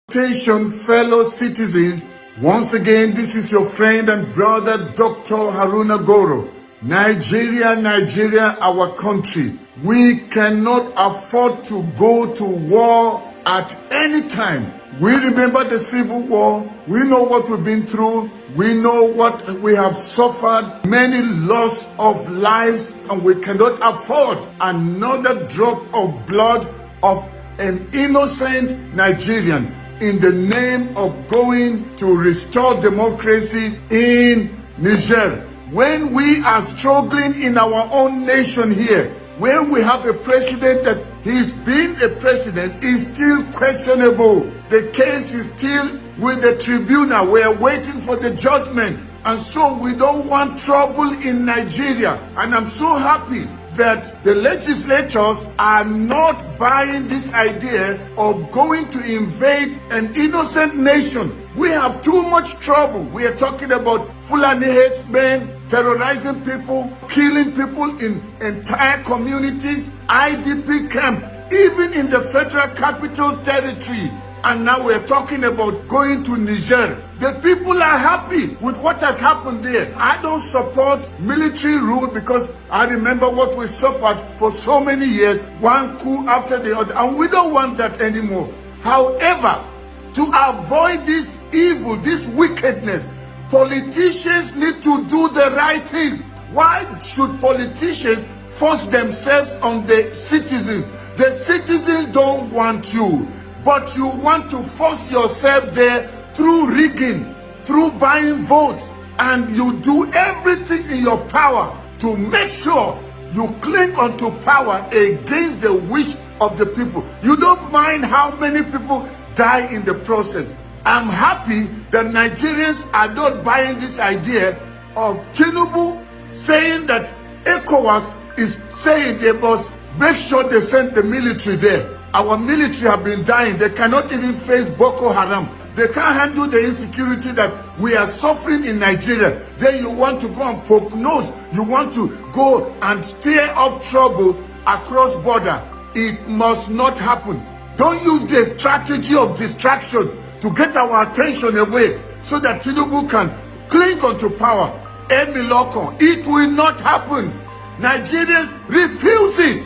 Attention, fellow citizens. Once again, this is your friend and brother, Dr. Haruna Goro. Nigeria, our country. We cannot afford to go to war at any time. We remember the Civil War. We know what we've been through. We know what we have suffered. Many loss of lives, and we cannot afford another drop of blood of an innocent Nigerian in the name of going to restore democracy in Niger. When we are struggling in our own nation here, when we have a president that he's been a president is still questionable. The case is still with the tribunal. We are waiting for the judgment. And so we don't want trouble in Nigeria. And I'm so happy that the legislators are not buying this idea of going to invade an innocent nation. We have too much trouble. We are talking about Fulani headsmen, terrorizing people, killing people in entire communities, IDP camp, even in the Federal Capital Territory. And now we're talking about going to Niger. The people are happy with what has happened there. I don't support military rule because I remember what we suffered for so many years, one coup after the other, and we don't want that anymore. However, to avoid this evil, this wickedness, politicians need to do the right thing. Why should politicians force themselves on the citizens? The citizens don't want you, but you want to force yourself there through rigging, through buying votes, and you do everything in your power to make sure you cling onto power against the wish of the people. You don't mind how many people die in the process. I'm happy that Nigerians are not buying this idea of Tinubu saying that ECOWAS is saying they must make sure they send the military there. Our military have been dying. They cannot even face Boko Haram. They can't handle the insecurity that we are suffering in Nigeria. Then you want to go and poke nose. You want to go and stir up trouble across border. It must not happen. Don't use the strategy of distraction to get our attention away so that Tinubu can cling onto power. It will not happen. Nigerians refuse it.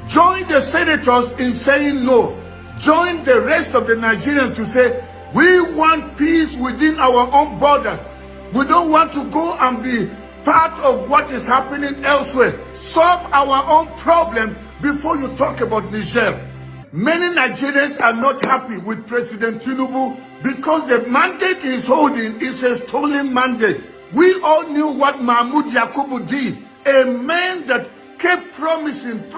Join the senators in saying no. Join the rest of the Nigerians to say, we want peace within our own borders. We don't want to go and be part of what is happening elsewhere. Solve our own problem before you talk about Niger. Many Nigerians are not happy with President Tinubu because the mandate he's holding is a stolen mandate. We all knew what Mahmoud Yakubu did, a man that kept promising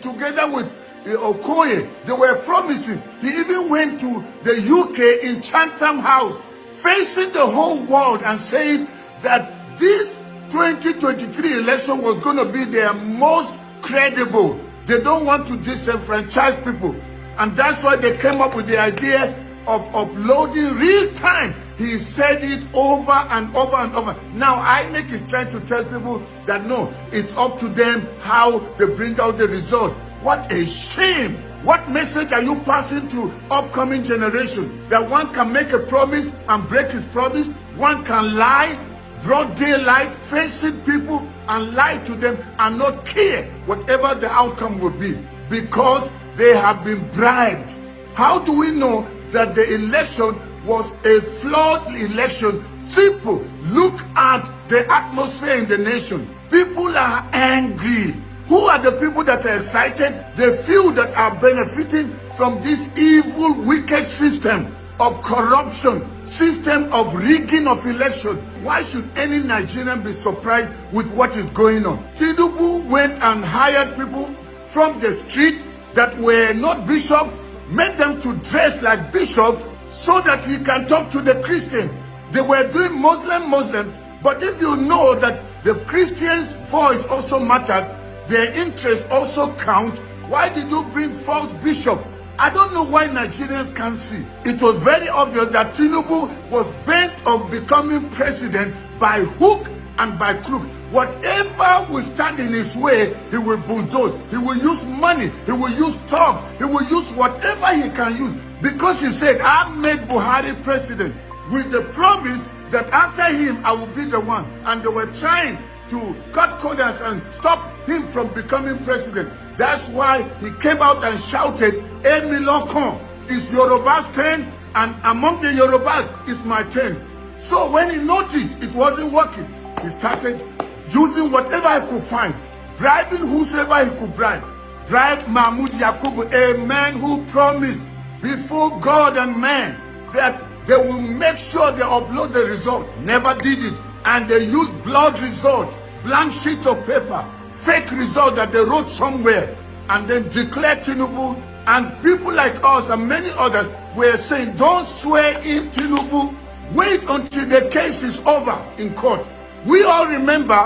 together with Okoye. They were promising. He even went to the UK in Chatham House, facing the whole world and saying that this 2023 election was going to be their most credible. They don't want to disenfranchise people. And that's why they came up with the idea of uploading real time. He said it over and over and over. Now INEC is trying to tell people that no, it's up to them how they bring out the result. What a shame. What message are you passing to upcoming generation? That one can make a promise and break his promise. One can lie, broad daylight, facing people and lie to them and not care whatever the outcome will be because they have been bribed. How do we know that the election was a flawed election? Simple. Look at the atmosphere in the nation. People are angry. Who are the people that are excited? The few that are benefiting from this evil, wicked system of corruption, system of rigging of election. Why should any Nigerian be surprised with what is going on? Tinubu went and hired people from the street that were not bishops, made them to dress like bishops so that he can talk to the Christians. They were doing Muslim, but if you know that the Christians' voice also mattered, their interests also count, why did you bring false bishop? I don't know why Nigerians can't see. It was very obvious that Tinubu was bent on becoming president by hook and by crook. Whatever will stand in his way, he will bulldoze. He will use money. He will use thugs. He will use whatever he can use. Because he said, I made Buhari president with the promise that after him, I will be the one. And they were trying to cut corners and stop him from becoming president. That's why he came out and shouted, Emi Lokon, it's Yoruba's turn, and among the Yorubas, it's my turn. So when he noticed it wasn't working, he started using whatever he could find, bribing whosoever he could bribe. Bribe Mahmoud Yakubu, a man who promised before God and man that they will make sure they upload the result. Never did it. And they used blood result, blank sheet of paper, fake result that they wrote somewhere, and then declared Tinubu. And people like us and many others were saying, don't swear in Tinubu. Wait until the case is over in court. We all remember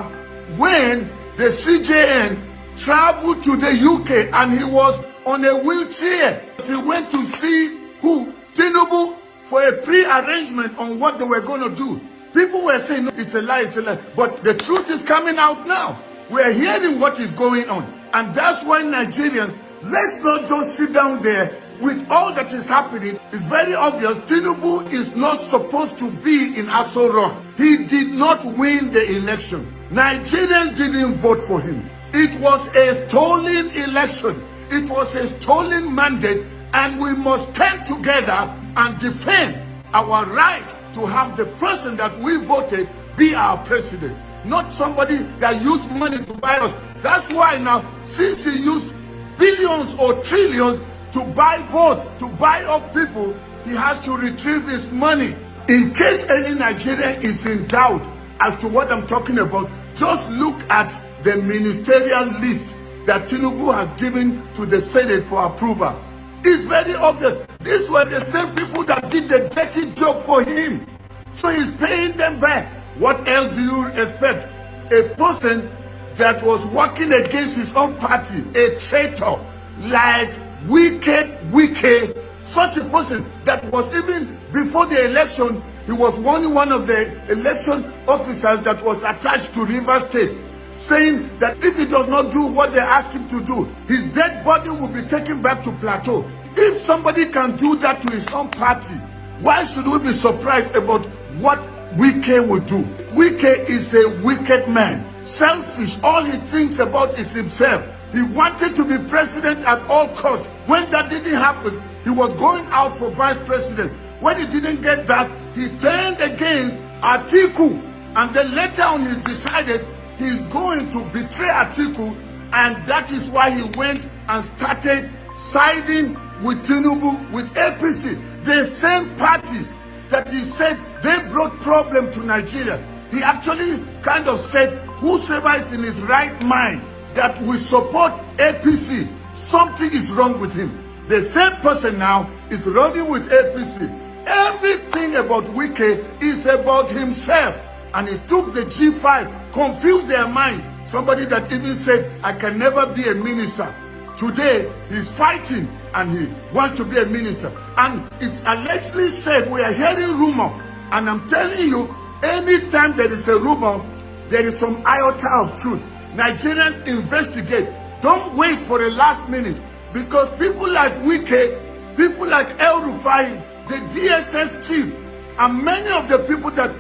when the CJN traveled to the UK and he was on a wheelchair. He went to see who? Tinubu, for a pre-arrangement on what they were going to do. People were saying, no, it's a lie, it's a lie. But the truth is coming out now. We're hearing what is going on. And that's why Nigerians, let's not just sit down there with all that is happening. It's very obvious Tinubu is not supposed to be in Aso Rock. He did not win the election. Nigerians didn't vote for him. It was a stolen election. It was a stolen mandate, and we must stand together and defend our right to have the person that we voted be our president, not somebody that used money to buy us. That's why now, since he used billions or trillions to buy votes, to buy up people, he has to retrieve his money. In case any Nigerian is in doubt as to what I'm talking about, just look at the ministerial list that Tinubu has given to the Senate for approval. It's very obvious. These were the same people that did the dirty job for him. So he's paying them back. What else do you expect? A person that was working against his own party, a traitor, like wicked, such a person that was even before the election, he was one of the election officers that was attached to River State, saying that if he does not do what they ask him to do, his dead body will be taken back to Plateau. If somebody can do that to his own party, why should we be surprised about what Wike will do? Wike is a wicked man, selfish. All he thinks about is himself. He wanted to be president at all costs. When that didn't happen, he was going out for vice president. When he didn't get that, he turned against Atiku. And then later on, he decided he's going to betray Atiku. And that is why he went and started siding with Tinubu, with APC, the same party that he said they brought problem to Nigeria. He actually kind of said, whosoever is in his right mind that will support APC, something is wrong with him. The same person now is running with APC. Everything about Wike is about himself. And he took the G5, confused their mind. Somebody that even said, I can never be a minister. Today, he's fighting and he wants to be a minister. And it's allegedly said, we are hearing rumor. And I'm telling you, anytime there is a rumor, there is some iota of truth. Nigerians investigate. Don't wait for the last minute. Because people like Wike, people like El Rufai, the DSS chief, and many of the people that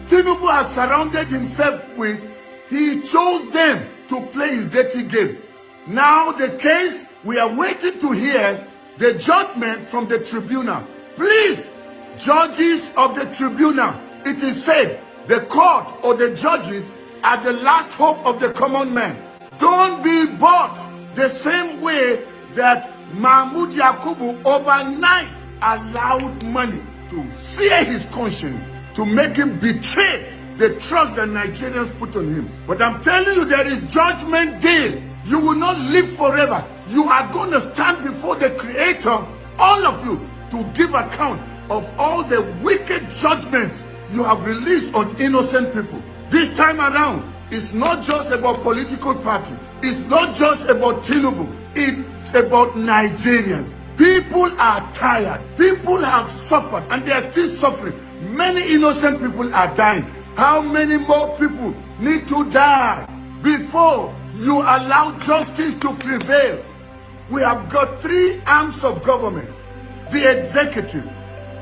Tinubu has surrounded himself with, he chose them to play his dirty game. Now the case, we are waiting to hear the judgment from the tribunal. Please, judges of the tribunal, it is said the court or the judges are the last hope of the common man. Don't be bought the same way that Mahmoud Yakubu overnight allowed money to sear his conscience, to make him betray the trust that Nigerians put on him. But I'm telling you, there is judgment day. You will not live forever. You are going to stand before the Creator, all of you, to give account of all the wicked judgments you have released on innocent people. This time around, it's not just about political party. It's not just about Tinubu. It's about Nigerians. People are tired. People have suffered and they are still suffering. Many innocent people are dying. How many more people need to die before you allow justice to prevail. We have got three arms of government: the executive,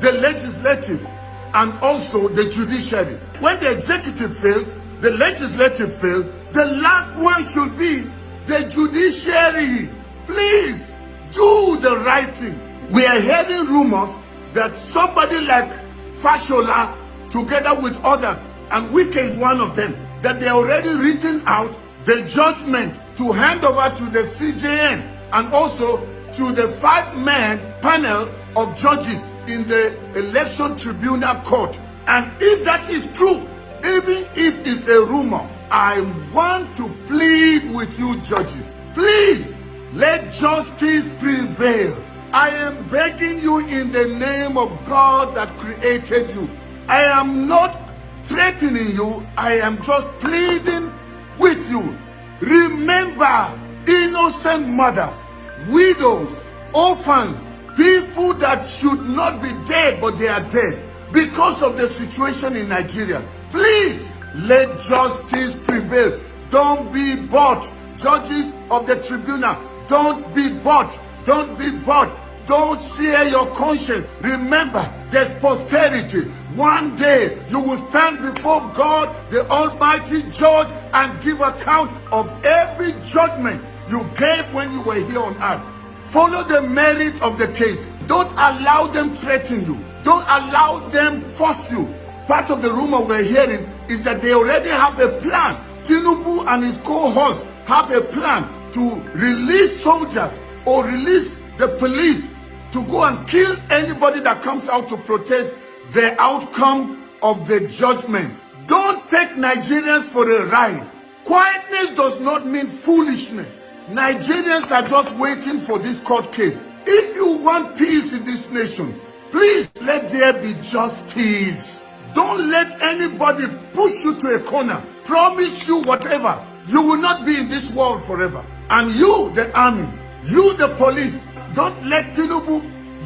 the legislative, and also the judiciary. When the executive fails, the legislative fails, the last one should be the judiciary. Please do the right thing. We are hearing rumors that somebody like Fashola, together with others, and Wike is one of them, that they already written out the judgment to hand over to the CJN and also to the 5-man panel of judges in the election tribunal court. And if that is true, even if it's a rumor, I want to plead with you judges, please let justice prevail. I am begging you in the name of God that created you. I am not threatening you. I am just pleading with you. Remember innocent mothers, widows, orphans, people that should not be dead but they are dead because of the situation in Nigeria. Please let justice prevail. Don't be bought. Judges of the tribunal, don't be bought. Don't be bought. Don't sear your conscience. Remember, there's posterity. One day you will stand before God, the Almighty Judge, and give account of every judgment you gave when you were here on earth. Follow the merit of the case. Don't allow them threaten you. Don't allow them force you. Part of the rumor we're hearing is that they already have a plan. Tinubu and his cohorts have a plan to release soldiers or release the police to go and kill anybody that comes out to protest the outcome of the judgment. Don't take Nigerians for a ride. Quietness does not mean foolishness. Nigerians are just waiting for this court case. If you want peace in this nation, please let there be justice. Don't let anybody push you to a corner, promise you whatever. You will not be in this world forever. And you, the army, you, the police, don't let Tinubu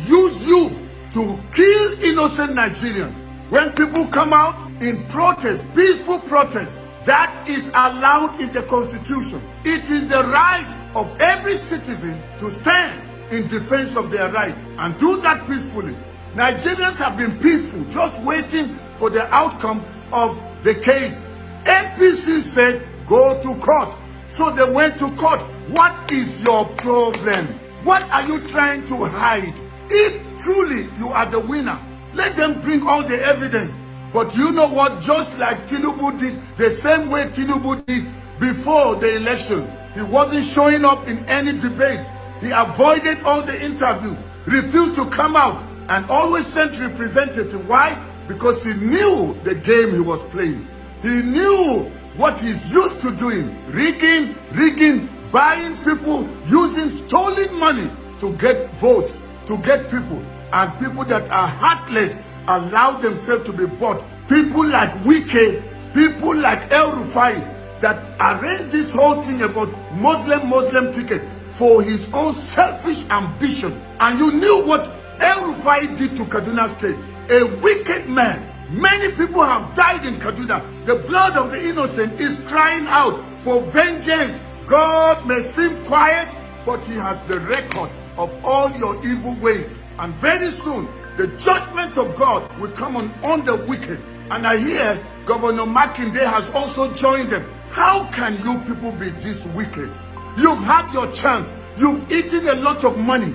use you to kill innocent Nigerians. When people come out in protest, peaceful protest, that is allowed in the Constitution. It is the right of every citizen to stand in defense of their rights and do that peacefully. Nigerians have been peaceful, just waiting for the outcome of the case. APC said, go to court. So they went to court. What is your problem? What are you trying to hide? If truly you are the winner, let them bring all the evidence. But you know what? Just like Tinubu did, the same way Tinubu did before the election. He wasn't showing up in any debate. He avoided all the interviews, refused to come out, and always sent representatives. Why? Because he knew the game he was playing. He knew what he's used to doing. Rigging, buying people, using stolen money to get votes, to get people. And people that are heartless allow themselves to be bought. People like Wike, people like El Rufai, that arranged this whole thing about Muslim ticket for his own selfish ambition. And you knew what El Rufai did to Kaduna State. A wicked man. Many people have died in Kaduna. The blood of the innocent is crying out for vengeance. God may seem quiet, but he has the record of all your evil ways. And very soon, the judgment of God will come on the wicked. And I hear Governor Makinde has also joined them. How can you people be this wicked? You've had your chance. You've eaten a lot of money.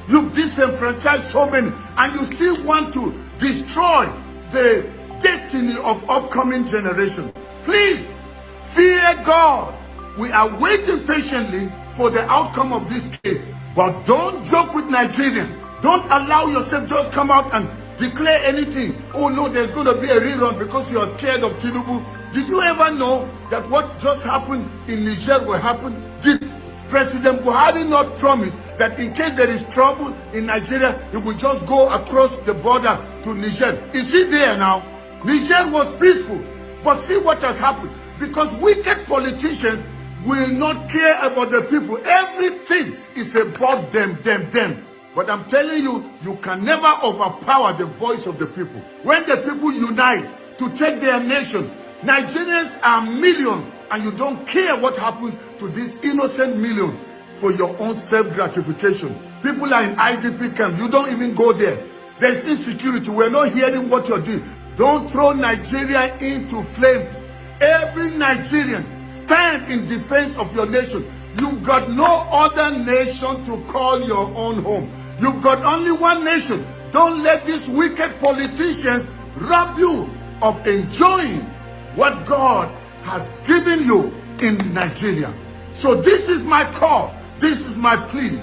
You've disenfranchised so many. And you still want to destroy the destiny of upcoming generation. Please, fear God. We are waiting patiently for the outcome of this case. But don't joke with Nigerians. Don't allow yourself just come out and declare anything. Oh no, there's going to be a rerun because you are scared of Tinubu. Did you ever know that what just happened in Niger will happen? Did President Buhari not promise that in case there is trouble in Nigeria, he will just go across the border to Niger? Is he there now? Niger was peaceful. But see what has happened. Because wicked politicians will not care about the people. Everything is about them. But I'm telling you, you can never overpower the voice of the people. When the people unite to take their nation, Nigerians are millions, and you don't care what happens to these innocent millions for your own self-gratification. People are in IDP camps. You don't even go there. There's insecurity. We're not hearing what you're doing. Don't throw Nigeria into flames. Every Nigerian, stand in defense of your nation. You've got no other nation to call your own home. You've got only one nation. Don't let these wicked politicians rob you of enjoying what God has given you in Nigeria. So this is my call. This is my plea.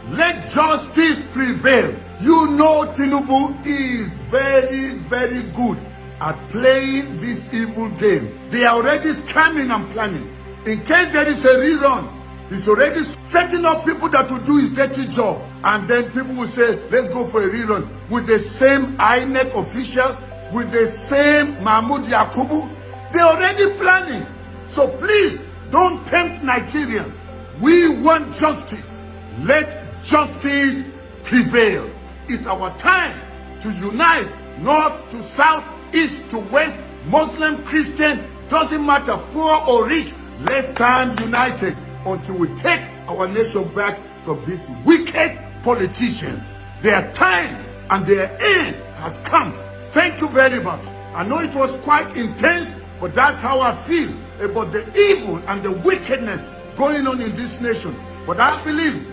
Let justice prevail. You know Tinubu is very, very good at playing this evil game. They are already scamming and planning. In case there is a rerun, he's already setting up people that will do his dirty job. And then people will say, let's go for a rerun. With the same INEC officials, with the same Mahmoud Yakubu. They're already planning. So please, don't tempt Nigerians. We want justice. Let justice prevail. It's our time to unite, north to south, east to west, Muslim, Christian, doesn't matter, poor or rich. Let's stand united until we take our nation back from these wicked politicians. Their time and their end has come. Thank you very much. I know it was quite intense, but that's how I feel about the evil and the wickedness going on in this nation. But I believe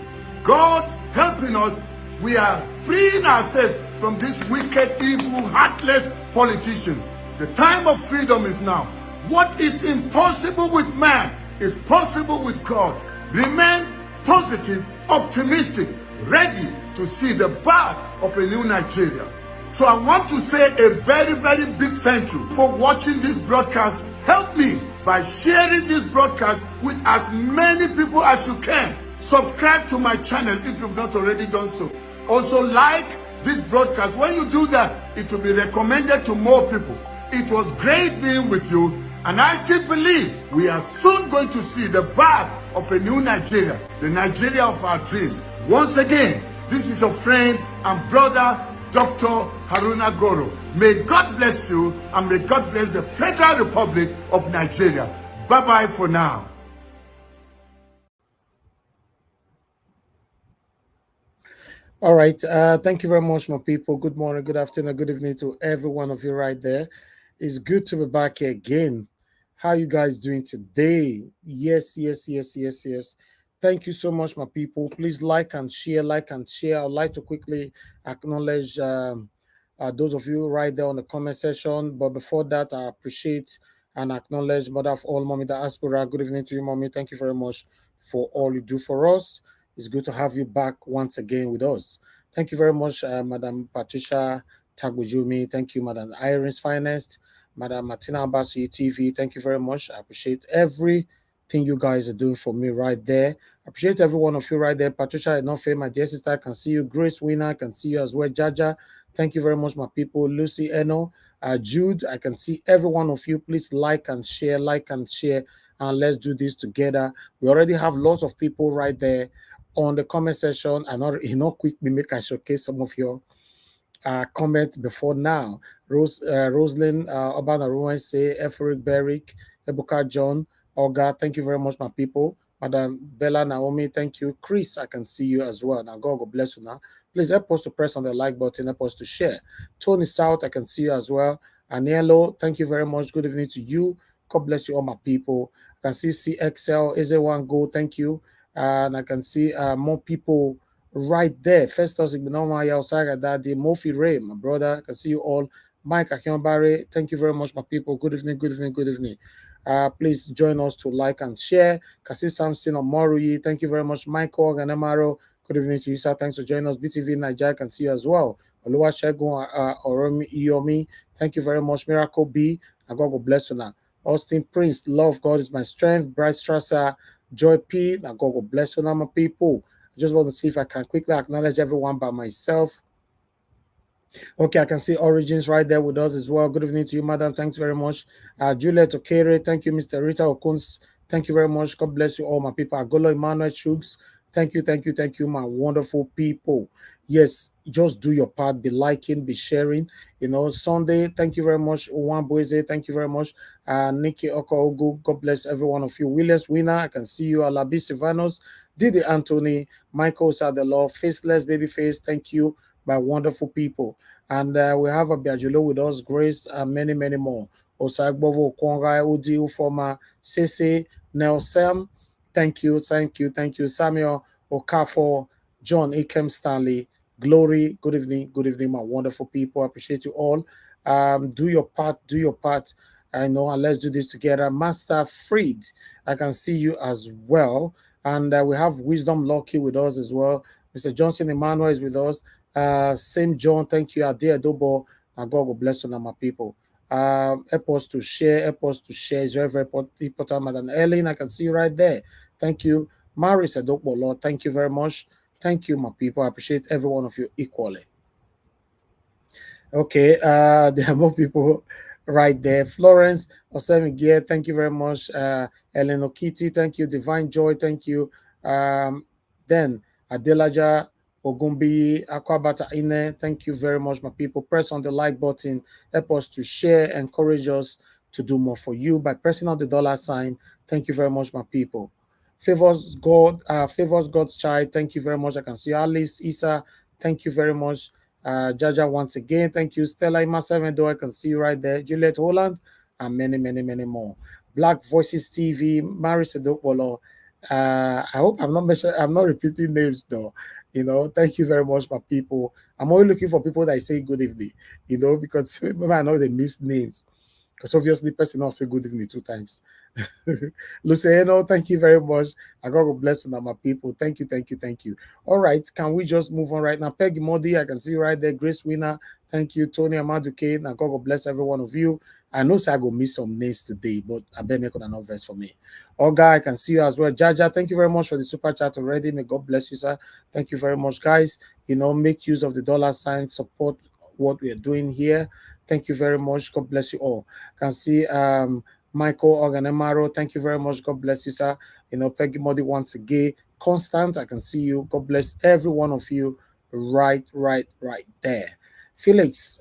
God helping us, we are freeing ourselves from this wicked, evil, heartless politician. The time of freedom is now. What is impossible with man is possible with God. Remain positive, optimistic, ready to see the birth of a new Nigeria. So I want to say a very, very big thank you for watching this broadcast. Help me by sharing this broadcast with as many people as you can. Subscribe to my channel if you've not already done so. Also like this broadcast. When you do that, it will be recommended to more people. It was great being with you, and I still believe we are soon going to see the birth of a new Nigeria, the Nigeria of our dream. Once again, this is your friend and brother, Dr. Haruna Goro. May God bless you, and may God bless the Federal Republic of Nigeria. Bye-bye for now. All right. Thank you very much, my people. Good morning, good afternoon, good evening to every one of you right there. It's good to be back here again. How you guys doing today? Yes. Thank you so much, my people. Please like and share, I'd like to quickly acknowledge those of you right there on the comment section. But before that, I appreciate and acknowledge Mother of all, Mommy Diaspora. Good evening to you, Mommy. Thank you very much for all you do for us. It's good to have you back once again with us. Thank you very much, Madam Patricia Tagbujumi. Thank you, Madam Iris Finest, Madam Martina Abasi TV. Thank you very much. I appreciate everything you guys are doing for me right there. I appreciate every one of you right there. Patricia Enofe, my dear sister, I can see you. Grace Winner, I can see you as well. Jaja, thank you very much, my people. Lucy Eno, Jude, I can see every one of you. Please like and share, and let's do this together. We already have lots of people right there on the comment section. And not quick, we make I showcase some of your comments before now. Rosalind Obanaruma say, Efric Berrick, Ebuka John, Olga, thank you very much, my people. Madam Bella Naomi, thank you. Chris, I can see you as well. Now, God bless you now. Please help us to press on the like button, help us to share. Tony South, I can see you as well. Anielo, thank you very much. Good evening to you. God bless you, all my people. I can see CXL, Eze1 Go, thank you. And I can see more people right there. Festus Igbinoma Yaosaga Daddy, Mofi Ray, my brother. I can see you all. Mike Akionbare, thank you very much, my people. Good evening. Please join us to like and share. Kasi Samson Omorui, thank you very much. Michael Ganemaro, good evening to you, sir. Thanks for joining us. BTV Nigeria, I can see you as well. Oluwa Shegun Oromi Iyomi, thank you very much. Miracle B, and God bless you now. Austin Prince, love God is my strength. Bright Strasser, Joy P, now God bless you now, my people. I just want to see if I can quickly acknowledge everyone by myself. Okay, I can see Origins right there with us as well. Good evening to you, madam. Thanks very much. Juliet Okere, thank you, Mr. Rita Okuns. Thank you very much. God bless you all, my people. Agolo Emmanuel Shugs, thank you, my wonderful people. Yes, just do your part, be liking, be sharing. Sunday, thank you very much. Juan Boise, thank you very much. Nikki Okoogu, God bless every one of you. Williams Winner, I can see you. Alabi Sivanos, Didi Anthony, Michael Sadelo, Faceless Babyface, thank you, my wonderful people. And we have a Biajulo with us, Grace, and many, many more. Osagbovo, Kwonga, Udi, Ufoma, Sese, Nelson, thank you, thank you, thank you. Samuel Okafor, John Akem Stanley, Glory, good evening, my wonderful people. I appreciate you all. Do your part, do your part. I know, and let's do this together. Master Freed, I can see you as well. And we have Wisdom Lucky with us as well. Mr. Johnson Emmanuel is with us. Same John, thank you. Adia Dobo, and God will bless you, my people. Help us to share, help us to share. It's very, very important. Madam Ellen, I can see you right there. Thank you. Maris Adokbolo, thank you very much. Thank you, my people. I appreciate every one of you equally. Okay, there are more people right there. Florence Osevigie, thank you very much. Ellen Okiti, thank you. Divine Joy, thank you. Then Adelaja Ogumbi, Akwabata Ine, thank you very much, my people. Press on the like button, help us to share, encourage us to do more for you by pressing on the dollar sign. Thank you very much, my people. Favors God's child. Thank you very much. I can see Alice Isa. Thank you very much. Jaja once again. Thank you. Stella Ima 7 I can see you right there. Juliet Holland and many, many, many more. Black Voices TV, Maris Edopolo. I hope I'm not repeating names though. Thank you very much, my people. I'm only looking for people that say good evening, because maybe I know they miss names. Because obviously, person not say good evening 2 times. Luciano, thank you very much. I God will bless you, my people. Thank you, thank you, thank you. All right, can we just move on right now? Peggy Modi, I can see right there. Grace Winner, thank you. Tony Amaduke, and God will bless every one of you. I know I go miss some names today, but I bet make an verse for me. Olga, I can see you as well. Jaja, thank you very much for the super chat already. May God bless you, sir. Thank you very much, guys. Make use of the dollar sign, support what we are doing here. Thank you very much. God bless you all. Can see Michael Organemaro, thank you very much. God bless you, sir. Peggy Modi once again. Constant, I can see you. God bless every one of you right there. Felix,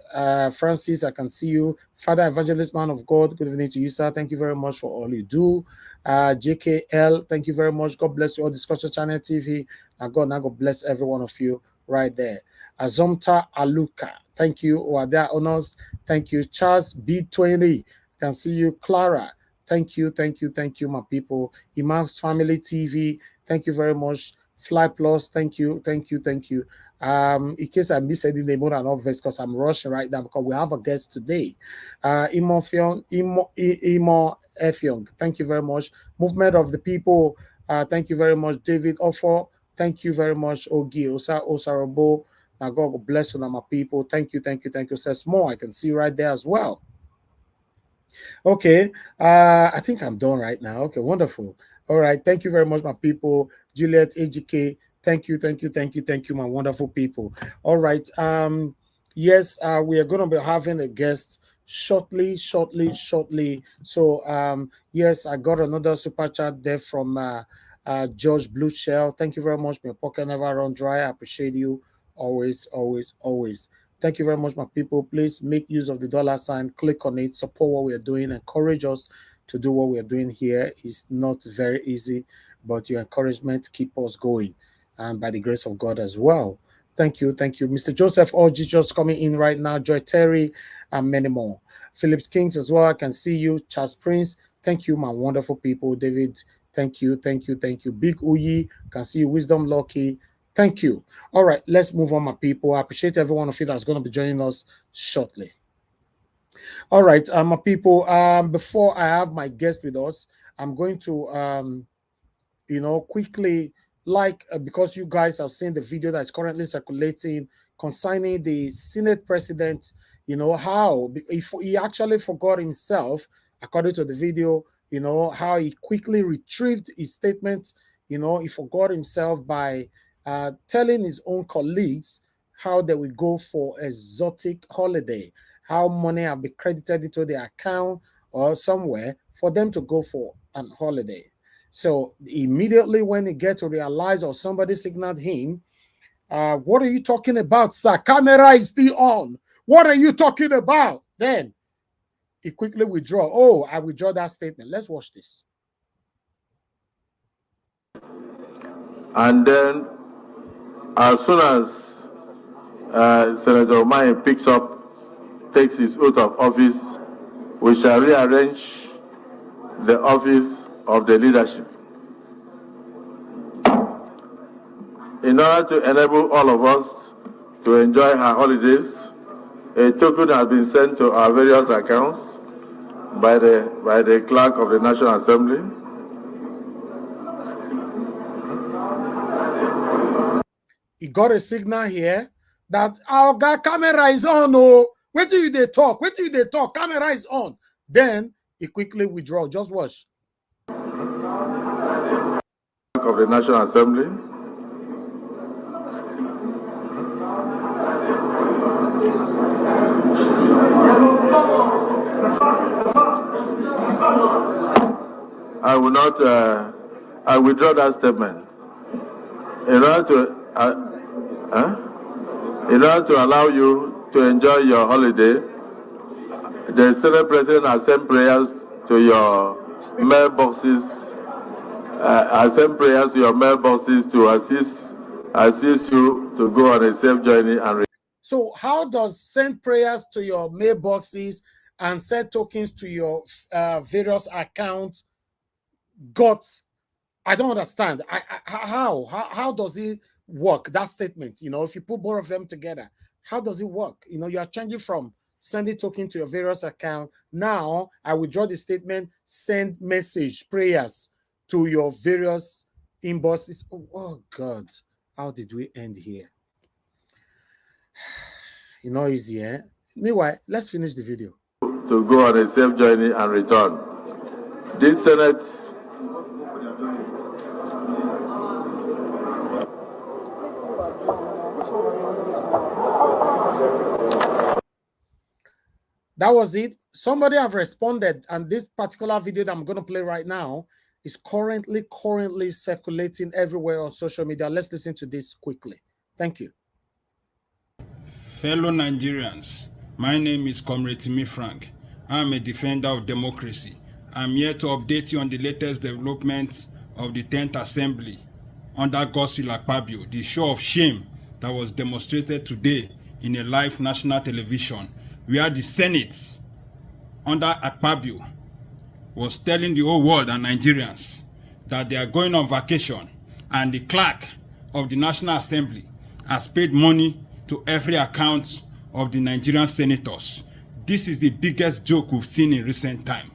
Francis, I can see you. Father Evangelist, man of God, good evening to you, sir. Thank you very much for all you do. JKL, thank you very much. God bless you all. Discussion Channel TV. Now God bless every one of you right there. Azomta Aluka, thank you. Wada Honors, thank you. Charles B20, can see you. Clara, thank you, my people. Imam's Family TV, thank you very much. Fly Plus, thank you. In case I missed any name, and obvious because I'm rushing right now because we have a guest today. Imo Efyong, thank you very much. Movement of the People, thank you very much. David Ofo, thank you very much. Ogi Osarabo, now God bless you, my people. Thank you. Says more, I can see right there as well. Okay, I think I'm done right now. Okay, wonderful. All right, thank you very much, my people. Juliet, AGK, thank you, my wonderful people. All right, yes, we are going to be having a guest shortly. So, yes, I got another super chat there from George Blue Shell. Thank you very much. My pocket never run dry. I appreciate you always. Thank you very much, my people. Please make use of the dollar sign, click on it, support what we are doing, encourage us to do what we are doing here. It's not very easy, but your encouragement keep us going, and by the grace of God as well. Thank you. Mr. Joseph Orji just coming in right now, Joy Terry, and many more. Phillips Kings as well, I can see you. Charles Prince, thank you, my wonderful people. David, thank you. Big Uyi, can see you. Wisdom Lucky, thank you. All right, let's move on, my people. I appreciate every one of you that's going to be joining us shortly. All right, my people, before I have my guest with us, I'm going to, quickly, because you guys have seen the video that's currently circulating concerning the Senate president, how if he actually forgot himself, according to the video, how he quickly retrieved his statement. He forgot himself by telling his own colleagues how they will go for exotic holiday, how money have been credited into their account or somewhere for them to go for an holiday. So immediately when he get to realize or somebody signaled him, What are you talking about, sir? Camera is still on. What are you talking about? Then he quickly withdraw. Oh, I withdraw that statement. Let's watch this. And then, as soon as Senator Umahi takes his oath of office, we shall rearrange the office of the leadership. In order to enable all of us to enjoy our holidays, a token has been sent to our various accounts by the clerk of the National Assembly. He got a signal here that our camera is on. Oh, wait till they talk. Wait till they talk. Camera is on. Then he quickly withdraw. Just watch. Of the National Assembly. I will not. I withdraw that statement. In order to allow you to enjoy your holiday, the Senate President has sent prayers to your mailboxes. I send prayers to your mailboxes to assist you to go on a safe journey and. So, how does send prayers to your mailboxes and send tokens to your various accounts got? I don't understand. How does it work? That statement, you know, if you put both of them together, how does it work? You know, you are changing from sending token to your various account. Now, I withdraw the statement, send message, prayers to your various inboxes. Oh God, how did we end here? You know, easy, eh? Meanwhile, let's finish the video. To go on a safe journey and return. This Senate. That was it. Somebody have responded, and this particular video that I'm going to play right now is currently circulating everywhere on social media. Let's listen to this quickly. Thank you. Fellow Nigerians, my name is Comrade Timi Frank. I'm a defender of democracy. I'm here to update you on the latest developments of the 10th Assembly under Godswill Akpabio, the show of shame that was demonstrated today in a live national television, where the Senate under Akpabio was telling the whole world and Nigerians that they are going on vacation, and the clerk of the National Assembly has paid money to every account of the Nigerian senators. This is the biggest joke we've seen in recent time.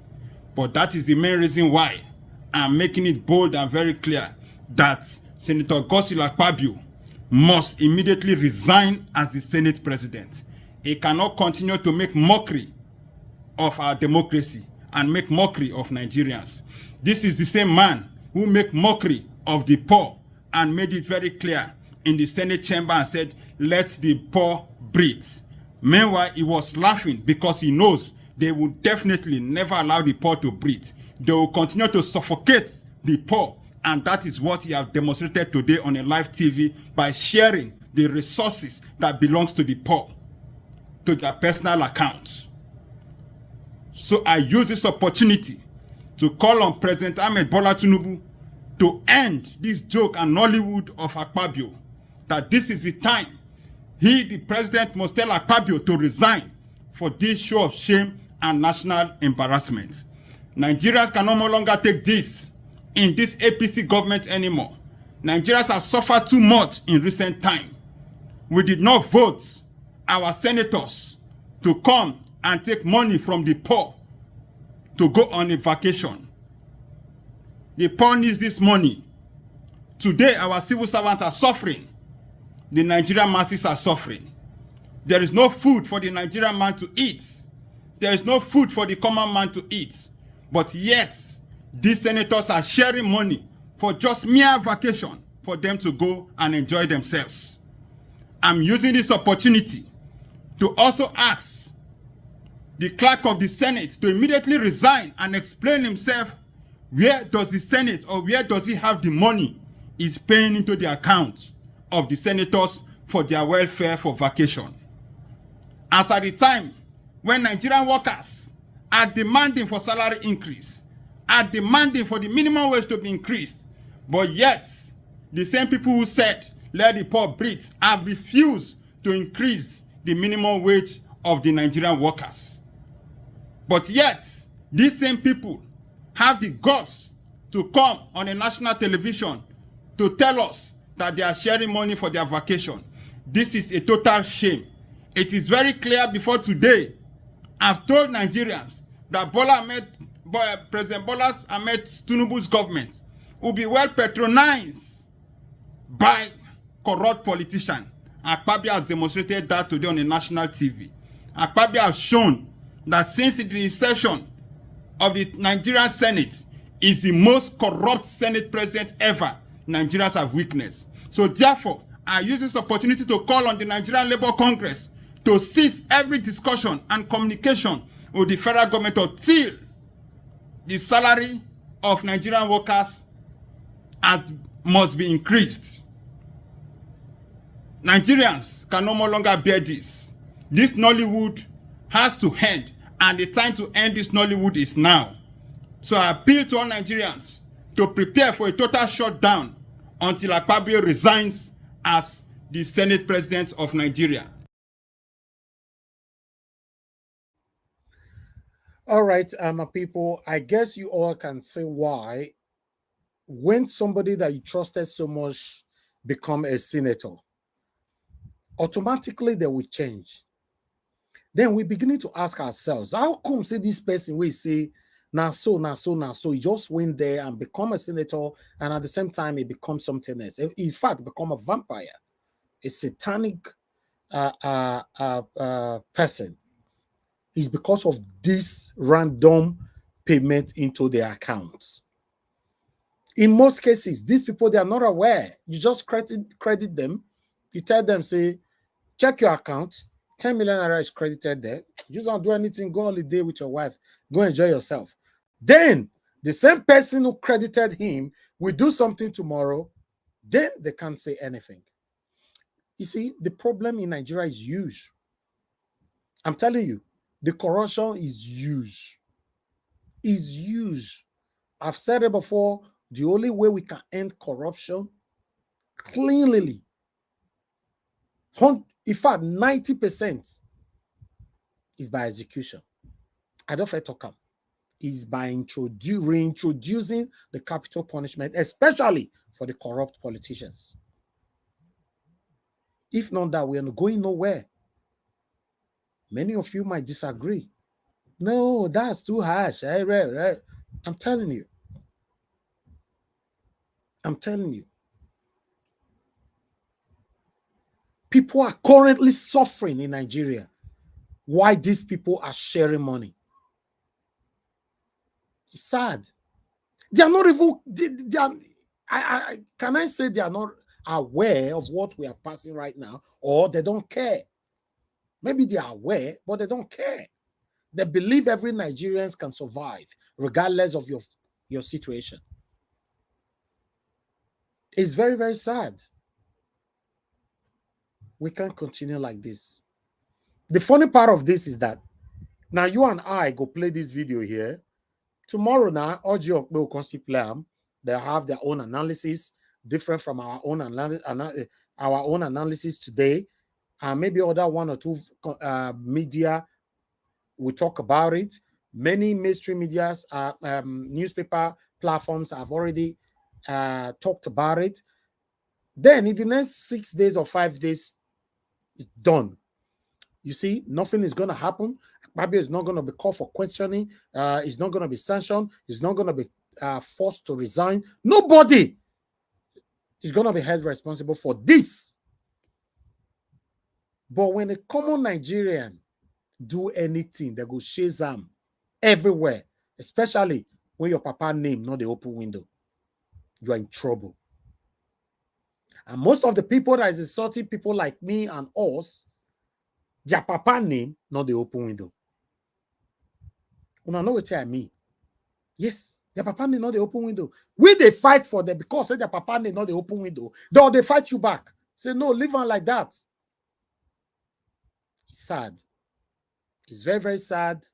But that is the main reason why I'm making it bold and very clear that Senator Godswill Akpabio must immediately resign as the Senate President. He cannot continue to make mockery of our democracy and make mockery of Nigerians. This is the same man who made mockery of the poor and made it very clear in the Senate chamber and said, let the poor breathe. Meanwhile, he was laughing because he knows they will definitely never allow the poor to breathe. They will continue to suffocate the poor, and that is what he has demonstrated today on a live TV by sharing the resources that belongs to the poor to their personal accounts. So I use this opportunity to call on President Ahmed Bola Tinubu to end this joke and Nollywood of Akpabio, that this is the time he, the president, must tell Akpabio to resign for this show of shame and national embarrassment. Nigerians can no longer take this in this APC government anymore. Nigerians have suffered too much in recent time. We did not vote our senators to come and take money from the poor to go on a vacation. The poor needs this money. Today, our civil servants are suffering. The Nigerian masses are suffering. There is no food for the Nigerian man to eat. There is no food for the common man to eat. But yet, these senators are sharing money for just mere vacation for them to go and enjoy themselves. I'm using this opportunity to also ask the clerk of the Senate to immediately resign and explain himself. Where does the Senate, or where does he have the money he's paying into the account of the senators for their welfare for vacation. As at the time when Nigerian workers are demanding for salary increase, are demanding for the minimum wage to be increased, but yet the same people who said let the poor breathe have refused to increase the minimum wage of the Nigerian workers. But yet these same people have the guts to come on a national television to tell us that they are sharing money for their vacation. This is a total shame. It is very clear before today. I've told Nigerians that President Bola Ahmed Tinubu's government will be well patronized by corrupt politicians. Akpabio has demonstrated that today on a national TV. Akpabio has shown that since the inception of the Nigerian Senate is the most corrupt Senate president ever Nigerians have witnessed. So therefore, I use this opportunity to call on the Nigerian Labour Congress to cease every discussion and communication with the federal government until the salary of Nigerian workers must be increased. Nigerians can no longer bear this. This Nollywood has to end, and the time to end this Nollywood is now. So I appeal to all Nigerians to prepare for a total shutdown until Akpabio resigns as the Senate President of Nigeria. All right, people, I guess you all can say why when somebody that you trusted so much become a senator, automatically they will change. Then we're beginning to ask ourselves, how come say this person we say now so he just went there and become a senator, and at the same time he becomes something else. In fact, become a vampire, a satanic person. Is because of this random payment into their accounts. In most cases, these people, they are not aware. You just credit them. You tell them, say, check your account. 10 million naira is credited there. You just don't do anything. Go holiday with your wife. Go enjoy yourself. Then the same person who credited him will do something tomorrow. Then they can't say anything. You see, the problem in Nigeria is huge. I'm telling you. The corruption is huge. Is huge. I've said it before. The only way we can end corruption cleanly, in fact, 90% is by execution. I don't talk is by reintroducing the capital punishment, especially for the corrupt politicians. If not that, we are not going nowhere. Many of you might disagree. No, that's too harsh. Right. I'm telling you. People are currently suffering in Nigeria. Why these people are sharing money? It's sad. They are not even, can I say they are not aware of what we are passing right now, or they don't care? Maybe they are aware, but they don't care. They believe every Nigerian can survive, regardless of your situation. It's very, very sad. We can't continue like this. The funny part of this is that now you and I go play this video here. Tomorrow now, Audio will constantly play them. They have their own analysis, different from our own analysis today. Maybe other one or two media will talk about it. Many mainstream medias, newspaper platforms have already talked about it. Then in the next 6 days or 5 days, it's done. You see, nothing is going to happen. Akpabio is not going to be called for questioning. He's not going to be sanctioned. He's not going to be forced to resign. Nobody is going to be held responsible for this. But when a common Nigerian do anything, they go chase them everywhere, especially when your papa name not the open window. You are in trouble. And most of the people that is insulting people like me and us, their papa name not the open window. You know what I mean? Yes, their papa name not the open window. We they fight for them because their papa name not the open window. Though they fight you back. Say, no, leave on like that. It's sad. It's very, very sad.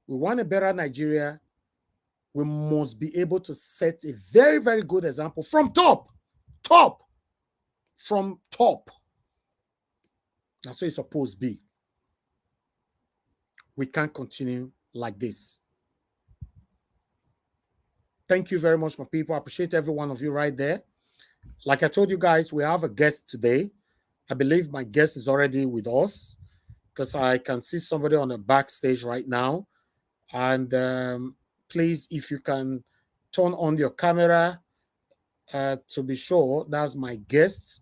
We want a better Nigeria. We must be able to set a very, very good example from top. From top. That's what it's supposed to be. We can't continue like this. Thank you very much, my people. I appreciate every one of you right there. Like I told you guys, we have a guest today. I believe my guest is already with us because I can see somebody on the backstage right now. And please, if you can turn on your camera to be sure that's my guest.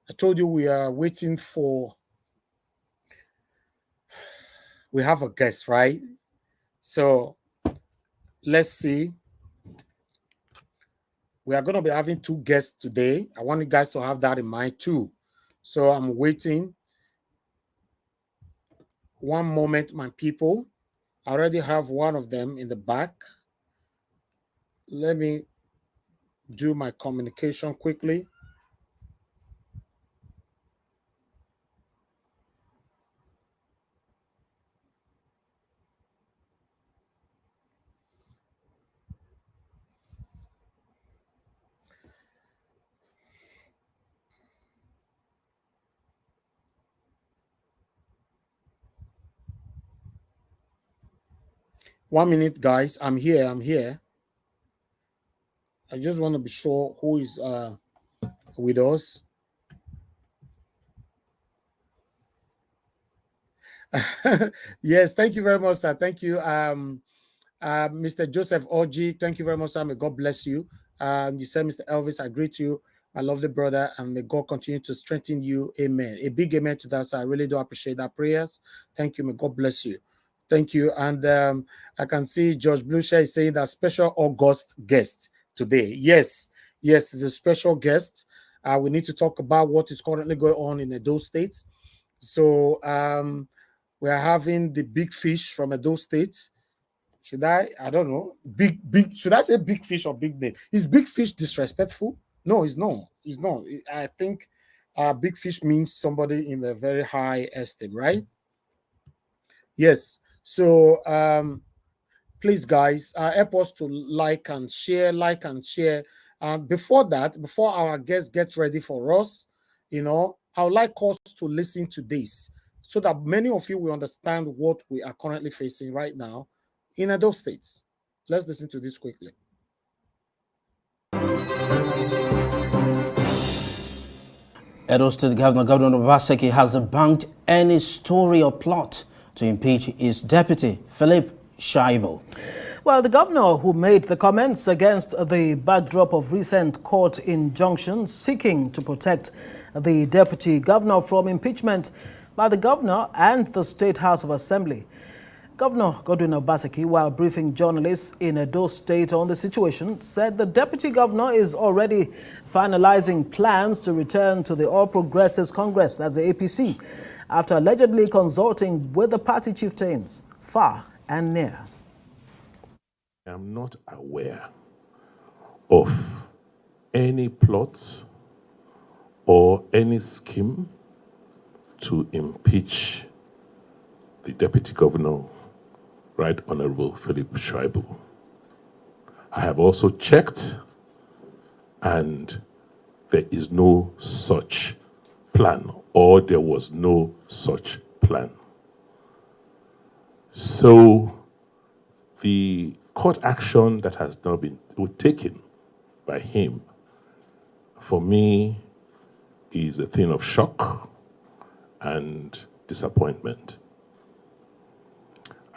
I told you we are waiting for, we have a guest, right? So let's see. We are going to be having 2 guests today. I want you guys to have that in mind too. So I'm waiting. One moment, my people. I already have one of them in the back. Let me do my communication quickly. One minute, guys. I'm here. I just want to be sure who is with us. Yes, thank you very much, sir. Thank you, Mr. Joseph Oji. Thank you very much, sir. May God bless you. You said, Mr. Elvis, I greet you, my lovely brother, and may God continue to strengthen you. Amen. A big amen to that, sir. I really do appreciate that prayers. Thank you. May God bless you. Thank you. And I can see George Blucher is saying that special August guest today. Yes, it's a special guest. We need to talk about what is currently going on in Edo State. So we are having the big fish from Edo State. Should I don't know. Big. Should I say big fish or big name? Is big fish disrespectful? No, it's not. It's not. I think big fish means somebody in a very high esteem, right? Yes. So please, guys, help us to like and share. Before that, before our guests get ready for us, I would like us to listen to this so that many of you will understand what we are currently facing right now in Edo State. Let's listen to this quickly. Edo State Governor Obaseki has debunked any story or plot to impeach his deputy, Philip Shaibu. Well, the governor who made the comments against the backdrop of recent court injunctions seeking to protect the deputy governor from impeachment by the governor and the State House of Assembly. Governor Godwin Obaseki, while briefing journalists in Edo State on the situation, said the deputy governor is already finalizing plans to return to the All Progressives Congress, that's the APC, after allegedly consulting with the party chieftains far and near. I am not aware of any plots or any scheme to impeach the Deputy Governor, Right Honorable Philip Shaibu. I have also checked, and there is no such plan, or there was no such plan. So the court action that has now been taken by him, for me, is a thing of shock and disappointment.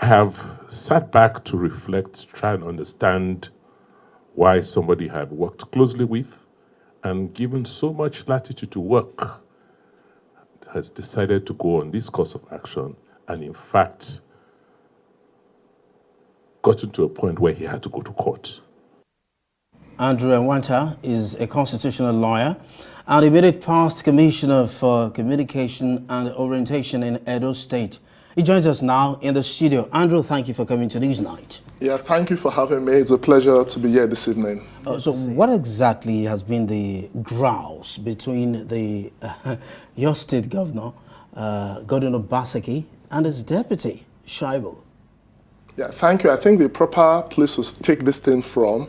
I have sat back to reflect, try and understand why somebody I have worked closely with and given so much latitude to work has decided to go on this course of action, and in fact gotten to a point where he had to go to court. Andrew Nwanta is a constitutional lawyer and immediate past commissioner for communication and orientation in Edo State. He joins us now in the studio. Andrew, thank you for coming to Newsnight. Yeah, thank you for having me. It's a pleasure to be here this evening. So what exactly has been the grouse between the your state governor, Godwin Obaseki, and his deputy, Shaibu? Yeah, thank you. I think the proper place to take this thing from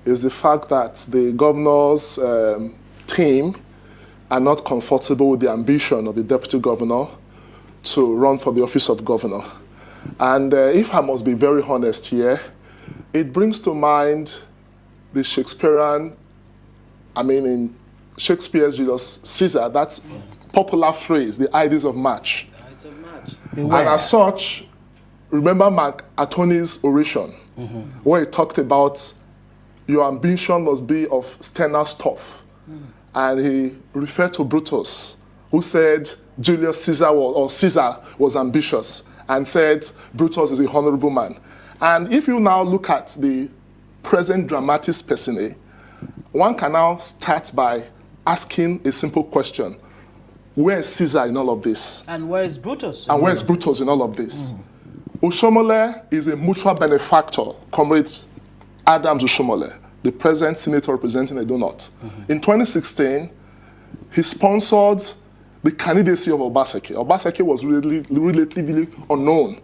is the fact that the governor's team are not comfortable with the ambition of the deputy governor to run for the office of governor. And if I must be very honest here, it brings to mind the Shakespearean, in Shakespeare's Julius Caesar, that popular phrase, the ides of March. And as such, remember Mark Antony's oration, where he talked about your ambition must be of sterner stuff. And he referred to Brutus, who said Julius Caesar Caesar was ambitious, and said Brutus is a honorable man. And if you now look at the present dramatis personae, one can now start by asking a simple question. Where is Caesar in all of this? And where is Brutus? And where is Brutus in all of this? Oshomole is a mutual benefactor, Comrade Adams Oshomole, the present senator representing Edo North. In 2016, he sponsored the candidacy of Obaseki. Obaseki was relatively unknown,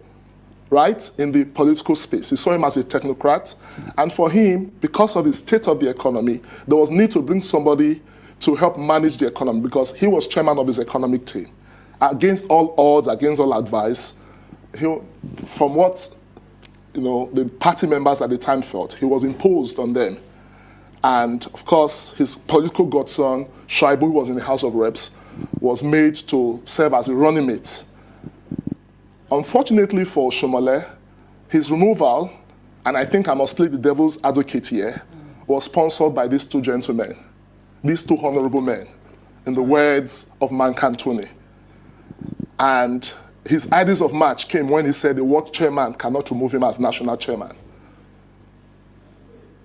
right, in the political space. He saw him as a technocrat. And for him, because of the state of the economy, there was need to bring somebody to help manage the economy because he was chairman of his economic team. Against all odds, against all advice, from what the party members at the time felt, he was imposed on them. And of course, his political godson, Shaibu, who was in the House of Reps, was made to serve as a running mate. Unfortunately for Oshomole, his removal, and I think I must play the devil's advocate here, was sponsored by these two gentlemen, these two honorable men, in the words of Mankantuni. And his ideas of March came when he said the world chairman cannot remove him as national chairman.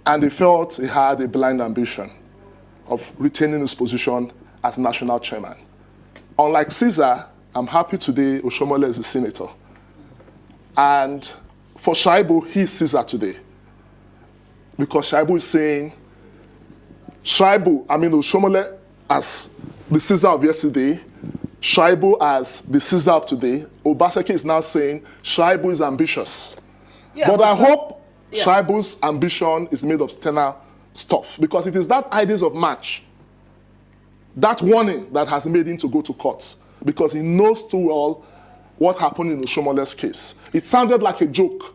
And he felt he had a blind ambition of retaining his position as national chairman. Unlike Caesar, I'm happy today Oshomole is a senator. And for Shaibu, he is Caesar today. Because Shaibu is saying, Oshomole as the Caesar of yesterday, Shaibu as the Caesar of today. Obaseki is now saying Shaibu is ambitious. Yeah, but I hope Shaibu's ambition is made of sterner stuff, because it is that ideas of March, that warning that has made him to go to court, because he knows too well what happened in Oshomole's case. It sounded like a joke,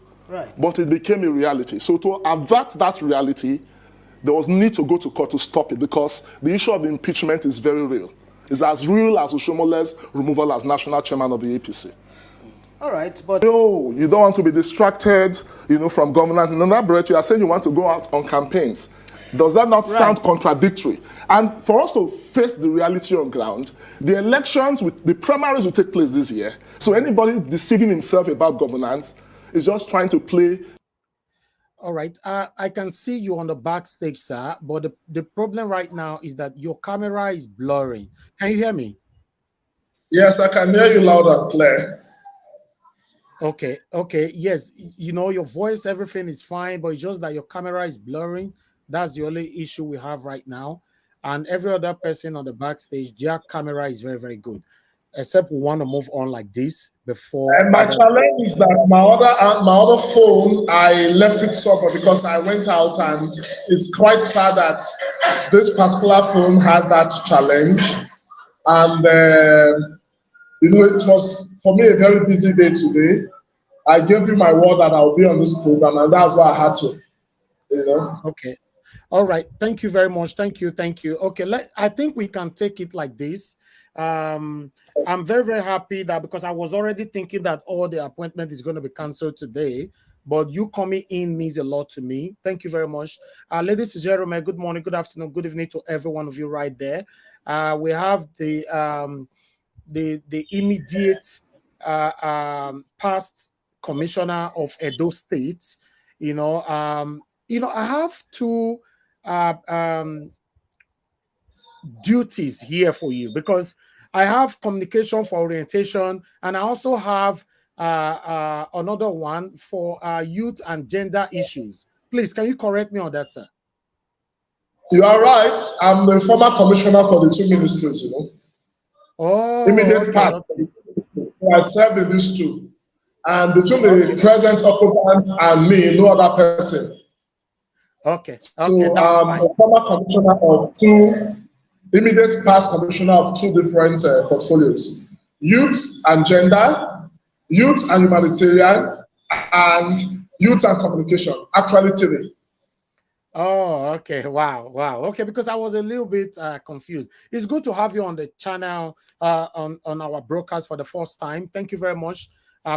but it became a reality. So to avert that reality, there was need to go to court to stop it, because the issue of the impeachment is very real. It's as real as Oshomole's removal as national chairman of the APC. All right, but no, you don't want to be distracted, from governance. In another breath, you are saying you want to go out on campaigns. Does that not sound contradictory? And for us to face the reality on ground, the elections, the primaries will take place this year. So anybody deceiving himself about governance is just trying to play. All right, I can see you on the backstage, sir, but the problem right now is that your camera is blurring. Can you hear me? Yes, I can hear you loud and clear. Okay, yes, your voice, everything is fine, but it's just that your camera is blurring. That's the only issue we have right now. And every other person on the backstage, their camera is very, very good. Except we want to move on like this before. And my challenge is that my other phone, I left it somewhere because I went out, and it's quite sad that this particular phone has that challenge. And it was for me a very busy day today. I gave you my word that I'll be on this program, and that's why I had to. Okay. All right. Thank you very much. Thank you. Okay, I think we can take it like this. I'm very, very happy that, because I was already thinking that all the appointment is going to be canceled today, but you coming in means a lot to me. Thank you very much. Ladies and gentlemen, good morning, good afternoon, good evening to every one of you right there. We have the immediate past commissioner of Edo State. I have two duties here for you, because I have communication for orientation, and I also have another one for youth and gender issues. Please, can you correct me on that, sir? You are right. I'm the former commissioner for the two ministries, you know. Oh, Immediate part. I served in these two. And between the present occupant and me, no other person. Okay. So I'm a former commissioner of two, immediate past commissioner of two different portfolios. Youth and gender, youth and humanitarian, and youth and communication. Actually, TV. Oh, okay. Wow. Okay, because I was a little bit confused. It's good to have you on the channel, on our broadcast for the first time. Thank you very much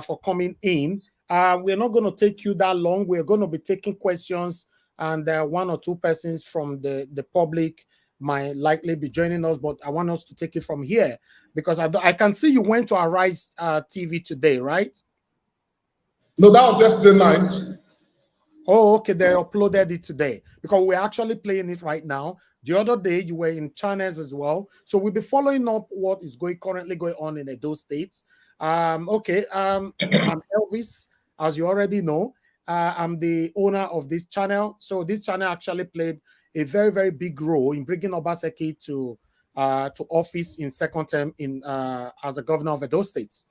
for coming in. We're not going to take you that long. We're going to be taking questions, and one or two persons from the public might likely be joining us, but I want us to take it from here because I can see you went to Arise TV today, right? No, that was yesterday night. Oh, okay. They uploaded it today because we're actually playing it right now. The other day you were in channels as well, so we'll be following up what is currently going on in Edo State. Okay. I'm Elvis, as you already know. I'm the owner of this channel. So this channel actually played a very, very big role in bringing Obaseki to office in second term as a governor of Edo State.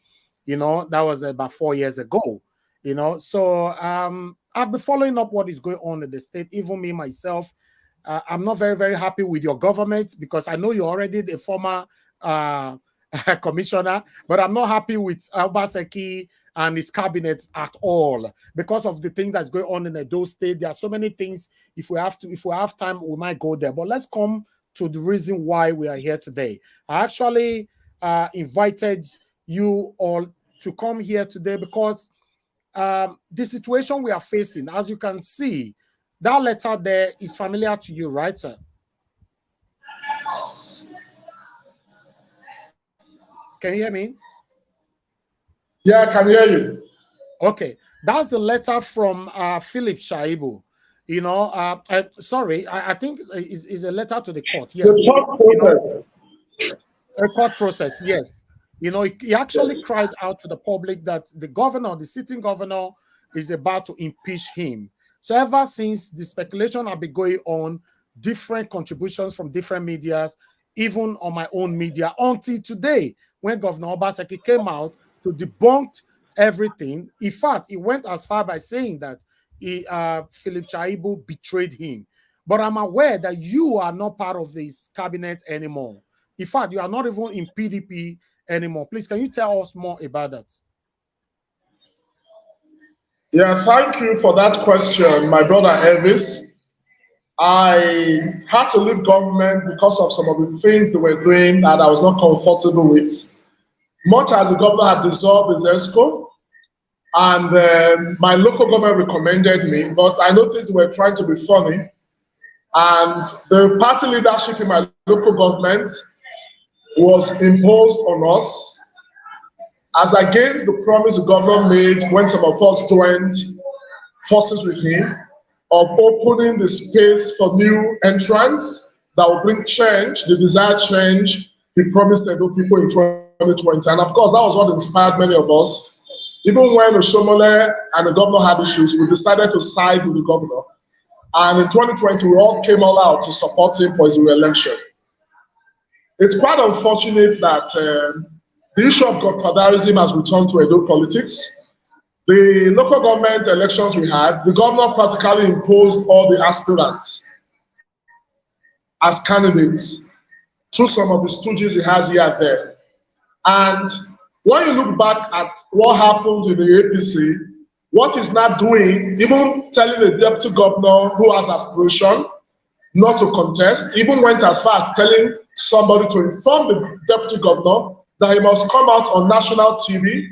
You know, that was about 4 years ago. You know, so I've been following up what is going on in the state. Even me myself, I'm not very, very happy with your government because I know you're already the former commissioner, but I'm not happy with Obaseki and his cabinet at all because of the thing that's going on in Edo State. There are so many things. If we have time, we might go there. But let's come to the reason why we are here today. I actually invited you all to come here today because the situation we are facing, as you can see, that letter there is familiar to you, right, sir? Can you hear me? Yeah, I can hear you. Okay, that's the letter from Philip Shaibu. You know, sorry, I think it's a letter to the court. Yes, The court process. A court process. Yes. You know, he actually cried out to the public that the governor, the sitting governor, is about to impeach him. So ever since the speculation have been going on, different contributions from different medias, even on my own media, until today, when Governor Obaseki came out to debunk everything. In fact, he went as far by saying that Philip Shaibu betrayed him. But I'm aware that you are not part of this cabinet anymore. In fact, you are not even in PDP anymore. Please, can you tell us more about that? Yeah, thank you for that question, my brother Elvis. I had to leave government because of some of the things they were doing that I was not comfortable with. Much as the governor had dissolved his ESCO, and my local government recommended me, but I noticed they were trying to be funny. And the party leadership in my local government was imposed on us as against the promise the governor made when some of us joined forces with him of opening the space for new entrants that will bring change, the desired change he promised the people in 2020. And of course, that was what inspired many of us. Even when Oshomole and the governor had issues, we decided to side with the governor. And in 2020, we all came all out to support him for his re-election. It's quite unfortunate that the issue of godfatherism has returned to Edo politics. The local government elections we had, the governor practically imposed all the aspirants as candidates through some of the stooges he has here and there. And when you look back at what happened in the APC, what he's not doing, even telling the deputy governor who has aspiration not to contest, even went as far as telling somebody to inform the deputy governor that he must come out on national TV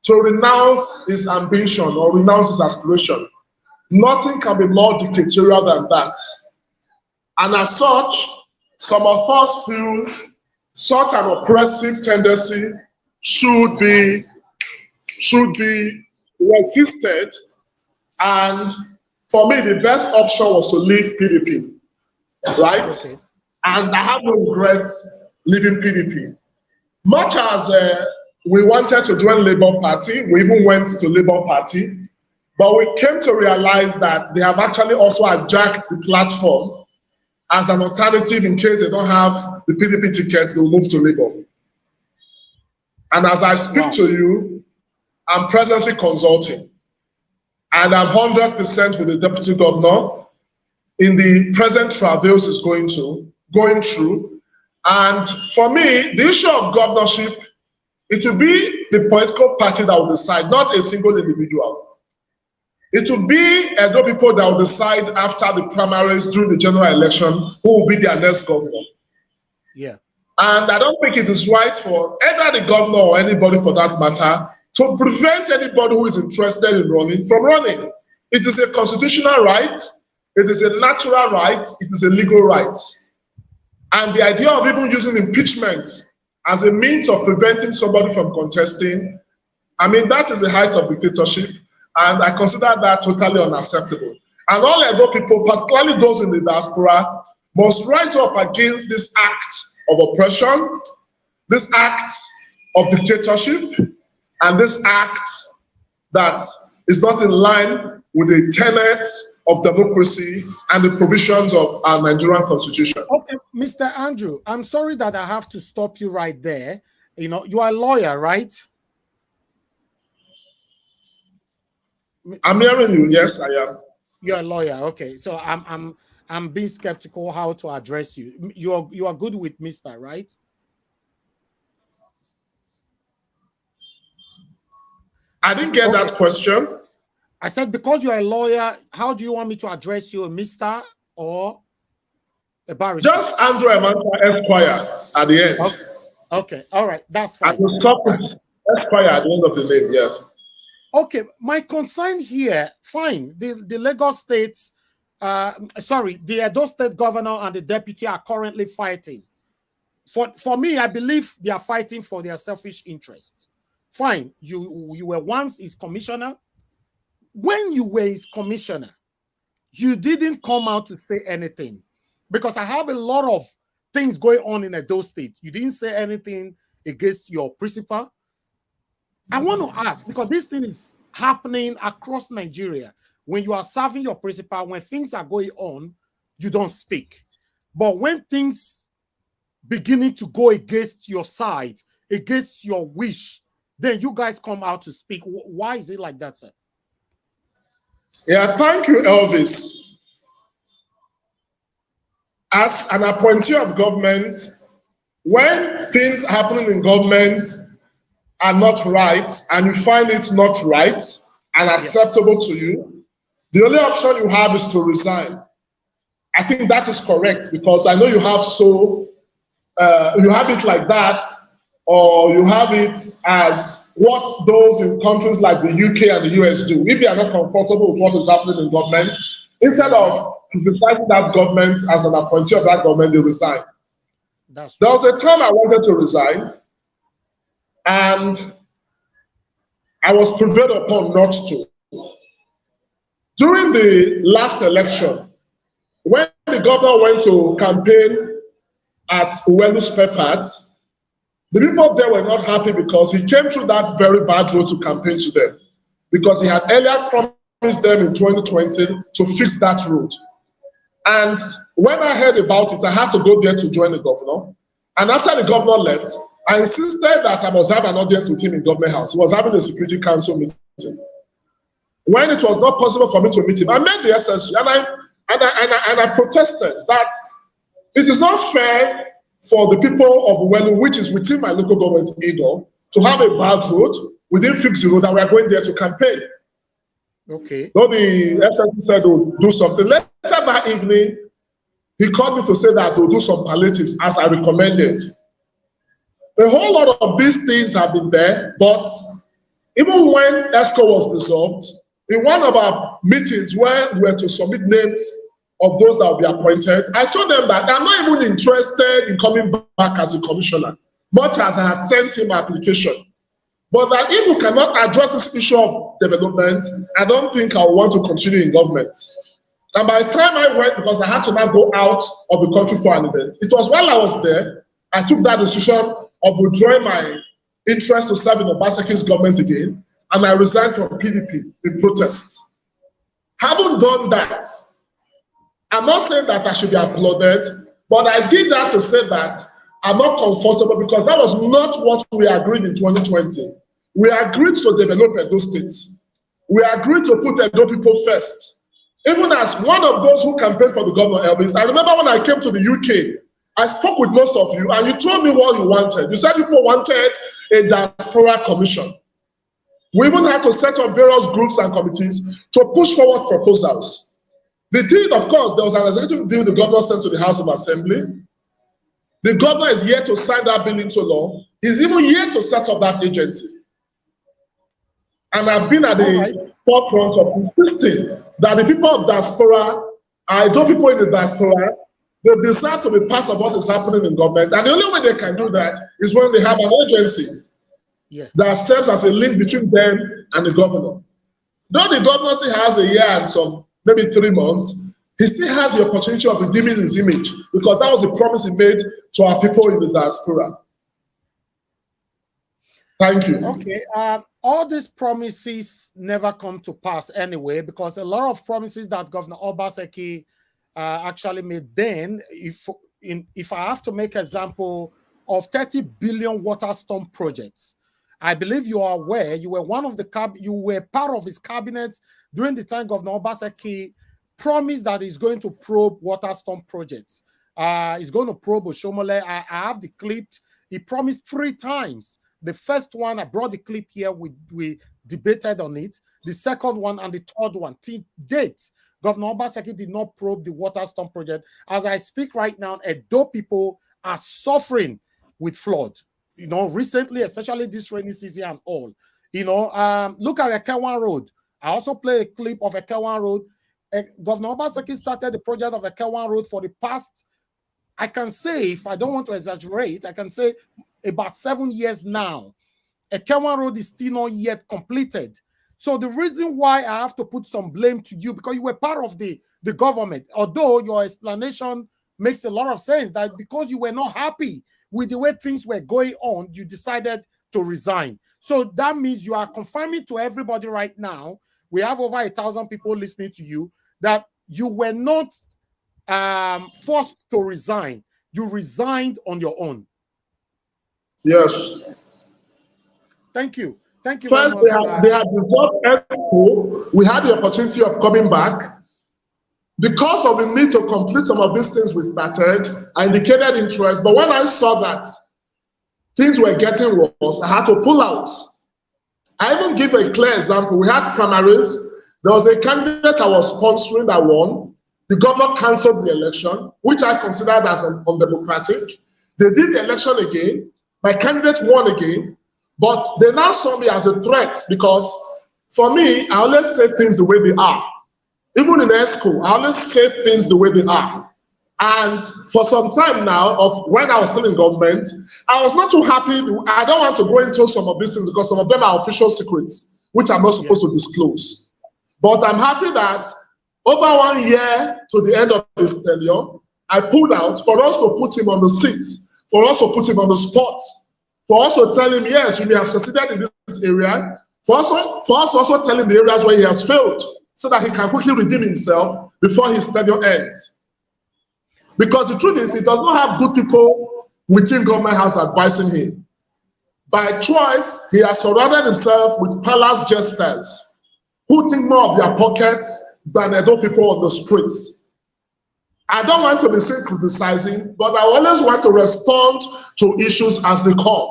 to renounce his ambition or renounce his aspiration. Nothing can be more dictatorial than that. And as such, some of us feel such an oppressive tendency should be resisted. And for me, the best option was to leave PDP, right? Okay. And I have no regrets leaving PDP. Much as we wanted to join Labour Party. We even went to Labour Party. But we came to realize that they have actually also adjusted the platform as an alternative in case they don't have the PDP tickets, they will move to Labour. And as I speak to you, I'm presently consulting. And I'm 100% with the Deputy Governor in the present travails is going through. And for me, the issue of governorship, it will be the political party that will decide, not a single individual. It will be Edo people that will decide after the primaries during the general election who will be their next governor. Yeah. And I don't think it is right for either the governor or anybody for that matter to prevent anybody who is interested in running from running. It is a constitutional right, it is a natural right, it is a legal right. And the idea of even using impeachment as a means of preventing somebody from contesting, I mean, that is the height of dictatorship. And I consider that totally unacceptable. And all Edo people, particularly those in the diaspora, must rise up against this act of oppression, this act of dictatorship, and this act that is not in line with the tenets of democracy and the provisions of our Nigerian constitution. Okay, Mr. Andrew, I'm sorry that I have to stop you right there. You know, you are a lawyer, right? I'm hearing you. Yes, I am. You're a lawyer. Okay, so I'm being skeptical how to address you. You are good with Mr., right? I didn't get that question. I said, because you're a lawyer, how do you want me to address you, a Mr. or a barrister? Just Andrew Emmanuel Esquire at the end. Okay. All right, that's fine. And stop Esquire at the end of the name, yeah. Okay, my concern here, fine, the Lagos State, the Edo State governor and the deputy are currently fighting. For me, I believe they are fighting for their selfish interests. Fine, you were once his commissioner. When you were his commissioner, you didn't come out to say anything, because I have a lot of things going on in Edo State. You didn't say anything against your principal. I want to ask, because this thing is happening across Nigeria. When you are serving your principal, when things are going on, you don't speak. But when things beginning to go against your side, against your wish, then you guys come out to speak. Why is it like that, sir? Yeah, thank you, Elvis. As an appointee of government, when things happening in government are not right and you find it not right and acceptable to you, the only option you have is to resign. I think that is correct, because I know you have you have it like that, or you have it as what those in countries like the UK and the US do. If you are not comfortable with what is happening in government, instead of criticizing that government as an appointee of that government, they resign. There was a time I wanted to resign, and I was prevailed upon not to. During the last election, when the governor went to campaign at Uwelu's Peppers, the people there were not happy because he came through that very bad road to campaign to them, because he had earlier promised them in 2020 to fix that road. And when I heard about it, I had to go there to join the governor. And after the governor left, I insisted that I must have an audience with him in Government House. He was having a Security Council meeting. When it was not possible for me to meet him, I met the SSG and I protested that it is not fair for the people of Uwelu, which is within my local government, Edo, to have a bad road. We didn't fix the road, and we are going there to campaign. Okay. So the SSG said we'll do something. Later that evening, he called me to say that we'll do some palliatives as I recommended. A whole lot of these things have been there, but even when ESCO was dissolved, in one of our meetings where we were to submit names of those that will be appointed, I told them that I'm not even interested in coming back as a commissioner, much as I had sent him an application. But that if we cannot address this issue of development, I don't think I will want to continue in government. And by the time I went, because I had to now go out of the country for an event, it was while I was there, I took that decision of withdrawing my interest to serve in Obasanjo's government again, and I resigned from PDP in protest. Having done that, I'm not saying that I should be applauded, but I did that to say that I'm not comfortable because that was not what we agreed in 2020. We agreed to develop Edo State. We agreed to put Edo people first. Even as one of those who campaigned for the governor, Elvis, I remember when I came to the UK, I spoke with most of you and you told me what you wanted. You said people wanted a diaspora commission. We even had to set up various groups and committees to push forward proposals. The deed, of course, there was an executive bill the governor sent to the House of Assembly. The governor is yet to sign that bill into law. He's even yet to set up that agency. And I've been at the forefront of insisting that the people of diaspora, Edo people in the diaspora, they desire to be part of what is happening in government. And the only way they can do that is when they have an agency that serves as a link between them and the governor. Though the governor still has a year and some, maybe 3 months, he still has the opportunity of redeeming his image because that was the promise he made to our people in the diaspora. Thank you. Okay. All these promises never come to pass anyway, because a lot of promises that Governor Obaseki actually made then, if I have to make an example of 30 billion water storm projects, I believe you are aware, you were one of the you were part of his cabinet during the time Governor Obaseki promised that he's going to probe water storm projects. He's going to probe Oshomole. I have the clip. He promised 3 times. The first one, I brought the clip here. We debated on it. The second one and the third one. To date, Governor Obaseki did not probe the water storm project. As I speak right now, Edo people are suffering with flood. You know, recently, especially this rainy season and all. You know, look at Ekewan Road. I also play a clip of Ekewan Road. Governor Obaseki started the project of Ekewan Road for the past, I can say, if I don't want to exaggerate, I can say about 7 years now. Ekewan Road is still not yet completed. So the reason why I have to put some blame to you, because you were part of the government, although your explanation makes a lot of sense, that because you were not happy with the way things were going on, you decided to resign. So that means you are confirming to everybody right now, we have over 1,000 people listening to you, that you were not forced to resign. You resigned on your own. Yes. Thank you. Thank you. First, they had dissolved EXCO. We had the opportunity of coming back. Because of the need to complete some of these things we started, I indicated interest. But when I saw that things were getting worse, I had to pull out. I even give a clear example. We had primaries. There was a candidate I was sponsoring that won. The governor cancelled the election, which I considered as undemocratic. They did the election again. My candidate won again. But they now saw me as a threat because, for me, I always say things the way they are. Even in ESCO, I always say things the way they are. And for some time now, of when I was still in government, I was not too happy. I don't want to go into some of these things because some of them are official secrets, which I'm not supposed to disclose. But I'm happy that over 1 year to the end of his tenure, I pulled out for us to put him on the seats, for us to put him on the spot, for us to tell him, yes, you may have succeeded in this area, for us to also tell him the areas where he has failed, so that he can quickly redeem himself before his tenure ends. Because the truth is, he does not have good people within government house advising him. By choice, he has surrounded himself with palace jesters who think more of their pockets than Edo people on the streets. I don't want to be seen criticizing, but I always want to respond to issues as they come.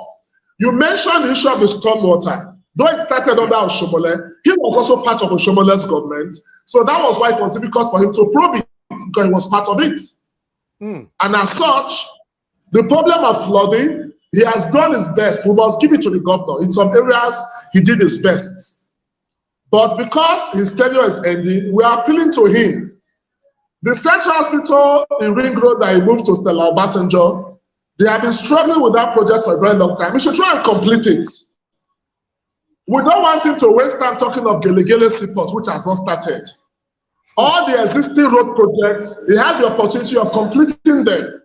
You mentioned the issue of the stormwater. Though it started under Oshomole, he was also part of Oshomole's government. So that was why it was difficult for him to probe it, because he was part of it. And as such, the problem of flooding, he has done his best. We must give it to the governor. In some areas, he did his best. But because his tenure is ending, we are appealing to him. The Central Hospital in Ring Road that he moved to Stella Obasanjo, they have been struggling with that project for a very long time. We should try and complete it. We don't want him to waste time talking of Gelegele Seaport, which has not started. All the existing road projects, he has the opportunity of completing them.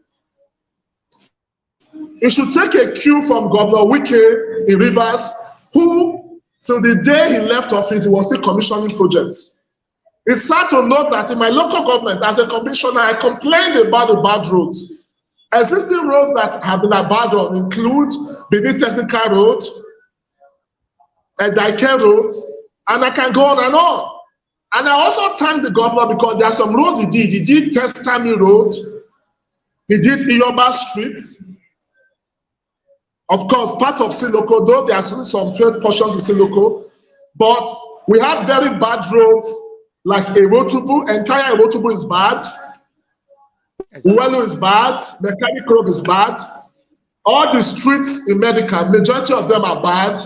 It should take a cue from Governor Wike in Rivers, who, till the day he left office, he was still commissioning projects. It's sad to note that in my local government, as a commissioner, I complained about the bad roads. Existing roads that have been abandoned include Benin Technical Road, Dike Road, and I can go on and on. And I also thank the governor because there are some roads he did. He did Testami Road, he did Iyoba Street. Of course, part of Siloko, though there are still some failed portions in Siloko, but we have very bad roads like Erotubu. Entire Erotubu is bad. Uwelu is bad. Mechanic Road is bad. All the streets in Medical, majority of them are bad.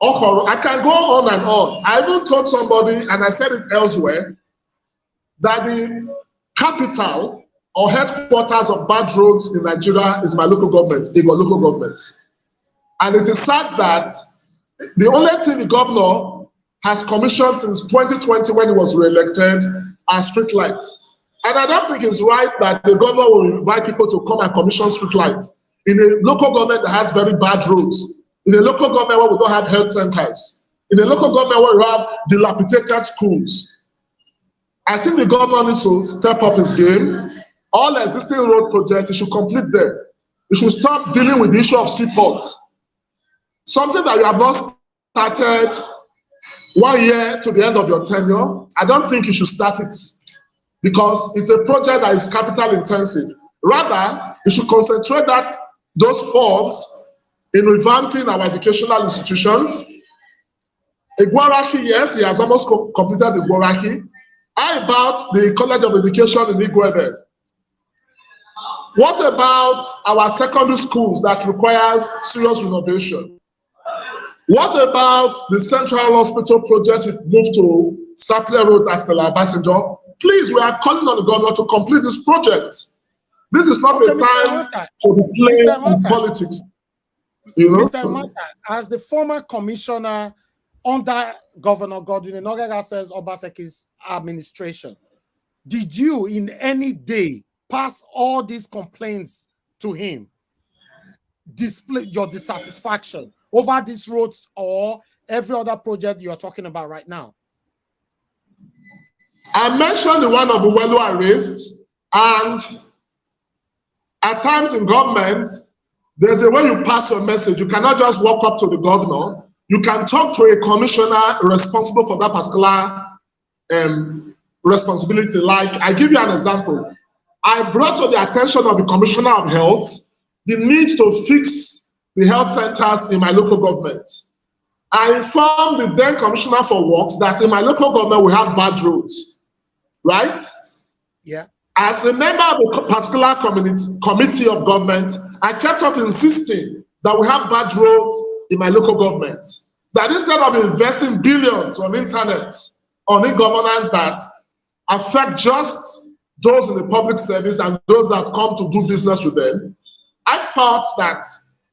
I can go on and on. I even told somebody, and I said it elsewhere, that the capital or headquarters of bad roads in Nigeria is my local government, Igbo local government. And it is sad that the only thing the governor has commissioned since 2020 when he was re-elected are street lights. And I don't think it's right that the governor will invite people to come and commission street lights in a local government that has very bad roads, in a local government where we don't have health centers, in a local government where we have dilapidated schools. I think the governor needs to step up his game. All existing road projects, he should complete them. He should stop dealing with the issue of seaports. Something that you have not started 1 year to the end of your tenure, I don't think you should start it because it's a project that is capital intensive. Rather, you should concentrate those funds in revamping our educational institutions. Igborahi, yes, he has almost completed Igborahi. How about the College of Education in Igwebe? What about our secondary schools that requires serious renovation? What about the Central Hospital project it moved to Sapler Road at Stella Bassinger? Please, we are calling on the governor to complete this project. This is not the time to be playing politics. You know? Mr. Mata, as the former commissioner under Governor Godwin Enogaga says Obaseki's administration, did you in any day pass all these complaints to him, display your dissatisfaction over these roads or every other project you're talking about right now? I mentioned the one of Uwelu I raised, and at times in government, there's a way you pass your message. You cannot just walk up to the governor. You can talk to a commissioner responsible for that particular responsibility. Like, I give you an example. I brought to the attention of the Commissioner of Health the need to fix the health centers in my local government. I informed the then Commissioner for Works that in my local government we have bad roads, right? Yeah. As a member of a particular committee of government, I kept up insisting that we have bad roads in my local government. That instead of investing billions on internet, on e-governance that affect just those in the public service and those that come to do business with them, I thought that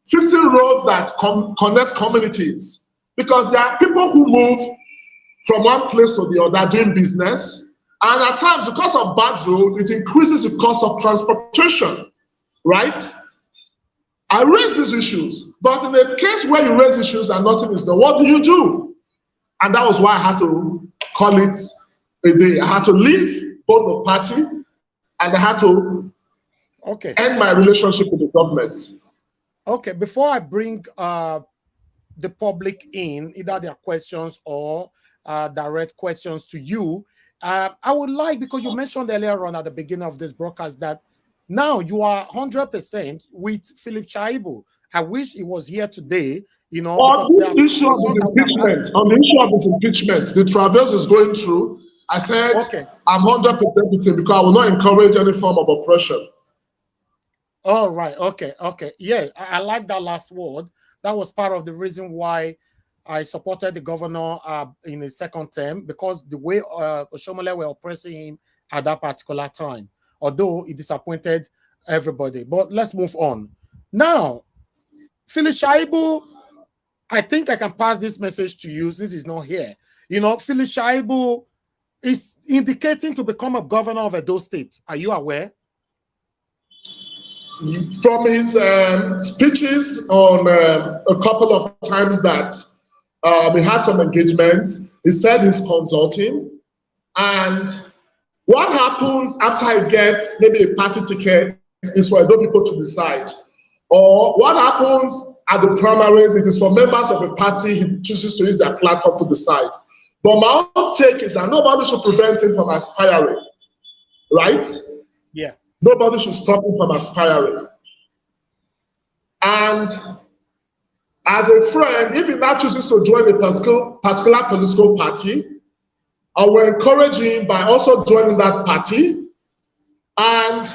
fixing roads that connect communities, because there are people who move from one place to the other doing business, and at times, because of bad road, it increases the cost of transportation, right? I raise these issues, but in a case where you raise issues and nothing is done, what do you do? And that was why I had to call it a day. I had to leave both the party, and I had to end my relationship with the government. Okay, before I bring the public in, either their questions or direct questions to you, I would like, because you mentioned earlier on at the beginning of this broadcast that now you are 100% with Philip Shaibu. I wish he was here today, you know. On the issue of his impeachment, the travails is going through. I said, I'm 100% with him because I will not encourage any form of oppression. All right. Okay. Yeah, I like that last word. That was part of the reason why I supported the governor in his second term, because the way Oshomole were oppressing him at that particular time, although it disappointed everybody. But let's move on. Now, Philip Shaibu, I think I can pass this message to you since he's not here. You know, Philip Shaibu is indicating to become a governor of Edo State. Are you aware? from his speeches on a couple of times that he had some engagement, he said he's consulting. And what happens after he gets maybe a party ticket is for Edo people to decide. Or what happens at the primaries, it is for members of a party he chooses to use their platform to decide. But my own take is that nobody should prevent him from aspiring, right? Yeah. Nobody should stop him from aspiring. And as a friend, if he now chooses to join a particular political party, I will encourage him by also joining that party. And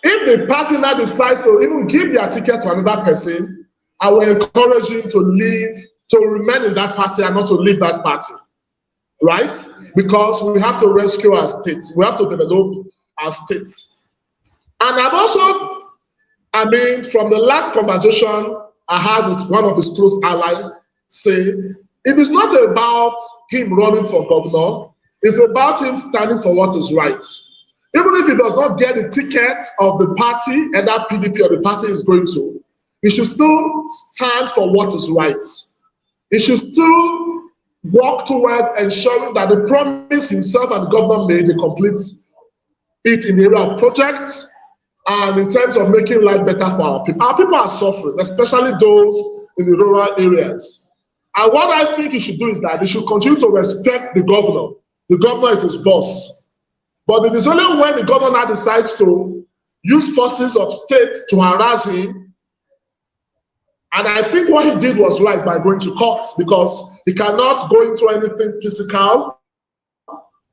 if the party now decides to even give their ticket to another person, I will encourage him to remain in that party and not to leave that party, right? Because we have to rescue our states. We have to develop our states. And I've also, from the last conversation I had with one of his close allies, say, it is not about him running for governor, it's about him standing for what is right. Even if he does not get the ticket of the party and that PDP or the party is going to, he should still stand for what is right. He should still work towards ensuring that the promise himself and the government made, he completes it in the area of projects and in terms of making life better for our people. Our people are suffering, especially those in the rural areas. And what I think he should do is that he should continue to respect the governor. The governor is his boss. But it is only when the governor decides to use forces of state to harass him. And I think what he did was right by going to court, because he cannot go into anything physical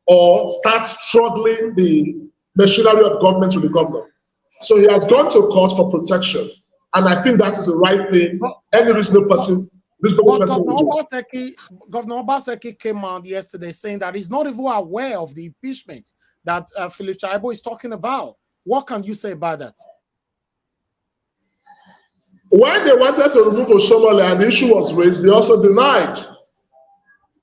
or start struggling the machinery of government to the governor. So he has gone to court for protection. And I think that is the right thing. Any reasonable person will do. Governor Obaseki came out yesterday saying that he's not even aware of the impeachment that Philip Chaibo is talking about. What can you say about that? When they wanted to remove Oshomole and the issue was raised, they also denied.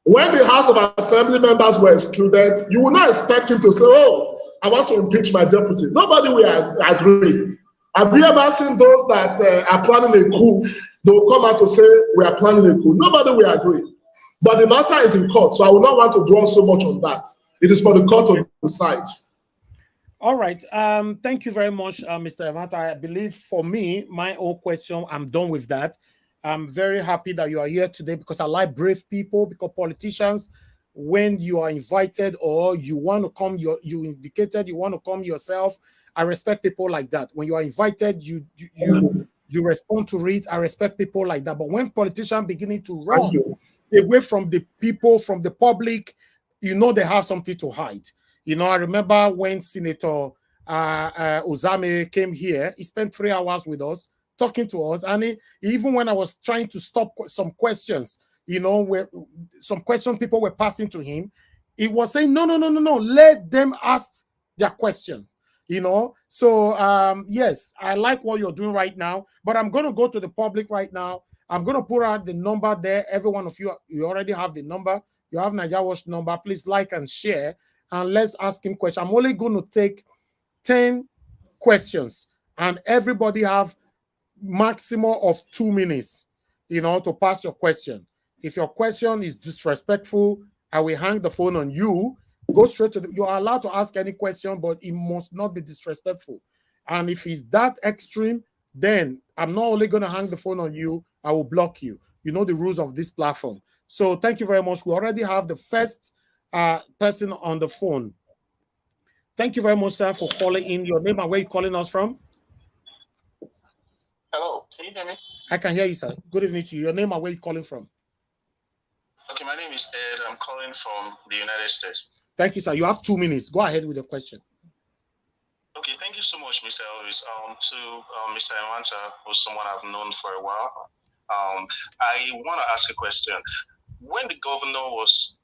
When the House of Assembly members were excluded, you would not expect him to say, oh, I want to impeach my deputy. Nobody will agree. Have you ever seen those that are planning a coup? They will come out to say, we are planning a coup. Nobody will agree. But the matter is in court, so I will not want to dwell so much on that. It is for the court to decide. All right. Thank you very much, Mr. Evanta. I believe for me, my own question, I'm done with that. I'm very happy that you are here today because I like brave people, because politicians, when you are invited or you want to come, you indicated you want to come yourself. I respect people like that. When you are invited, you respond to it. I respect people like that. But when politicians beginning to run away from the people, from the public, you know they have something to hide. You know, I remember when Senator Ozame came here, he spent 3 hours with us, talking to us. And even when I was trying to stop some questions, you know, where some questions people were passing to him, he was saying, no, let them ask their questions. You know, so yes, I like what you're doing right now, but I'm going to go to the public right now. I'm going to put out the number there. Every one of you, you already have the number. You have Naija Watch number. Please like and share, and let's ask him questions. I'm only going to take 10 questions, and everybody have maximum of 2 minutes, you know, to pass your question. If your question is disrespectful, I will hang the phone on you. Go straight to you are allowed to ask any question, but it must not be disrespectful. And if it's that extreme, then I'm not only going to hang the phone on you, I will block you. You know the rules of this platform. So thank you very much. We already have the first person on the phone. Thank you very much, sir, for calling in. Your name and where you're calling us from? Hello, can you hear me? I can hear you, sir. Good evening to you. Your name and where you're calling from? Okay, my name is Ed. I'm calling from the United States. Thank you, sir. You have 2 minutes. Go ahead with your question. Okay, thank you so much, Mr. Elvis. To Mr. Evanta, who's someone I've known for a while, I want to ask a question. When the governor was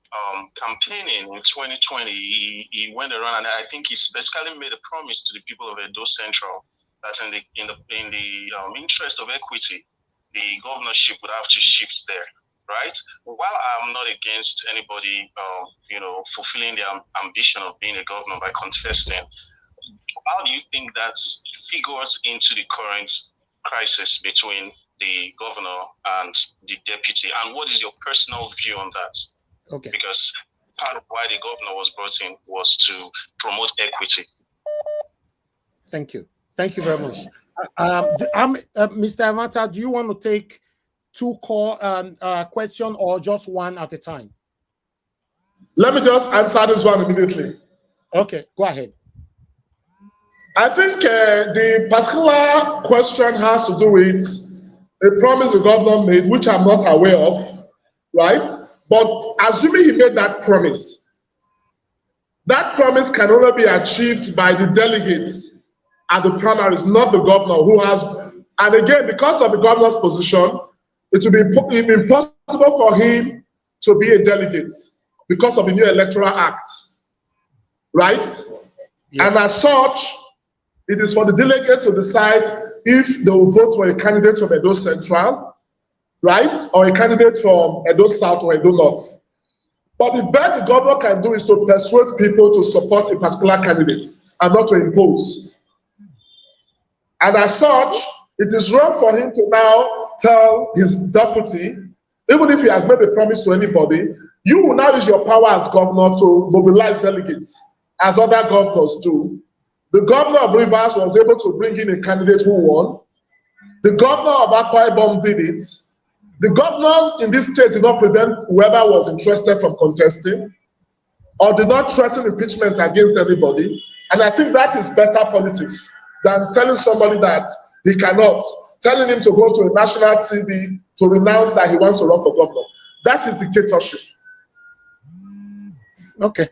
campaigning in 2020, he went around and I think he basically made a promise to the people of Edo Central that in the interest of equity, the governorship would have to shift there. Right. While I'm not against anybody, fulfilling their ambition of being a governor by contesting, how do you think that figures into the current crisis between the governor and the deputy? And what is your personal view on that? Okay. Because part of why the governor was brought in was to promote equity. Thank you. Thank you very much. Mr. Amata, do you want to take two questions or just one at a time? Let me just answer this one immediately. Okay, go ahead. I think the particular question has to do with a promise the governor made, which I'm not aware of, right? But assuming he made that promise can only be achieved by the delegates at the primaries, not the governor who has, and again, because of the governor's position, it will be impossible for him to be a delegate because of the new Electoral Act, right? Yeah. And as such, it is for the delegates to decide if they will vote for a candidate from Edo Central, right? Or a candidate from Edo South or Edo North. But the best the governor can do is to persuade people to support a particular candidate and not to impose. And as such, it is wrong for him to now tell his deputy, even if he has made a promise to anybody, you will now use your power as governor to mobilize delegates, as other governors do. The governor of Rivers was able to bring in a candidate who won. The governor of Akpabio did it. The governors in this state did not prevent whoever was interested from contesting or did not threaten impeachment against anybody. And I think that is better politics than telling somebody that he cannot, telling him to go to a national TV to renounce that he wants to run for governor. That is dictatorship. Okay.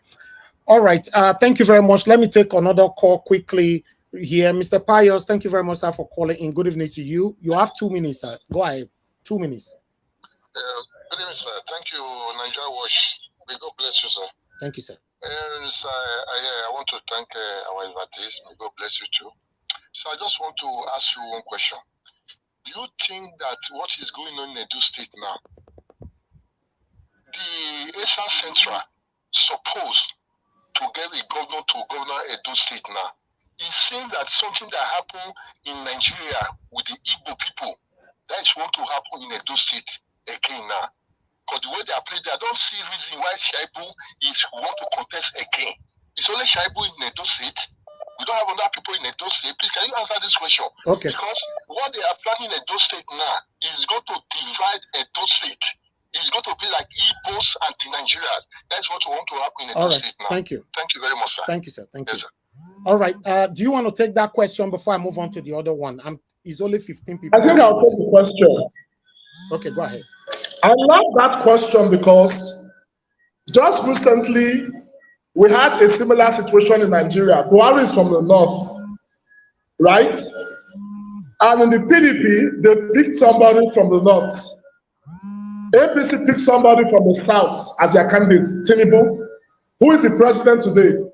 All right. Thank you very much. Let me take another call quickly here. Mr. Pius, thank you very much, sir, for calling in. Good evening to you. You have 2 minutes, sir. Go ahead. 2 minutes. Good evening, sir. Thank you, Nigeria Watch. May God bless you, sir. Thank you, sir. Sir, I want to thank our invitees. May God bless you too. So I just want to ask you one question. Do you think that what is going on in Edo State now, the ESA Central supposed to get a governor to governor Edo State now? It seems that something that happened in Nigeria with the Igbo people, that is going to happen in Edo State again now. Because the way they are playing, I don't see reason why Shaibu want to contest again. It's only Shaibu in Edo State. We don't have other people in Edo State. Please, can you answer this question? Okay. Because what they are planning in Edo State now is going to divide Edo State. It's going to be like Igbos and the Nigerians. That's what we want to happen in Edo State now. Thank you. Thank you very much, sir. Thank you, sir. Thank you. Sir. All right. Do you want to take that question before I move on to the other one? It's only 15 people. I think I'll take the question. Okay, go ahead. I love that question because just recently we had a similar situation in Nigeria. Buhari is from the north, right? And in the PDP, they picked somebody from the north. APC picked somebody from the south as their candidate, Tinubu. Who is the president today?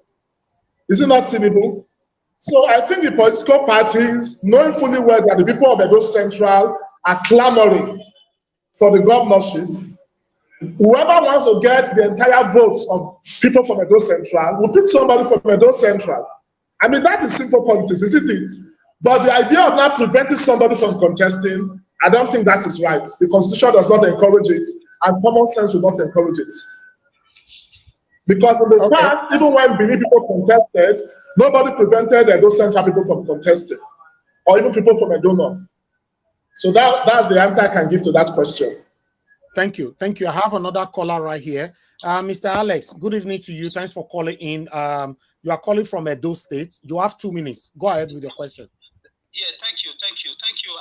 Is it not Tinubu? So I think the political parties, knowing fully well that the people of Edo Central are clamoring for the governorship, whoever wants to get the entire votes of people from Edo Central will pick somebody from Edo Central. I mean, that is simple politics, isn't it? But the idea of not preventing somebody from contesting, I don't think that is right. The Constitution does not encourage it, and common sense will not encourage it. Because in the past, even when Benin people contested, nobody prevented Edo Central people from contesting, or even people from Edo North. So that's the answer I can give to that question. Thank you. Thank you. I have another caller right here. Mr. Alex, good evening to you. Thanks for calling in. You are calling from Edo State. You have 2 minutes. Go ahead with your question. Yeah, thank you.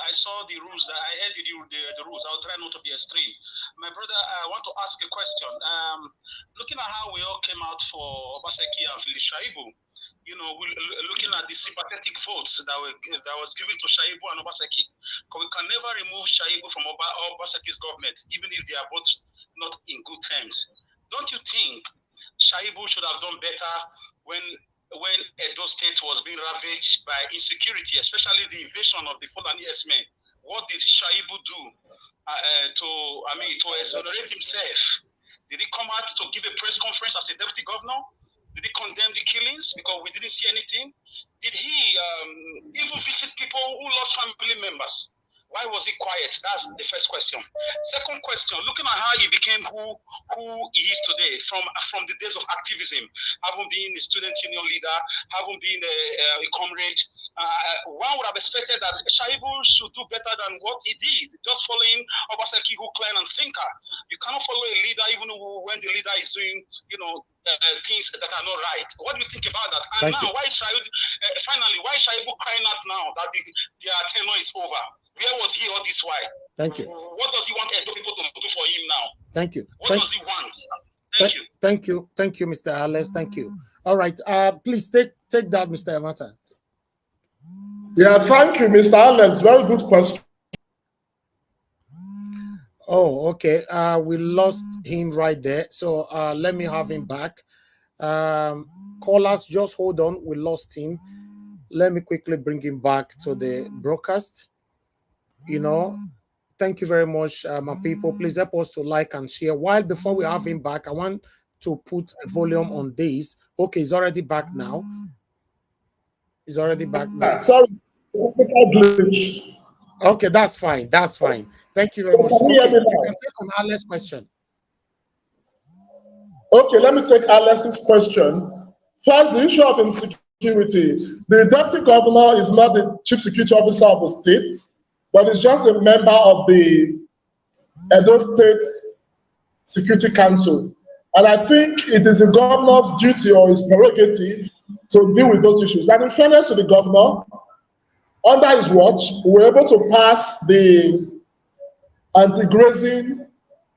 I saw the rules. I heard the rules. I'll try not to be extreme. My brother, I want to ask a question. Looking at how we all came out for Obaseki and Philip Shaibu, looking at the sympathetic votes that was given to Shaibu and Obaseki, we can never remove Shaibu from Obaseki's government, even if they are both not in good terms. Don't you think Shaibu should have done better when Edo State was being ravaged by insecurity, especially the invasion of the Fulani S-men? What did Shaibu do to exonerate himself? Did he come out to give a press conference as a deputy governor? Did he condemn the killings because we didn't see anything? Did he even visit people who lost family members? Why was he quiet? That's the first question. Second question, looking at how he became who he is today, from the days of activism, having been a student union leader, having been a comrade, one would have expected that Shaibu should do better than what he did, just following Obaseki, hook, line, and sinker. You cannot follow a leader even when the leader is doing, things that are not right. What do you think about that? And now, why Shaibu crying out now that their tenure is over? Where was he all this while? Thank you. What does he want Edo people to do for him now? Thank you. What does he want? Thank you. Thank you. Thank you, Mr. Alex. Thank you. All right. Please take that, Mr. Amata. Yeah, thank you, Mr. Alex. Very good question. Oh, okay. We lost him right there. So let me have him back. Callers, just hold on. We lost him. Let me quickly bring him back to the broadcast. Thank you very much, my people. Please help us to like and share. Before we have him back, I want to put a volume on this. Okay, he's already back now. Sorry, glitch. Okay, that's fine. Thank you very much. Okay, you can take on Alex's question. Okay, let me take Alex's question. First, the issue of insecurity. The deputy governor is not the chief security officer of the state, but is just a member of the Edo State Security Council. And I think it is the governor's duty or his prerogative to deal with those issues. And in fairness to the governor, under his watch, we were able to pass the anti-grazing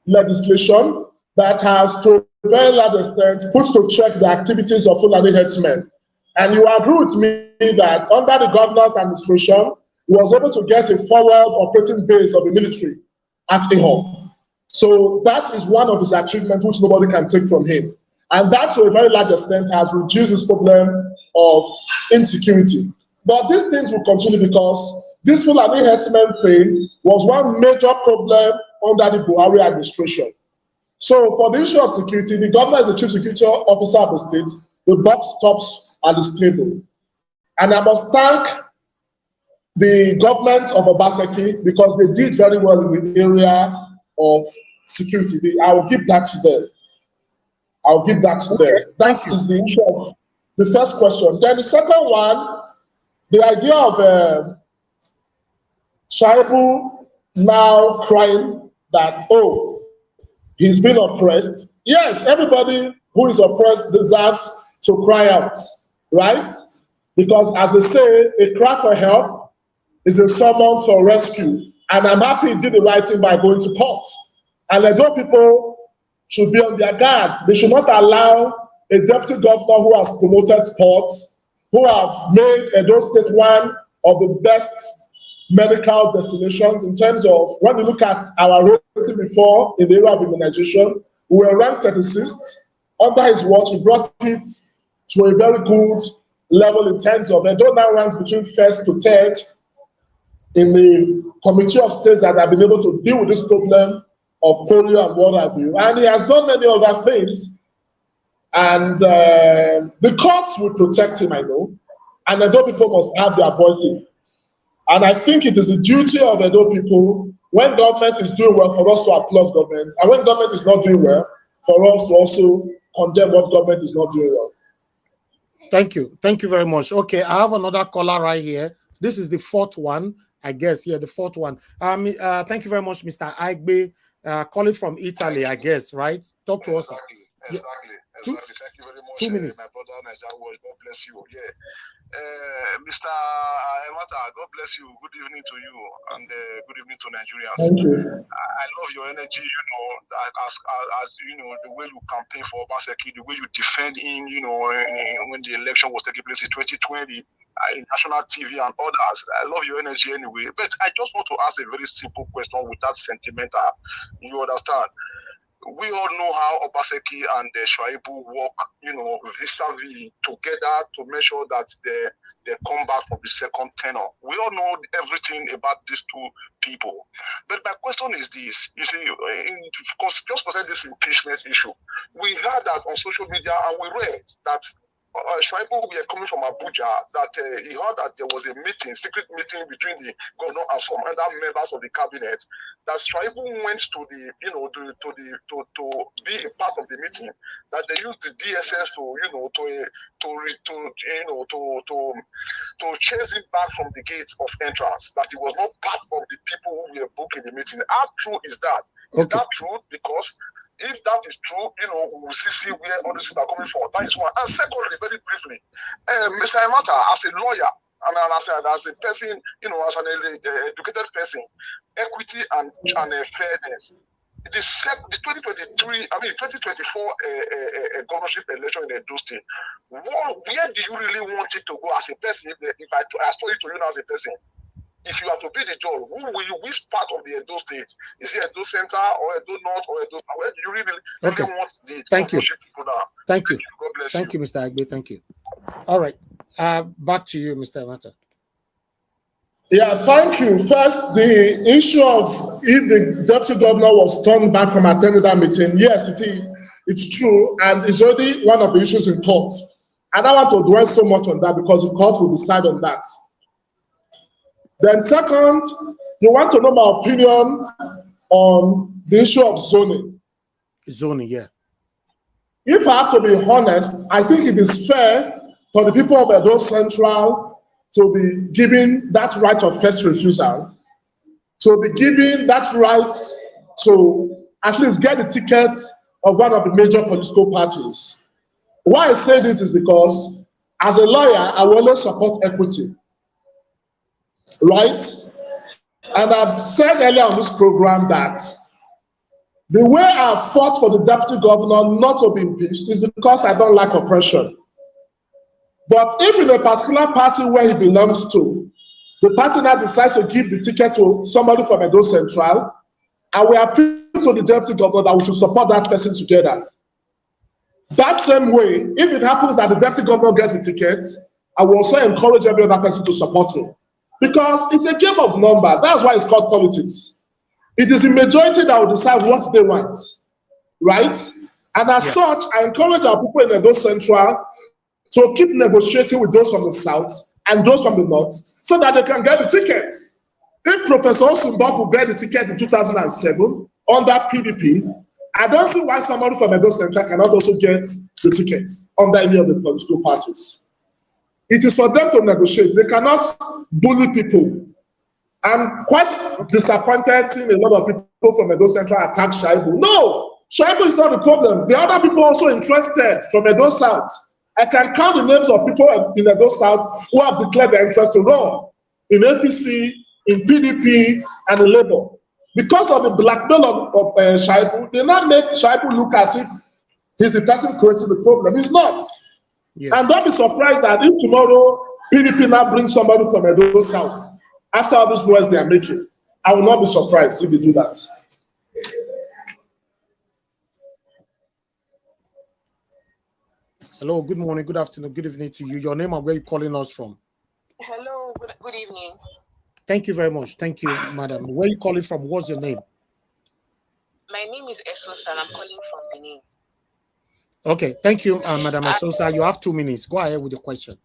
legislation that has, to a very large extent, put to check the activities of Fulani herdsmen. And you agree with me that under the governor's administration, he was able to get a forward operating base of the military at Ihom. So that is one of his achievements which nobody can take from him. And that, to a very large extent, has reduced his problem of insecurity. But these things will continue because this Fulani herdsmen thing was one major problem under the Buhari administration. So for the issue of security, the governor is the chief security officer of the state. The buck stops at the stable. And I must thank the government of Obaseki because they did very well in the area of security. I will give that to them. That is the issue of the first question. Then the second one, the idea of Shaibu now crying that, oh, he's been oppressed. Yes, everybody who is oppressed deserves to cry out, right? Because as they say, a cry for help is a summons for rescue. And I'm happy he did the right thing by going to court. And Edo people should be on their guard. They should not allow a deputy governor who has promoted sports, who have made Edo State one of the best medical destinations in terms of, when you look at our rating before in the area of immunization, we were ranked 36th. Under his watch, he brought it to a very good level in terms of Edo now ranks between first to third in the committee of states that have been able to deal with this problem of polio and what have you. And he has done many other things. And the courts will protect him, I know. And Edo people must have their voice. And I think it is the duty of Edo people, when government is doing well, for us to applaud government. And when government is not doing well, for us to also condemn what government is not doing well. Thank you. Thank you very much. Okay, I have another caller right here. This is the fourth one, I guess. Yeah, the fourth one. Thank you very much, Mr. Agbe, calling from Italy, I guess, right? Talk to us. Exactly. Thank you very much, 2 minutes. my brother Nigeria. God bless you. Yeah. Mr. Emata, God bless you. Good evening to you, and good evening to Nigerians. Thank you. I love your energy, as you know, the way you campaign for Obaseki, the way you defend him, when the election was taking place in 2020, in national TV and others. I love your energy anyway. But I just want to ask a very simple question without sentimental. You understand? we all know how Obaseki and Shuaibu work, vis-a-vis together to make sure that they come back from the second tenure. We all know everything about these two people. But my question is this, you see, just concerning this impeachment issue, we heard that on social media and we read that Shuaibu were coming from Abuja, that he heard that there was a meeting, secret meeting between the governor and some other members of the cabinet. That Shuaibu went to the, to be a part of the meeting. That they used the DSS to chase him back from the gate of entrance. That he was not part of the people who were booking the meeting. How true is that? Is that true? Because if that is true, we will see where all this is coming from. That is one. And secondly, very briefly, Mr. Emata, as a lawyer, and as a person, as an educated person, equity and fairness. The 2024 governorship election in Edo State, where do you really want it to go as a person? If I told it to you now as a person, if you are to be the judge, which part of the Edo State? Is it Edo Center or Edo North or Edo? Where do you really want the governorship to go now? Thank you. God bless Thank you, Mr. Agbe. Thank you. All right. Back to you, Mr. Mata. Yeah, thank you. First, the issue of if the deputy governor was turned back from attending that meeting, yes, it's true, and it's already one of the issues in court. I don't want to dwell so much on that because the court will decide on that. Then second, you want to know my opinion on the issue of zoning. Zoning, yeah. If I have to be honest, I think it is fair for the people of Edo Central to be given that right of first refusal, to be given that right to at least get the tickets of one of the major political parties. Why I say this is because, as a lawyer, I will always support equity. Right? And I've said earlier on this program that the way I fought for the deputy governor not to be impeached is because I don't like oppression. But if in a particular party where he belongs to, the party now decides to give the ticket to somebody from Edo Central, I will appeal to the deputy governor that we should support that person together. That same way, if it happens that the deputy governor gets the ticket, I will also encourage every other person to support him. Because it's a game of number. That's why it's called politics. It is the majority that will decide what they want, right? And as such, I encourage our people in Edo Central to keep negotiating with those from the south and those from the north so that they can get the tickets. If Professor Osunbok will get the ticket in 2007 under PDP, I don't see why somebody from Edo Central cannot also get the tickets under any of the political parties. It is for them to negotiate. They cannot bully people. I'm quite disappointed seeing a lot of people from Edo Central attack Shuaibu. No, Shuaibu is not the problem. The other people also interested from Edo South. I can count the names of people in Edo South who have declared their interest to run in APC, in PDP, and in Labour. Because of the blackmail of Shuaibu, they now make Shuaibu look as if he's the person creating the problem. He's not. Yeah. And don't be surprised that if tomorrow PDP now brings somebody from Edo South, after all these noise they are making, I will not be surprised if they do that. Hello, good morning, good afternoon, good evening to you. Your name and where you calling us from? Hello, good evening. Thank you very much. Thank you, madam. Where you calling from? What's your name? My name is Esosa and I'm calling from Benin. Okay, thank you, Madam Esosa. You have 2 minutes. Go ahead with your question.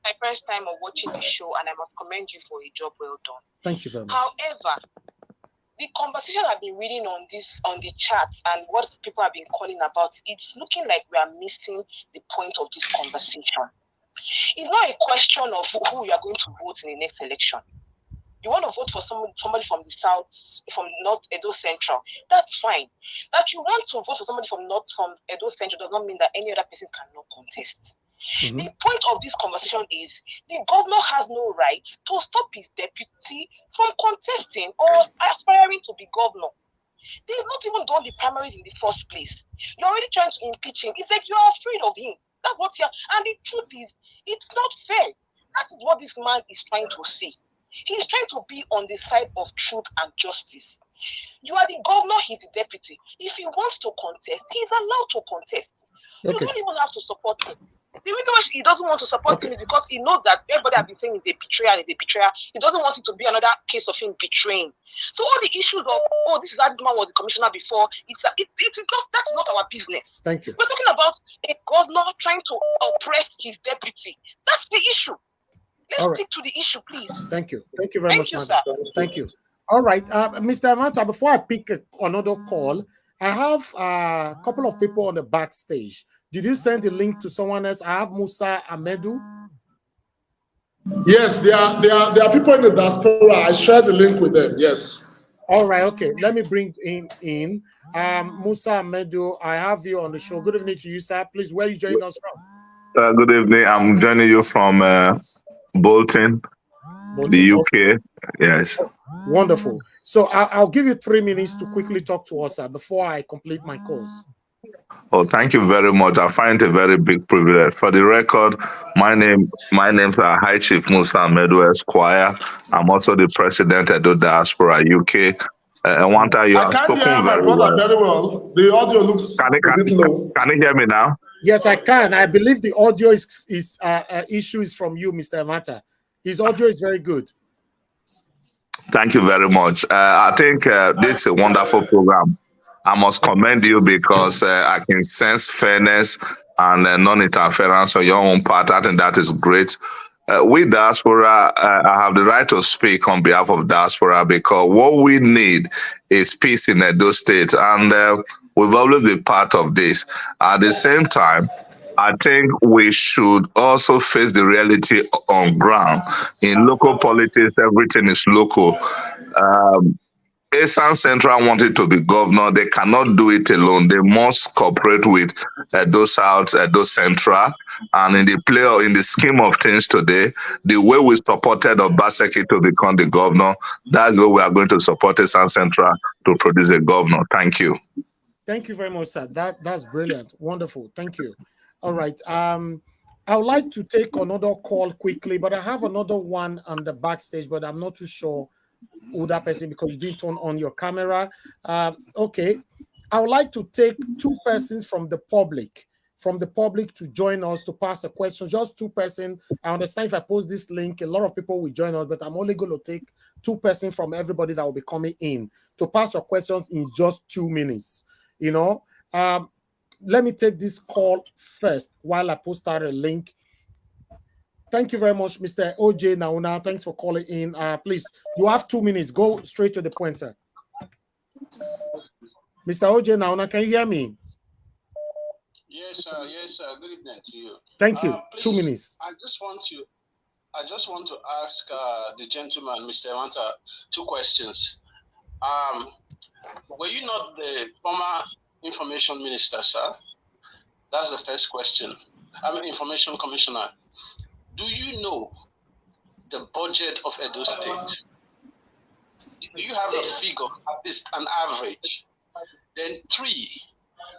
My first time of watching the show, and I must commend you for a job well done. Thank you very much. However, the conversation I've been reading on the chat and what people have been calling about, it's looking like we are missing the point of this conversation. It's not a question of who you are going to vote in the next election. You want to vote for somebody from the south, from North Edo Central, that's fine. That you want to vote for somebody from Edo Central does not mean that any other person cannot contest. Mm-hmm. The point of this conversation is the governor has no right to stop his deputy from contesting or aspiring to be governor. They've not even done the primaries in the first place. You're already trying to impeach him. It's like you're afraid of him. That's what you're. And the truth is, it's not fair. That is what this man is trying to say. He's trying to be on the side of truth and justice. You are the governor, he's the deputy. If he wants to contest, he's allowed to contest. You don't even have to support him. The reason why he doesn't want to support him is because he knows that everybody has been saying is a betrayal, He doesn't want it to be another case of him betraying. So all the issues of, oh, this is how this man was the commissioner before, that's not our business. Thank you. We're talking about a governor trying to oppress his deputy. That's the issue. Let's stick to the issue, please. Thank you. Thank you very much, sir. Thank you. All right, Mr. Amanta, before I pick another call, I have a couple of people on the backstage. Did you send the link to someone else? I have Musa Amedu. Yes, there are people in the diaspora. I shared the link with them. Yes. All right. Okay. Let me bring in Musa Amedu. I have you on the show. Good evening to you, sir. Please, where are you joining us from? Good evening. I'm joining you from Bolton, the UK. Yes. Wonderful. So I'll give you 3 minutes to quickly talk to us, sir, before I complete my course. Oh, thank you very much. I find it a very big privilege. For the record, my name's High Chief Musa Amedu Esquire. I'm also the president of the Diaspora UK. Wanta, you have spoken very well. The audio looks a bit low. Can you hear me now? Yes, I can. I believe the audio issue is from you, Mr. Amata. His audio is very good. Thank you very much. I think this is a wonderful program. I must commend you because I can sense fairness and non-interference on your own part. I think that is great. We diaspora, I have the right to speak on behalf of diaspora because what we need is peace in Edo State, and we've always been part of this. At the same time, I think we should also face the reality on ground. In local politics, everything is local. Eastern Central wanted to be governor. They cannot do it alone. They must cooperate with Edo South, Edo Central. And in the scheme of things today, the way we supported Obaseki to become the governor, that's the way we are going to support Eastern Central to produce a governor. Thank you. Thank you very much, sir. That's brilliant. Wonderful. Thank you. All right. I would like to take another call quickly, but I have another one on the backstage, but I'm not too sure who that person, because you didn't turn on your camera. Okay. I would like to take 2 persons from the public to join us to pass a question. Just 2 persons. I understand if I post this link, a lot of people will join us, but I'm only going to take 2 persons from everybody that will be coming in to pass your questions in just 2 minutes. You know, let me take this call first while I post out a link. Thank you very much, Mr. OJ Nauna. Thanks for calling in. Please, you have 2 minutes. Go straight to the point, sir. Mr. OJ Nauna, can you hear me? Yes, sir. Yes, sir. Good evening to you. Thank you. Please, 2 minutes. I just want to ask the gentleman, Mr. Wanta, 2 questions. Were you not the former information minister, sir? That's the first question. I'm an information commissioner. Do you know the budget of Edo State? Do you have a figure, at least an average? Then 3,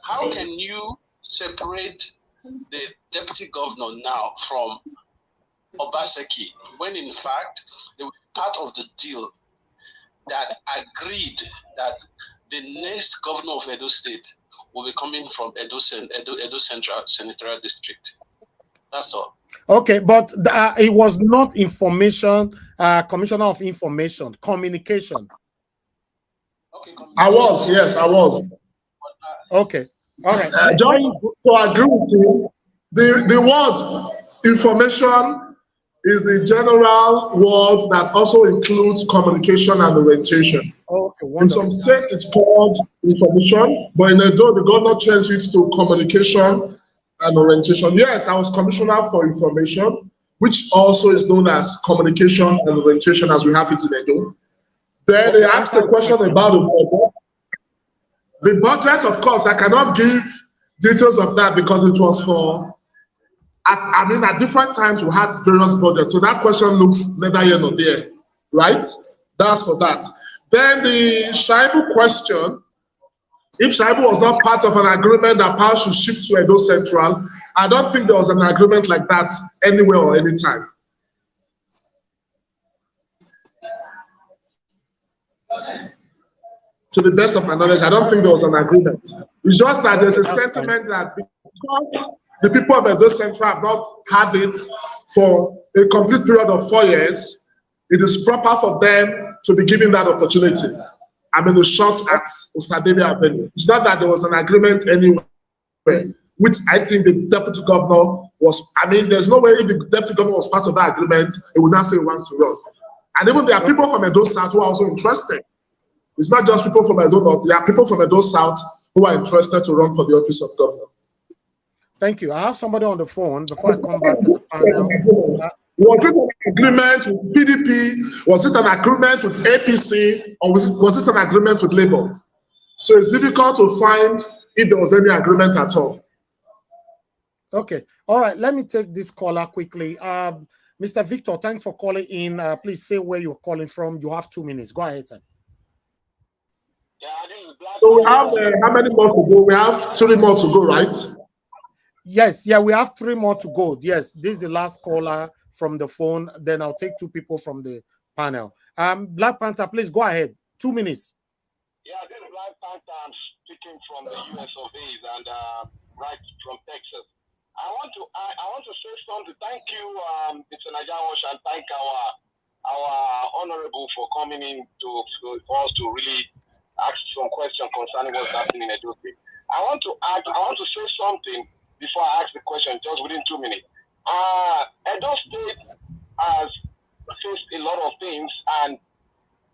how can you separate the deputy governor now from Obaseki when in fact they were part of the deal that agreed that the next governor of Edo State will be coming from Edo Central Senatorial District? That's all. Okay, but it was not information, commissioner of information, communication. Okay, I was, yes, I was. Okay, all right. Just to agree with you, the word information is the general word that also includes communication and orientation. Okay, wonderful. In some states, it's called information, but in Edo, the governor changed it to communication and orientation. Yes, I was commissioner for information, which also is known as communication and orientation as we have it in Edo. Then they asked a question about the budget. The budget, of course, I cannot give details of that because it was for, I mean, at different times we had various budgets. So that question looks neither here nor there, right? That's for that. Then the Shaibu question, if Shaibu was not part of an agreement that power should shift to Edo Central, I don't think there was an agreement like that anywhere or anytime. To the best of my knowledge, I don't think there was an agreement. It's just that there's a sentiment that because the people of Edo Central have not had it for a complete period of 4 years, it is proper for them to be given that opportunity. I mean, the shot at Osadebe Avenue. It's not that there was an agreement anywhere, which I think the deputy governor was. I mean, there's no way if the deputy governor was part of that agreement, he would not say he wants to run. And even there are people from Edo South who are also interested. It's not just people from Edo North. There are people from Edo South who are interested to run for the office of governor. Thank you. I have somebody on the phone before I come back to the panel. Was it an agreement with PDP? Was it an agreement with APC? Or was it an agreement with Labour? So it's difficult to find if there was any agreement at all. Okay. All right. Let me take this caller quickly. Mr. Victor, thanks for calling in. Please say where you're calling from. You have 2 minutes. Go ahead, sir. So we have how many more to go? We have 3 more to go, right? Yes. Yeah, we have 3 more to go. Yes. This is the last caller from the phone. Then I'll take 2 people from the panel. Black Panther, please go ahead. 2 minutes. Yeah, this is Black Panther. I'm speaking from the US of A and right from Texas. I want to say something. Thank you, Mr. Najawash, and thank our honorable for coming in for us to really ask some questions concerning what's happening in Edo State. I want to say something before I ask the question, just within 2 minutes. Edo State has faced a lot of things, and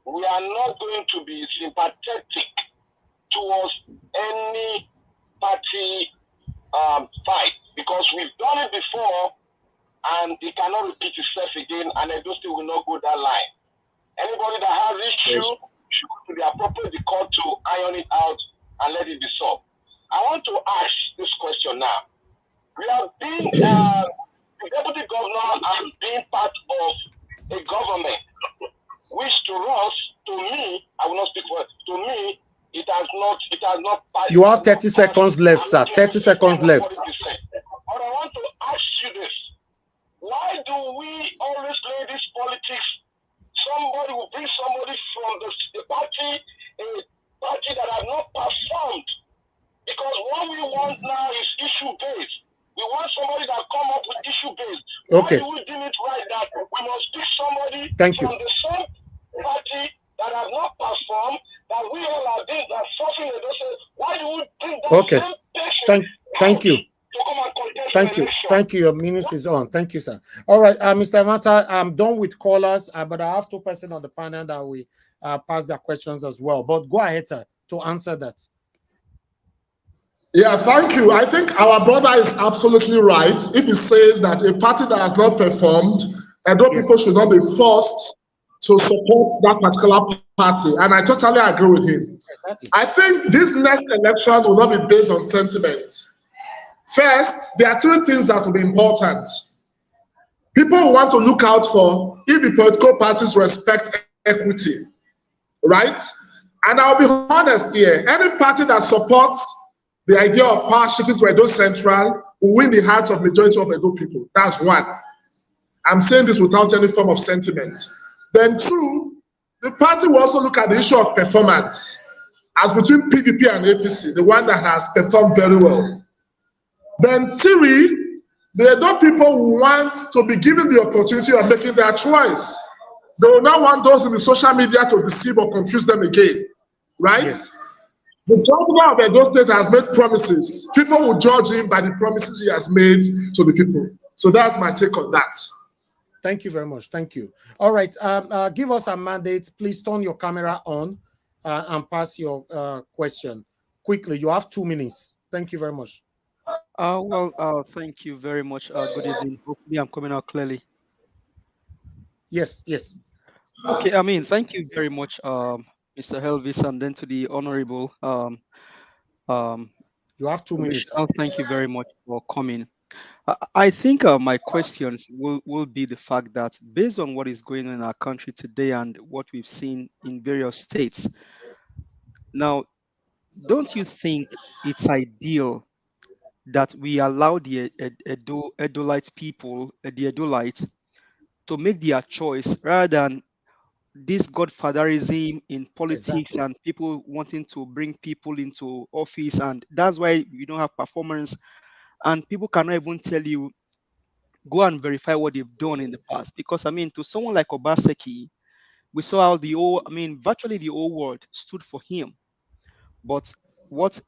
we are not going to be sympathetic towards any party fight, because we've done it before and it cannot repeat itself again, and Edo State will not go that line. Anybody that has issue should go to the appropriate court to iron it out and let it be solved. I want to ask this question now. We have been, the deputy governor has been part of a government which to us, to me, I will not speak for it, to me, it has not passed. You have 30 seconds left, sir. 30 seconds left. But I want to ask you this. Why do we always play this politics? Somebody will bring somebody from the party, a party that has not performed. Because what we want now is issue-based. We want somebody that come up with issue-based. Okay. Why do we do it right that we must pick somebody from the same party that has not performed, that we all are forcing the doses? Why do we bring that same patient? Thank you. Thank you. Your minute is on. Thank you, sir. All right, Mr. Mata, I'm done with callers, but I have 2 persons on the panel that will pass their questions as well. But go ahead, sir, to answer that. Yeah, thank you. I think our brother is absolutely right if he says that a party that has not performed, Edo people should not be forced to support that particular party. And I totally agree with him. Exactly. I think this next election will not be based on sentiments. First, there are 3 things that will be important. People will want to look out for if the political parties respect equity, right? And I'll be honest here, any party that supports the idea of power shifting to Edo Central will win the hearts of majority of Edo people. That's 1. I'm saying this without any form of sentiment. Then 2, the party will also look at the issue of performance as between PDP and APC, the one that has performed very well. Then 3, the Edo people want to be given the opportunity of making their choice. They will not want those in the social media to deceive or confuse them again, right? Yes. The governor of Edo State has made promises. People will judge him by the promises he has made to the people. So that's my take on that. Thank you very much. Thank you. All right. Give us a mandate. Please turn your camera on and pass your question quickly. You have 2 minutes. Thank you very much. Thank you very much. Good evening. Hopefully I'm coming out clearly. Yes. Okay, thank you very much, Mr. Helvis, and then to the honorable. You have 2 minutes. Thank you very much for coming. I think my questions will be the fact that based on what is going on in our country today and what we've seen in various states, now, don't you think it's ideal that we allow the Edolite people, the Edolites, to make their choice rather than this godfatherism in politics Exactly. and people wanting to bring people into office, and that's why we don't have performance, and people cannot even tell you, go and verify what they've done in the past. Because I mean, to someone like Obaseki, we saw how virtually the whole world stood for him. But what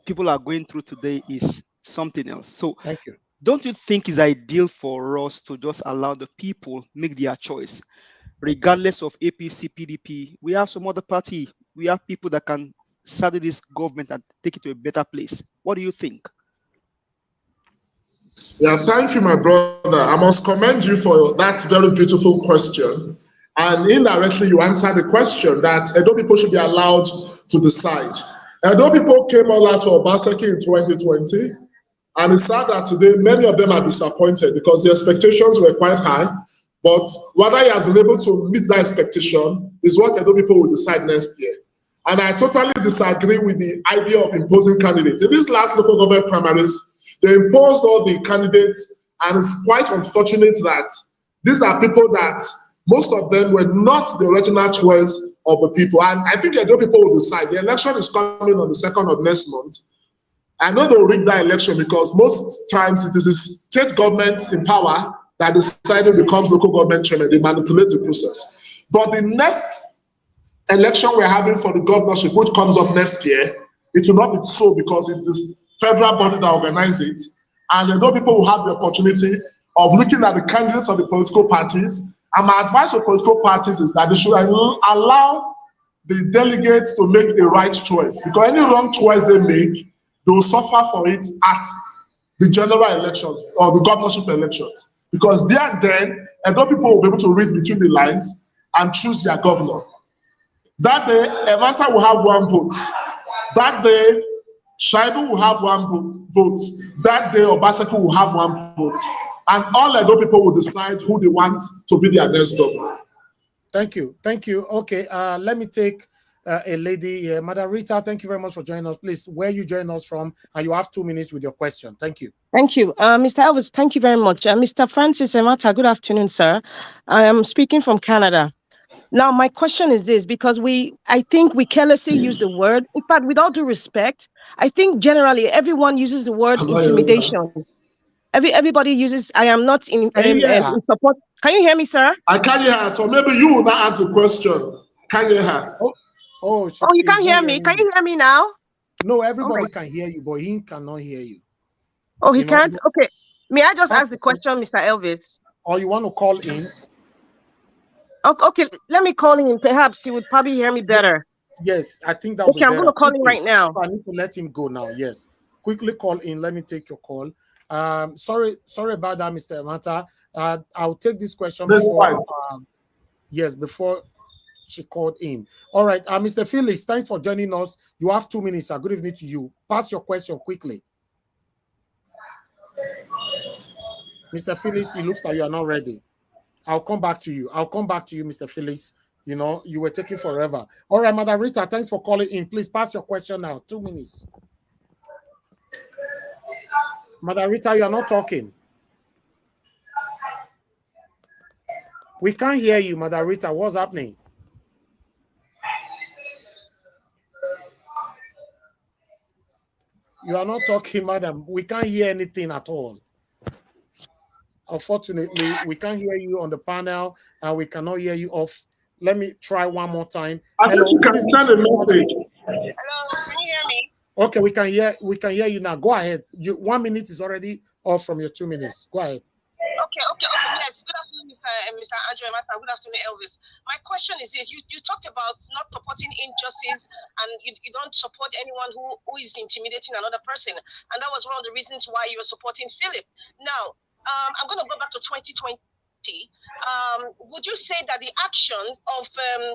people are going through today is something else. So Thank you. don't you think it's ideal for us to just allow the people make their choice, regardless of APC, PDP? We have some other party. We have people that can saddle this government and take it to a better place. What do you think? Yeah, thank you, my brother. I must commend you for that very beautiful question. And indirectly, you answered the question that Edo people should be allowed to decide. Edo people came all out to Obaseki in 2020, and it's sad that today many of them are disappointed because the expectations were quite high. But whether he has been able to meet that expectation is what Edo people will decide next year. And I totally disagree with the idea of imposing candidates. In these last local government primaries, they imposed all the candidates, and it's quite unfortunate that these are people that most of them were not the original choice of the people. And I think Edo people will decide. The election is coming on the 2nd of next month. I know they'll rig that election because most times it is the state government in power that decided becomes local government chairman. They manipulate the process. But the next election we're having for the governorship, which comes up next year, it will not be so because it's the federal body that organizes it. And Edo people will have the opportunity of looking at the candidates of the political parties. And my advice for political parties is that they should allow the delegates to make the right choice. Because any wrong choice they make, they will suffer for it at the general elections or the governorship elections. Because there and then, Edo people will be able to read between the lines and choose their governor. That day, Evanta will have 1 vote. That day, Shaibu will have 1 vote. That day, Obaseki will have 1 vote. And all Edo people will decide who they want to be their next governor. Thank you. Thank you. Okay, let me take a lady here. Madam Rita, thank you very much for joining us. Please, where you join us from, and you have 2 minutes with your question. Thank you. Thank you. Mr. Elvis, thank you very much. Mr. Francis Emata, good afternoon, sir. I am speaking from Canada. Now, my question is this, because I think we carelessly use the word. In fact, with all due respect, I think generally everyone uses the word intimidation. Everybody uses, I am not in support. Can you hear me, sir? I can't hear her. So maybe you will not answer the question. Can you hear her? Oh, you can't hear me. Can you hear me now? No, everybody can hear you, but he cannot hear you. Oh, he can't? Okay. May I just ask the question, Mr. Elvis? Or you want to call in? Okay, let me call in. Perhaps he would probably hear me better. Yes, I think that would be better. I'm going to call in right now. I need to let him go now. Yes. Quickly call in. Let me take your call. Sorry about that, Mr. Emata. I'll take this question before before she called in. All right, Mr. Felix, thanks for joining us. You have 2 minutes, sir. Good evening to you. Pass your question quickly. Mr. Felix, it looks like you are not ready. I'll come back to you. Mr. Felix. You know, you were taking forever. All right, Madam Rita, thanks for calling in. Please pass your question now. 2 minutes. Madam Rita, you are not talking. We can't hear you, Madam Rita. What's happening? You are not talking, madam. We can't hear anything at all. Unfortunately, we can't hear you on the panel, and we cannot hear you off. Let me try one more time. I think you can send a message. Hello, can you hear me? Okay, we can hear you now. Go ahead. 1 minute is already off from your 2 minutes. Go ahead. Okay. Yes. Good afternoon, Mr. Andrew Emata. Good afternoon, Elvis. My question is this: you talked about not supporting injustice, and you don't support anyone who is intimidating another person, and that was one of the reasons why you were supporting Philip. Now, I'm going to go back to 2020. Would you say that the actions of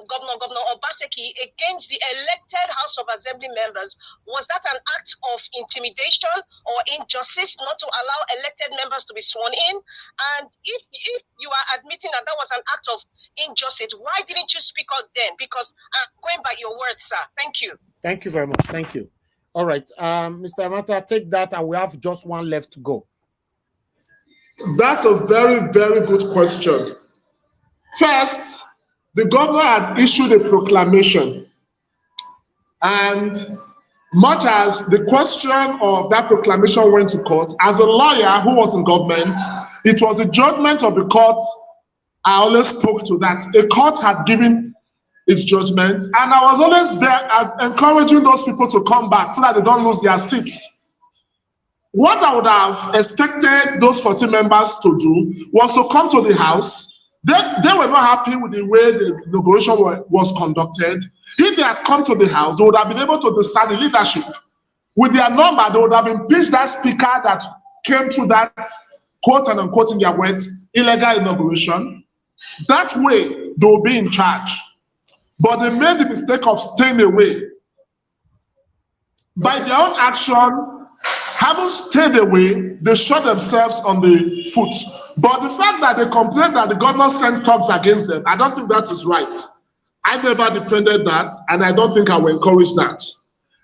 Governor Obaseki against the elected House of Assembly members, was that an act of intimidation or injustice not to allow elected members to be sworn in? And if you are admitting that that was an act of injustice, why didn't you speak out then? Because I'm going by your words, sir. Thank you. Thank you very much. Thank you. All right, Mr. Amata, take that, and we have just one left to go. That's a very, very good question. First, the governor had issued a proclamation, and much as the question of that proclamation went to court, as a lawyer who was in government, it was a judgment of the court. I always spoke to that. A court had given its judgment, and I was always there encouraging those people to come back so that they don't lose their seats. What I would have expected those 40 members to do was to come to the House. They were not happy with the way the inauguration was conducted. If they had come to the House, they would have been able to decide the leadership. With their number, they would have impeached that speaker that came through that, quote and unquote in their words, illegal inauguration. That way, they will be in charge. But they made the mistake of staying away. By their own action, having stayed away, they shot themselves on the foot. But the fact that they complained that the governor sent thugs against them, I don't think that is right. I never defended that, and I don't think I will encourage that.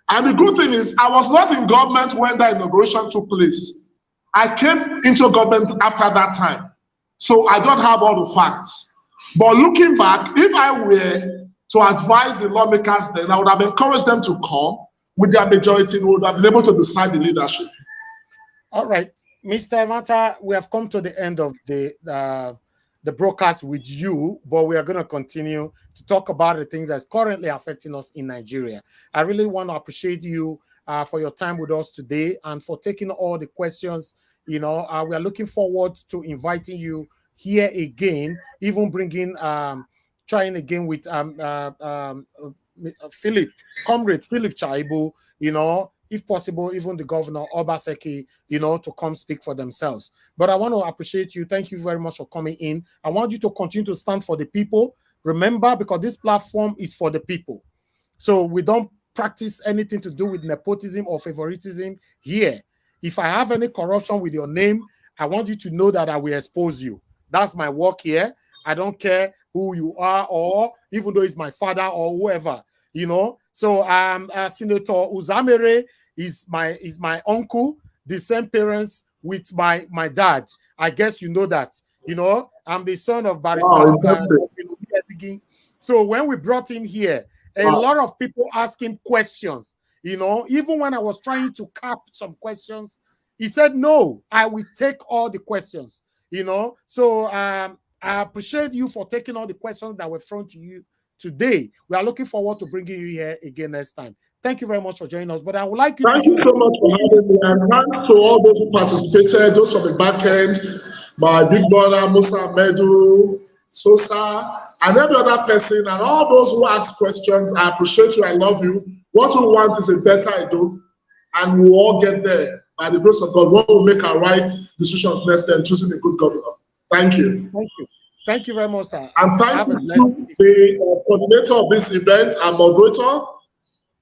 And the good thing is, I was not in government when that inauguration took place. I came into government after that time. So I don't have all the facts. But looking back, if I were to advise the lawmakers then, I would have encouraged them to come with their majority, and would have been able to decide the leadership. All right, Mr. Mata, we have come to the end of the broadcast with you, but we are going to continue to talk about the things that's currently affecting us in Nigeria. I really want to appreciate you for your time with us today and for taking all the questions. You know, we are looking forward to inviting you here again, even bringing, trying again with Comrade Philip Chaibu, you know, if possible, even the governor, Obaseki, you know, to come speak for themselves. But I want to appreciate you. Thank you very much for coming in. I want you to continue to stand for the people. Remember, because this platform is for the people. So we don't practice anything to do with nepotism or favoritism here. If I have any corruption with your name, I want you to know that I will expose you. That's my work here. I don't care who you are, or even though it's my father or whoever, you know. So Senator Uzamere is my uncle, the same parents with my dad. I guess you know that. You know, I'm the son of Barrister. So when we brought him here, a lot of people asked him questions. You know, even when I was trying to cap some questions, he said, no, I will take all the questions, you know. So I appreciate you for taking all the questions that were thrown to you today. We are looking forward to bringing you here again next time. Thank you very much for joining us. But I would like you Thank you so much for having me. And thanks to all those who participated, those from the back end, my big brother, Musa Medu, Sosa, and every other person, and all those who ask questions. I appreciate you. I love you. What we want is a better Edo, and we'll all get there. By the grace of God, we will make our right decisions next time, choosing a good governor. Thank you. Thank you. Thank you very much, sir. And thank you to the coordinator of this event and moderator,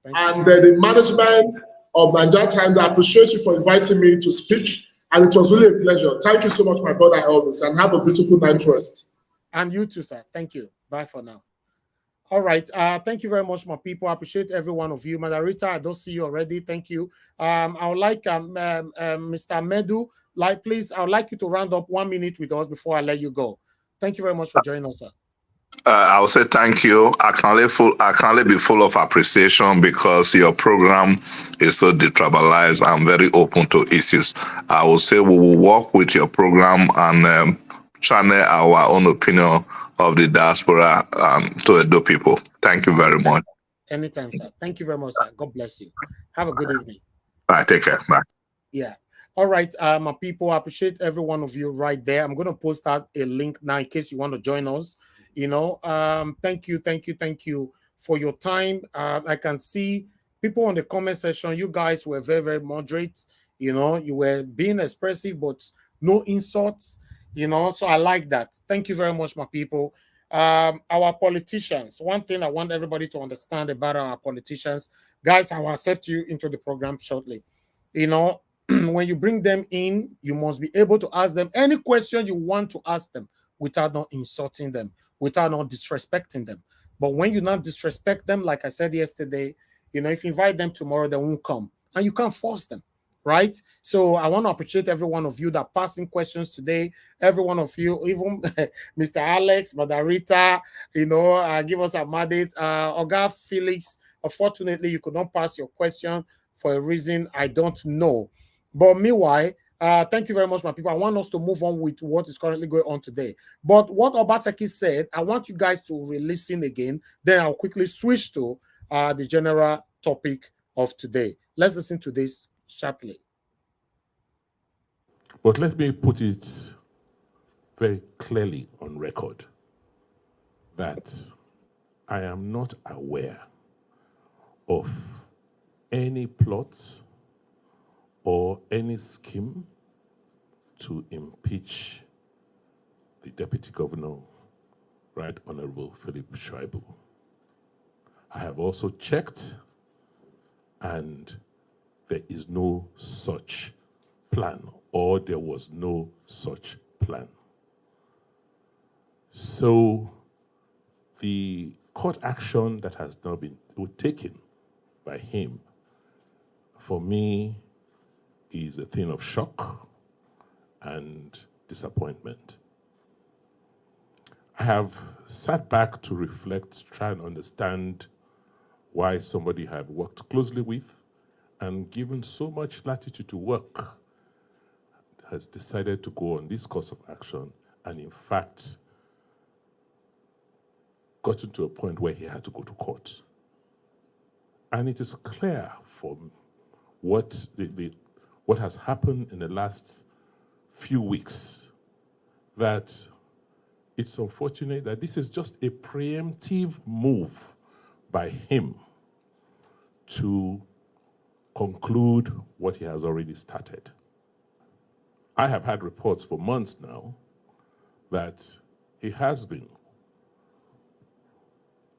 and the management of Nigeria Times. I appreciate you for inviting me to speak, and it was really a pleasure. Thank you so much, my brother Elvis, and have a beautiful night rest. And you too, sir. Thank you. Bye for now. All right. Thank you very much, my people. I appreciate every one of you. Madarita, I don't see you already. Thank you. I would like Mr. Medu, please, I would like you to round up 1 minute with us before I let you go. Thank you very much for joining us, sir. I will say thank you. I can only be full of appreciation because your program is so detribalized and very open to issues. I will say we will work with your program and channel our own opinion of the diaspora to Edo people. Thank you very much. Anytime, sir. Thank you very much, sir. God bless you. Have a good evening. All right, take care. Bye. Yeah. All right, my people, I appreciate every one of you right there. I'm going to post out a link now in case you want to join us. You know, thank you for your time. I can see people on the comment section. You guys were very, very moderate. You know, you were being expressive, but no insults. You know, so I like that. Thank you very much, my people. Our politicians. One thing I want everybody to understand about our politicians, guys. I will accept you into the program shortly. You know, when you bring them in, you must be able to ask them any question you want to ask them without not insulting them, without not disrespecting them. But when you not disrespect them, like I said yesterday, you know, if you invite them tomorrow, they won't come. And you can't force them, right? So I want to appreciate every one of you that passing questions today. Every one of you, even Mr. Alex, Madarita, give us a mandate. Oga Felix, unfortunately, you could not pass your question for a reason I don't know. But meanwhile, thank you very much, my people. I want us to move on with what is currently going on today. But what Obaseki said, I want you guys to re-listen again. Then I'll quickly switch to the general topic of today. Let's listen to this sharply. But let me put it very clearly on record that I am not aware of any plot or any scheme to impeach the Deputy Governor, Right Honorable Philip Shaibu. I have also checked, and there is no such plan, or there was no such plan. So the court action that has now been taken by him, for me, is a thing of shock and disappointment. I have sat back to reflect, try and understand why somebody I have worked closely with and given so much latitude to work has decided to go on this course of action, and in fact gotten to a point where he had to go to court. And it is clear from what has happened in the last few weeks that it's unfortunate that this is just a preemptive move by him to conclude what he has already started. I have had reports for months now that he has been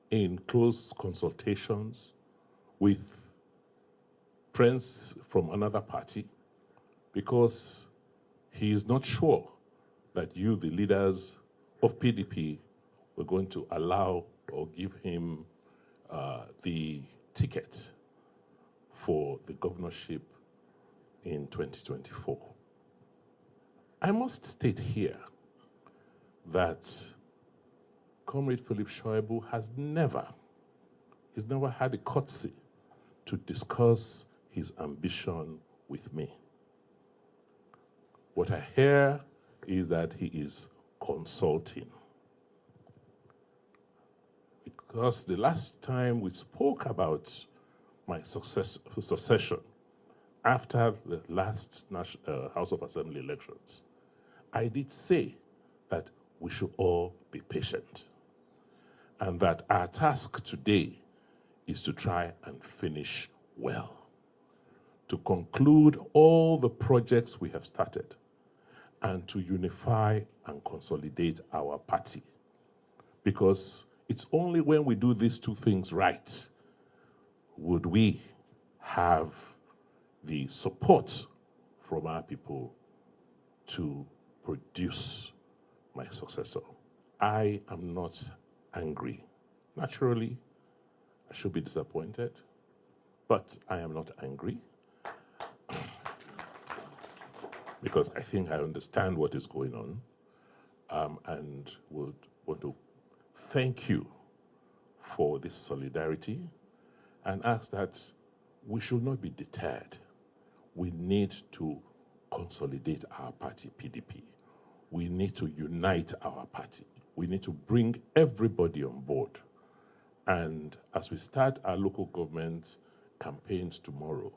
in close consultations with friends from another party because he is not sure that you, the leaders of PDP, were going to allow or give him the ticket for the governorship in 2024. I must state here that Comrade Philip Shaibu has never had a courtesy to discuss his ambition with me. What I hear is that he is consulting. Because the last time we spoke about my succession after the last House of Assembly elections, I did say that we should all be patient and that our task today is to try and finish well, to conclude all the projects we have started, and to unify and consolidate our party. Because it's only when we do these two things right would we have the support from our people to produce my successor. I am not angry. Naturally, I should be disappointed, but I am not angry because I think I understand what is going on, and would want to thank you for this solidarity and ask that we should not be deterred. We need to consolidate our party, PDP. We need to unite our party. We need to bring everybody on board. And as we start our local government campaigns tomorrow,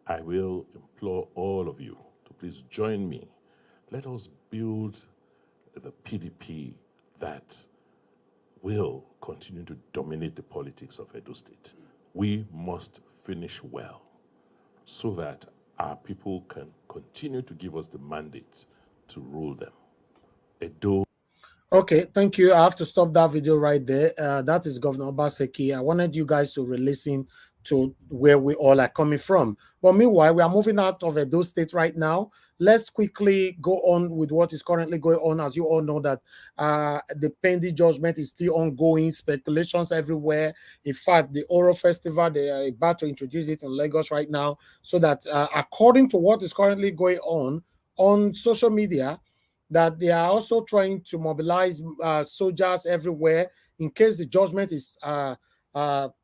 I will implore all of you to please join me. Let us build the PDP that will continue to dominate the politics of Edo State. We must finish well so that our people can continue to give us the mandate to rule them. Edo. Okay, thank you. I have to stop that video right there. That is Governor Obaseki. I wanted you guys to re-listen to where we all are coming from. But meanwhile, we are moving out of Edo State right now. Let's quickly go on with what is currently going on. As you all know that the pending judgment is still ongoing, speculations everywhere. In fact, the Oro Festival, they are about to introduce it in Lagos right now. So that according to what is currently going on social media, that they are also trying to mobilize soldiers everywhere in case the judgment is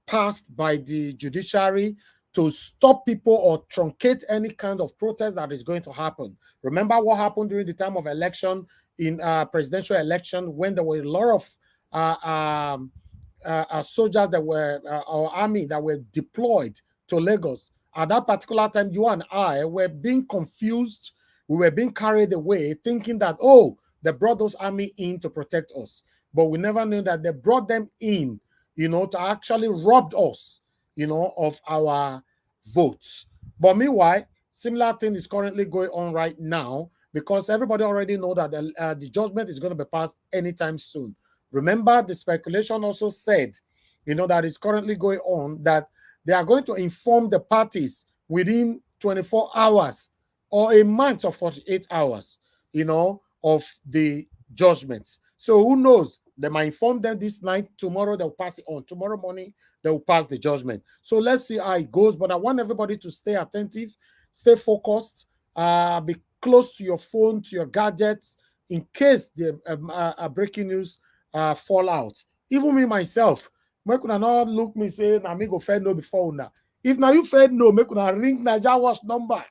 passed by the judiciary to stop people or truncate any kind of protest that is going to happen. Remember what happened during the time of election in presidential election when there were a lot of soldiers that were, our army that were deployed to Lagos. At that particular time, you and I were being confused. We were being carried away thinking that, oh, they brought those army in to protect us. But we never knew that they brought them in, to actually rob us, of our votes. But meanwhile, similar thing is currently going on right now because everybody already know that the judgment is going to be passed anytime soon. Remember, the speculation also said, that is currently going on that they are going to inform the parties within 24 hours or a month or 48 hours, of the judgment. So who knows? They might inform them this night. Tomorrow they'll pass it on. Tomorrow morning they will pass the judgment. So let's see how it goes. But I want everybody to stay attentive, stay focused, be close to your phone, to your gadgets, in case the breaking news fall out. Even me myself, make una not look me say na me go fair no before una. If now you fair no, make una ring Naija Watch number.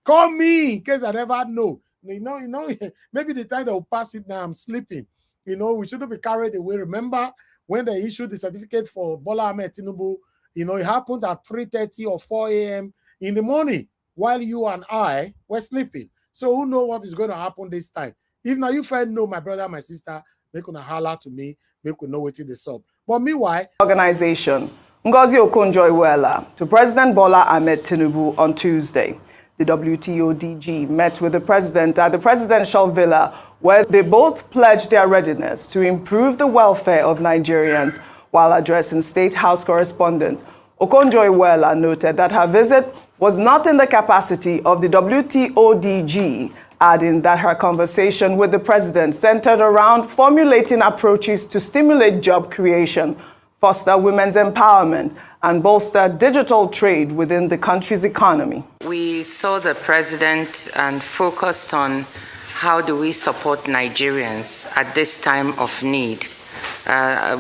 Call me in case I never know. Maybe the time they will pass it now, I'm sleeping. We shouldn't be carried away. Remember when they issued the certificate for Bola Ahmed Tinubu, it happened at 3:30 or 4 a.m. in the morning while you and I were sleeping. So who knows what is going to happen this time? If now you find no, my brother, my sister, they could holler to me, they could know what it is up. But meanwhile, organization Ngozi Okonjo-Iweala to President Bola Ahmed Tinubu on Tuesday. The WTO DG met with the president at the presidential villa where they both pledged their readiness to improve the welfare of Nigerians while addressing State House correspondents. Okonjo-Iweala noted that her visit was not in the capacity of the WTO DG, adding that her conversation with the president centered around formulating approaches to stimulate job creation, foster women's empowerment, and bolster digital trade within the country's economy. We saw the president and focused on how do we support Nigerians at this time of need.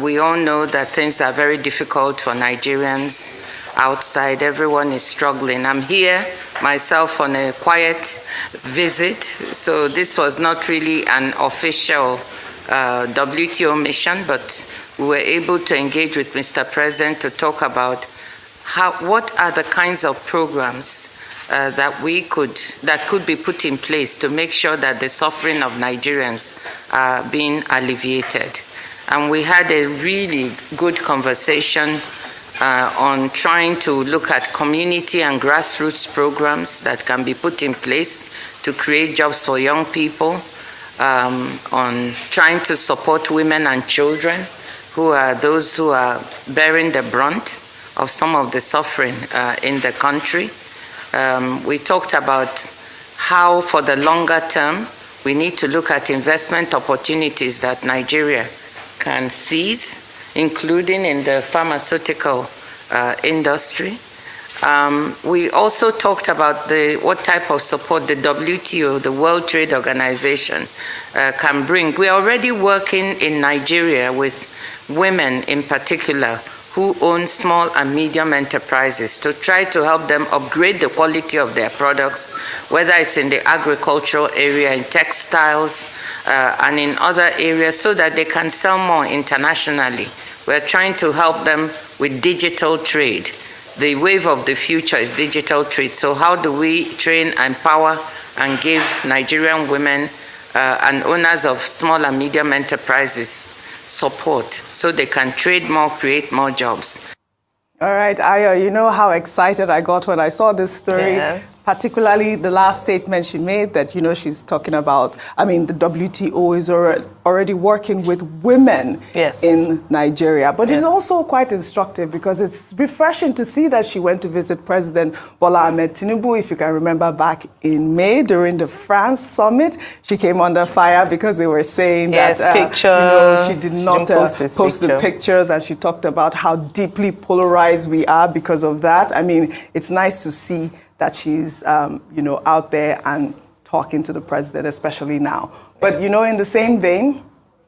We all know that things are very difficult for Nigerians outside. Everyone is struggling. I'm here myself on a quiet visit, so this was not really an official WTO mission, but we were able to engage with Mr. President to talk about what are the kinds of programs that could be put in place to make sure that the suffering of Nigerians are being alleviated. And we had a really good conversation on trying to look at community and grassroots programs that can be put in place to create jobs for young people, on trying to support women and children who are those who are bearing the brunt of some of the suffering in the country. We talked about how for the longer term, we need to look at investment opportunities that Nigeria can seize, including in the pharmaceutical industry. We also talked about what type of support the WTO, the World Trade Organization, can bring. We are already working in Nigeria with women in particular who own small and medium enterprises to try to help them upgrade the quality of their products, whether it's in the agricultural area, in textiles, and in other areas, so that they can sell more internationally. We're trying to help them with digital trade. The wave of the future is digital trade. So how do we train, empower, and give Nigerian women and owners of small and medium enterprises support so they can trade more, create more jobs? All right, Ayo, you know how excited I got when I saw this story, particularly the last statement she made that, she's talking about, the WTO is already working with women in Nigeria. But it's also quite instructive because it's refreshing to see that she went to visit President Bola Ahmed Tinubu. If you can remember back in May during the France summit, she came under fire because they were saying that she did not post the pictures, and she talked about how deeply polarized we are because of that. It's nice to see that she's, out there and talking to the president, especially now. But, in the same vein,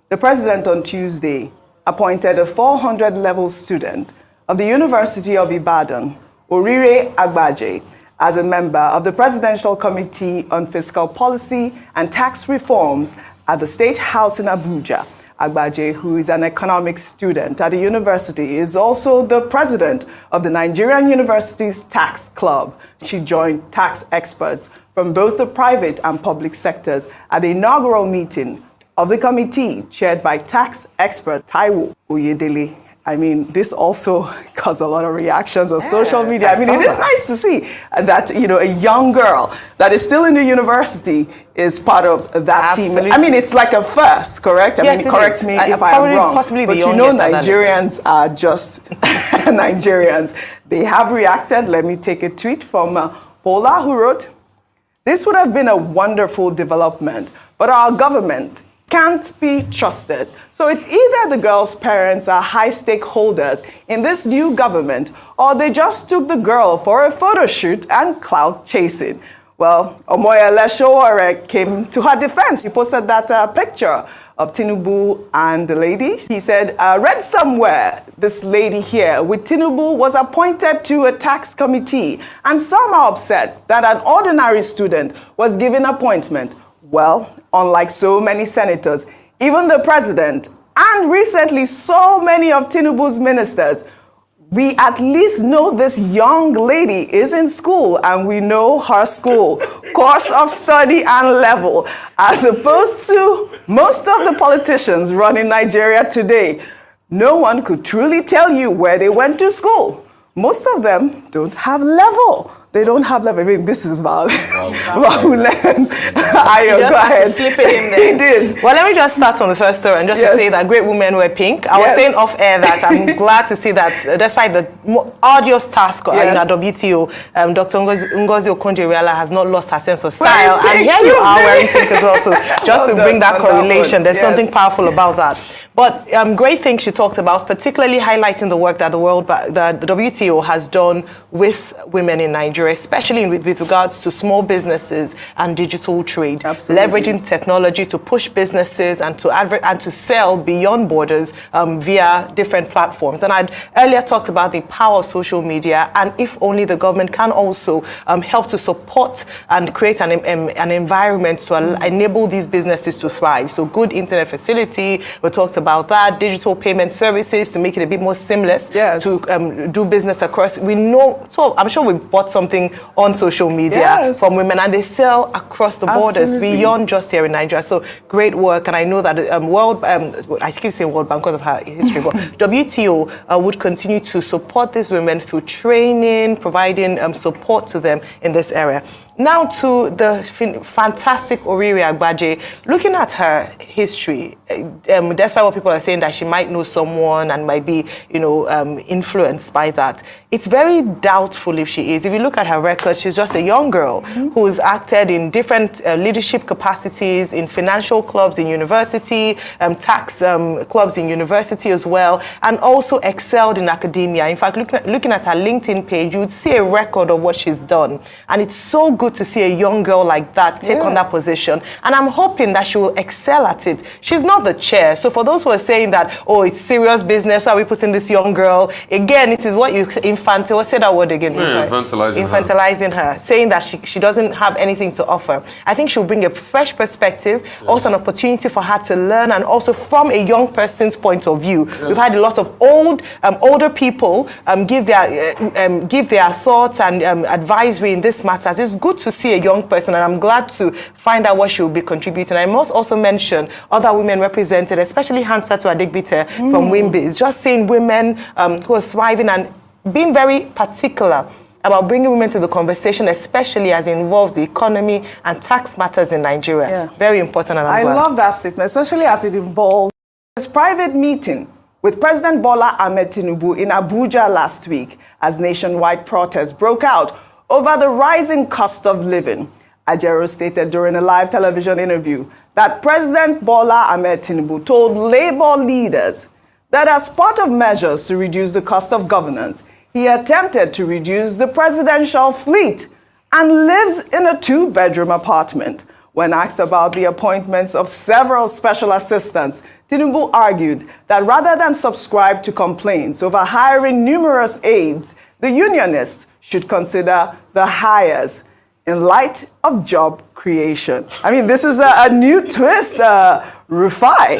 the president on Tuesday appointed a 400-level student of the University of Ibadan, Orire Agbaje, as a member of the Presidential Committee on Fiscal Policy and Tax Reforms at the State House in Abuja. Agbaje, who is an economics student at the university, is also the president of the Nigerian University's Tax Club. She joined tax experts from both the private and public sectors at the inaugural meeting of the committee chaired by tax expert Taiwo Oyedele. This also caused a lot of reactions on social media. It is nice to see that, a young girl that is still in the university is part of that team. It's like a first, correct? Correct me if I am wrong. But Nigerians are just Nigerians. They have reacted. Let me take a tweet from Paula, who wrote, "This would have been a wonderful development, but our government can't be trusted. So it's either the girl's parents are high stakeholders in this new government, or they just took the girl for a photo shoot and clout chasing." Well, Omoyele Sowore came to her defense. He posted that picture of Tinubu and the lady. He said, read somewhere, this lady here with Tinubu was appointed to a tax committee, and some are upset that an ordinary student was given appointment. Well, unlike so many senators, even the president, and recently so many of Tinubu's ministers, we at least know this young lady is in school, and we know her school, course of study and level, as opposed to most of the politicians running Nigeria today. No one could truly tell you where they went to school. Most of them don't have level. They don't have level. This is Val. Go ahead. Slip it in there. He did. Well, let me just start from the first story and just to say that great women wear pink. I was saying off air that I'm glad to see that despite the arduous task in our WTO, Dr. Ngozi Okonjo-Iweala has not lost her sense of style. And here you are wearing pink as well. So just to bring that correlation, there's something powerful about that. But great things she talked about, particularly highlighting the work that the WTO has done with women in Nigeria, especially with regards to small businesses and digital trade. Leveraging technology to push businesses and to sell beyond borders via different platforms. And I'd earlier talked about the power of social media, and if only the government can also help to support and create an environment to enable these businesses to thrive. So good internet facility, we talked about that, digital payment services to make it a bit more seamless to do business across. We know, so I'm sure we bought something on social media from women, and they sell across the borders beyond just here in Nigeria. So great work, and I know that I keep saying World Bank because of her history, but WTO would continue to support these women through training, providing support to them in this area. Now to the fantastic Orire Agbaje. Looking at her history, despite what people are saying that she might know someone and might be, influenced by that, it's very doubtful if she is. If you look at her record, she's just a young girl who's acted in different leadership capacities in financial clubs in university, tax clubs in university as well, and also excelled in academia. In fact, looking at her LinkedIn page, you would see a record of what she's done, and it's so good to see a young girl like that take on that position, and I'm hoping that she will excel at it. She's not the chair, so for those who are saying that, oh, it's serious business, why are we putting this young girl? Again, it is what you say that word again. Infantilizing her, saying that she doesn't have anything to offer. I think she'll bring a fresh perspective, also an opportunity for her to learn, and also from a young person's point of view. We've had a lot of older people give their thoughts and advisory in this matter. It's good to see a young person, and I'm glad to find out what she will be contributing. I must also mention other women represented, especially Hansatu Adigbite from WIMBIS, just seeing women who are thriving and being very particular about bringing women to the conversation, especially as it involves the economy and tax matters in Nigeria. Yeah. Very important, and I love that statement, especially as it involves his private meeting with President Bola Ahmed Tinubu in Abuja last week as nationwide protests broke out over the rising cost of living. Ajero stated during a live television interview that President Bola Ahmed Tinubu told labor leaders that as part of measures to reduce the cost of governance, he attempted to reduce the presidential fleet and lives in a 2-bedroom apartment. When asked about the appointments of several special assistants, Tinubu argued that rather than subscribe to complaints over hiring numerous aides, the unionists should consider the hires in light of job creation. I mean, this is a new twist, Rufai.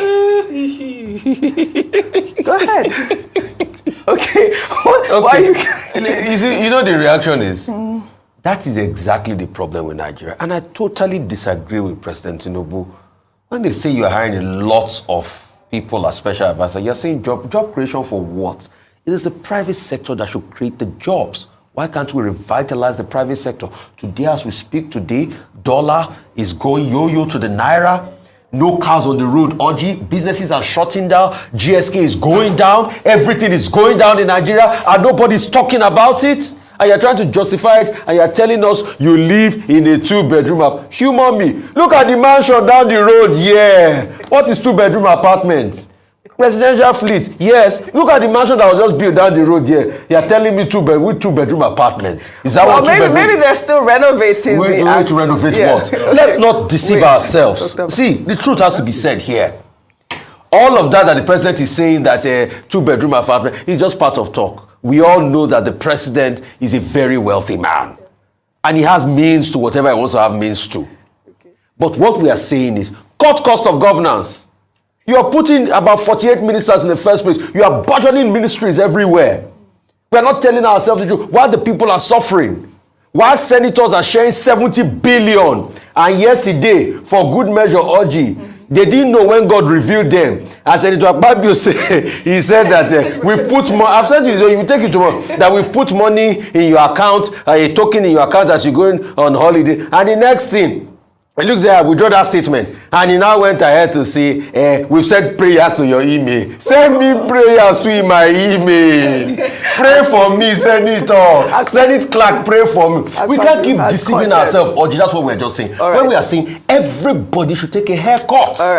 Go ahead. Okay. Why you know the reaction is, that is exactly the problem with Nigeria. And I totally disagree with President Tinubu. When they say you're hiring lots of people as special advisors, you're saying job creation for what? It is the private sector that should create the jobs. Why can't we revitalize the private sector? Today, as we speak today, dollar is going yo-yo to the naira. No cars on the road, orgy. Businesses are shutting down. GSK is going down. Everything is going down in Nigeria, and nobody's talking about it. And you're trying to justify it, and you're telling us you live in a 2-bedroom. Humor me. Look at the mansion down the road. Yeah. What is 2-bedroom apartment? Presidential fleet, yes. Look at the mansion that was just built down the road here. You're telling me 2-bedroom apartments. Is that what maybe they're still renovating. We're going to renovate what? Let's not deceive ourselves. See, the truth has to be said here. All of that the president is saying that a 2-bedroom apartment is just part of talk. We all know that the president is a very wealthy man. And he has means to whatever he wants to have means to. But what we are saying is, cut cost of governance. You are putting about 48 ministers in the first place. You are burgeoning ministries everywhere. We are not telling ourselves the truth. Why the people are suffering? Why senators are sharing 70 billion? And yesterday, for good measure, orgy, they didn't know when God revealed them. As Senator Akpabio said, he said that we've put more. I've said to you, so you take it tomorrow, that we've put money in your account, a token in your account as you're going on holiday. And the next thing, it looks like we draw that statement, and he now went ahead to say, we've sent prayers to your email. Send me prayers to my email. Pray for me, Senator. Senate clerk, pray for me. We can't keep deceiving ourselves. Or that's what we're just saying. Right. When we are saying everybody should take a haircut. All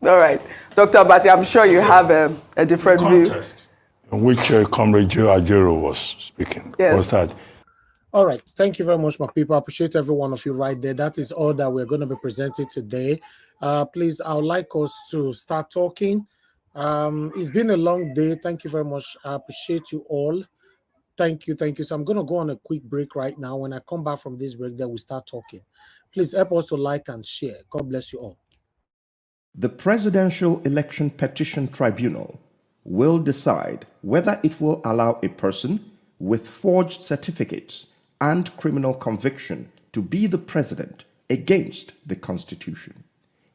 right. Dr. Abati, I'm sure you have a different view. In which Comrade Joe Ajero was speaking. Yes. Was that? All right. Thank you very much, my people. I appreciate every one of you right there. That is all that we're going to be presenting today. Please, I would like us to start talking. It's been a long day. Thank you very much. I appreciate you all. Thank you. So I'm going to go on a quick break right now. When I come back from this break, then we start talking. Please help us to like and share. God bless you all. The Presidential Election Petition Tribunal will decide whether it will allow a person with forged certificates and criminal conviction to be the president against the Constitution.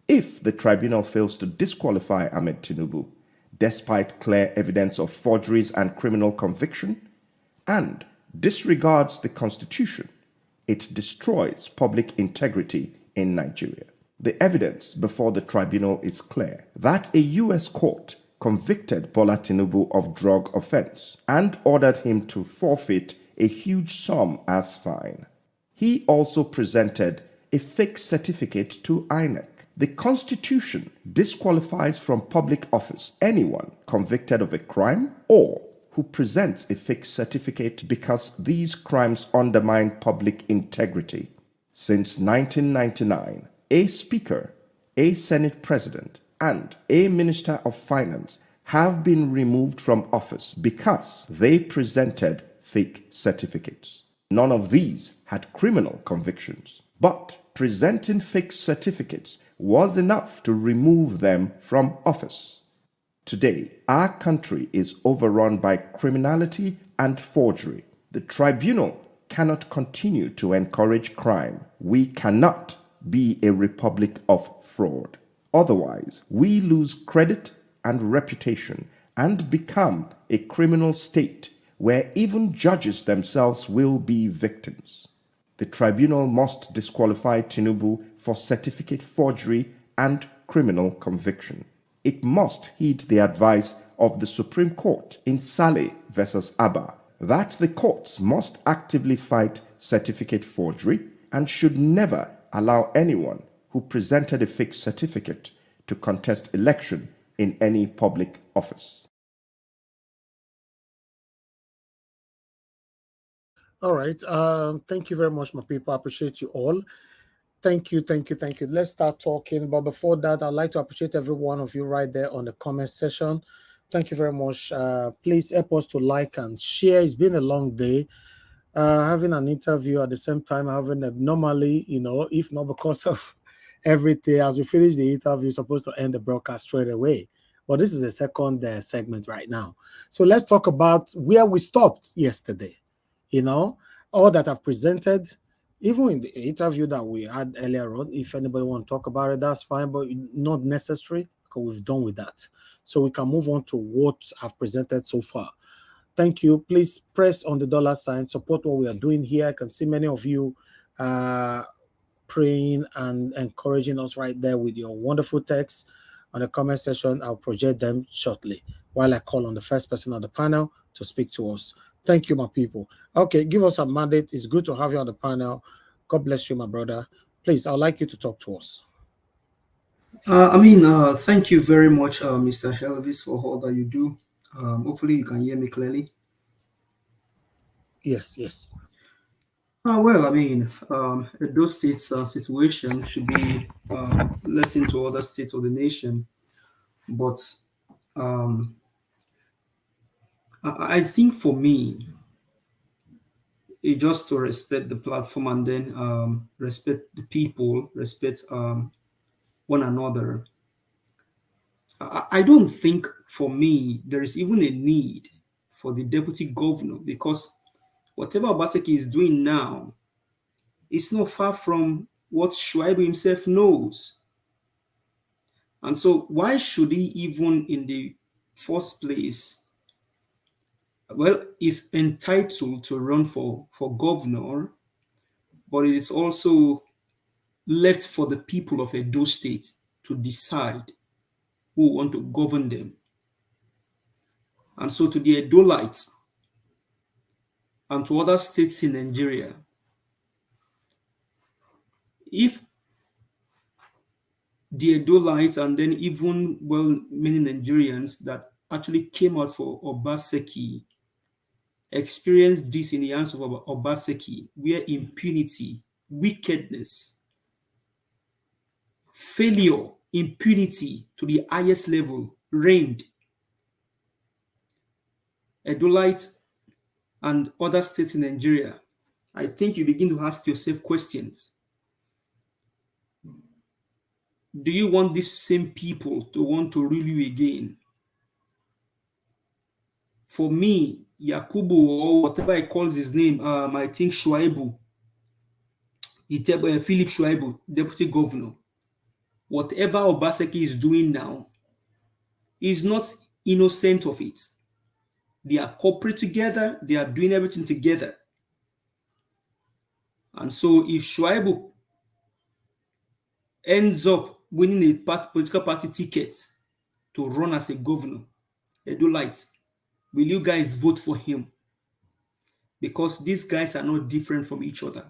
If the tribunal fails to disqualify Ahmed Tinubu, despite clear evidence of forgeries and criminal conviction, and disregards the Constitution, it destroys public integrity in Nigeria. The evidence before the tribunal is clear that a U.S. court convicted Bola Tinubu of drug offense and ordered him to forfeit a huge sum as fine. He also presented a fake certificate to INEC. The Constitution disqualifies from public office anyone convicted of a crime or who presents a fake certificate because these crimes undermine public integrity. Since 1999, a speaker, a Senate president, and a Minister of Finance have been removed from office because they presented fake certificates. None of these had criminal convictions, but presenting fake certificates was enough to remove them from office. Today, our country is overrun by criminality and forgery. The tribunal cannot continue to encourage crime. We cannot be a republic of fraud. Otherwise, we lose credit and reputation and become a criminal state where even judges themselves will be victims. The tribunal must disqualify Tinubu for certificate forgery and criminal conviction. It must heed the advice of the Supreme Court in Saleh versus Abba that the courts must actively fight certificate forgery and should never allow anyone who presented a fake certificate to contest election in any public office. All right. Thank you very much, my people. I appreciate you all. Thank you. Let's start talking. But before that, I'd like to appreciate every one of you right there on the comment section. Thank you very much. Please help us to like and share. It's been a long day. Having an interview at the same time, having a normally, if not because of everything, as we finish the interview, we're supposed to end the broadcast straight away. But this is a second segment right now. So let's talk about where we stopped yesterday. All that I've presented, even in the interview that we had earlier on, if anybody want to talk about it, that's fine, but not necessary because we've done with that. So we can move on to what I've presented so far. Thank you. Please press on the dollar sign, support what we are doing here. I can see many of you praying and encouraging us right there with your wonderful texts on the comment section. I'll project them shortly while I call on the first person on the panel to speak to us. Thank you, my people. Okay, give us a mandate. It's good to have you on the panel. God bless you, my brother. Please, I'd like you to talk to us. Thank you very much, Mr. Helvis, for all that you do. Hopefully you can hear me clearly. Yes. Edo State's situation should be lesson to other states of the nation. But I think for me, it's just to respect the platform and then respect the people, respect one another. I don't think for me there is even a need for the deputy governor, because whatever Obaseki is doing now is not far from what Shuaibu himself knows. And so why should he even in the first place, is entitled to run for governor, but it is also left for the people of Edo State to decide who want to govern them. And so to the Edolites and to other states in Nigeria, if the Edolites and then even, many Nigerians that actually came out for Obaseki experienced this in the hands of Obaseki, where impunity, wickedness, failure, impunity to the highest level reigned. Edolites and other states in Nigeria, I think you begin to ask yourself questions. Do you want these same people to want to rule you again? For me, Yakubu, or whatever he calls his name, I think Shuaibu, Philip Shuaibu, deputy governor, whatever Obaseki is doing now, is not innocent of it. They are corporate together, they are doing everything together. And so if Shuaibu ends up winning a political party ticket to run as a governor, Edolite, will you guys vote for him? Because these guys are not different from each other.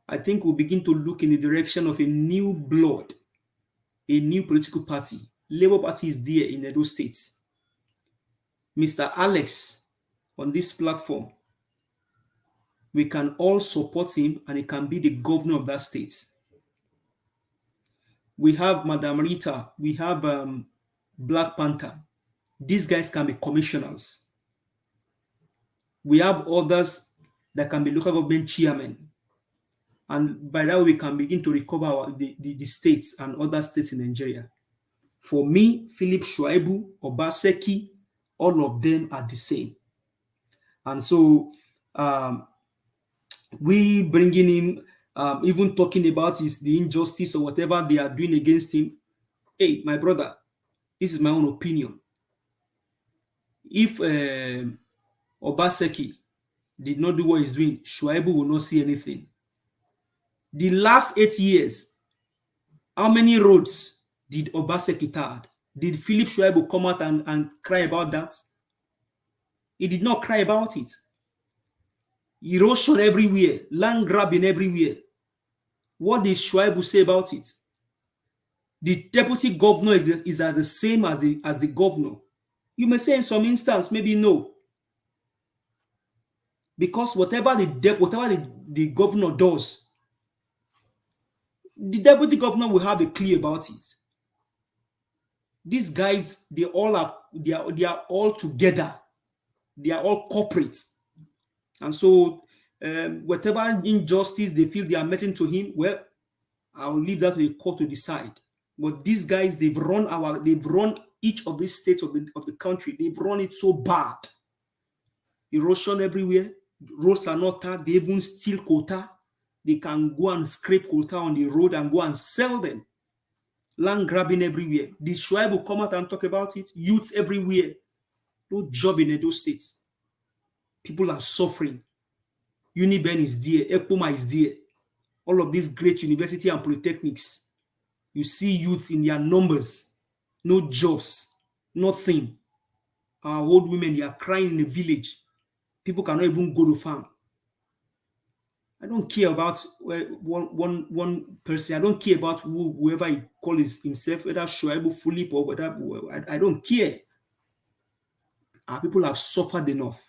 I think we'll begin to look in the direction of a new blood, a new political party. Labour Party is there in Edo State. Mr. Alex, on this platform, we can all support him and he can be the governor of that state. We have Madam Rita, we have Black Panther. These guys can be commissioners. We have others that can be local government chairmen. And by that way, we can begin to recover the states and other states in Nigeria. For me, Philip Shuaibu, Obaseki, all of them are the same. And so we bringing him, even talking about the injustice or whatever they are doing against him. Hey, my brother, this is my own opinion. If Obaseki did not do what he's doing, Shuaibu will not see anything. The last 8 years, how many roads did Obaseki tar? Did Philip Shuaibu come out and cry about that? He did not cry about it. Erosion everywhere, land grabbing everywhere. What did Shuaibu say about it? The deputy governor is the same as the governor. You may say in some instance, maybe no. Because whatever the governor does, the deputy governor will have a clue about it. These guys, they are all together. They are all corporate. And so whatever injustice they feel they are meting to him, well, I'll leave that to the court to decide. But these guys, they've run each of these states of the country. They've run it so bad. Erosion everywhere. Roads are not tagged. They even steal quota. They can go and scrape quota on the road and go and sell them. Land grabbing everywhere. The Shuaibu will come out and talk about it. Youths everywhere. No job in Edo State. People are suffering. Uniben is there. Ekpoma is there. All of these great university and polytechnics. You see youth in their numbers. No jobs. Nothing. Our old women, they are crying in the village. People cannot even go to farm. I don't care about one person. I don't care about whoever he calls himself, whether Shuaibu, Philip, or whatever. I don't care. Our people have suffered enough.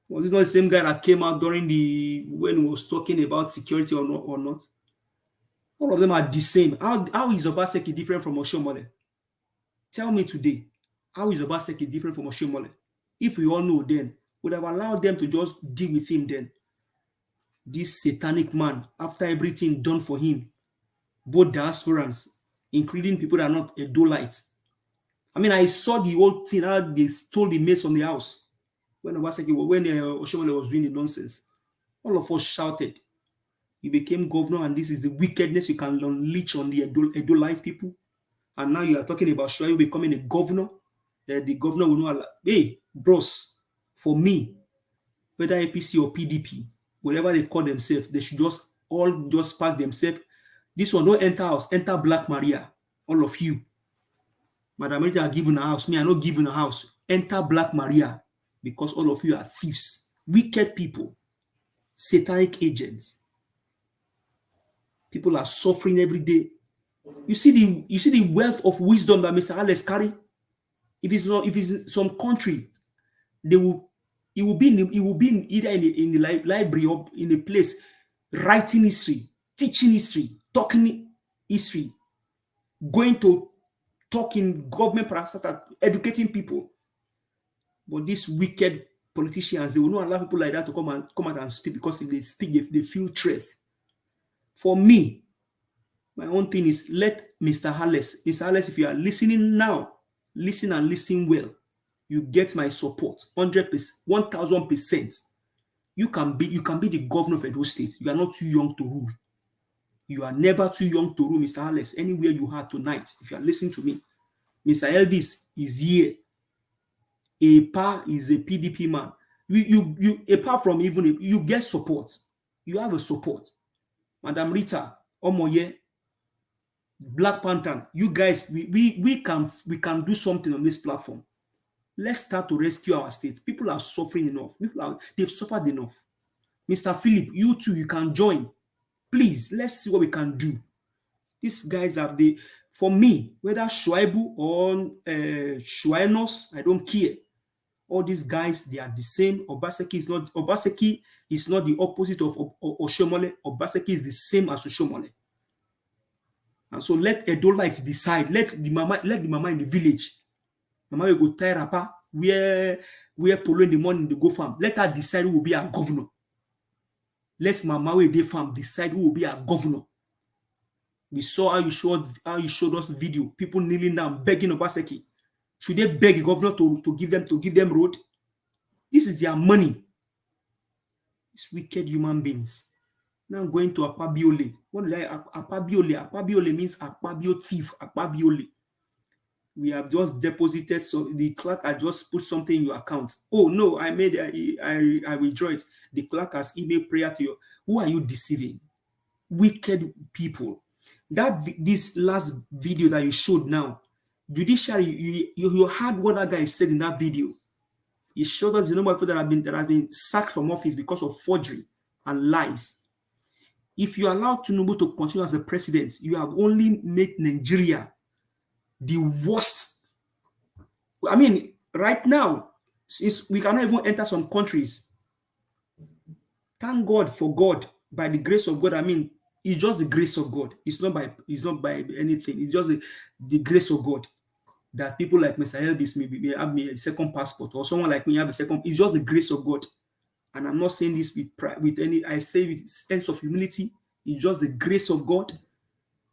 Was this not the same guy that came out when he was talking about security or not? All of them are the same. How is Obaseki different from Oshomole? Tell me today, how is Obaseki different from Oshomole? If we all know then, would have allowed them to just deal with him then. This satanic man, after everything done for him, both diasporans, including people that are not Edolites. I mean, I saw the whole thing, how they stole the mace from the house. When Oshomole was doing the nonsense. All of us shouted. He became governor, and this is the wickedness you can unleash on the Edolite people. And now you are talking about Shuaibu becoming a governor. The governor will not allow. Hey, bros, for me, whether APC or PDP, whatever they call themselves, they should all pack themselves. This one, don't enter house, enter Black Maria. All of you. Madam Rita are given a house. Me, I'm not given a house. Enter Black Maria, because all of you are thieves, wicked people, satanic agents. People are suffering every day. You see the wealth of wisdom that Mr. Alex carry. If it's some country, it will be either in the library or in a place writing history, teaching history, talking history, going to talk in government process, educating people. But these wicked politicians, they will not allow people like that to come out and speak, because if they speak, they feel stressed. For me, my own thing is, let Mr. Harles, if you are listening now, listen and listen well. You get my support, 100%, 1000%. You can be the governor of Edo State. You are not too young to rule. You are never too young to rule, Mr. Harles. Anywhere you are tonight, if you are listening to me, Mr. Elvis is here. Epa is a PDP man. You apart from even you get support. You have a support. Madam Rita, Omoye, Black Panther, you guys, we can do something on this platform. Let's start to rescue our state. People are suffering enough. They've suffered enough. Mr. Philip, you too, you can join. Please, let's see what we can do. These guys have for me, whether Shuaibu or Shuainos, I don't care. All these guys, they are the same. Obaseki is not the opposite of Oshomole. Obaseki is the same as Oshomole. And so let Edolites decide. Let the mama in the village. Mama will go tie rapper, where Polo in the morning they go farm. Let her decide who will be our governor. Let Mama where they farm decide who will be our governor. We saw how you showed us video. People kneeling down, begging Obaseki. Should they beg the governor to give them road? This is their money. These wicked human beings. Now I'm going to Akpabiole. What did Akpabiole? Akpabiole means Akpabio thief. Akpabiole. We have just deposited, so the clerk had just put something in your account. Oh no, I withdraw it. The clerk has emailed prayer to you. Who are you deceiving? Wicked people. This last video that you showed now, Judiciary, you heard what that guy said in that video. He showed us the number of people that have been sacked from office because of forgery and lies. If you allow Tinubu to continue as the president, you have only made Nigeria the worst. I mean, right now, we cannot even enter some countries. Thank God for God, by the grace of God. I mean, it's just the grace of God. It's not by anything. It's just the grace of God that people like Mr. Elvis may have a second passport, or someone like me have a second. It's just the grace of God. And I'm not saying this with any, I say with sense of humility. It's just the grace of God.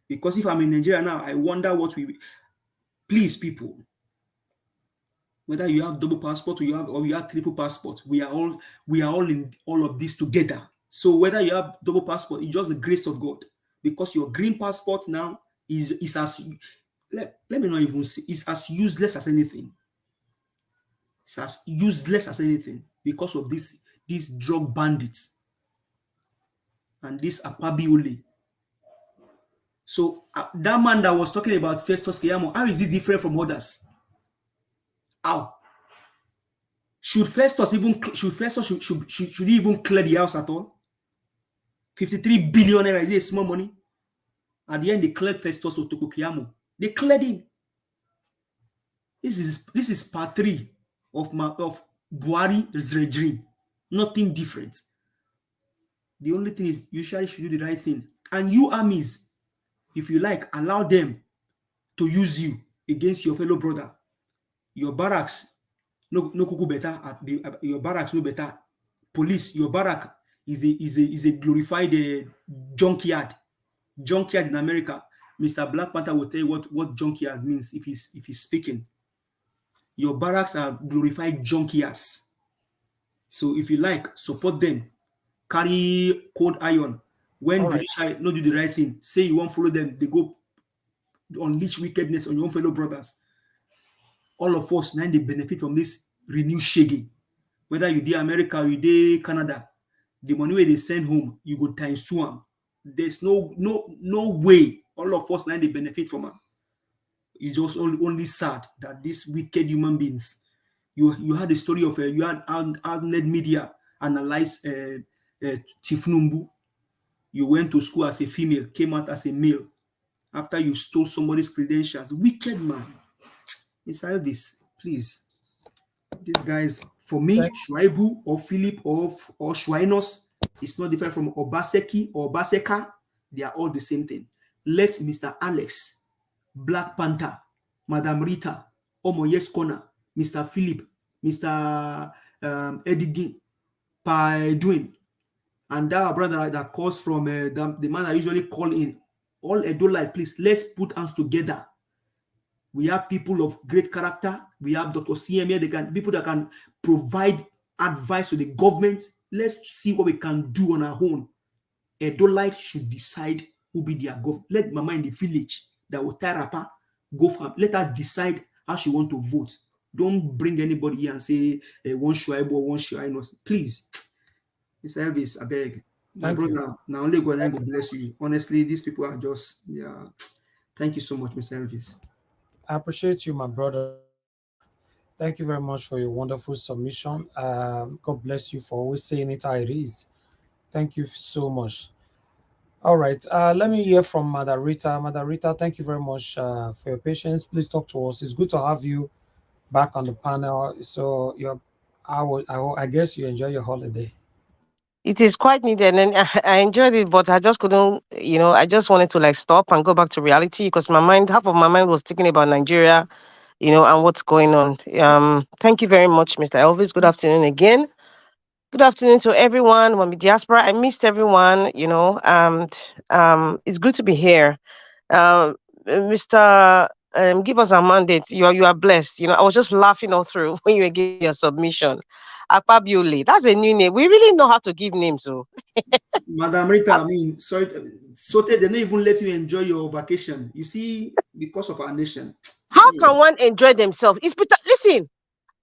Because if I'm in Nigeria now, I wonder what please, people, whether you have double passport or you have triple passport, we are all in all of this together. So whether you have double passport, it's just the grace of God. Because your green passport now is as, let me not even say, it's as useless as anything. It's as useless as anything because of these drug bandits and this Akpabio. So that man that was talking about Festus Keyamo, how is it different from others? How? Should Festus even clear the house at all? 53 billion naira is a small money. At the end, they cleared Festus Otoko Keyamo. They cleared him. This is part 3 of Buhari's regime. Nothing different. The only thing is, you should do the right thing. And you armies, if you like, allow them to use you against your fellow brother. Your barracks no kuku better. Your barracks no better. Police, your barrack is a glorified junkyard. Junkyard in America. Mr. Black Panther will tell you what junkyard means if he's speaking. Your barracks are glorified junkyards. So if you like, support them. Carry cold iron. When Judiciary not do the right thing, say you won't follow them, they go unleash wickedness on your own fellow brothers. All of us now they benefit from this renewed shaking. Whether you did America or you did Canada, the money where they send home, you go times 2 them. There's no way all of us now they benefit from them. It's just only sad that these wicked human beings. You had the story of you had outlet media analyze Tifnumbu. You went to school as a female, came out as a male. After you stole somebody's credentials, wicked man. Mr. Elvis, please. These guys, for me, Shuaibu or Philip or Shuainos, it's not different from Obaseki or Obaseka. They are all the same thing. Let Mr. Alex, Black Panther, Madam Rita, Omoyes Corner, Mr. Philip, Mr. Eddie Paedwin, and that brother that calls from the man I usually call in, all Edolite, please, let's put hands together. We have people of great character. We have Dr. CM, people that can provide advice to the government. Let's see what we can do on our own. Edolite should decide who be their government. Let Mama in the village that will tie rapper go for. Let her decide how she want to vote. Don't bring anybody here and say one Shuaibu or one Shuainos. Please, Mr. Elvis, I beg. My brother, now only God will bless you. Honestly, these people are just, yeah. Thank you so much, Mr. Elvis. I appreciate you, my brother. Thank you very much for your wonderful submission. God bless you for always saying it how it is. Thank you so much. All right, let me hear from Madarita. Madarita, thank you very much for your patience. Please talk to us. It's good to have you back on the panel. So I guess you enjoy your holiday. It is quite needed, and I enjoyed it, but I just couldn't, I just wanted to stop and go back to reality because half of my mind was thinking about Nigeria, and what's going on. Thank you very much, Mr. Elvis. Good afternoon again. Good afternoon to everyone. Wambi Diaspora, I missed everyone, and it's good to be here. Mr. Give us a mandate. You are blessed. I was just laughing all through when you were giving your submission. Akpabio, that's a new name. We really know how to give names, though. Madam Rita, I mean, sorry, Sote, they don't even let you enjoy your vacation. You see, because of our nation. How can one enjoy themselves? It's Peter. Listen,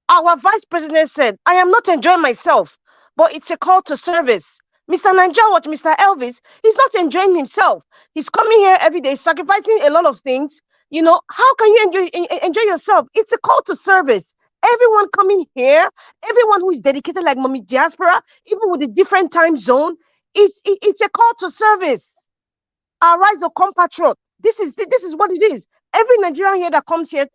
our vice president said, I am not enjoying myself, but it's a call to service. Mr. Nanjawat, Mr. Elvis, he's not enjoying himself. He's coming here every day, sacrificing a lot of things. You know, how can you enjoy yourself? It's a call to service. Everyone coming here, everyone who is dedicated like Mommy Diaspora, even with a different time zone, it's a call to service. Arise, O compatriot. This is what it is. Every Nigerian here that comes here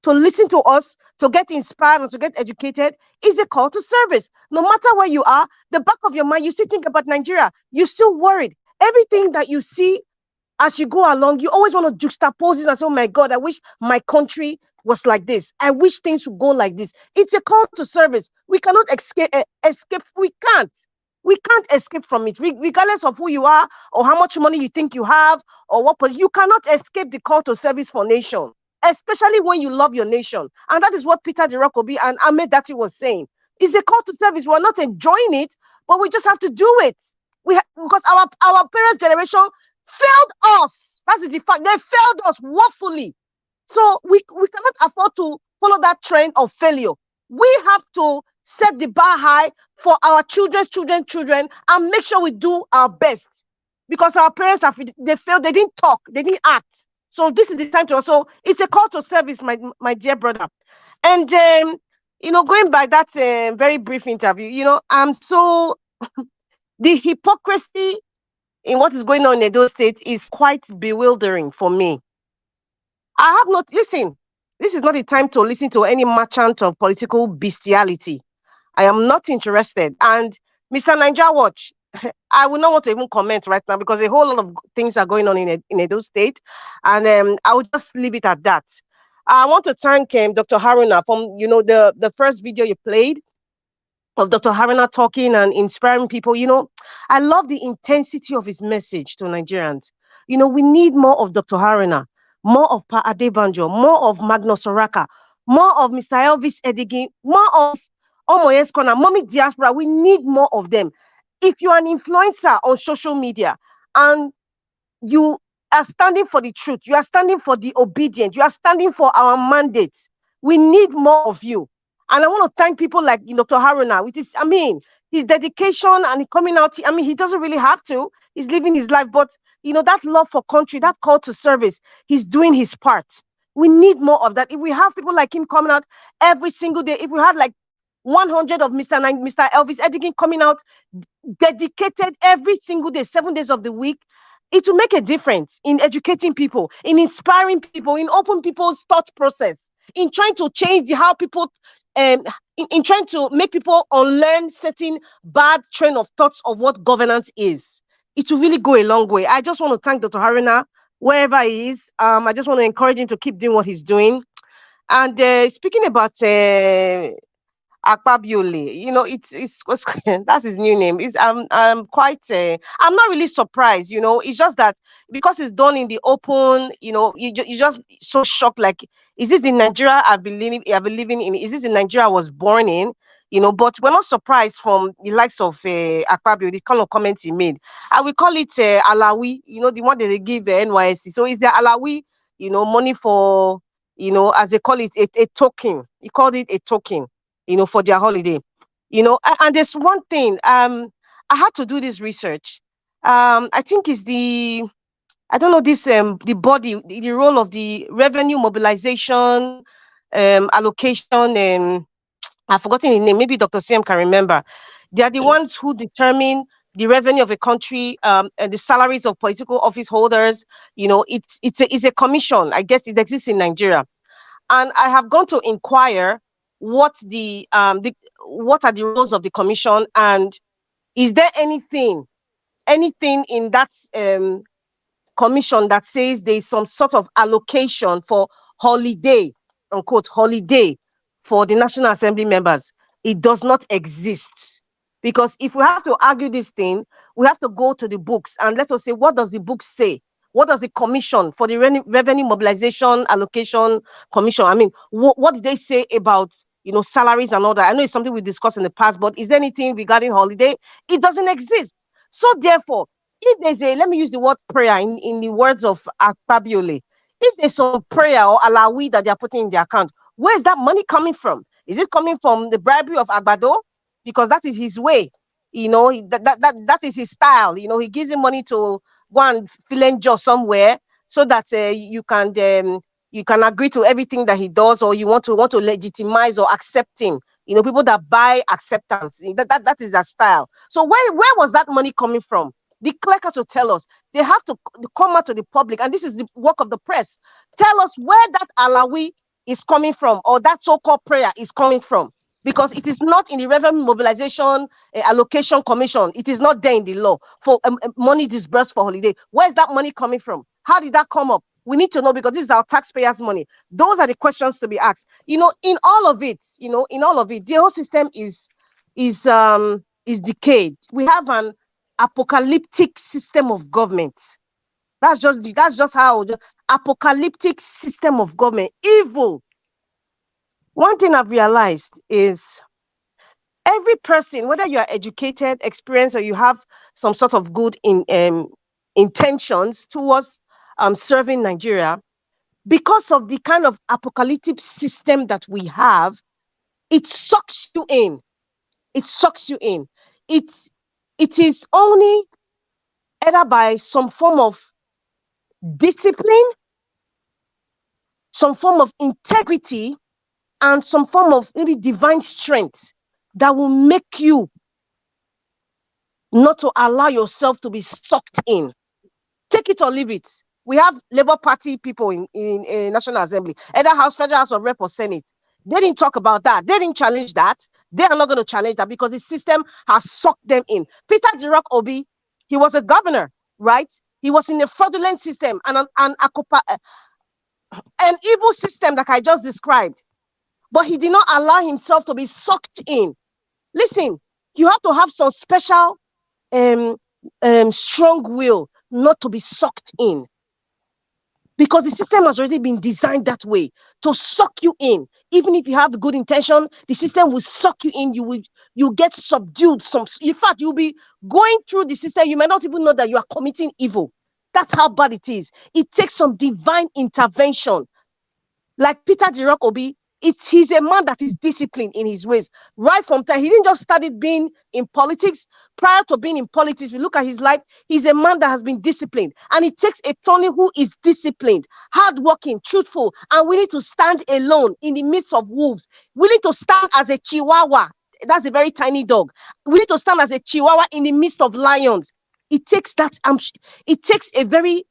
to listen to us, to get inspired and to get educated is a call to service. No matter where you are, the back of your mind, you still think about Nigeria. You're still worried. Everything that you see as you go along, you always want to juxtapose it and say, oh my God, I wish my country was like this. I wish things would go like this. It's a call to service. We cannot escape. We can't. We can't escape from it, regardless of who you are or how much money you think you have or what. But you cannot escape the call to service for nation, especially when you love your nation. And that is what Peter Dirakobi and Ahmed Dati was saying. It's a call to service. We're not enjoying it, but we just have to do it. Because our parents' generation failed us. That's the fact. They failed us woefully. So we cannot afford to follow that trend of failure. We have to set the bar high for our children, and make sure we do our best. Because our parents they failed, they didn't talk, they didn't act. So this is the time to also, it's a call to service, my dear brother. And going by that very brief interview, I'm so the hypocrisy in what is going on in Edo State is quite bewildering for me. Listen, this is not the time to listen to any merchant of political bestiality. I am not interested. And Mr. Ninja Watch, I will not want to even comment right now because a whole lot of things are going on in Edo State. And I will just leave it at that. I want to thank Dr. Haruna from, the first video you played of Dr. Haruna talking and inspiring people. I love the intensity of his message to Nigerians. We need more of Dr. Haruna, more of Pa Adebanjo, more of Magnus Oraka, more of Mr. Elvis Edigin, more of Omoyes Corner, Mommy Diaspora. We need more of them. If you're an influencer on social media and you are standing for the truth, you are standing for the obedient, you are standing for our mandate, we need more of you. And I want to thank people like Dr. Haruna with his dedication and coming out. He doesn't really have to. He's living his life. But, that love for country, that call to service, he's doing his part. We need more of that. If we have people like him coming out every single day, if we had like 100 of Mr. Elvis Edigin coming out dedicated every single day, 7 days of the week, it will make a difference in educating people, in inspiring people, in open people's thought process, in trying to change how people, in trying to make people unlearn certain bad train of thoughts of what governance is. It will really go a long way. I just want to thank Dr. Haruna, wherever he is. I just want to encourage him to keep doing what he's doing. And speaking about Akpabio, it's that's his new name. I'm quite I'm not really surprised. It's just that because it's done in the open, you just so shocked. Like, is this the Nigeria I've been living in? Is this the Nigeria I was born in? But we're not surprised from the likes of Akpabio, the kind of comments he made. I will call it Alawi, the one that they give the NYSC. So is the Alawi, money for, as they call it, a token. He called it a token, for their holiday. And there's one thing, I had to do this research. I think it's the body, the role of the revenue mobilization, allocation, and I've forgotten the name. Maybe Dr. CM can remember. They are the ones who determine the revenue of a country, and the salaries of political office holders. It's a commission. I guess it exists in Nigeria. And I have gone to inquire what are the roles of the commission, and is there anything in that commission that says there is some sort of allocation for holiday, unquote, holiday for the National Assembly members? It does not exist. Because if we have to argue this thing, we have to go to the books and let us say, what does the book say? What does the commission for the revenue mobilization allocation commission, what did they say about, salaries and all that? I know it's something we discussed in the past, but is there anything regarding holiday? It doesn't exist. So therefore, if there's let me use the word prayer in the words of Akpabio, If there's some prayer or alawi that they are putting in their account, where is that money coming from? Is it coming from the bribery of Akpabio? Because that is his way. That is his style. He gives him money to go and fill in job somewhere so that you can agree to everything that he does, or you want to legitimize or accept him. People that buy acceptance. That is their style. So where was that money coming from? The clerk has to tell us. They have to come out to the public, and this is the work of the press. Tell us where that alawi is coming from, or that so-called prayer is coming from, because it is not in the Revenue Mobilization Allocation Commission. It is not there in the law for money disbursed for holiday. Where is that money coming from? How did that come up? We need to know, because this is our taxpayers' money. Those are the questions to be asked. In all of it, the whole system is decayed. We have an apocalyptic system of government. That's just how the apocalyptic system of government, evil. One thing I've realized is every person, whether you are educated, experienced, or you have some sort of good intentions towards serving Nigeria, because of the kind of apocalyptic system that we have, it sucks you in. It sucks you in. It is only either by some form of discipline, some form of integrity, and some form of maybe divine strength that will make you not to allow yourself to be sucked in. Take it or leave it. We have Labour Party people in National Assembly, either House, Federal House of Rep or Senate. They didn't talk about that. They didn't challenge that. They are not going to challenge that because the system has sucked them in. Peter Dirok Obi, he was a governor, right? He was in a fraudulent system and an evil system that I just described. But he did not allow himself to be sucked in. Listen, you have to have some special strong will not to be sucked in. Because the system has already been designed that way, to suck you in. Even if you have good intention, the system will suck you in. You get subdued. In fact, you'll be going through the system. You might not even know that you are committing evil. That's how bad it is. It takes some divine intervention. Like Peter Dirok Obi, he's a man that is disciplined in his ways. Right from time, he didn't just started being in politics. Prior to being in politics, we look at his life, he's a man that has been disciplined. And it takes a Tony who is disciplined, hardworking, truthful. And we need to stand alone in the midst of wolves. We need to stand as a chihuahua. That's a very tiny dog. We need to stand as a chihuahua in the midst of lions. It takes that. It takes a very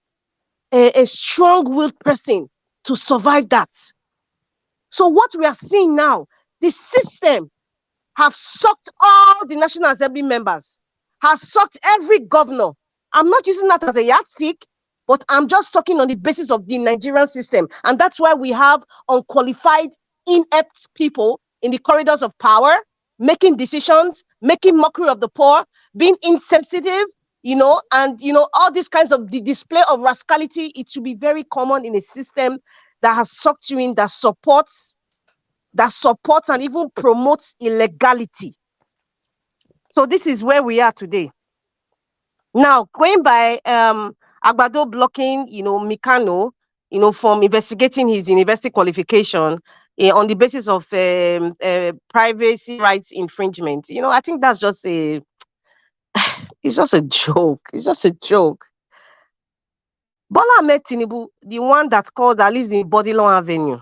strong-willed person to survive that. So what we are seeing now, the system have sucked all the National Assembly members, has sucked every governor. I'm not using that as a yardstick, but I'm just talking on the basis of the Nigerian system. And that's why we have unqualified, inept people in the corridors of power, making decisions, making mockery of the poor, being insensitive, and, all these kinds of the display of rascality. It should be very common in a system that has sucked you in, that supports and even promotes illegality. So this is where we are today. Now, going by Akpabio blocking, Mikano, from investigating his university qualification on the basis of privacy rights infringement. I think that's just it's just a joke. It's just a joke. Bola Ahmed Tinubu, the one that lives in Bodilon Avenue.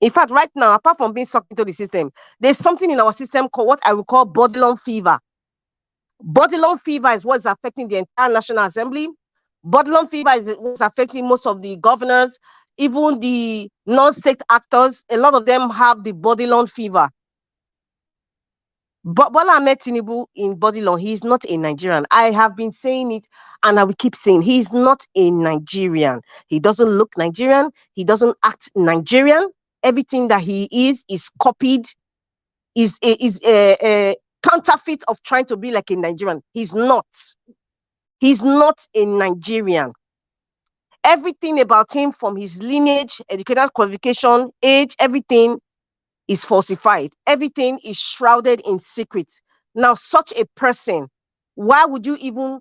In fact, right now, apart from being sucked into the system, there's something in our system called what I would call Bodilon fever. Bodilon fever is what's affecting the entire National Assembly. Bodilon fever is what's affecting most of the governors, even the non-state actors. A lot of them have the Bodilon fever. But Bola Ahmed Tinubu in Bodilon, he is not a Nigerian. I have been saying it and I will keep saying he is not a Nigerian. He doesn't look Nigerian. He doesn't act Nigerian. Everything that he is copied, is a counterfeit of trying to be like a Nigerian. He's not. He's not a Nigerian. Everything about him, from his lineage, educational qualification, age, everything is falsified. Everything is shrouded in secret. Now, such a person, why would you even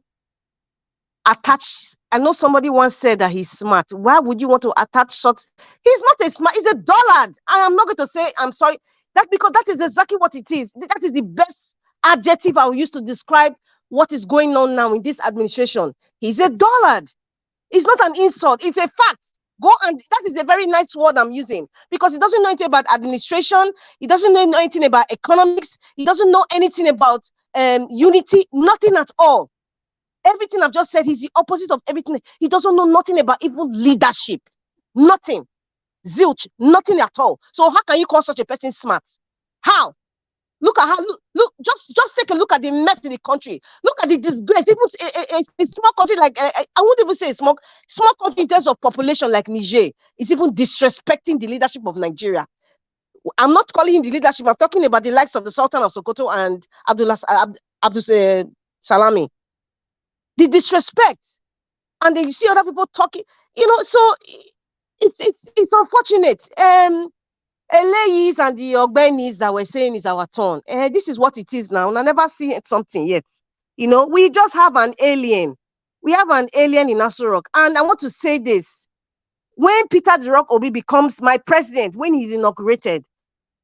attach I know somebody once said that he's smart. Why would you want to attach shots? He's not a smart, he's a dullard. I am not going to say, I'm sorry. That's because that is exactly what it is. That is the best adjective I will use to describe what is going on now in this administration. He's a dullard. It's not an insult, it's a fact. Go and that is a very nice word I'm using because he doesn't know anything about administration, he doesn't know anything about economics, he doesn't know anything about unity, nothing at all. Everything I've just said, he's the opposite of everything. He doesn't know nothing about even leadership. Nothing. Zilch, nothing at all. So how can you call such a person smart? How? Look at how, look, just take a look at the mess in the country. Look at the disgrace. Even a small country like, I wouldn't even say a small country in terms of population like Niger is even disrespecting the leadership of Nigeria. I'm not calling him the leadership. I'm talking about the likes of the Sultan of Sokoto and Abdul Salami. The disrespect. And then you see other people talking, so it's unfortunate. Elayis and the Ogbenis that we're saying is our turn. This is what it is now. And I never seen something yet. We just have an alien. We have an alien in Aso And I want to say this. When Peter the Rock Obi becomes my president, when he's inaugurated,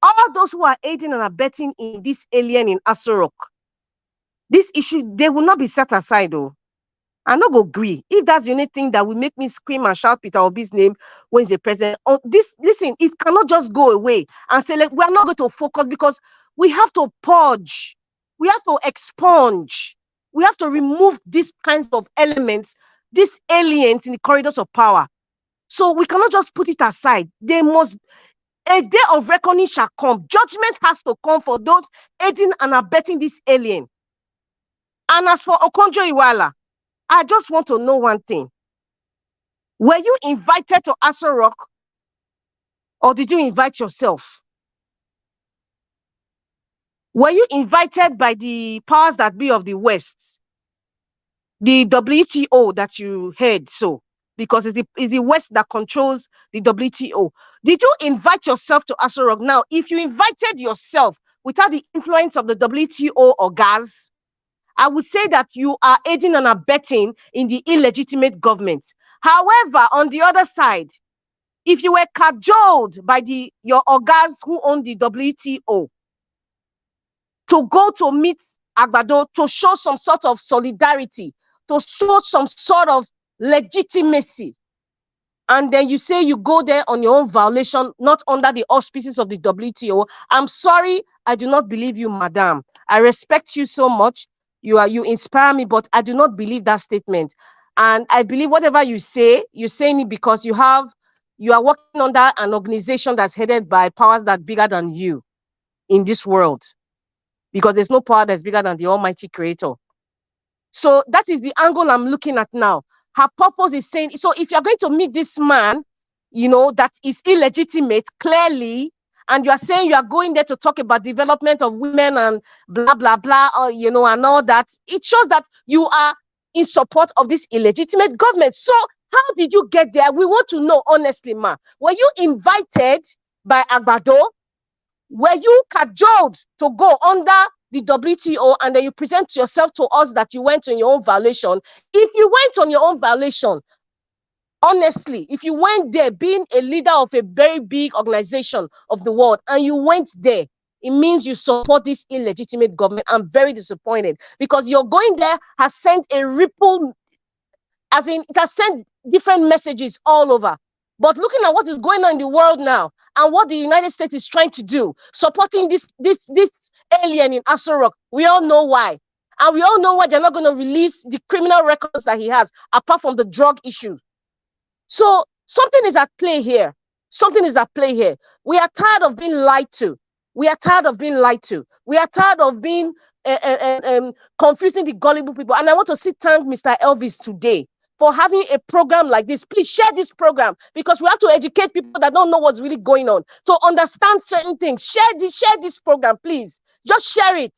all those who are aiding and abetting in this alien in Aso this issue, they will not be set aside though. I no go agree. If that's the only thing that will make me scream and shout Peter Obi's name when he's the president, listen, it cannot just go away and say, like, we're not going to focus because we have to purge, we have to expunge, we have to remove these kinds of elements, these aliens in the corridors of power. So we cannot just put it aside. A day of reckoning shall come. Judgment has to come for those aiding and abetting this alien. And as for Okonjo-Iweala, I just want to know one thing. Were you invited to Aso Rock or did you invite yourself? Were you invited by the powers that be of the West? The WTO that you heard so? Because it's the West that controls the WTO. Did you invite yourself to Aso Rock? Now, if you invited yourself without the influence of the WTO or gas, I would say that you are aiding and abetting in the illegitimate government. However, on the other side, if you were cajoled by your organs who own the WTO to go to meet Akpabio to show some sort of solidarity, to show some sort of legitimacy, and then you say you go there on your own violation, not under the auspices of the WTO, I'm sorry, I do not believe you, madam. I respect you so much. You inspire me, but I do not believe that statement. And I believe whatever you say, you're saying it because you are working under an organization that's headed by powers that are bigger than you in this world. Because there's no power that's bigger than the Almighty Creator. So that is the angle I'm looking at now. Her purpose is saying, so if you're going to meet this man, that is illegitimate, clearly, and you are saying you are going there to talk about development of women and blah, blah, blah, or, and all that, it shows that you are in support of this illegitimate government. So how did you get there? We want to know, honestly, ma. Were you invited by Akpabio? Were you cajoled to go under the WTO and then you present yourself to us that you went on your own violation? If you went on your own violation, honestly, if you went there being a leader of a very big organization of the world and you went there, it means you support this illegitimate government. I'm very disappointed because your going there has sent a ripple, as in it has sent different messages all over. But looking at what is going on in the world now and what the United States is trying to do, supporting this alien in Aso Rock, we all know why. And we all know why they're not going to release the criminal records that he has, apart from the drug issue. So something is at play here. Something is at play here. We are tired of being lied to. We are tired of being lied to. We are tired of being confusing the gullible people. And I want to thank Mr. Elvis today for having a program like this. Please share this program because we have to educate people that don't know what's really going on to understand certain things. Share this program, please. Just share it.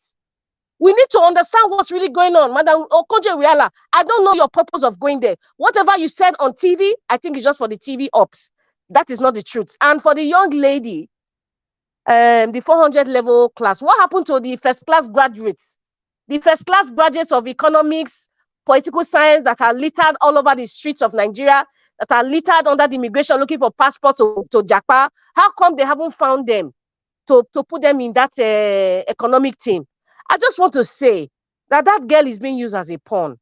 We need to understand what's really going on. Madam Okonjo-Iweala, I don't know your purpose of going there. Whatever you said on TV, I think it's just for the TV ops. That is not the truth. And for the young lady, the 400 level class, what happened to the first class graduates? The first class graduates of economics, political science that are littered all over the streets of Nigeria, that are littered under the immigration looking for passports to Japa? How come they haven't found them to put them in that economic team? I just want to say that that girl is being used as a pawn.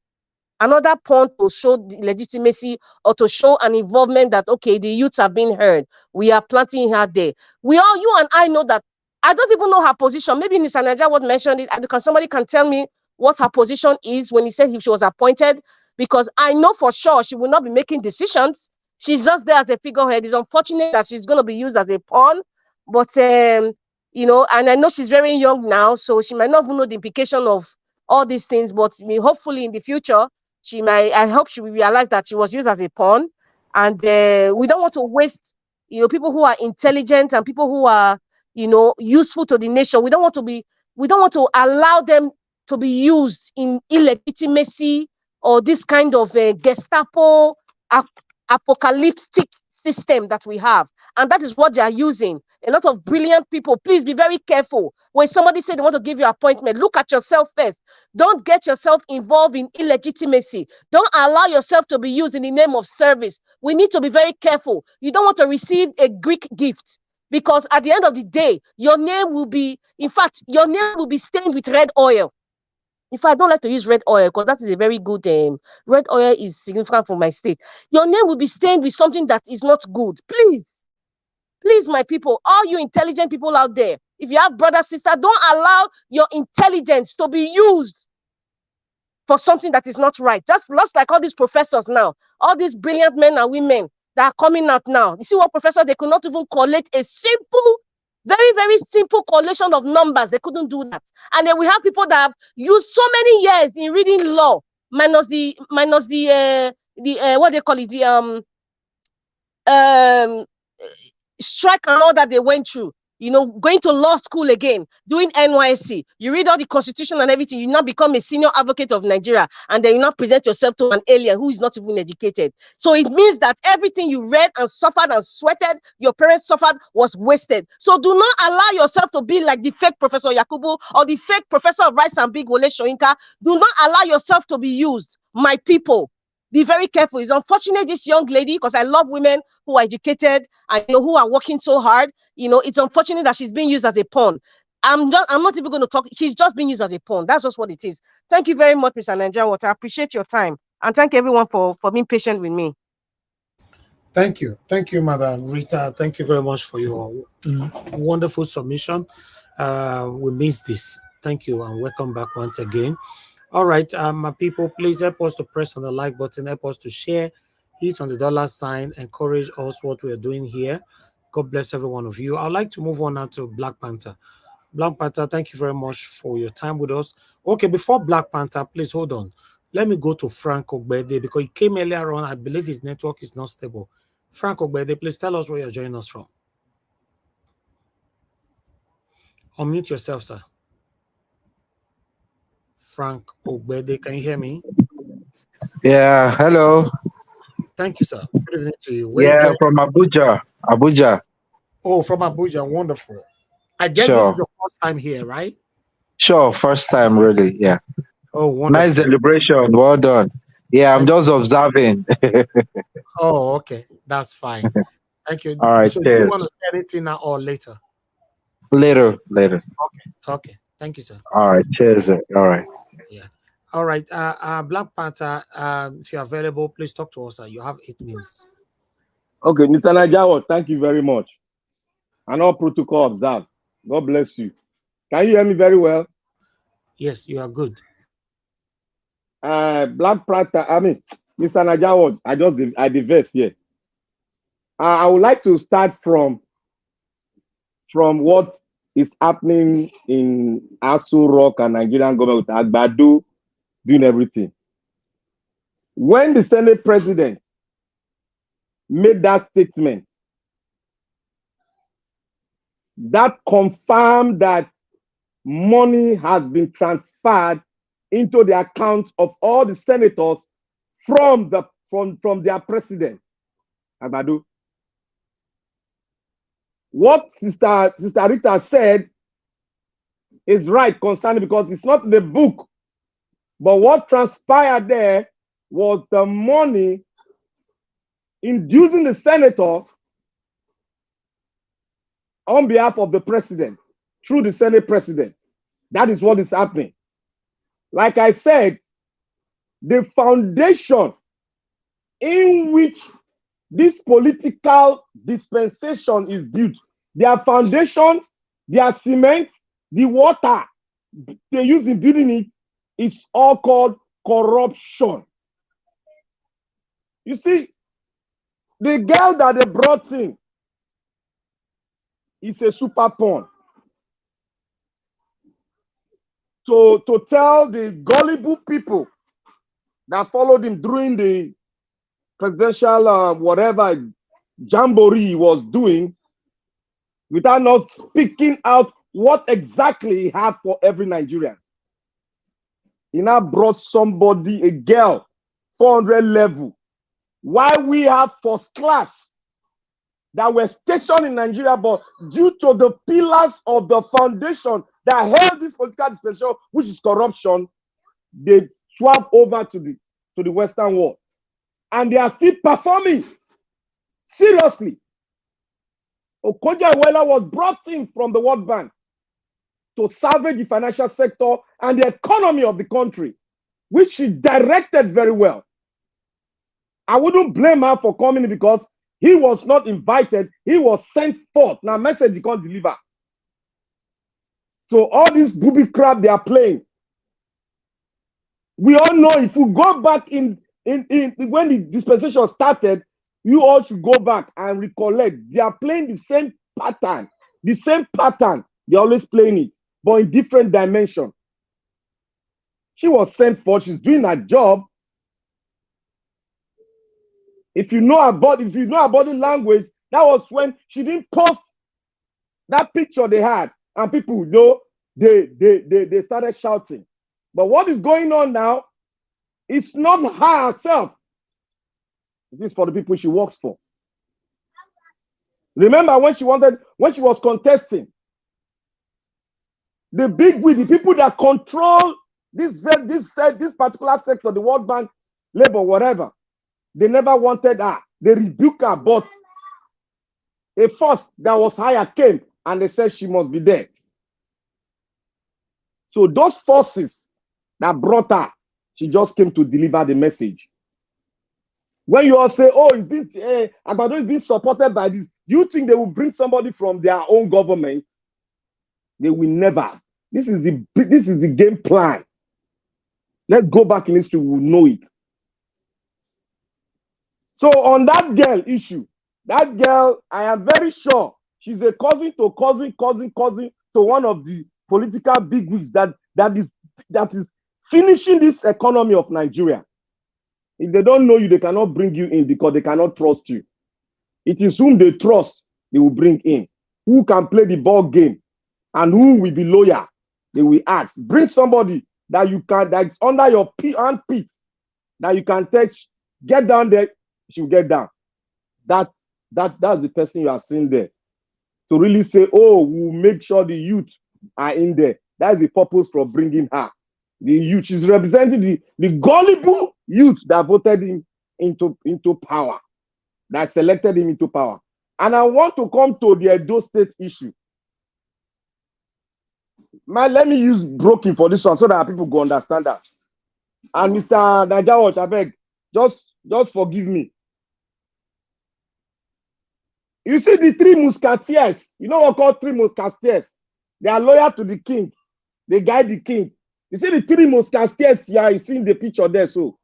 Another pawn to show the legitimacy or to show an involvement that, okay, the youths have been heard. We are planting her there. You and I know that. I don't even know her position. Maybe Mr. Najawad mentioned it. And somebody can tell me what her position is when he said she was appointed, because I know for sure she will not be making decisions. She's just there as a figurehead. It's unfortunate that she's going to be used as a pawn, but you know, and I know she's very young now, so she might not even know the implication of all these things. But I mean, hopefully in the future, she might. I hope she will realize that she was used as a pawn, and we don't want to waste, you know, people who are intelligent and people who are, you know, useful to the nation. We don't want to allow them to be used in illegitimacy or this kind of Gestapo apocalyptic system that we have. And that is what they are using. A lot of brilliant people. Please be very careful. When somebody says they want to give you an appointment, look at yourself first. Don't get yourself involved in illegitimacy. Don't allow yourself to be used in the name of service. We need to be very careful. You don't want to receive a Greek gift, because at the end of the day, your name will be, in fact, your name will be stained with red oil. In fact, I don't like to use red oil because that is a very good, red oil is significant for my state. Your name will be stained with something that is not good. Please, please, my people, all you intelligent people out there, if you have brother, sister, don't allow your intelligence to be used for something that is not right. Just like all these professors now, all these brilliant men and women that are coming out now. You see what professor, they could not even collect a simple, very, very simple correlation of numbers. They couldn't do that. And then we have people that have used so many years in reading law, minus the what they call it, the strike and all that they went through. You know, going to law school again, doing NYC. You read all the constitution and everything. You now become a senior advocate of Nigeria, and then you now present yourself to an alien who is not even educated. So it means that everything you read and suffered and sweated, your parents suffered, was wasted. So do not allow yourself to be like the fake Professor Yakubu or the fake Professor of Rice and Big Wole Soyinka. Do not allow yourself to be used, my people. Be very careful. It's unfortunate this young lady, because I love women who are educated and, you know, who are working so hard. You know, it's unfortunate that she's being used as a pawn. I'm not even going to talk. She's just being used as a pawn. That's just what it is. Thank you very much, Mr. Najawad. I appreciate your time, and thank everyone for being patient with me. Thank you, Madam Rita. Thank you very much for your wonderful submission. We missed this. Thank you, and welcome back once again. All right, my people, please help us to press on the like button, help us to share, hit on the $sign, encourage us what we are doing here. God bless every one of you. I'd like to move on now to Black Panther. Black Panther, thank you very much for your time with us. Okay, before Black Panther, please hold on. Let me go to Frank Ogbede, because he came earlier on. I believe his network is not stable. Frank Ogbede, please tell us where you're joining us from. Unmute yourself, sir. Frank Ogbede, can you hear me? Yeah, hello. Thank you, sir. Good evening to you. Where from Abuja. Abuja. Oh, from Abuja. Wonderful. I guess this is the first time here, right? Sure, first time, really. Yeah. Oh, wonderful. Nice celebration. Well done. Yeah, I'm just observing. Oh, okay. That's fine. Thank you. All right. So, do you want to say anything now or later? Later. Okay. Thank you, sir. All right. Cheers. All right. Yeah. All right. Black Panther, if you're available, please talk to us, sir. You have 8 minutes. Okay, Mr. Najawad, thank you very much. And all protocol observed. God bless you. Can you hear me very well? Yes, you are good. Black Panther, Mr. Najawad, I diverse here. I would like to start from what is happening in Asu Rock and Nigerian government with Akpabio doing everything. When the Senate president made that statement, that confirmed that money has been transferred into the accounts of all the senators from their president, Akpabio. What Sister Rita said is right concerning, because it's not in the book But what transpired there was the money inducing the senator on behalf of the president through the Senate president. That is what is happening. Like I said, the foundation in which this political dispensation is built, their foundation, their cement, the water they use in building it is all called corruption. You see, the girl that they brought in is a super pawn. To tell the gullible people that followed him during the presidential whatever jamboree he was doing, without not speaking out what exactly he had for every Nigerian. He now brought somebody, a girl, 400 level, while we have first class that were stationed in Nigeria, but due to the pillars of the foundation that held this political dispensation, which is corruption, they swap over to the Western world. And they are still performing. Seriously. Okonjo-Iweala was brought in from the World Bank to salvage the financial sector and the economy of the country, which she directed very well. I wouldn't blame her for coming because he was not invited. He was sent forth. Now, message he can't deliver. So all this booby crap they are playing, we all know if you go back in when the dispensation started, you all should go back and recollect. They are playing the same pattern. The same pattern. They're always playing it, but in different dimension. She was sent for. She's doing her job. If you know about the language, that was when she didn't post that picture they had, and people know they started shouting. But what is going on now? It's not her herself. It is for the people she works for. Remember when she was contesting, the the people that control this particular sector, the World Bank, labor, whatever, they never wanted her. They rebuked her, but a force that was higher came and they said she must be there. So those forces that brought her, she just came to deliver the message. When you all say, oh, Akpabio is being supported by this, do you think they will bring somebody from their own government? They will never. This is the game plan. Let's go back in history, we'll know it. So on that girl issue, that girl, I am very sure she's a cousin to one of the political bigwigs that is finishing this economy of Nigeria. If they don't know you, they cannot bring you in because they cannot trust you. It is whom they trust, they will bring in. Who can play the ball game and who will be loyal, they will ask. Bring somebody that that's under your armpit, that you can touch, get down there, she'll get down. That's the person you are seeing there. To really say, oh, we'll make sure the youth are in there. That's the purpose for bringing her. The youth, she's representing the gullible youth that voted him into power, that selected him into power. And I want to come to the Edo State issue. Let me use broken for this one so that people go understand that. And Mr. Najawach, I beg, just forgive me. You see the three musketeers, you know what called three musketeers? They are loyal to the king. They guide the king. You see the three musketeers here, you see in the picture there, so.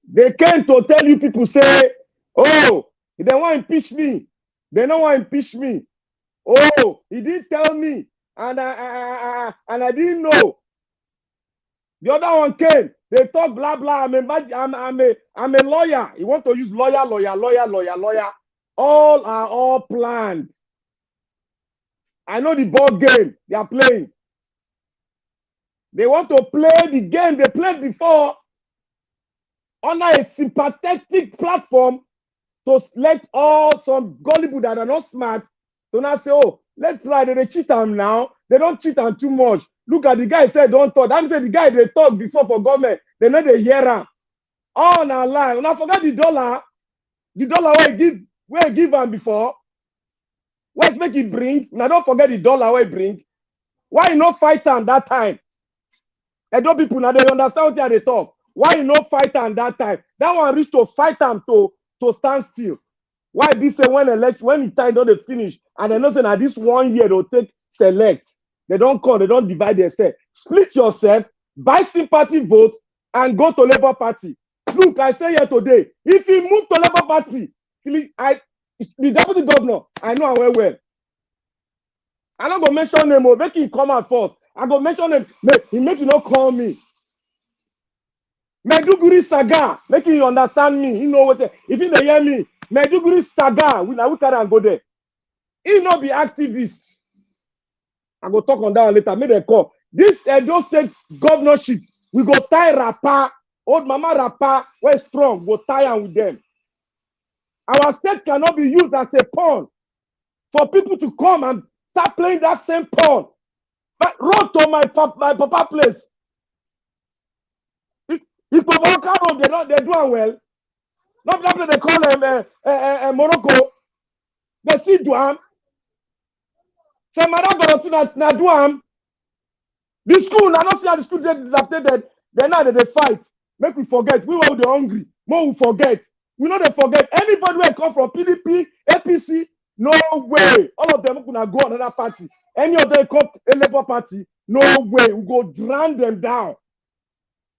They came to tell you people say, oh, they want to impeach me. They don't want to impeach me. Oh, he didn't tell me. And I didn't know. The other one came. They talk blah blah. I'm a lawyer. You want to use lawyer. All are planned. I know the ball game they are playing. They want to play the game they played before under a sympathetic platform to let all some gullible that are not smart to now say, oh, let's try. They cheat them now. They don't cheat them too much. Look at the guy said don't talk. That means the guy they talk before for government. They know they hear him. Oh, now lie. When I forget the dollar where he give him before. Where's make it bring? Now don't forget the dollar where he bring. Why you not fight him that time? Edo people now they understand what they talk. Why you not fight him that time? That one reach to fight him to stand still. Why be say when the time don't they finish and they know say now this 1 year they'll take select. They don't come, they don't divide themselves. Split yourself, buy sympathy vote, and go to Labour Party. Look, I say here today, if he move to Labour Party, the deputy governor, I know him well. I'm not gonna mention him, make him come out first. I go mention him, he make you not call me. Meduguri Saga, make you understand me. You know what? If you don't hear me, Meduguri Saga, we carry and go there. He not be activist. I go talk on that later. Make them call. This Edo State governorship, we go tie rapper, old mama rapper, where strong, go tie with them. Our state cannot be used as a pawn for people to come and start playing that same pawn. But road to my papa place. If Papa road, they do well. Not that they call them Morocco. They still do them. Say madam go na do am. The school, I don't see how the school they dilapidated. Then now they fight. Make we forget. We were the hungry. More we forget. We know they forget. Anybody who come from PDP, APC, no way. All of them gonna go another party. Any of them come a Labour Party, no way. We go drown them down.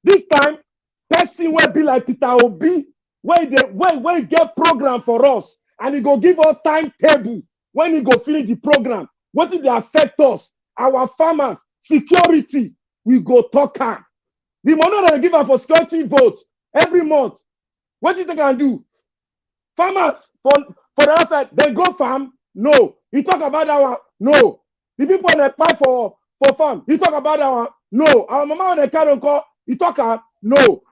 This time, person will be like Peter Obi, where he get program for us, and he go give us timetable when he go finish the program. What did they affect us? Our farmers, security, we go talk am. The money that they give us for security votes every month, what did they can do? Farmers for the outside, they go farm? No. You talk about that one? No. The people that apply for farm, you talk about that one? No. Our mama on the car call, you talk am? No.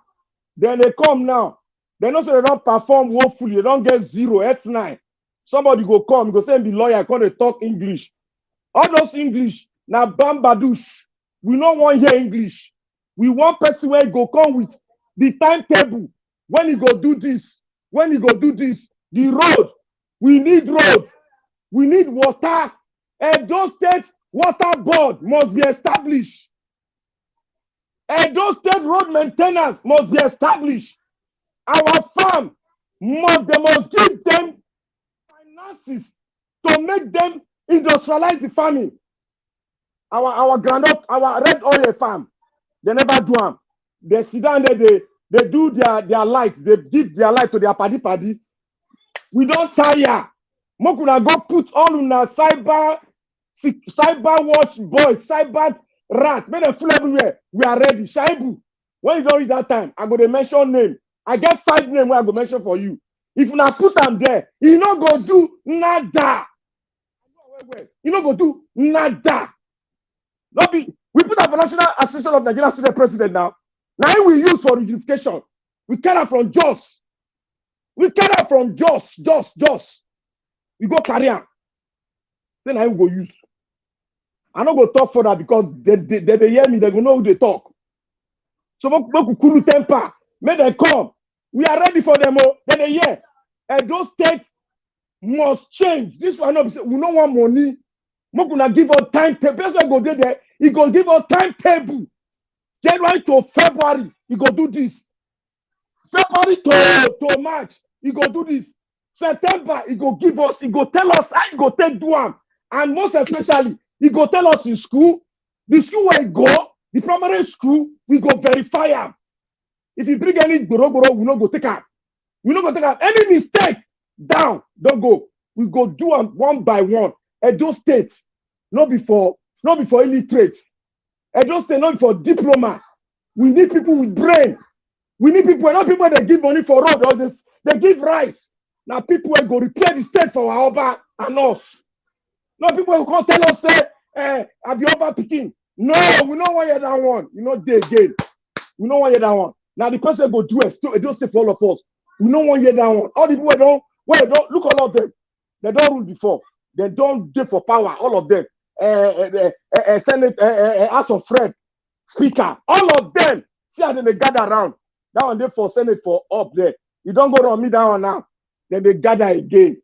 Then they come now. They know so they don't perform woefully, they don't get 0, F9. Somebody go come, go say be lawyer, come to talk English. All those English, now bambadouche. We don't want hear English. We want person where go come with the timetable. When you go do this, when you go do this, the road, we need road, we need water. Edo State Water Board must be established. Edo State Road Maintenance must be established. Our farm they must give them finances to make them industrialize the farming. Our groundnut, our red oil farm, they never do them. They sit down there, they do their light, they give their light to their paddy. We don't tire. Mokuna go put all on our cyber watch boys, cyber rat, make them full everywhere. We are ready. Shaibu, when you don't reach that time, I'm going to mention name. I get 5 names where I go mention for you. If you not put them there, you not go do nada. You not go do nada. We put up a National Association of Nigerian Student President now. Now we use for unification. We carry out from Jos. We carry out from Jos. We go carry out. Then I will go use. I'm not going to talk further because they hear me. They go know who they talk. So make cool temper. May they come. We are ready for them. Then they hear. And those states must change. This one we don't want money. We're gonna give us timetable. That's why go there. He gonna give us timetable. January to February, he go do this. February to March, he go do this. September, he go give us. He go tell us how he go take do am. And most especially, he go tell us in school. The school where he go, the primary school, we go verify him. If you bring any boro, we not go take am. We not go take am. Any mistake down, don't go. We go do them one by one. Edo State, not before illiterate. Edo State, not before diploma. We need people with brain. We need people, not people that give money for road or this. They give rice. Now people will go repair the state for our Oba and us. Not people will come tell us, say, I'll be Oba picking. No, we don't want you that one. You know, they again. We don't want you that one. Now the person go do it. Still, Edo State for all of us. We don't want you that one. All the people don't look all of them. They don't rule before. They don't do for power, all of them. Senate, House of Rep, Speaker, all of them, see how they gather around. That one they for Senate for up there. You don't go on me that one now. Then they gather again.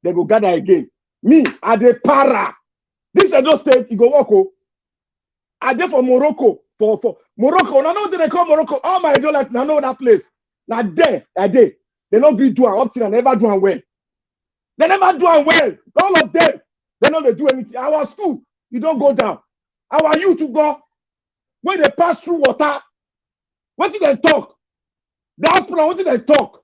They go gather again. Me, I dey para. This Edo State, you go walk. I dey for Morocco. For Morocco. Now know they call Morocco. All my Edo like now know that place. Now there, I dey. They not be do up till I never do well. They never do well. All of them, they know they do anything. Our school, you don't go down. Our youth to go when they pass through water. What did they talk? The hospital, what did they talk?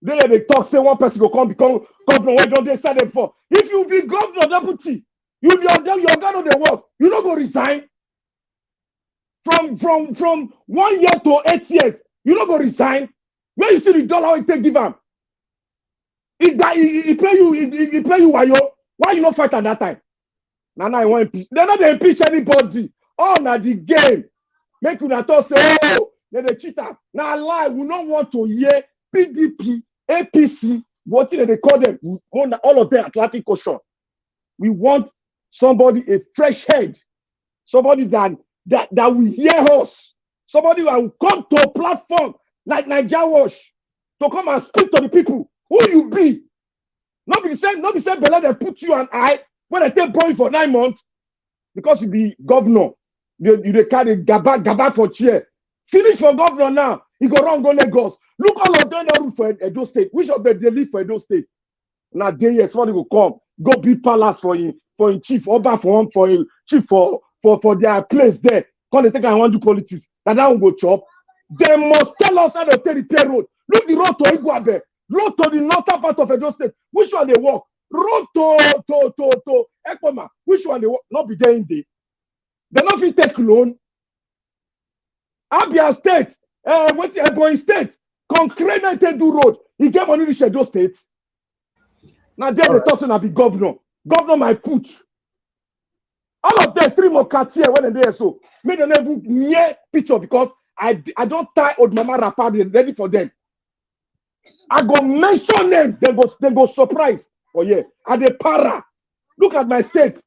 They talk, say one person go come become governor. Why don't they start them for? If you be governor deputy, you be your gun on the work. You not go resign. From 1 year to 8 years, you not go resign. Where you see the dollar it take give him? He pay you wayo. Why you not fight at that time? Now I want impeach. They not impeach anybody. Oh, now the game. Make you not talk say, oh, they're the cheater. Now lie, we don't want to hear PDP, APC, what did they call them? All of them Atlantic Ocean. We want somebody, a fresh head, somebody that will hear us, somebody that will come to a platform like Niger Wash to come and speak to the people. Who you be? Not be the same Bella that put you and I when I take boy for 9 months because you be governor. You carry gaba for chair. Finish for governor now. He go run go Lagos. Look all of them that root for Edo State. Which of them they live for Edo State? Now they here somebody will come. Go build palace for him chief. Oba for him for him chief for their place there. Come they take and want do politics. That one go chop. They must tell us how to take repair road. Look the road to Iguabe. Road to the northern part of Edo State. Which one they walk? Road to Ekpoma. Which one they walk? Not be there in day. They not fit take loan. Abia State, Ebonyi State, concrete do road. He get money to Edo State. Now there the person will be governor. Governor my put. All of them 3 more cartier when they there so. Make them even near picture because I don't tie old mama rapper ready for them. I go mention them, they go surprise. Oh yeah, at the para. Look at my state.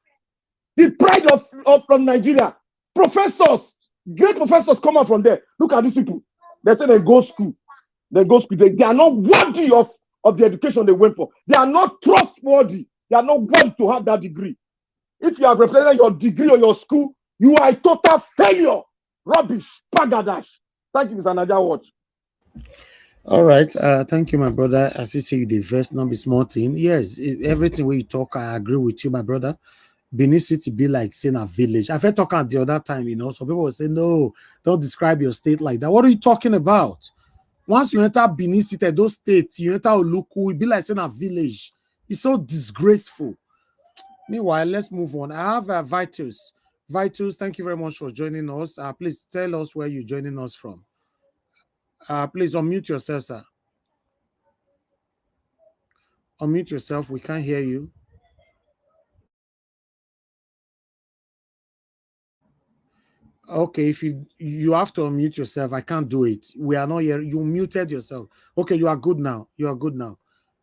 The pride from Nigeria. Professors, great professors come out from there. Look at these people. They say they go school. They go school. They are not worthy of the education they went for. They are not trustworthy. They are not worthy to have that degree. If you are representing your degree or your school, you are a total failure. Rubbish. Pagadash. Thank you, Mr. Nadia Watch. All right. Thank you, my brother. As you say, you the first not be small thing. Yes, everything where you talk, I agree with you, my brother. Benin City be like saying a village. I've heard talking the other time, some people will say, no, don't describe your state like that. What are you talking about? Once you enter Benin City, those states, you enter Oluku, it be like saying a village. It's so disgraceful. Meanwhile, let's move on. I have Vitus. Vitus, thank you very much for joining us. Please tell us where you're joining us from. Please unmute yourself, sir. Unmute yourself. We can't hear you. Okay, if you have to unmute yourself, I can't do it. We are not here. You muted yourself. Okay, you are good now. You are good now.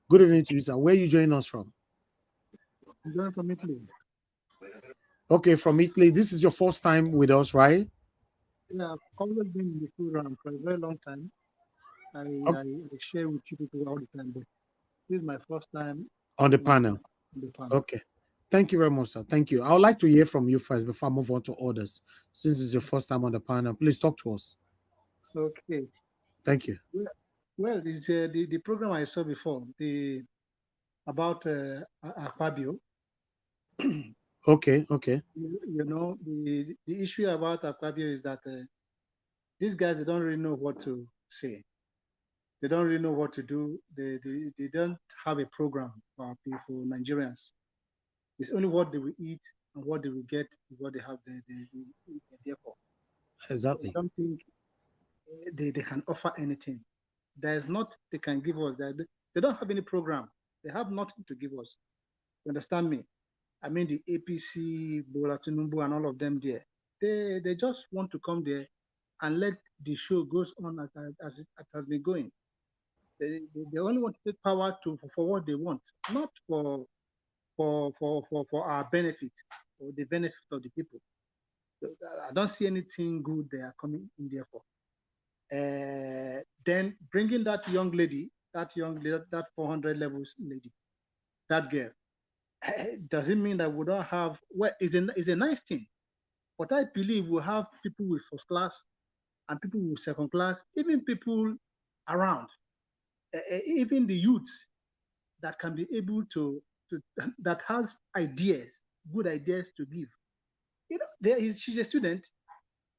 Good evening to you, sir. Where are you joining us from? I'm joining from Italy. Okay, from Italy. This is your first time with us, right? Yeah, I've always been in the program for a very long time. I share with you people all the time, but this is my first time on the panel. Okay. Thank you very much, sir. Thank you. I would like to hear from you first before I move on to others. Since it's your first time on the panel, please talk to us. Okay. Thank you. Well, it's the program I saw before, about Akpabio. Okay. The issue about Akpabio is that these guys, they don't really know what to say. They don't really know what to do. They don't have a program for people, Nigerians. It's only what they will eat and what they will get, what they have there for. Exactly. I don't think they can offer anything. There's not they can give us. They don't have any program. They have nothing to give us. You understand me? I mean, the APC, Bola Tinubu, and all of them there. They just want to come there and let the show goes on as it has been going. They only want to take power for what they want, not for for our benefit, or the benefit of the people. I don't see anything good they are coming in there for. Then bringing that young lady, that 400 levels lady, that girl, doesn't mean that we don't have, well, it's a nice thing. But I believe we have people with first class and people with second class, even people around, even the youths that can be able to that has ideas, good ideas to give. You know, she's a student.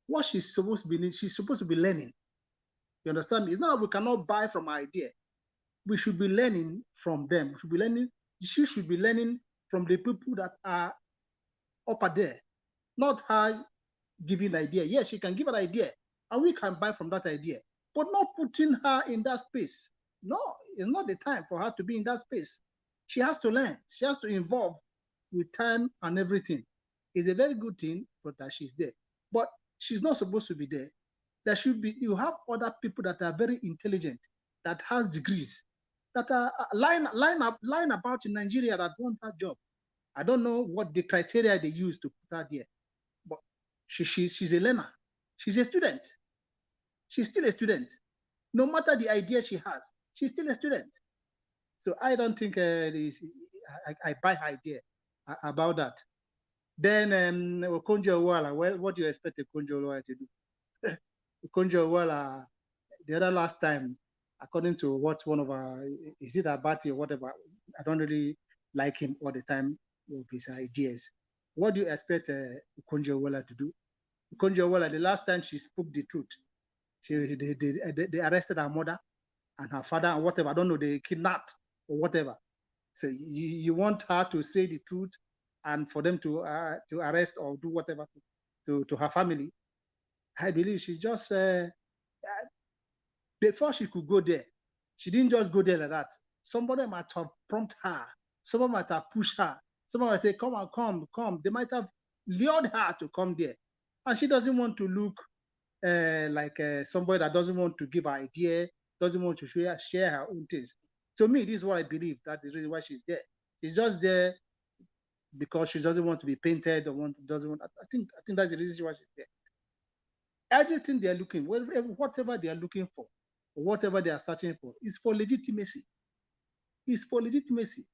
What she's supposed to be, she's supposed to be learning. You understand me? It's not that we cannot buy from our idea. We should be learning from them. We should be learning. She should be learning from the people that are up there, not her giving idea. Yes, she can give an idea, and we can buy from that idea, but not putting her in that space. No, it's not the time for her to be in that space. She has to learn. She has to involve with time and everything. It's a very good thing, but that she's there. But she's not supposed to be there. There should be, you have other people that are very intelligent, that has degrees, that are line about in Nigeria that want that job. I don't know what the criteria they use to put her there, but she's a learner. She's a student. She's still a student. No matter the idea she has, she's still a student. So I don't think I buy her idea about that. Then Okonjo Iweala, well, what do you expect Okonjo Iweala to do? Okonjo Iweala, the other last time, according to what one of our, is it Abati or whatever, I don't really like him all the time with his ideas. What do you expect Okonjo Iweala to do? Okonjo Iweala, the last time she spoke the truth, they arrested her mother and her father and whatever. I don't know, they kidnapped or whatever. So you want her to say the truth and for them to arrest or do whatever to her family. I believe she's just, before she could go there, she didn't just go there like that. Somebody might have prompted her. Somebody might have pushed her. Somebody might say, come on, come. They might have lured her to come there. And she doesn't want to look like somebody that doesn't want to give her idea, doesn't want to share her own things. To me, this is what I believe. That's the reason why she's there. She's just there because she doesn't want to be painted or doesn't want. I think that's the reason why she's there. Everything they are looking, whatever they are looking for, or whatever they are searching for, is for legitimacy. It's for legitimacy.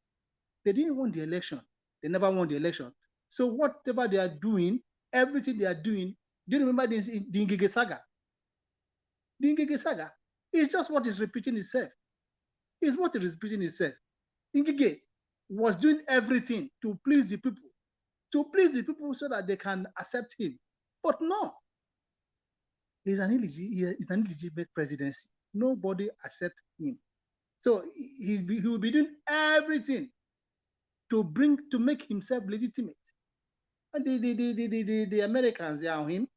They didn't want the election. They never won the election. So whatever they are doing, everything they are doing, do you remember the Ngige saga? The Ngige saga is just what is repeating itself. It's what is repeating itself. Ngige was doing everything to please the people, so that they can accept him. But no, he's an illegitimate presidency. Nobody accepts him. So he will be doing everything to make himself legitimate. And the Americans, they are him.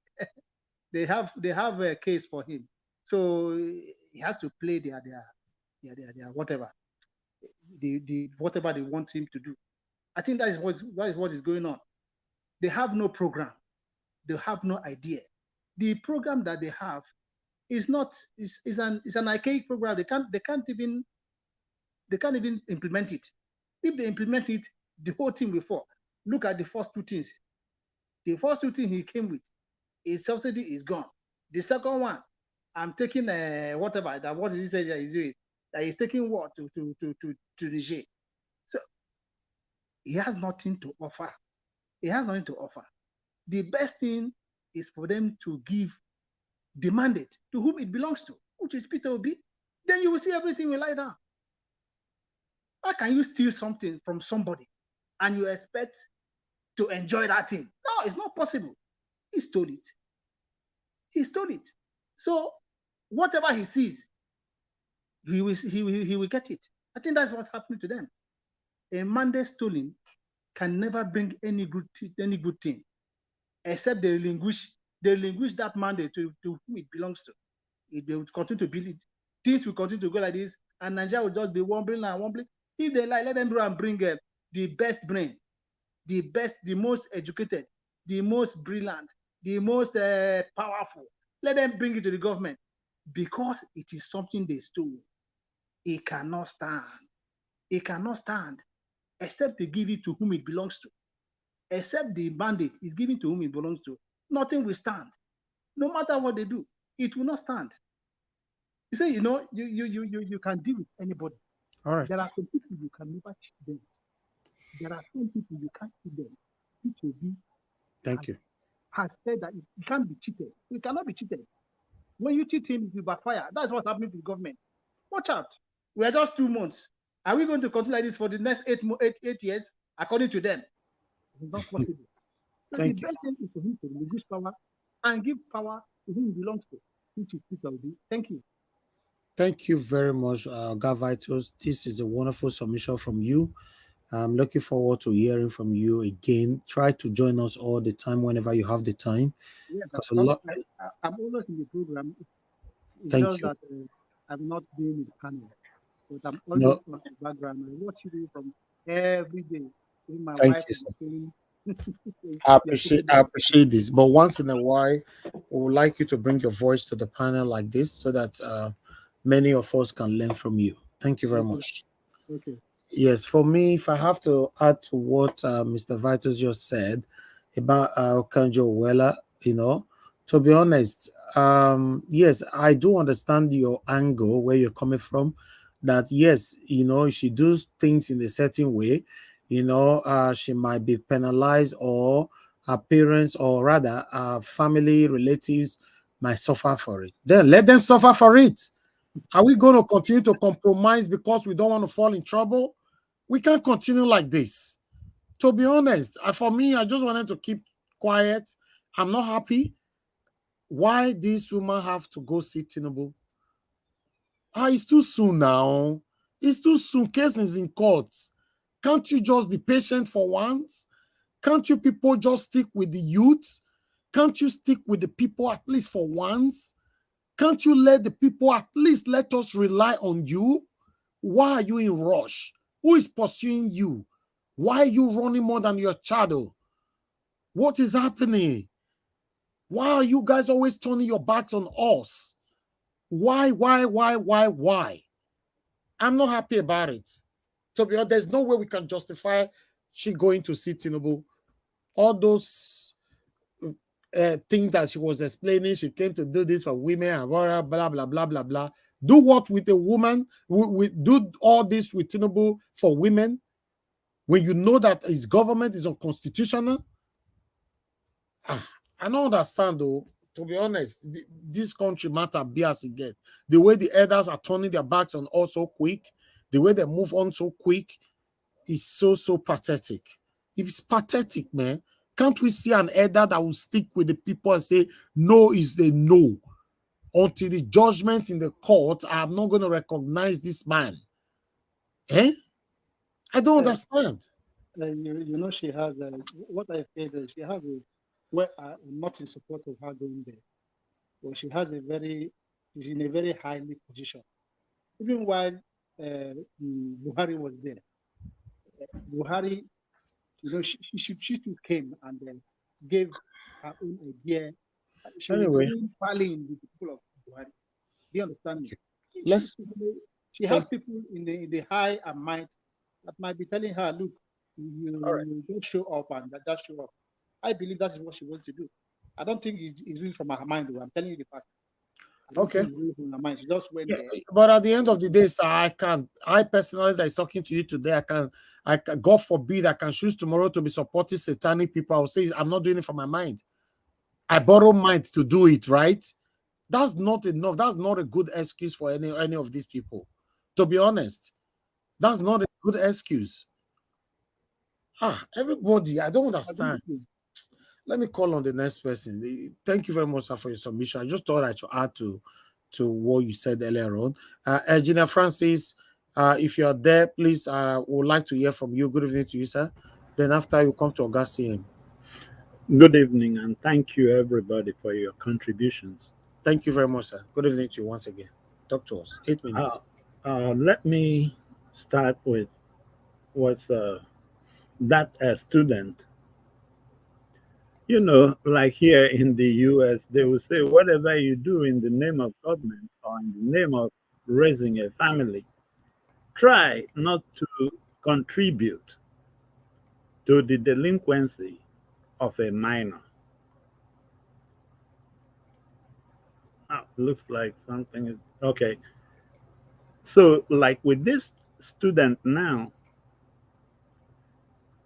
they have a case for him. So he has to play their whatever. Whatever they want him to do. I think that is what is going on. They have no program. They have no idea. The program that they have is an archaic program. They can't even implement it. If they implement it, the whole thing will fall. Look at the first two things. The first two things he came with, his subsidy is gone. The second one, I'm taking whatever that what is it he's doing? That he's taking what to Niger. So he has nothing to offer. He has nothing to offer. The best thing is for them to give the mandate to whom it belongs to, which is Peter Obi. Then you will see everything will lie down. How can you steal something from somebody and you expect to enjoy that thing? No, it's not possible. He stole it. He stole it. So whatever he sees, he will get it. I think that's what's happening to them. A mandate stolen can never bring any good thing, except they relinquish that mandate to whom it belongs to. They will continue to build it. Things will continue to go like this, and Nigeria will just be wobbling and wobbling. If they like, let them go and bring the best brain, the best, the most educated, the most brilliant, the most powerful. Let them bring it to the government, because it is something they stole. It cannot stand. It cannot stand. except they give it to whom it belongs to. Except the mandate is given to whom it belongs to, nothing will stand. No matter what they do, it will not stand. You say, you can deal with anybody. All right. There are some people you can never cheat them. There are some people you can't cheat them. Thank you. Has said that you can't be cheated. You cannot be cheated. When you cheat him, it will backfire. That's what's happening to the government. Watch out. We are just 2 months. Are we going to continue like this for the next 8 years, according to them? It's not possible. So the best thing is for him to relinquish power and give power to whom it belongs to, which is Peter Obi. Thank you. Thank you very much, Gavitos. This is a wonderful submission from you. I'm looking forward to hearing from you again. Try to join us all the time whenever you have the time. Yeah, I'm always in the program. It's Thank just you. that I'm not doing the panel. But I'm always on the background. I watch you from every day. My Thank wife you, is sir. saying, I appreciate this. But once in a while, we would like you to bring your voice to the panel like this so that many of us can learn from you. Thank you very much. Okay. Yes, for me, if I have to add to what Mr. Vitus just said about Kanjo Wella, to be honest, yes, I do understand your angle where you're coming from. That yes, if she does things in a certain way, she might be penalized, or her parents, or rather, her family relatives might suffer for it. Then let them suffer for it. Are we going to continue to compromise because we don't want to fall in trouble? We can't continue like this. To be honest, for me, I just wanted to keep quiet. I'm not happy. Why this woman have to go see Tinubu? It's too soon now. It's too soon. Case is in court. Can't you just be patient for once? Can't you people just stick with the youth? Can't you stick with the people at least for once? Can't you let the people at least let us rely on you? Why are you in rush? Who is pursuing you? Why are you running more than your shadow? What is happening? Why are you guys always turning your backs on us? Why? I'm not happy about it. To be honest, there's no way we can justify she going to see Tinubu. All those things that she was explaining, she came to do this for women and blah, blah, blah, blah, blah, blah. Do what with a woman? We do all this with Tinubu for women when you know that his government is unconstitutional? I don't understand, though. To be honest, this country matter be as it get. The way the elders are turning their backs on us so quick, the way they move on so quick, is so pathetic. It's pathetic, man. Can't we see an elder that will stick with the people and say, no is a no? Until the judgment in the court, I'm not going to recognize this man. I don't understand. She has what I feel is she has well, I'm not in support of her going there, but she's in a very highly position. Even while Buhari was there, Buhari, she still came and gave her own idea. She was rallying with the people of Buhari. Do you understand me? She has people in the high and might that might be telling her, look, you don't show up and that show up. I believe that's what she wants to do. I don't think it's really from her mind, though. I'm telling you the fact. Okay. Really from her mind. She just went there. But at the end of the day, sir, I personally that is talking to you today, I can, God forbid, I can choose tomorrow to be supporting satanic people. I will say I'm not doing it from my mind. I borrow mind to do it, right? That's not enough. That's not a good excuse for any of these people. To be honest, that's not a good excuse. Everybody, I don't understand. Let me call on the next person. Thank you very much, sir, for your submission. I just thought I should add to what you said earlier on. Engineer Francis, if you're there, please, would like to hear from you. Good evening to you, sir. Then after you come to Augustine. Good evening, and thank you, everybody, for your contributions. Thank you very much, sir. Good evening to you once again. Talk to us. 8 minutes. Let me start with that student. Like here in the US, they will say, whatever you do in the name of government or in the name of raising a family, try not to contribute to the delinquency of a minor. Oh, looks like something is okay. So, like with this student now,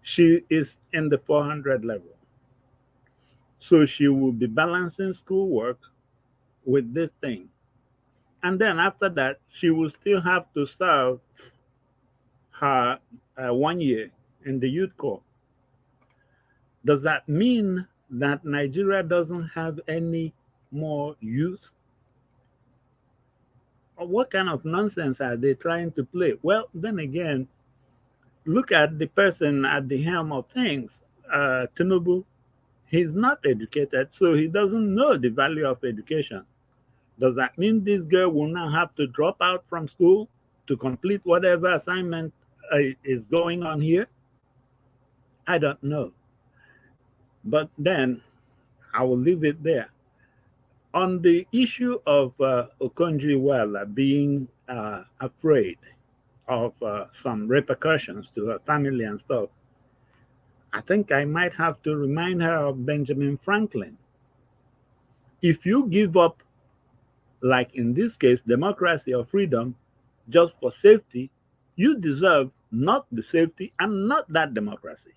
she is in the 400 level. So she will be balancing schoolwork with this thing. And then after that, she will still have to serve her 1 year in the youth corps. Does that mean that Nigeria doesn't have any more youth? Or what kind of nonsense are they trying to play? Well, then again, look at the person at the helm of things, Tinubu. He's not educated, so he doesn't know the value of education. Does that mean this girl will now have to drop out from school to complete whatever assignment is going on here? I don't know. But then I will leave it there. On the issue of Okonjo-Iweala being afraid of some repercussions to her family and stuff, I think I might have to remind her of Benjamin Franklin. If you give up, like in this case, democracy or freedom, just for safety, you deserve not the safety and not that democracy.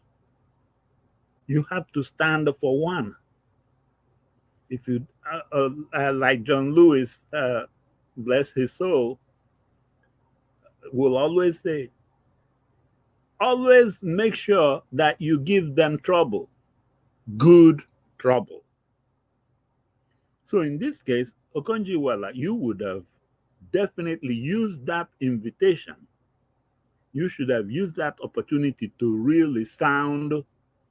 You have to stand for one. If you, like John Lewis, bless his soul, will always say, always make sure that you give them trouble, good trouble. So in this case, Okonjo-Iweala, you would have definitely used that invitation. You should have used that opportunity to really sound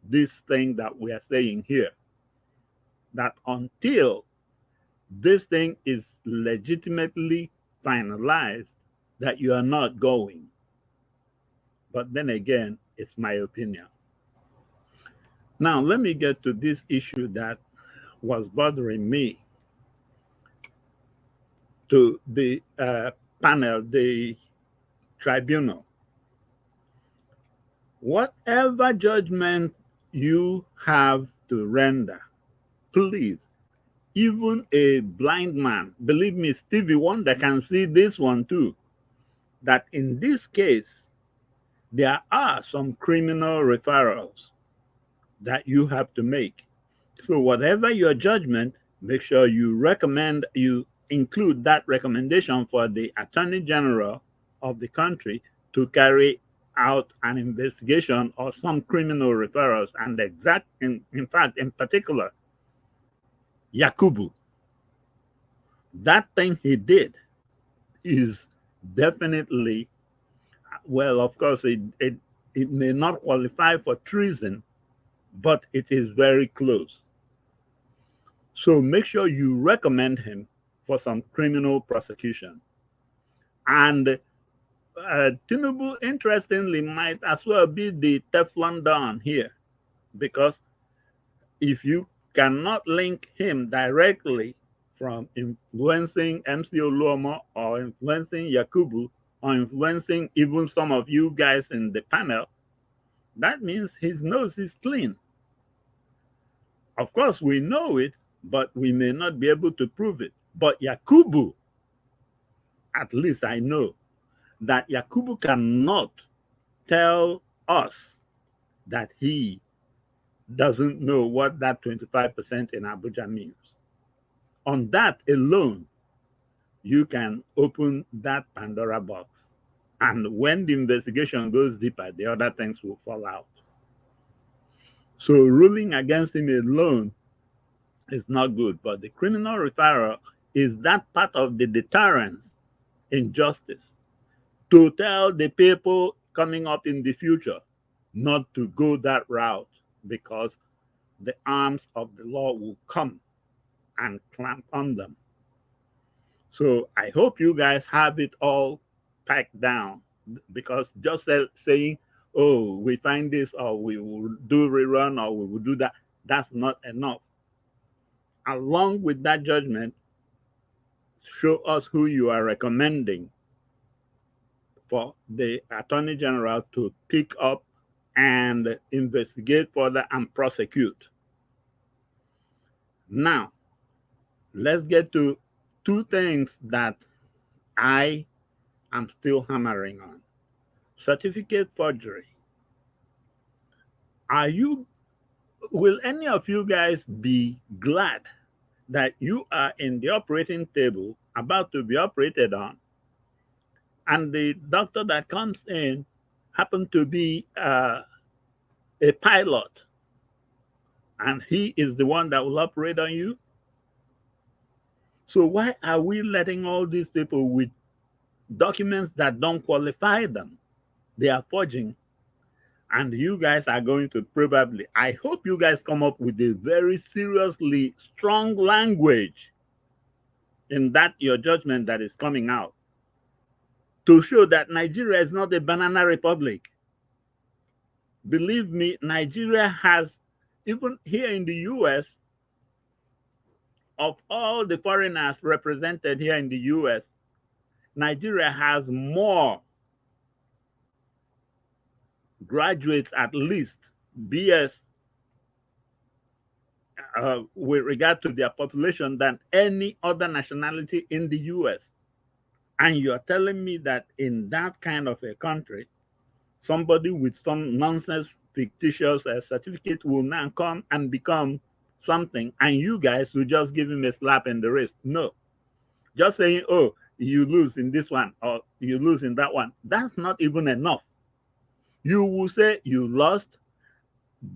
this thing that we are saying here. That until this thing is legitimately finalized, that you are not going. But then again, it's my opinion. Now, let me get to this issue that was bothering me. To the panel, the tribunal. Whatever judgment you have to render, please, even a blind man, believe me, Stevie Wonder can see this one too, that in this case, there are some criminal referrals that you have to make. So whatever your judgment, make sure you include that recommendation for the Attorney General of the country to carry out an investigation or some criminal referrals, and in fact, in particular, Yakubu. That thing he did is definitely, well, of course, it may not qualify for treason, but it is very close. So make sure you recommend him for some criminal prosecution. And Tinubu, interestingly, might as well be the Teflon Don here, because if you cannot link him directly from influencing MC Oluomo or influencing Yakubu or influencing even some of you guys in the panel, that means his nose is clean. Of course, we know it, but we may not be able to prove it. But Yakubu, at least I know that Yakubu cannot tell us that he doesn't know what that 25% in Abuja means. On that alone, you can open that Pandora box. And when the investigation goes deeper, the other things will fall out. So ruling against him alone is not good. But the criminal referral is that part of the deterrence in justice, to tell the people coming up in the future not to go that route, because the arms of the law will come and clamp on them. So I hope you guys have it all packed down, because just saying, oh, we find this, or we will do rerun, or we will do that, that's not enough. Along with that judgment, show us who you are recommending for the Attorney General to pick up and investigate further and prosecute. Now, let's get to two things that I am still hammering on. Certificate forgery. Will any of you guys be glad that you are in the operating table about to be operated on, and the doctor that comes in happens to be a pilot, and he is the one that will operate on you? So why are we letting all these people with documents that don't qualify them? They are forging. And you guys are going to probably, I hope you guys come up with a very seriously strong language in that your judgment that is coming out to show that Nigeria is not a banana republic. Believe me, Nigeria has, even here in the US, of all the foreigners represented here in the US, Nigeria has more graduates, at least BS, with regard to their population than any other nationality in the US. And you're telling me that in that kind of a country, somebody with some nonsense fictitious certificate will now come and become something, and you guys will just give him a slap in the wrist? No. Just saying, oh, you lose in this one or you lose in that one, that's not even enough. You will say you lost,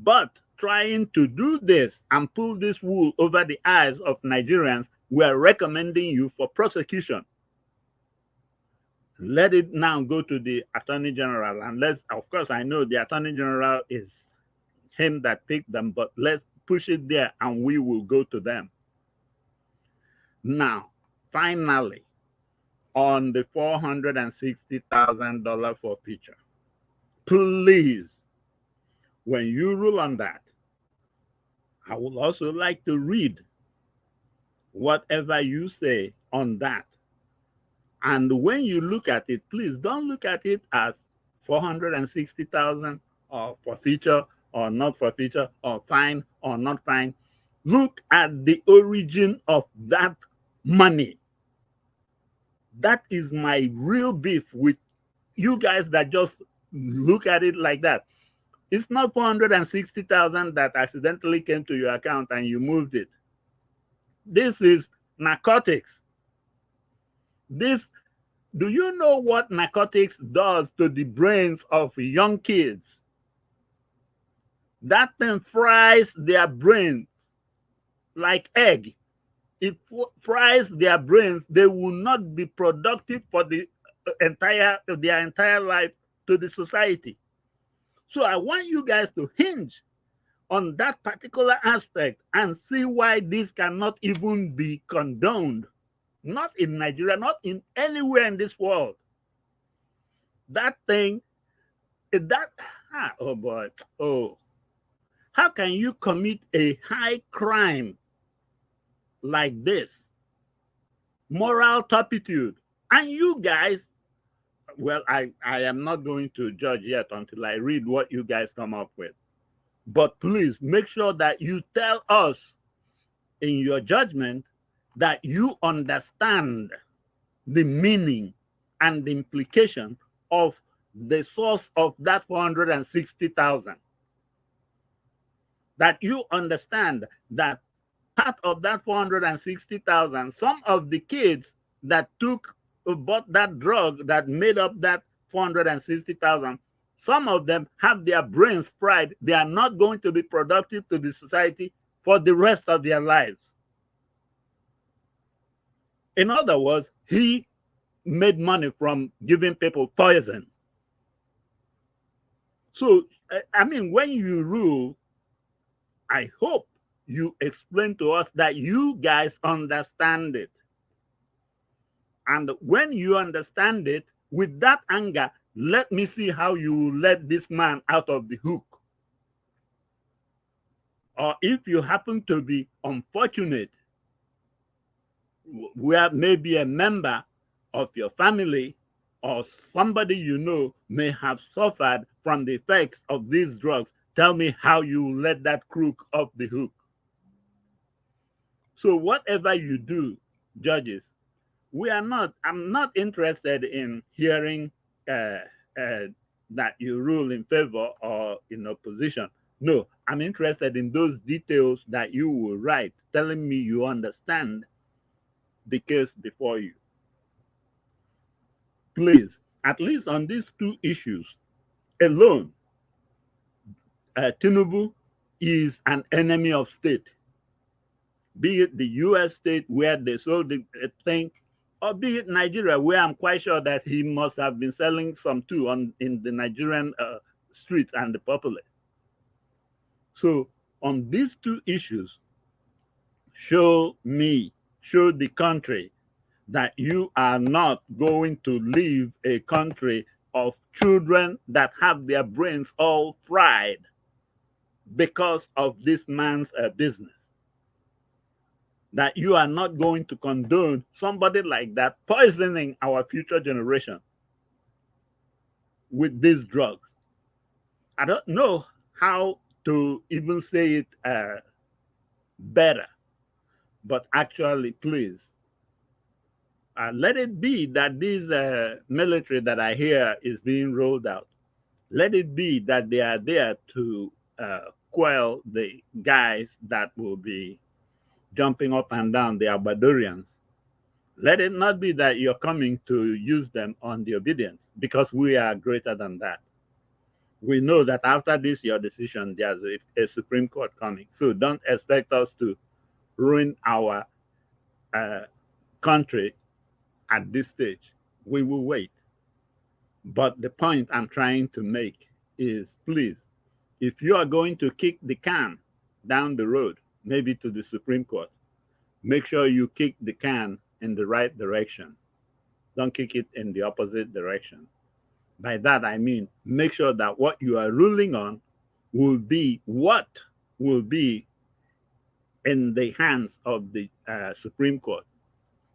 but trying to do this and pull this wool over the eyes of Nigerians, we are recommending you for prosecution. Let it now go to the Attorney General, and of course, I know the Attorney General is him that picked them, but let's push it there and we will go to them. Now, finally, on the $460,000 forfeiture, please, when you rule on that, I would also like to read whatever you say on that. And when you look at it, please don't look at it as 460,000 or forfeiture or not forfeiture or fine or not fine. Look at the origin of that money. That is my real beef with you guys that just look at it like that. It's not 460,000 that accidentally came to your account and you moved it. This is narcotics. Do you know what narcotics does to the brains of young kids? That thing fries their brains like egg. It fries their brains. They will not be productive for their entire life to the society. So I want you guys to hinge on that particular aspect and see why this cannot even be condoned. Not in Nigeria, not in anywhere in this world. That thing, oh boy, oh. How can you commit a high crime like this? Moral turpitude. And you guys, well, I am not going to judge yet until I read what you guys come up with. But please make sure that you tell us in your judgment that you understand the meaning and the implication of the source of that 460,000. That you understand that part of that 460,000, some of the kids that bought that drug that made up that 460,000, some of them have their brains fried. They are not going to be productive to the society for the rest of their lives. In other words, he made money from giving people poison. So, I mean, when you rule, I hope you explain to us that you guys understand it. And when you understand it, with that anger, let me see how you let this man out of the hook. Or if you happen to be unfortunate, where maybe a member of your family or somebody you know may have suffered from the effects of these drugs, tell me how you let that crook off the hook. So whatever you do, judges, I'm not interested in hearing that you rule in favor or in opposition. No, I'm interested in those details that you will write, telling me you understand the case before you. Please, at least on these two issues alone, Tinubu is an enemy of state, be it the US state where they sold the thing, or be it Nigeria, where I'm quite sure that he must have been selling some too in the Nigerian streets and the populace. So on these two issues, show the country that you are not going to leave a country of children that have their brains all fried because of this man's business. That you are not going to condone somebody like that poisoning our future generation with these drugs. I don't know how to even say it better, but actually, please, let it be that this military that I hear is being rolled out, let it be that they are there to quell the guys that will be jumping up and down, the Abadorians. Let it not be that you're coming to use them on the obedience, because we are greater than that. We know that after this, your decision, there's a Supreme Court coming. So don't expect us to ruin our country at this stage. We will wait. But the point I'm trying to make is, please, if you are going to kick the can down the road, maybe to the Supreme Court, make sure you kick the can in the right direction. Don't kick it in the opposite direction. By that, I mean, make sure that what you are ruling on will be what will be in the hands of the Supreme Court,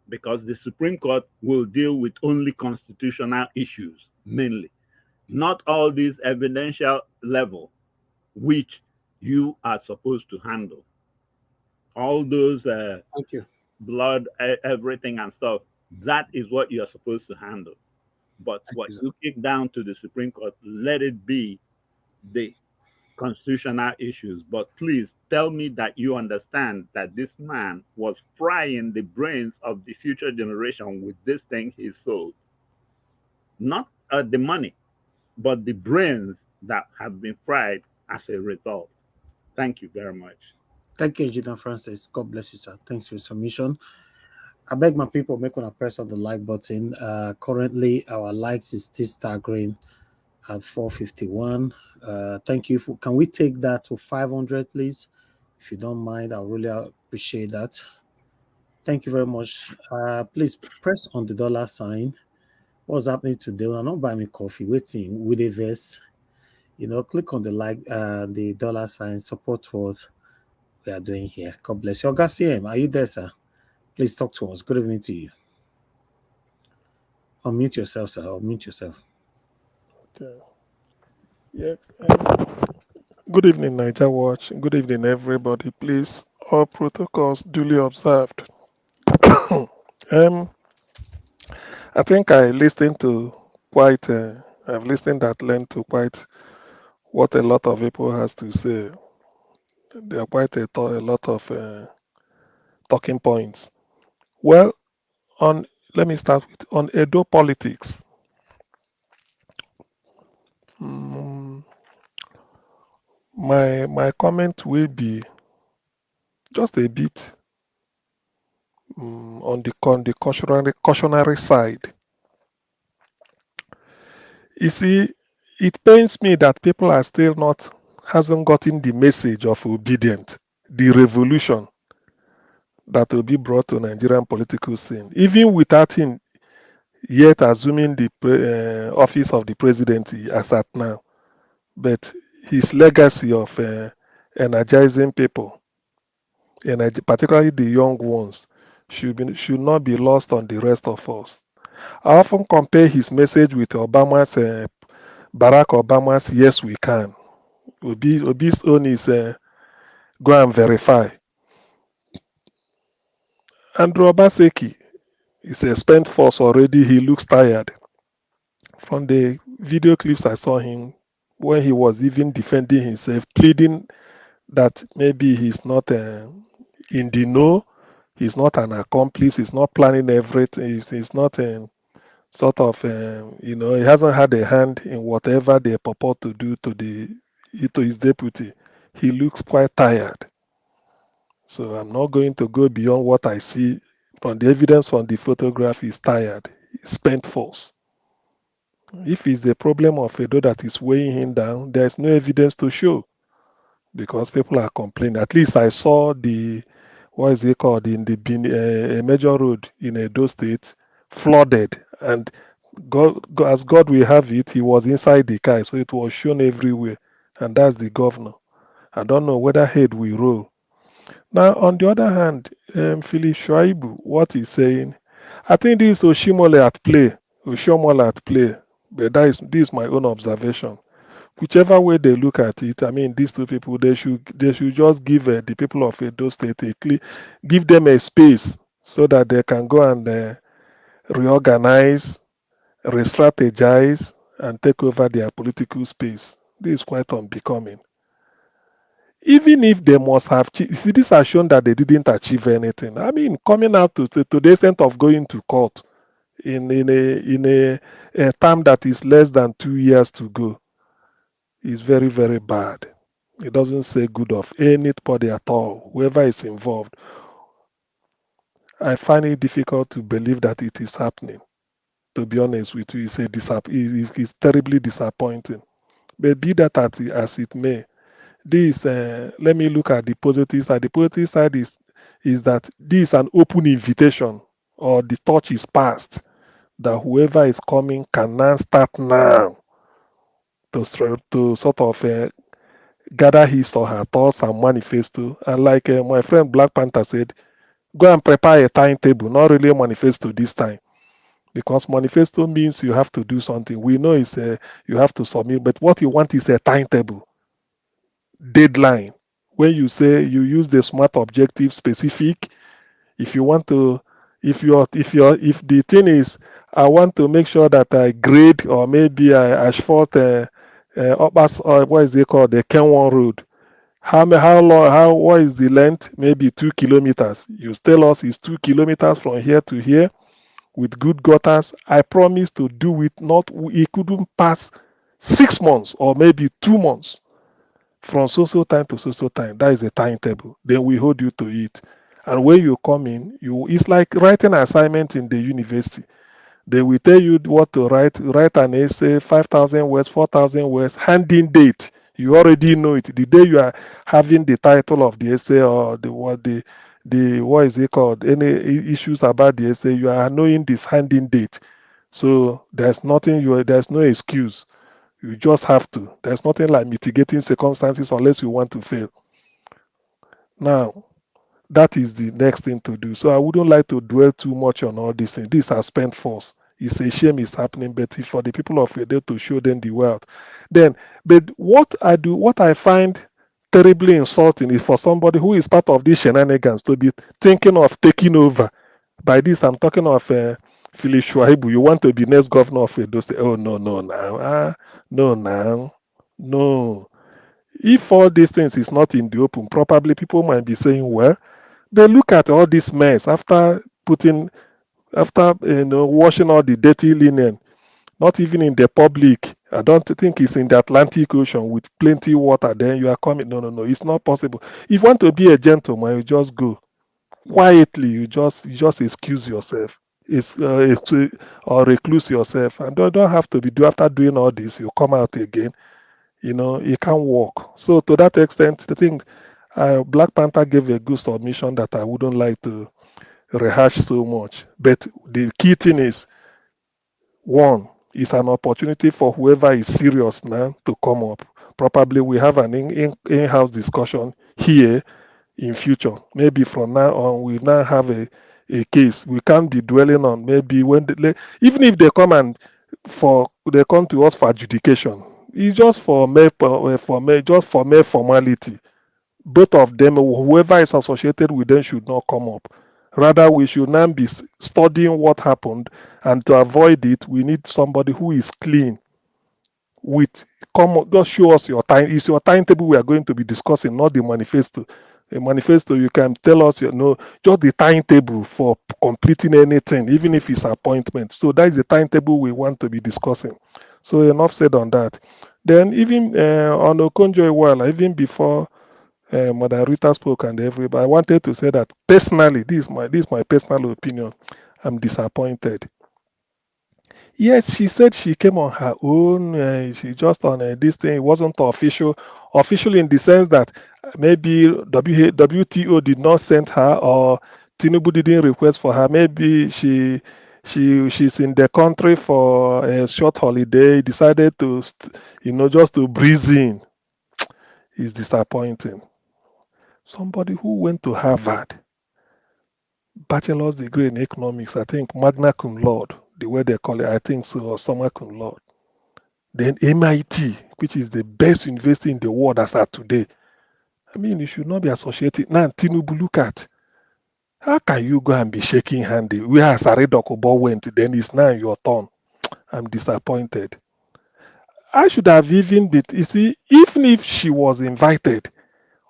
because the Supreme Court will deal with only constitutional issues, mainly, not all these evidential level, which you are supposed to handle. All those Thank you. blood, everything and stuff, that is what you're supposed to handle. But what you kick down to the Supreme Court, let it be the constitutional issues. But please tell me that you understand that this man was frying the brains of the future generation with this thing he sold. Not the money, but the brains that have been fried as a result. Thank you very much. Thank you, Engineer Francis. God bless you, sir. Thanks for your submission. I beg my people, make one press on the like button. Currently, our likes is still staggering at 451. Thank you. Can we take that to 500, please? If you don't mind, I really appreciate that. Thank you very much. Please press on the dollar sign. What's happening today? I'm not buying me coffee, waiting with a verse. Click on the the dollar sign, support what we are doing here. God bless you. Augustine, are you there, sir? Please talk to us. Good evening to you. Unmute yourself, sir. Unmute yourself. Okay. Yeah. Good evening, Niger Watch. Good evening, everybody. Please, all protocols duly observed. I think I listened to quite. I've listened at length to quite what a lot of people has to say. There are quite a lot of talking points. Well, let me start with on Edo politics. My comment will be just a bit on the cautionary side. You see, it pains me that people are still hasn't gotten the message of obedience, the revolution that will be brought to Nigerian political scene, even without him yet assuming the office of the presidency as at now. But his legacy of energizing people, particularly the young ones, should not be lost on the rest of us. I often compare his message with Obama's, Barack Obama's "Yes, we can." Obi's own is "Go and verify." Andrew Obaseki is a spent force already. He looks tired. From the video clips I saw him when he was even defending himself, pleading that maybe he's not in the know, he's not an accomplice, he's not planning everything, he's not sort of, he hasn't had a hand in whatever they purport to do to his deputy. He looks quite tired. So I'm not going to go beyond what I see from the evidence from the photograph. He's tired, he's spent force. If it's the problem of Edo that is weighing him down, there's no evidence to show because people are complaining. At least I saw what is it called, in the a major road in Edo State flooded, and as God will have it, he was inside the car, so it was shown everywhere, and that's the governor. I don't know whether head will roll. Now, on the other hand, Philip Shuaibu, what he's saying, I think this is Oshimole at play, Oshiomole at play, but this is my own observation. Whichever way they look at it, I mean, these two people, they should just give the people of Edo State give them a space so that they can go and reorganize, re-strategize, and take over their political space. This is quite unbecoming. Even if they must have, see, this has shown that they didn't achieve anything. I mean, coming out to the extent of going to court in a term that is less than 2 years to go is very, very bad. It doesn't say good of anybody at all, whoever is involved. I find it difficult to believe that it is happening. To be honest with you, it's terribly disappointing. But be that as it may, let me look at the positive side. The positive side is that this is an open invitation, or the torch is passed, that whoever is coming can now start now to sort of gather his or her thoughts and manifesto. And like my friend Black Panther said, go and prepare a timetable, not really a manifesto this time. Because manifesto means you have to do something. We know it's you have to submit, but what you want is a timetable, deadline. When you say you use the SMART objective specific, if you want to, if the thing is, I want to make sure that I grade or maybe I asphalt what is it called, the Kenwan Road. How long? What is the length? Maybe 2 kilometers. You tell us it's 2 kilometers from here to here, with good gutters. I promise to do it. It couldn't pass 6 months or maybe 2 months. From so time to so time. That is a timetable. Then we hold you to it. And when you come in, it's like writing an assignment in the university. They will tell you what to write. Write an essay, 5,000 words, 4,000 words, handing date. You already know it. The day you are having the title of the essay or what is it called? Any issues about the essay, you are knowing this handing date. So there's no excuse. You just have to. There's nothing like mitigating circumstances unless you want to fail. Now, that is the next thing to do. So I wouldn't like to dwell too much on all these things. These are spent force. It's a shame it's happening, but for the people of Edo to show them the world. But what I find terribly insulting is for somebody who is part of these shenanigans to be thinking of taking over. By this, I'm talking of Philip Shuaibu. You want to be next governor of Edo State? Oh, no. If all these things is not in the open, probably people might be saying, well, they look at all this mess after washing all the dirty linen, not even in the public. I don't think it's in the Atlantic Ocean with plenty water. Then you are coming. No. It's not possible. If you want to be a gentleman, you just go quietly. You just excuse yourself, or recluse yourself, and don't have to do after doing all this. You come out again. You can't walk. So to that extent, the thing, Black Panther gave a good submission that I wouldn't like to rehash so much. But the key thing is, one, it's an opportunity for whoever is serious now to come up. Probably we have an in-house discussion here in future. Maybe from now on, we now have a a case. We can't be dwelling on maybe when even if they come to us for adjudication, it's just for mere formality. Both of them, whoever is associated with them, should not come up. Rather, we should now be studying what happened, and to avoid it, we need somebody who is clean. Just show us your time. It's your timetable we are going to be discussing, not the manifesto. A manifesto, you can tell us, just the timetable for completing anything, even if it's appointment. So that is the timetable we want to be discussing. So enough said on that. Then even on Okonjo-Iweala, even before Madam Rita spoke and everybody, I wanted to say that personally, this is my personal opinion, I'm disappointed. Yes, she said she came on her own. She just on this thing. It wasn't official in the sense that maybe WTO did not send her, or Tinubu didn't request for her. Maybe she's in the country for a short holiday, decided to just to breeze in. It's disappointing. Somebody who went to Harvard, bachelor's degree in economics, I think magna cum laude, the way they call it, I think so, or summa cum laude. Then MIT, which is the best university in the world as at today. I mean, you should not be associated. Now, Tinubu, look at, how can you go and be shaking hands? Where Asare Dokubo went, then it's now your turn. I'm disappointed. I should have even been, you see, even if she was invited,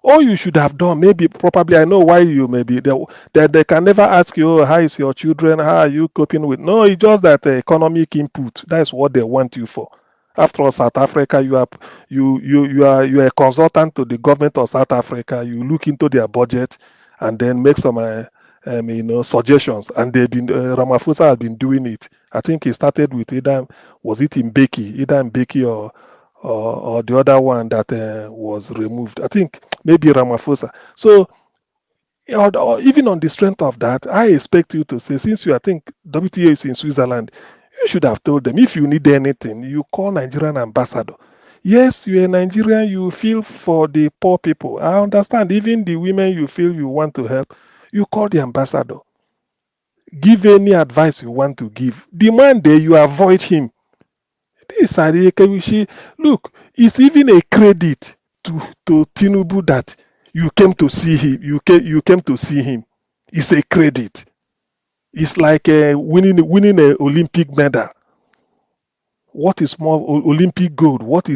all you should have done, probably, I know why you maybe, they can never ask you, oh, how is your children, how are you coping with, no, it's just that economic input, that's what they want you for. After all, South Africa, you are a consultant to the government of South Africa, you look into their budget and then make some suggestions, and they've been, Ramaphosa has been doing it. I think he started with either Mbeki or the other one that was removed. I think maybe Ramaphosa. So, or even on the strength of that, I expect you to say, since you, I think WTA is in Switzerland, you should have told them, if you need anything, you call Nigerian ambassador. Yes, you're a Nigerian, you feel for the poor people. I understand, even the women you feel you want to help, you call the ambassador. Give any advice you want to give. The man there, you avoid him. This look, it's even a credit to Tinubu that you came to see him. You came to see him. It's a credit. It's like winning an Olympic medal. What is more Olympic gold? What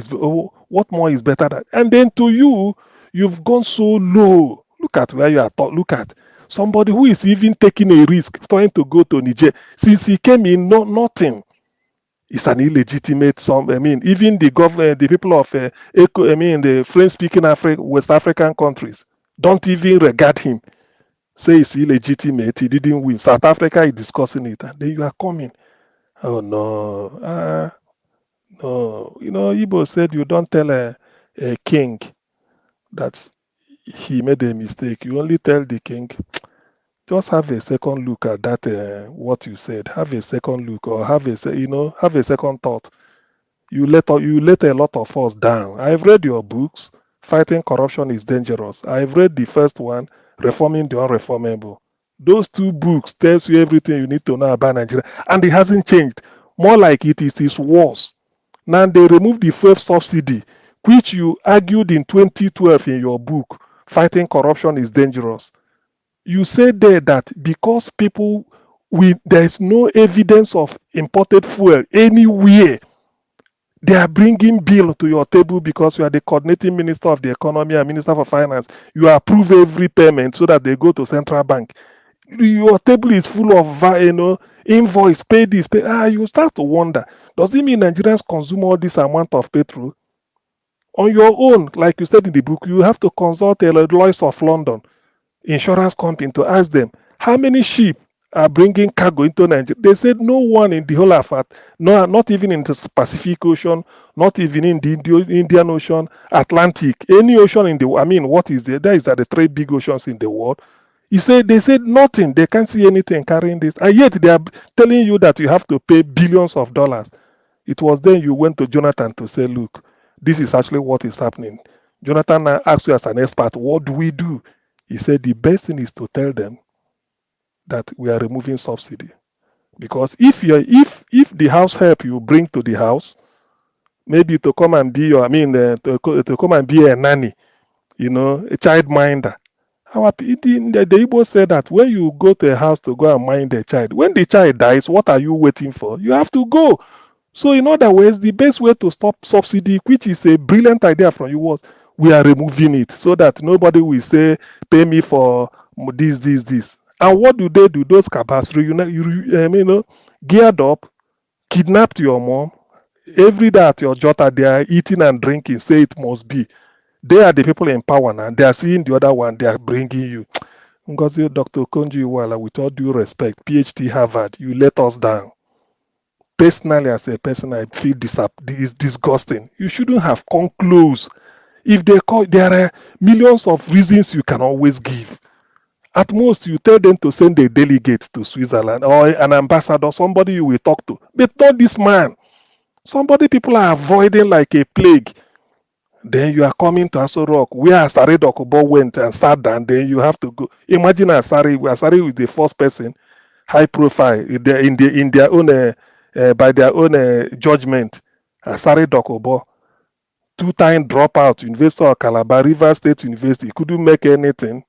more is better than? And then to you, you've gone so low. Look at where you are. Look at somebody who is even taking a risk trying to go to Niger. Since he came in, nothing. It's an illegitimate even the government, the people of the French-speaking West African countries don't even regard him. Say it's illegitimate, he didn't win. South Africa is discussing it, and then you are coming. Oh no. No. Igbo said you don't tell a king that he made a mistake. You only tell the king, just have a second look at that, what you said. Have a second look, or have a second thought. You let a lot of us down. I've read your books. Fighting Corruption is Dangerous. I've read the first one, Reforming the Unreformable. Those two books tells you everything you need to know about Nigeria, and it hasn't changed. More like it's worse. Now they removed the first subsidy, which you argued in 2012 in your book, Fighting Corruption is Dangerous. You said there that because there is no evidence of imported fuel anywhere, they are bringing bill to your table because you are the coordinating minister of the economy and minister for finance. You approve every payment so that they go to central bank. Your table is full of invoice, pay this, pay. You start to wonder, does it mean Nigerians consume all this amount of petrol? On your own, like you said in the book, you have to consult a Lloyd's of London insurance company to ask them how many ship are bringing cargo into Nigeria. They said no one in the whole of it, no, not even in the Pacific Ocean, not even in the Indian Ocean, Atlantic, any ocean in the world. I mean, what is there? There is the three big oceans in the world. They said nothing. They can't see anything carrying this, and yet they are telling you that you have to pay billions of dollars. It was then you went to Jonathan to say, look, this is actually what is happening. Jonathan now asked you as an expert, what do we do? He said the best thing is to tell them that we are removing subsidy. Because if the house help you bring to the house, maybe to come and be to come and be a nanny, a child minder. The Igbo said that when you go to a house to go and mind a child, when the child dies, what are you waiting for? You have to go. So in other words, the best way to stop subsidy, which is a brilliant idea from you, was we are removing it so that nobody will say, pay me for this. And what do they do? Those cabas, geared up, kidnapped your mom. Every day at your jota, they are eating and drinking, say it must be. They are the people in power now. They are seeing the other one, they are bringing you. Ngozi, Dr. Konji Iweala, with all due respect, PhD Harvard, you let us down. Personally, as a person, I feel it's disgusting. You shouldn't have come close. If they call, there are millions of reasons you can always give. At most, you tell them to send a delegate to Switzerland or an ambassador, somebody you will talk to. But not this man. Somebody people are avoiding like a plague. Then you are coming to Aso Rock, where Asare Dokubo went and sat down. Then you have to go. Imagine Asare was the first person, high profile, in their own by their own judgment. Asare Dokubo, 2-time dropout, University of Calabar, River State University, couldn't make anything.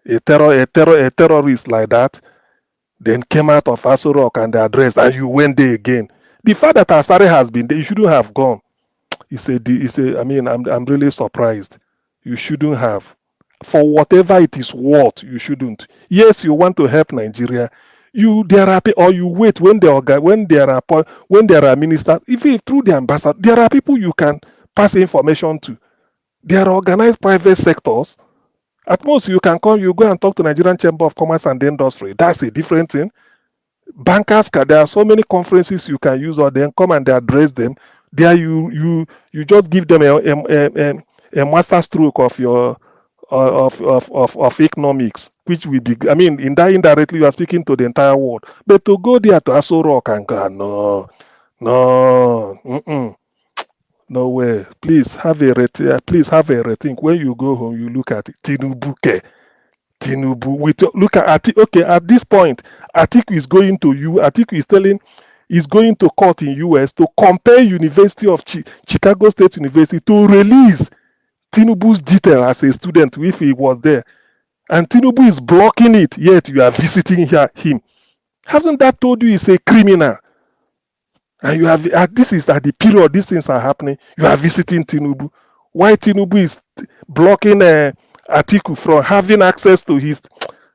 A terrorist like that, then came out of Aso Rock and the address, and you went there again. The fact that Asare has been there, you shouldn't have gone. I'm really surprised. You shouldn't have. For whatever it is worth, you shouldn't. Yes, you want to help Nigeria. You wait when there are ministers, even through the ambassador, there are people you can pass information to. There are organized private sectors. At most, you can call, you go and talk to Nigerian Chamber of Commerce and Industry. That's a different thing. Bankers, there are so many conferences you can use, or then come and address them. There you just give them a master stroke of your of economics, which will be, in that indirectly you are speaking to the entire world. But to go there to Aso Rock and go, no way. Please have a rethink. When you go home, you look at it. Tinubu, look at okay, at this point, Atiku is going to you. Atiku is telling, is going to court in US to compare University of Chicago State University to release Tinubu's detail as a student if he was there. And Tinubu is blocking it, yet you are visiting him. Hasn't that told you he's a criminal? And you have, this is at the period these things are happening, you are visiting Tinubu. Why Tinubu is blocking Atiku from having access to his...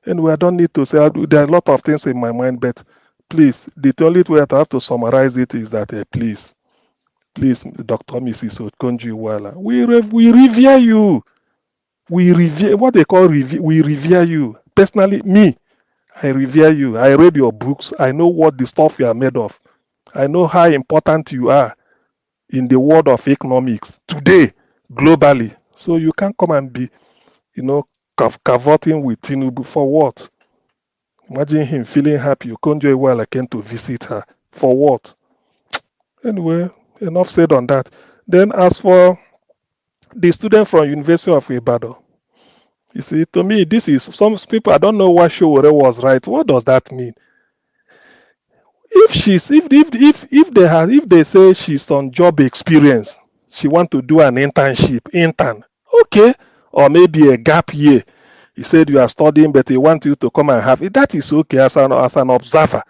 Anyway, I don't need to say, there are a lot of things in my mind, but please, the only way I have to summarize it is that, please, Dr. Mrs. Okonjo Iweala, we revere you. We revere, what they call revere, we revere you. Personally, me, I revere you. I read your books. I know what the stuff you are made of. I know how important you are in the world of economics today, globally. So you can't come and be, cavorting with Tinubu for what? Imagine him feeling happy. Okonjo Iweala came to visit her. For what? Anyway, enough said on that. Then as for the student from University of Ibadan, you see, to me, this is, some people, I don't know why Showore was right. What does that mean? If they say she's on job experience, she want to do an intern, okay, or maybe a gap year. He said you are studying, but he want you to come and have it. That is okay as an observer.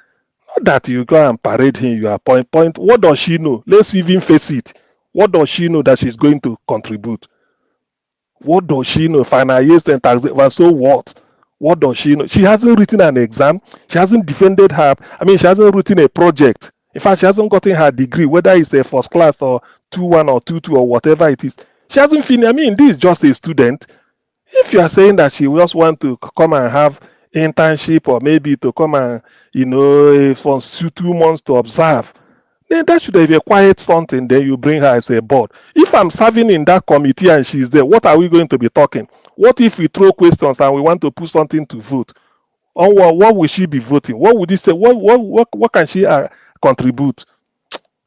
Not that you go and parade him. You are point. What does she know? Let's even face it. What does she know that she's going to contribute? What does she know? Final years and tax. So what? What does she know? She hasn't written an exam. She hasn't defended her. She hasn't written a project. In fact, she hasn't gotten her degree, whether it's a first class or 2-1 or 2-2 or whatever it is. She hasn't finished. This is just a student. If you are saying that she just want to come and have internship or maybe to come and, for 2 months to observe, then that should be a quiet something. Then you bring her as a board. If I'm serving in that committee and she's there, what are we going to be talking? What if we throw questions and we want to put something to vote? Or what will she be voting? What would you say? What can she contribute?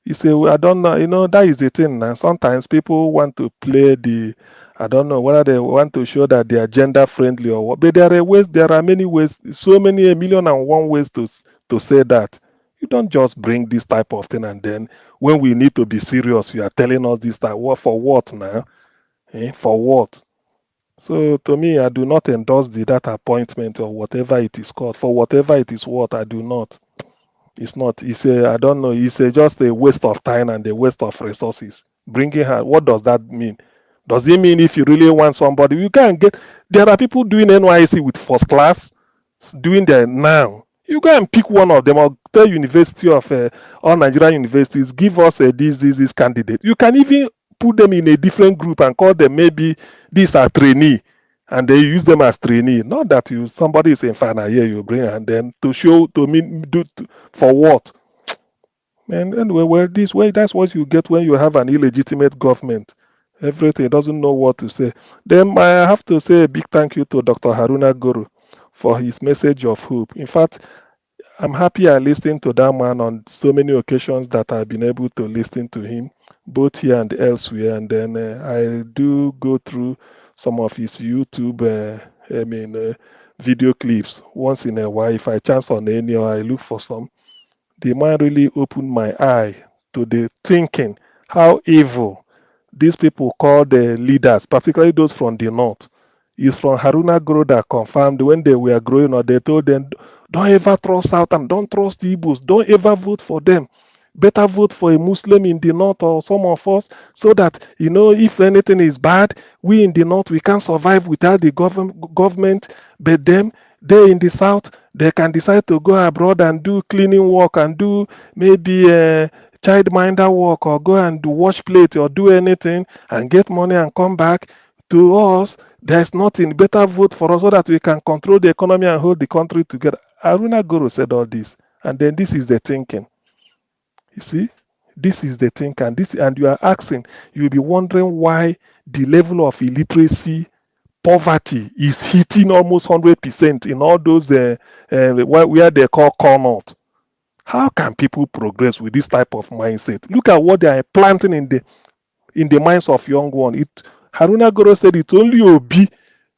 You say, well, I don't know. That is the thing now. Sometimes people want to play the I don't know whether they want to show that they are gender friendly or what. But there are ways. There are many ways. So many, 1,000,001 ways to say that. You don't just bring this type of thing and then when we need to be serious, you are telling us this type. What for? What now? For what? So to me, I do not endorse that appointment or whatever it is called. For whatever it is worth, I do not. It's not. I don't know. Just a waste of time and a waste of resources. Bringing her. What does that mean? Does it mean if you really want somebody, you can get? There are people doing NYC with first class, doing that now. You go and pick one of them or tell University of all Nigerian universities, give us this candidate. You can even put them in a different group and call them maybe these are trainee, and they use them as trainee. Not that somebody is in final year you bring and then to show to mean for what? And anyway, that's what you get when you have an illegitimate government. Everything doesn't know what to say. Then I have to say a big thank you to Dr. Haruna Guru for his message of hope. In fact, I'm happy I listened to that man on so many occasions that I've been able to listen to him, both here and elsewhere. And then I do go through some of his YouTube, video clips once in a while. If I chance on any or I look for some, the man really opened my eye to the thinking, how evil these people call the leaders, particularly those from the north. It's from Haruna Guru that confirmed when they were growing up, they told them, don't ever trust South and don't trust the Igbos. Don't ever vote for them. Better vote for a Muslim in the north or some of us so that, if anything is bad, we in the north, we can't survive without the government. But them, they in the south, they can decide to go abroad and do cleaning work and do maybe childminder work or go and do wash plate or do anything and get money and come back. To us, there's nothing. Better vote for us so that we can control the economy and hold the country together. Aruna Guru said all this. And then this is the thinking. You see? This is the thinking. And you are asking, you'll be wondering why the level of illiteracy, poverty is hitting almost 100% in all those where they call corners. How can people progress with this type of mindset? Look at what they are planting in the minds of young ones. Haruna Guru said it's only Obi.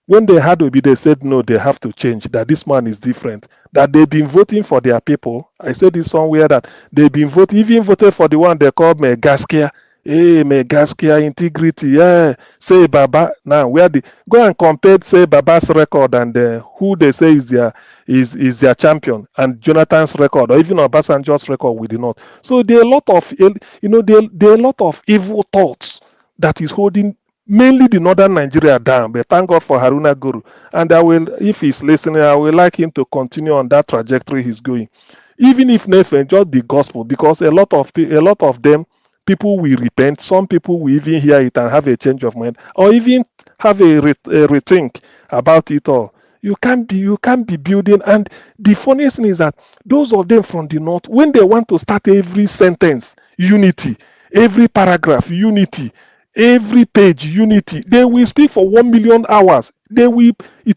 When they had Obi, they said no, they have to change, that this man is different, that they've been voting for their people. I said this somewhere that they've been even voted for the one they called Megaskia. Hey, Megaskia, integrity, yeah. Say Baba. Now, go and compare, say Baba's record and who they say is their champion, and Jonathan's record, or even Obasanjo's record with the North. So there are a lot of, there are a lot of evil thoughts that is holding mainly the northern Nigeria down. But thank God for Haruna Guru. And if he's listening, I will like him to continue on that trajectory he's going. Even if Nefe, just the gospel, because a lot of them, people will repent. Some people will even hear it and have a change of mind, or even have a rethink about it all. You can't be building. And the funniest thing is that those of them from the north, when they want to start every sentence, unity, every paragraph, unity, every page, unity, they will speak for 1,000,000 hours. It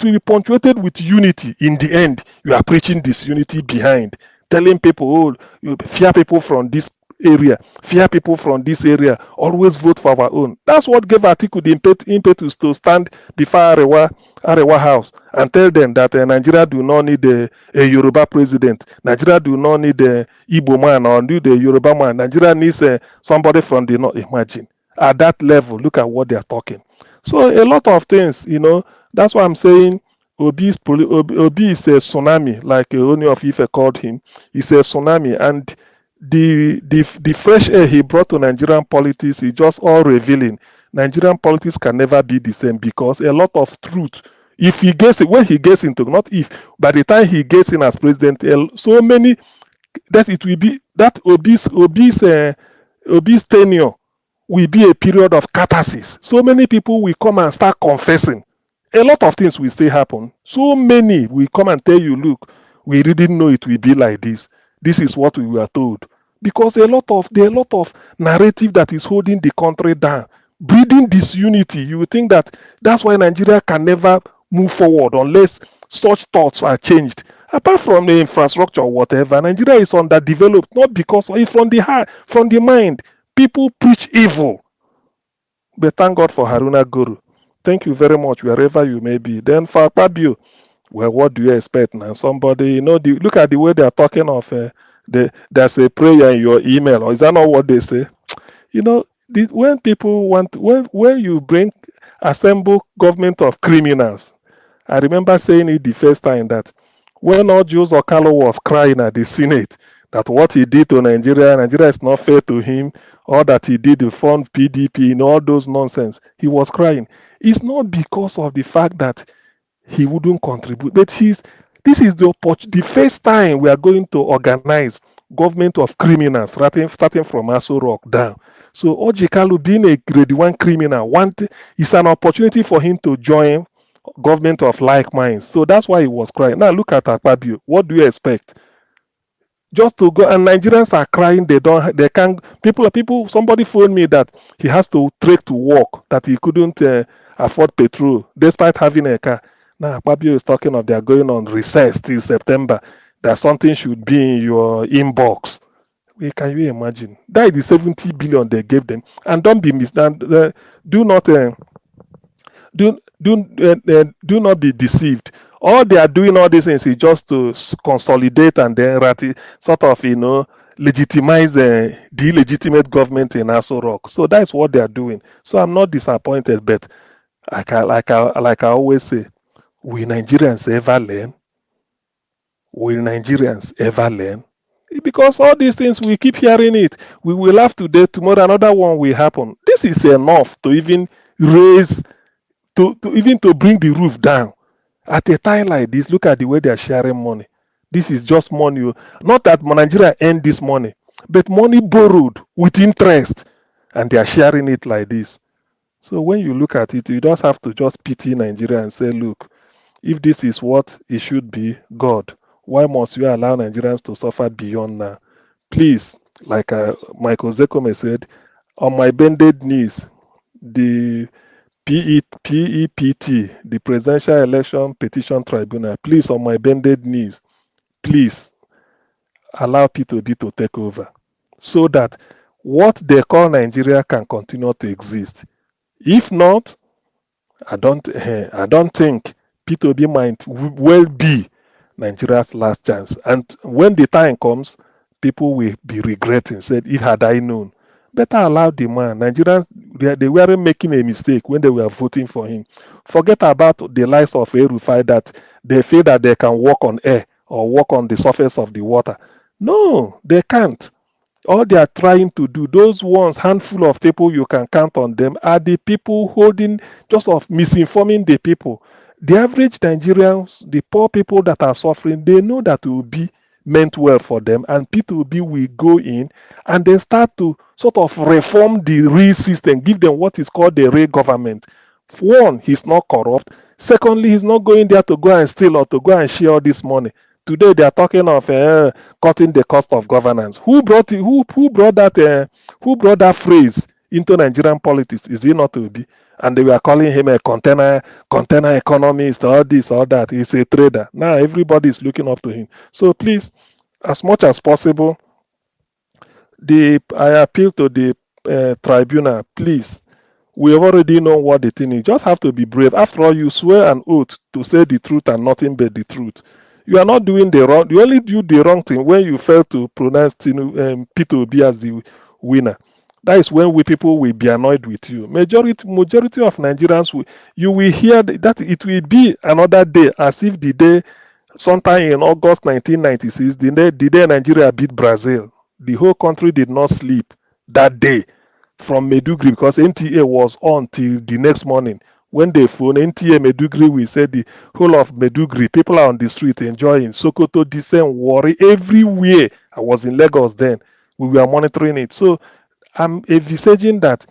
will be punctuated with unity. In the end, you are preaching this unity behind, telling people, oh, you fear people from this area, fear people from this area, always vote for our own. That's what gave Atiku the impetus to stand before Arewa House and tell them that Nigeria do not need a Yoruba president. Nigeria do not need a Igbo man or need a Yoruba man. Nigeria needs somebody from the north. Imagine. At that level, look at what they are talking. So a lot of things, that's why I'm saying Obi is a tsunami, like Oni of Ife called him. He's a tsunami, and the fresh air he brought to Nigerian politics is just all revealing. Nigerian politics can never be the same because a lot of truth, if he gets it, when he gets into, not if, by the time he gets in as president, so many, that it will be, that Obi's tenure will be a period of catharsis. So many people will come and start confessing. A lot of things will still happen. So many will come and tell you, look, we didn't know it will be like this. This is what we were told. Because there are a lot of narrative that is holding the country down, breeding disunity. You think that's why Nigeria can never move forward unless such thoughts are changed. Apart from the infrastructure or whatever, Nigeria is underdeveloped, not because it's from the heart, from the mind. People preach evil. But thank God for Haruna Guru. Thank you very much, wherever you may be. Then for Akpabio, well, what do you expect now? Somebody, look at the way they are talking of there's a prayer in your email, or is that not what they say? When people want, when you assemble government of criminals, I remember saying it the first time that when Ojus Okalo was crying at the Senate that what he did to Nigeria is not fair to him, or that he did to fund PDP, all those nonsense, he was crying. It's not because of the fact that he wouldn't contribute, but this is the first time we are going to organize government of criminals, starting from Aso Rock down. So Ojikalu being a grade 1 criminal, is an opportunity for him to join government of like minds. So that's why he was crying. Now look at Akpabio. What do you expect? Just to go, and Nigerians are crying. They can't. Somebody phoned me that he has to trek to work, that he couldn't afford petrol despite having a car. Now Akpabio is talking of they are going on recess till September. That something should be in your inbox. Can you imagine? That is the 70 billion they gave them. And don't be misled. Do not be deceived. All they are doing all these things is just to consolidate and then legitimize the illegitimate government in Aso Rock. So that's what they are doing. So I'm not disappointed, but like I always say, will Nigerians ever learn? Will Nigerians ever learn? Because all these things, we keep hearing it. We will have today, tomorrow another one will happen. This is enough to even raise, to bring the roof down. At a time like this, look at the way they are sharing money. This is just money. Not that Nigeria earned this money, but money borrowed with interest, and they are sharing it like this. So when you look at it, you don't have to just pity Nigeria and say, look, if this is what it should be, God, why must you allow Nigerians to suffer beyond now? Please, like Michael Zekome said, on my bended knees, the PEPT, the Presidential Election Petition Tribunal, please, on my bended knees, please allow P2B to take over so that what they call Nigeria can continue to exist. If not, I don't think P2B might well be Nigeria's last chance. And when the time comes, people will be regretting, said, if had I known. Better allow the man. Nigerians, they weren't making a mistake when they were voting for him. Forget about the likes of Erufai that they feel that they can walk on air or walk on the surface of the water. No, they can't. All they are trying to do, those ones, handful of people you can count on them, are the people holding, just of misinforming the people. The average Nigerians, the poor people that are suffering, they know that it will be meant well for them, and P2B will go in and then start to sort of reform the real system, give them what is called the real government. One, he's not corrupt. Secondly, he's not going there to go and steal or to go and share all this money. Today they are talking of cutting the cost of governance. Who brought that phrase into Nigerian politics? Is it not Obi? And they were calling him a container economist, all this, all that. He's a trader. Now everybody is looking up to him. So please, as much as possible, I appeal to the tribunal, please. We already know what the thing is. Just have to be brave. After all, you swear an oath to say the truth and nothing but the truth. You are not doing the wrong. You only do the wrong thing when you fail to pronounce P2B as the winner. That is when people will be annoyed with you. Majority of Nigerians, you will hear that it will be another day, as if the day, sometime in August 1996, the day Nigeria beat Brazil. The whole country did not sleep that day from Medugri because NTA was on till the next morning. When they phone NTA Medugri, we said the whole of Medugri, people are on the street enjoying. Sokoto, Disen, Warri, everywhere. I was in Lagos then. We were monitoring it. So I'm envisaging that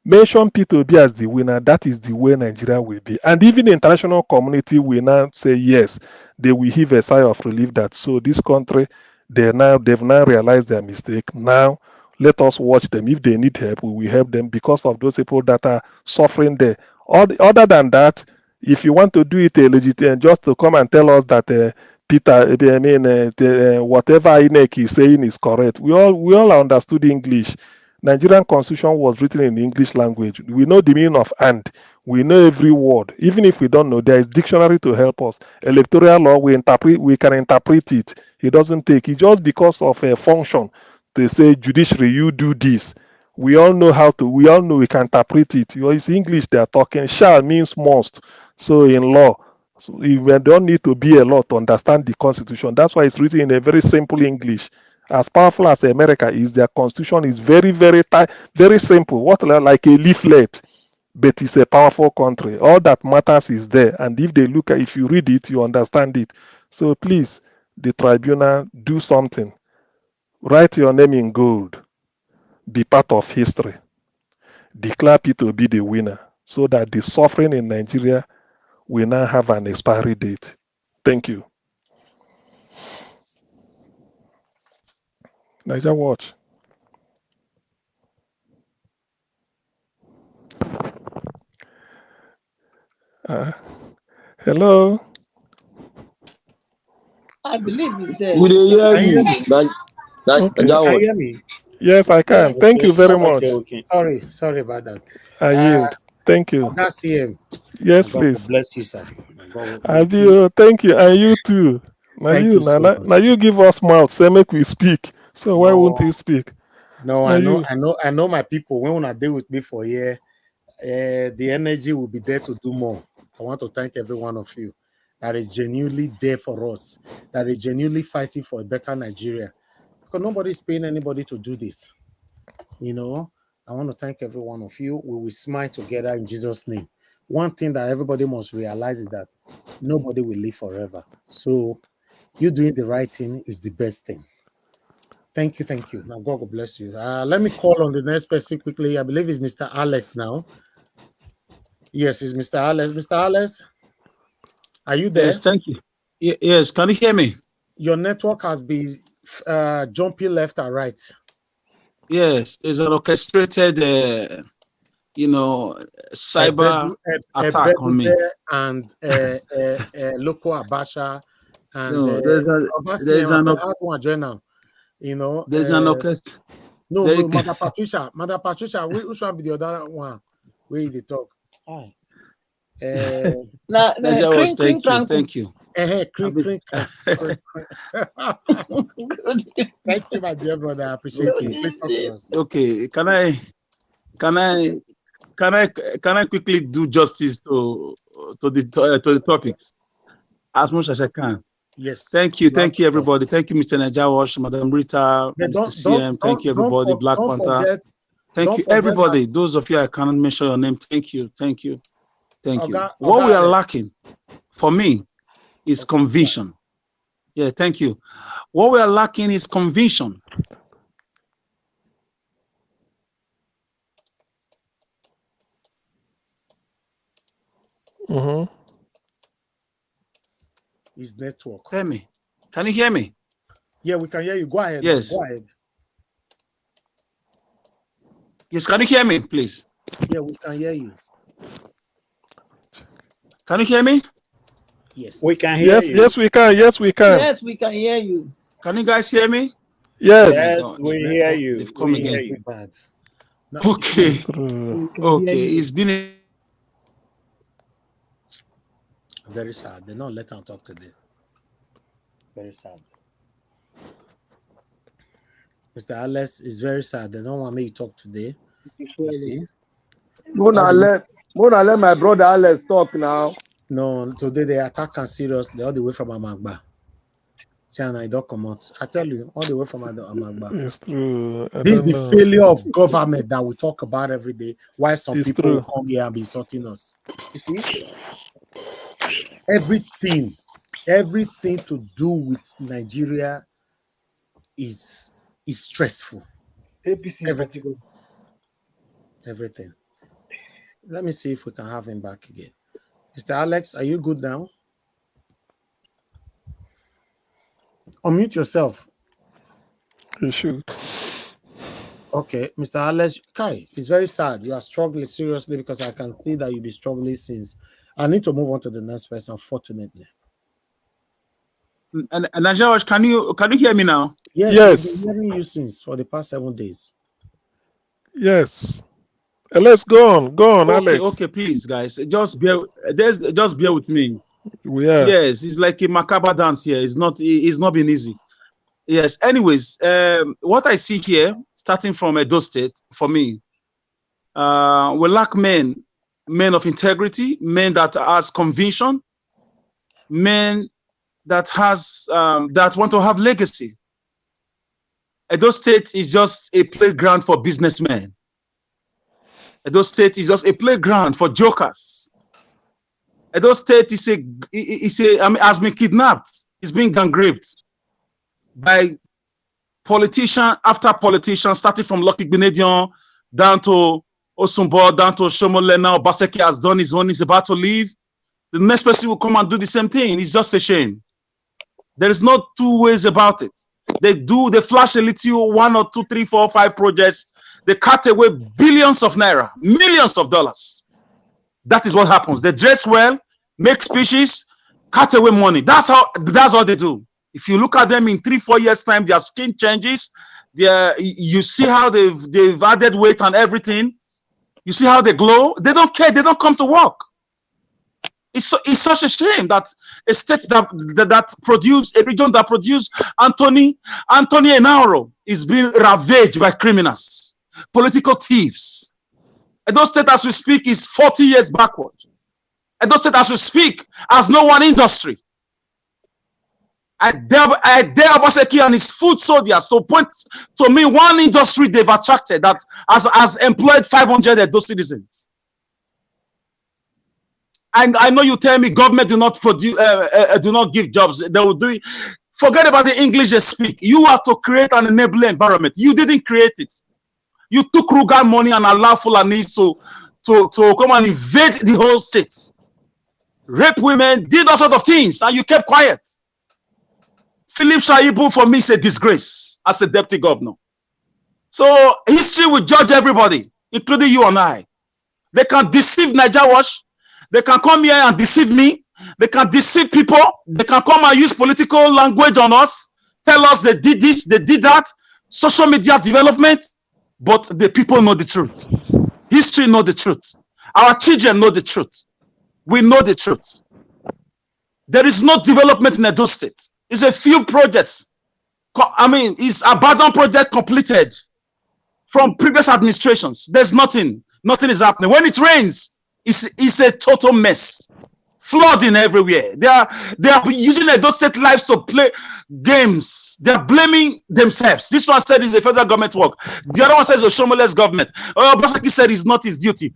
mention P2B as the winner. That is the way Nigeria will be. And even the international community will now say yes. They will heave a sigh of relief that so this country, they've now realized their mistake. Now let us watch them. If they need help, we will help them because of those people that are suffering there. Other than that, if you want to do it legitimate, just to come and tell us that whatever INEC is saying is correct. We all understood English. Nigerian constitution was written in English language. We know the meaning of and. We know every word. Even if we don't know, there is dictionary to help us. Electoral law, we can interpret it. It doesn't take it just because of a function. They say judiciary, you do this. We all know we can interpret it. It's English they are talking. Shall means must. So in law, so we don't need to be a law to understand the constitution. That's why it's written in a very simple English. As powerful as America is, their constitution is very, very tight, very simple. What like a leaflet, but it's a powerful country. All that matters is there. And if you read it, you understand it. So please, the tribunal, do something. Write your name in gold. Be part of history. Declare P to be the winner so that the suffering in Nigeria will now have an expiry date. Thank you. Niger Watch. Hello. I believe it's there. We dey hear Can you hear you. me? Okay. That Can you one. hear me? Yes, I can. Thank you very much. Sorry about that. I yield. Thank you. That's him. Yes, God please. bless you, sir. Adio, thank you. And you too. Now Thank you, you so much. now you give us mouth, say make we speak. So why won't No, you speak? no, Now I know my people. When I deal with me for a year, the energy will be there to do more. I want to thank every one of you that is genuinely there for us, that is genuinely fighting for a better Nigeria. Because nobody's paying anybody to do this. You know, I want to thank every one of you. We will smile together in Jesus' name. One thing that everybody must realize is that nobody will live forever. So you doing the right thing is the best thing. Thank you, thank you. Now God will bless you. Let me call on the next person quickly. I believe it's Mr. Alex now. Yes, it's Mr. Alex. Mr. Alex, are you there? Yes, thank you. Yes, can you hear me? Your network has been jumping left and right. Yes, there's an orchestrated, cyber attack on me. And Loco Abasha and No, there's an journal. You know, there's an orchestra. No, Mother Patricia, which one be the other one? Where they talk? Thank you. Good. Thank you, my dear brother. I appreciate you. Please talk to us. Okay, can I quickly do justice to the topics as much as I can? Yes. Thank you, everybody. Thank you, Mr. Najawash, Madam Rita, Mr. CM. Thank you, everybody. Black Panther. Thank you, everybody. Those of you I cannot mention your name. Thank you. What we are lacking, for me, is conviction. Yeah, thank you. What we are lacking is conviction. His network. Hear me? Can you hear me? Yeah, we can hear you. Go ahead. Yes. Go ahead. Yes, can you hear me, please? Yeah, we can hear you. Can you hear me? Yes. We can hear you. Yes, we can. Yes, we can. Yes, we can hear you. Can you guys hear me? Yes. We hear you. They've come again. Hear you bad. No, Okay. Okay. It's been very sad. They don't let them talk today. Very sad. Mr. Alex is very sad. They don't want me to talk today. You see? Mona let my brother Alex talk now. No, today they attack and serious. They're all the way from Amagba. See, and I don't come out. I tell you, all the way from Amagba. It's true. This is the failure of government that we talk about every day. Why some people will come here and be insulting us. You see? Everything to do with Nigeria is stressful. Everything. Let me see if we can have him back again. Mr. Alex, are you good now? Unmute yourself. You should. Okay, Mr. Alex, Kai, it's very sad. You are struggling seriously because I can see that you've been struggling since. I need to move on to the next person, unfortunately. And Najawash, can you hear me now? Yes. I've been hearing you since for the past 7 days. Yes. Let's go on, Okay, Alex. okay, please, guys, just bear with me. We are. Yes, it's like a macabre dance here. It's not been easy. Yes. Anyways, what I see here, starting from Edo State, for me, we lack men of integrity, men that has conviction, men that has that want to have legacy. Edo State is just a playground for businessmen. Edo State is just a playground for jokers. Edo State has been kidnapped. It's been gang raped by politician after politician, starting from Lucky Benedion down to Osumbo, down to Shomole. Now Baseki has done his own. He's about to leave. The next person will come and do the same thing. It's just a shame. There is no two ways about it. They flash a little 1 or 2, 3, 4, 5 projects. They cut away billions of naira, millions of dollars. That is what happens. They dress well, make speeches, cut away money. That's all they do. If you look at them in 3, 4 years' time, their skin changes. You see how they've added weight and everything. You see how they glow. They don't care. They don't come to work. It's such a shame that a state that produced, a region that produced Anthony Enaro is being ravaged by criminals, political thieves. Edo State, as we speak, is 40 years backward. Edo State, as we speak, has no one industry. I dare Obaseki and his food soldiers to point to me one industry they've attracted that has employed 500 Edo citizens. And I know you tell me government do not give jobs. They will do it. Forget about the English they speak. You have to create an enabling environment. You didn't create it. You took Ruga money and allowed Fulanis to come and invade the whole state. Rape women, did all sorts of things, and you kept quiet. Philip Shaibu, for me, is a disgrace as a deputy governor. So history will judge everybody, including you and I. They can deceive Niger Watch. They can come here and deceive me. They can deceive people. They can come and use political language on us, tell us they did this, they did that, social media development, but the people know the truth. History know the truth. Our children know the truth. We know the truth. There is no development in Edo State. It's a few projects. I mean, it's abandoned project completed from previous administrations. There's nothing. Nothing is happening. When it rains, it's a total mess. Flooding everywhere. They are using Edo State lives to play games. They are blaming themselves. This one said it's the federal government work. The other one says it's Oshomole's government. Obaseki said it's not his duty.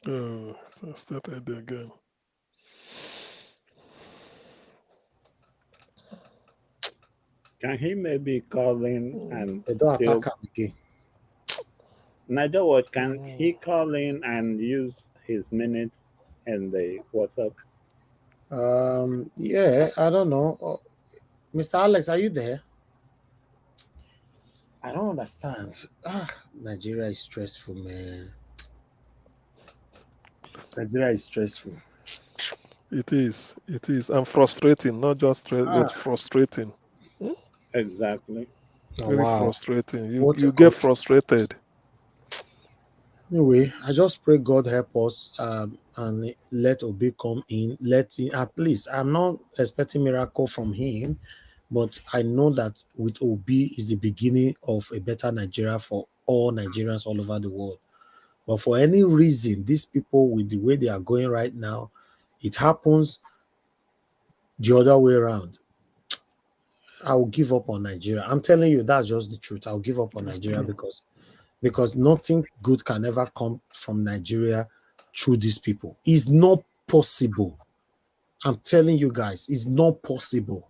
So started again. Can he maybe call in and They don't attack him again. Niger Watch, can he call in and use his minutes in the WhatsApp? Yeah, I don't know. Mr. Alex, are you there? I don't understand. Nigeria is stressful, man. Nigeria is stressful. It is. And frustrating, not just it's frustrating. Exactly. Very frustrating. You get frustrated. Anyway, I just pray God help us and let Obi come in. Let him, at least, I'm not expecting miracle from him, but I know that with Obi is the beginning of a better Nigeria for all Nigerians all over the world. But for any reason, these people, with the way they are going right now, it happens the other way around. I will give up on Nigeria. I'm telling you, that's just the truth. I'll give up on Nigeria because nothing good can ever come from Nigeria through these people. It's not possible. I'm telling you guys, it's not possible.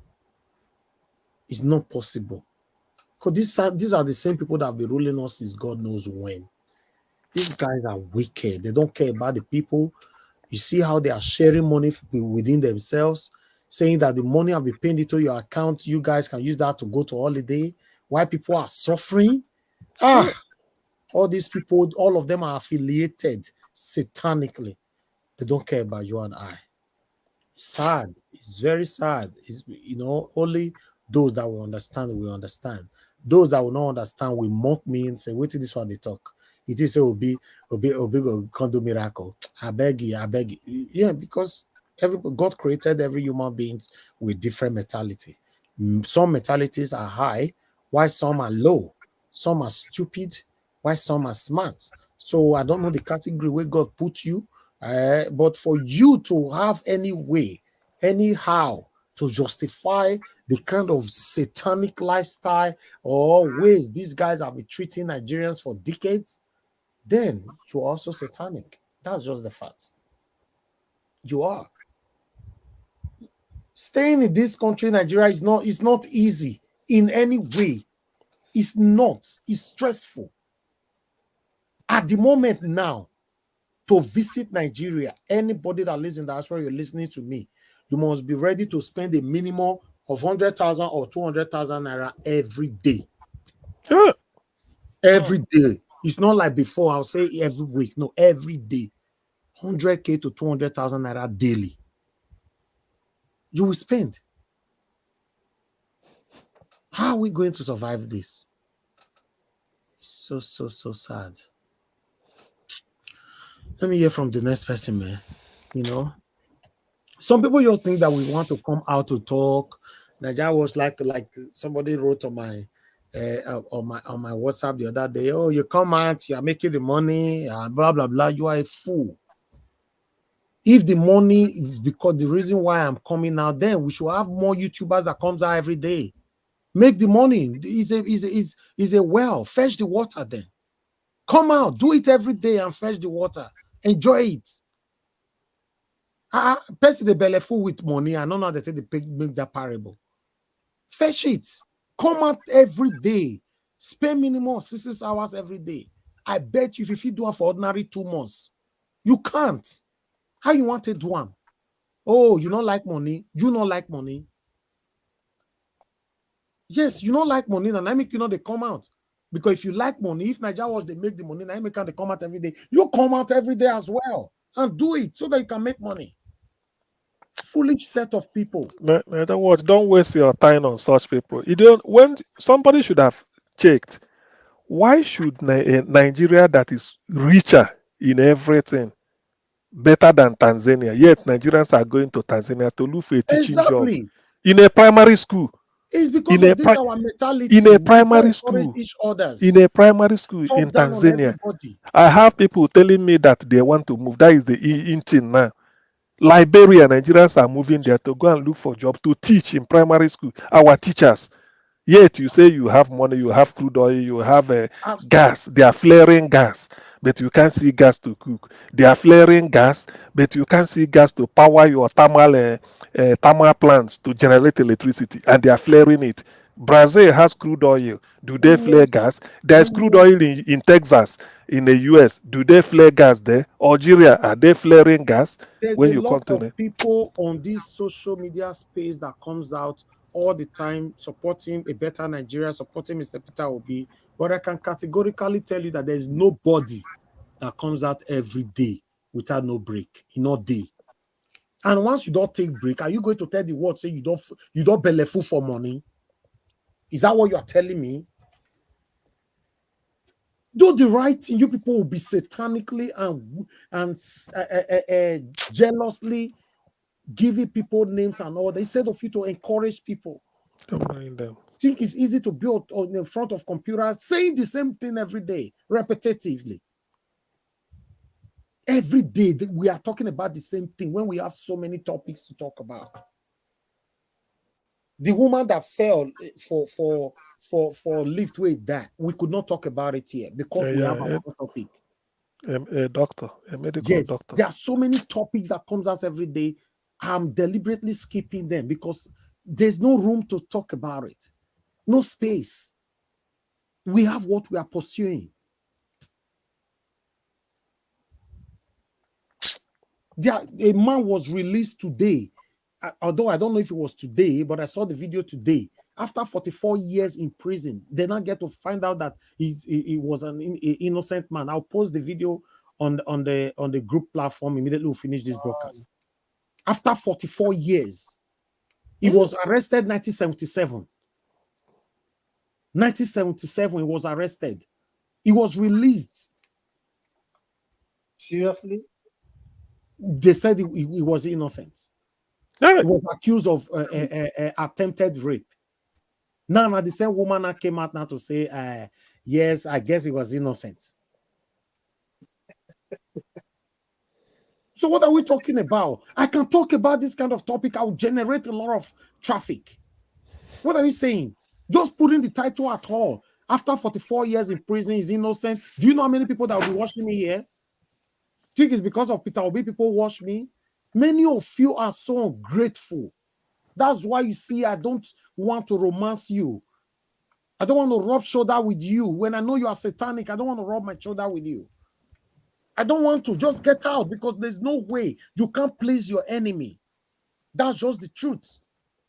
It's not possible. Because these are the same people that have been ruling us since God knows when. These guys are wicked. They don't care about the people. You see how they are sharing money within themselves, saying that the money have been paid into your account, you guys can use that to go to holiday. Why people are suffering? All these people, all of them are affiliated satanically. They don't care about you and I. It's sad. It's very sad. It's, only those that will understand. Those that will not understand will mock me and say, wait till this one they talk. It is a be can't do miracle. I beg you, I beg you. Yeah, because God created every human being with different mentality. Some mentalities are high, while some are low. Some are stupid, while some are smart. So I don't know the category where God put you, but for you to have any way, anyhow, to justify the kind of satanic lifestyle or ways these guys have been treating Nigerians for decades, then you're also satanic. That's just the fact. You are. Staying in this country, Nigeria, is not easy in any way. It's not. It's stressful. At the moment now, to visit Nigeria, anybody that lives in the diaspora, you're listening to me, you must be ready to spend a minimum of 100,000 or 200,000 naira every day. Yeah. Every day. It's not like before, I'll say every week. No, every day. 100K to 200,000 naira daily. You will spend. How are we going to survive this? So sad. Let me hear from the next person, man. You know, some people just think that we want to come out to talk. Naija was like somebody wrote on my WhatsApp the other day. Oh, you come out, you are making the money, blah blah blah. You are a fool. If the money is because the reason why I'm coming out, then we should have more YouTubers that comes out every day. Make the money. Is a well. Fetch the water then. Come out, do it every day and fetch the water. Enjoy it. Person the belly full with money. I don't know how they say they make that parable. Fetch it. Come out every day. Spend minimum 6 hours every day. I bet you if you do it for ordinary 2 months, you can't. How you want to do them? Oh, you don't like money? You don't like money? Yes, you don't like money, and I make they come out. Because if you like money, if Nigeria was they make the money, I make they come out every day. You come out every day as well and do it so that you can make money. Foolish set of people. Don't waste your time on such people. When somebody should have checked, why should Nigeria that is richer in everything, better than Tanzania, yet Nigerians are going to Tanzania to look for a teaching job in a primary school? It's because of this our mentality. In a primary school, in a primary school in Tanzania, I have people telling me that they want to move. That is the in thing now. Liberia, Nigerians are moving there to go and look for job to teach in primary school. Our teachers. Yet you say you have money, you have crude oil, you have gas. They are flaring gas, but you can't see gas to cook. They are flaring gas, but you can't see gas to power your thermal plants to generate electricity, and they are flaring it. Brazil has crude oil. Do they flare gas? There's crude oil in Texas, in the US. Do they flare gas there? Algeria, are they flaring gas? There's when a you lot come to of people on this social media space that comes out all the time supporting a better Nigeria, supporting Mr. Peter Obi. But I can categorically tell you that there's nobody that comes out every day without no break, no day. And once you don't take break, are you going to tell the world say you don't belly full for money? Is that what you are telling me? Do the right thing. You people will be satanically and jealously giving people names and all that instead of you to encourage people. Don't mind them. Think it's easy to build on the front of computers saying the same thing every day, repetitively. Every day we are talking about the same thing when we have so many topics to talk about. The woman that fell for lift with that, we could not talk about it here because we have our own topic. A doctor, a medical doctor. There are so many topics that comes out every day. I'm deliberately skipping them because there's no room to talk about it. No space. We have what we are pursuing. A man was released today. Although I don't know if it was today, but I saw the video today. After 44 years in prison, they now get to find out that he was an innocent man. I'll post the video on the group platform immediately we finish this broadcast. After 44 years, he was arrested 1977. 1977, he was arrested. He was released. Seriously? They said he was innocent. He was accused of attempted rape. Now the same woman came out now to say, yes, I guess he was innocent. So what are we talking about? I can talk about this kind of topic. I'll generate a lot of traffic. What are you saying? Just putting the title at all. After 44 years in prison, he's innocent. Do you know how many people that will be watching me here? Think it's because of Peter Obi people watch me? Many of you are so ungrateful. That's why you see I don't want to romance you. I don't want to rub shoulder with you. When I know you are satanic, I don't want to rub my shoulder with you. I don't want to. Just get out, because there's no way you can't please your enemy. That's just the truth.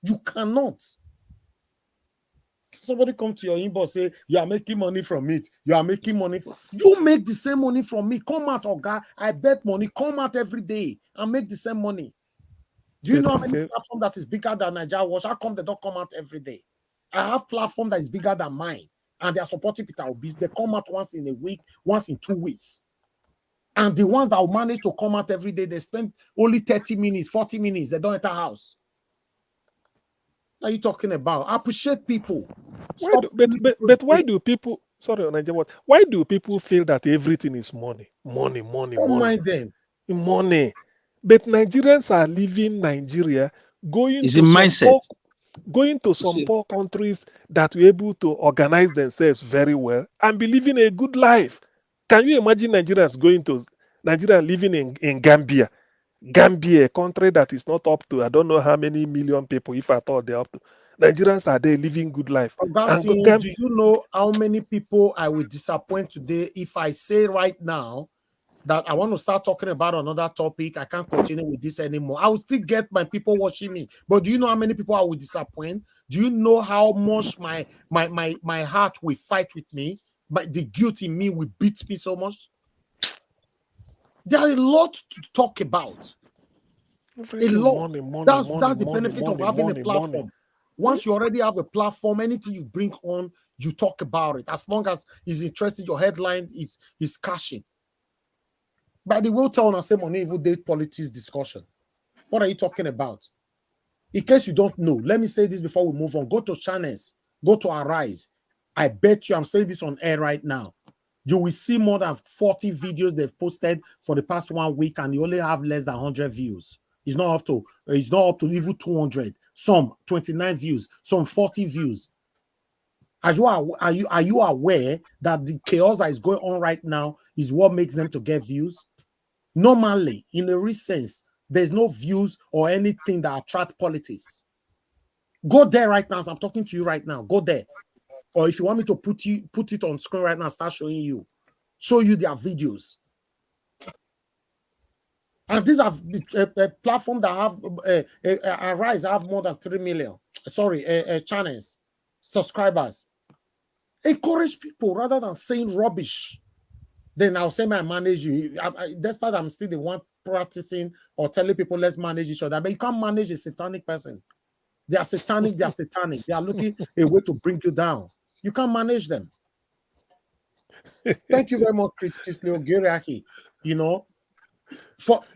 You cannot. Somebody come to your inbox, say, you are making money from it. You are making money. You make the same money from me. Come out, Oga. I bet money. Come out every day and make the same money. Do you know how many platform that is bigger than Nigeria Watch? How come they don't come out every day? I have platform that is bigger than mine, and they are supporting Peter Obi. They come out once in a week, once in 2 weeks. And the ones that will manage to come out every day, they spend only 30 minutes, 40 minutes. They don't enter house. What are you talking about? I appreciate people. But why do people, sorry, why do people feel that everything is money? Money, money, Don't money. mind them. Money. But Nigerians are leaving Nigeria, going It's to a some mindset. poor countries that were able to organize themselves very well and be living a good life. Can you imagine Nigerians living in Gambia? Gambia, a country that is not up to, I don't know how many million people, if I thought they're up to. Nigerians are there living good life. Do you know how many people I will disappoint today if I say right now that I want to start talking about another topic? I can't continue with this anymore. I will still get my people watching me. But do you know how many people I will disappoint? Do you know how much my heart will fight with me? But the guilt in me will beat me so much. There are a lot to talk about. A lot. That's the benefit of having a platform. Once you already have a platform, anything you bring on, you talk about it. As long as it's interesting, your headline is cashing. By the way, tell us on even date politics discussion. What are you talking about? In case you don't know, let me say this before we move on. Go to channels, go to Arise. I bet you, I'm saying this on air right now, you will see more than 40 videos they've posted for the past 1 week, and you only have less than 100 views. It's not up to even 200. Some 29 views, some 40 views. Are you aware that the chaos that is going on right now is what makes them to get views? Normally, in a real sense, there's no views or anything that attract politics. Go there right now. As I'm talking to you right now, go there. Or if you want me to put it on screen right now, start showing you. Show you their videos. And these are a platform that have Arise have more than 3 million. Channels, subscribers. Encourage people rather than saying rubbish. Then I'll say, I manage you. Despite I'm still the one practicing or telling people let's manage each other, but you can't manage a satanic person. They are satanic. They are satanic. They are looking a way to bring you down. You can't manage them. Thank you very much, Chris Leogeriaki.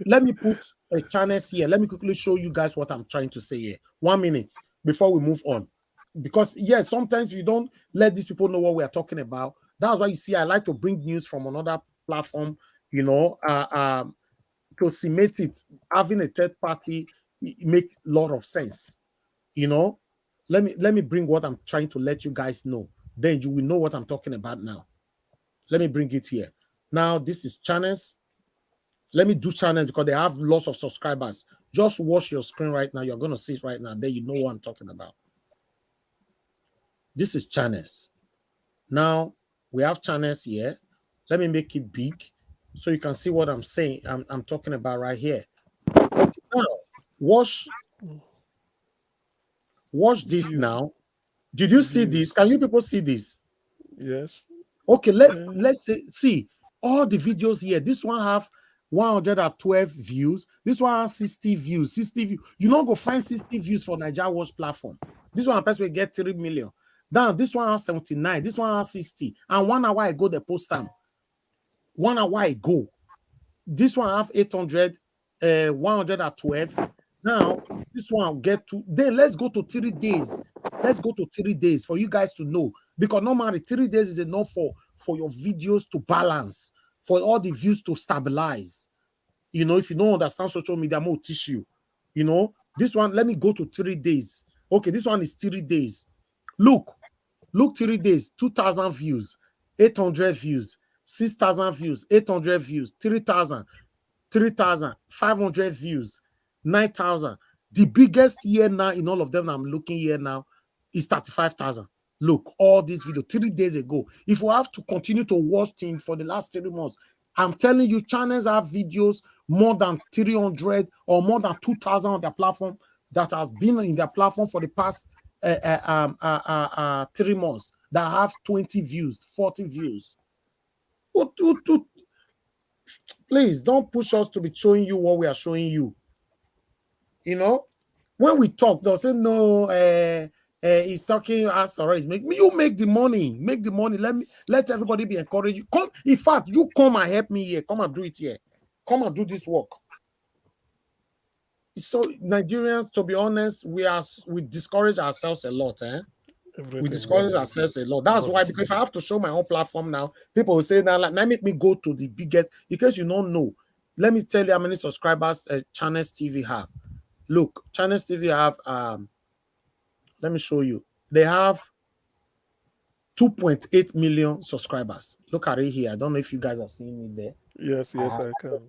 Let me put a channel here. Let me quickly show you guys what I'm trying to say here. 1 minute before we move on. Because, yes, sometimes you don't let these people know what we are talking about. That's why you see I like to bring news from another platform, to cement it. Having a third party makes a lot of sense. Let me bring what I'm trying to let you guys know. Then you will know what I'm talking about now. Let me bring it here. Now, this is channels. Let me do channels because they have lots of subscribers. Just watch your screen right now. You're going to see it right now. Then you know what I'm talking about. This is channels. Now, we have channels here. Let me make it big so you can see what I'm saying. I'm talking about right here. Okay, now, watch this now. Did you see this? Can you people see this? Yes. Okay, let's see all the videos here. This one have 112 views. This one has 60 views. 60 views. You not go find 60 views for Nigeria Watch platform. This one person will get 3 million. Now, this one has 79, this one has 60. And 1 hour ago, they post them. 1 hour ago. This one have 800, 112. Now, this one get to, then let's go to 3 days. Let's go to 3 days for you guys to know. Because normally 3 days is enough for your videos to balance, for all the views to stabilize. You know, if you don't understand social media, I'm going to teach you. You know, this one, let me go to 3 days. Okay, this one is 3 days. Look 3 days, 2,000 views, 800 views, 6,000 views, 800 views, 3,000, 3,000, 500 views, 9,000. The biggest year now in all of them I'm looking here now is 35,000. Look, all this video 3 days ago. If we have to continue to watch things for the last 3 months, I'm telling you, channels have videos more than 300 or more than 2,000 on their platform that has been in their platform for the past 3 months that have 20 views, 40 views. Please don't push us to be showing you what we are showing you. You know, when we talk, they'll say no. He's talking us already. You make the money. Make the money. Let everybody be encouraged. Come, in fact, you come and help me here. Come and do it here. Come and do this work. So Nigerians, to be honest, we discourage ourselves a lot. We discourage ourselves a lot. That's why, because if I have to show my own platform now, people will say now, like, now make me go to the biggest. In case you don't know, let me tell you how many subscribers Channels TV have. Look, Channels TV have let me show you. They have 2.8 million subscribers. Look at it here. I don't know if you guys are seeing it there. Yes, I can.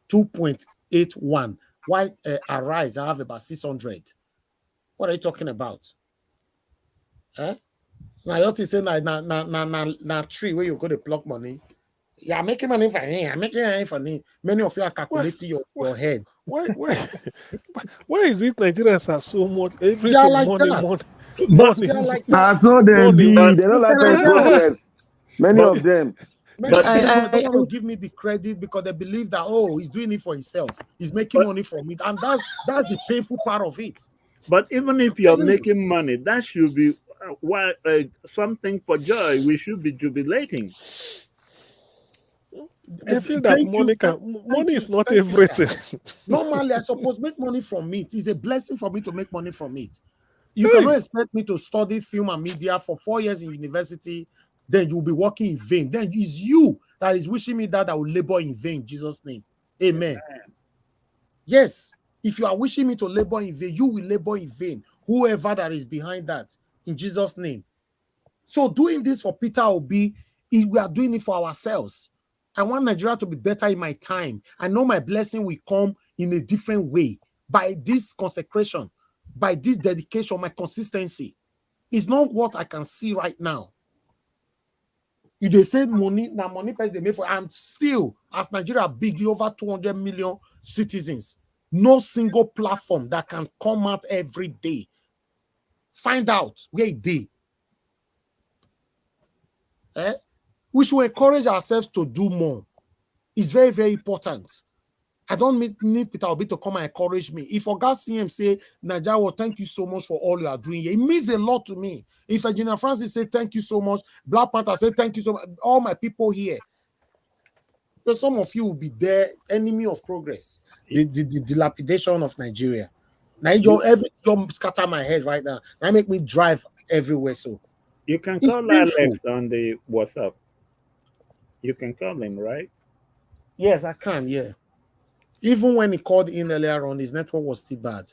2.81. Why Arise? I have about 600. What are you talking about? Now you say na tree where you go to pluck money. Yeah, I'm making money for me. I'm making money for me. Many of you are calculating your head. Why is it Nigerians are so much everything like money, that. money? They are like That's so they be. They don't like But- progress. Many of them. Many of them don't want to give me the credit because they believe that, oh, he's doing it for himself. He's making money from it. And that's the painful part of it. But even if you're making money, that should be something for joy. We should be jubilating. They feel that money is not everything. Normally, I suppose make money from it. It's a blessing for me to make money from it. You cannot expect me to study film and media for 4 years in university, then you'll be working in vain. Then it's you that is wishing me that I will labor in vain in Jesus' name. Amen. Yes, if you are wishing me to labor in vain, you will labor in vain. Whoever that is behind that, in Jesus' name. So doing this for Peter Obi, we are doing it for ourselves. I want Nigeria to be better in my time. I know my blessing will come in a different way by this consecration, by this dedication, my consistency. It's not what I can see right now. If they say money, now money price they make for, and still, as Nigeria big, over 200 million citizens, no single platform that can come out every day. Find out where it is. We should encourage ourselves to do more. It's very, very important. I don't need Peter Obi to come and encourage me. If Oga CM say, Najawo, thank you so much for all you are doing here, it means a lot to me. If Virginia Francis say, thank you so much, Black Panther say, thank you so much, all my people here. Because some of you will be there, enemy of progress, the dilapidation of Nigeria. Now, everything scatter my head right now. Now make me drive everywhere. So you can call Alex on the WhatsApp. You can call him, right? Yes, I can. Yeah. Even when he called in earlier on, his network was still bad.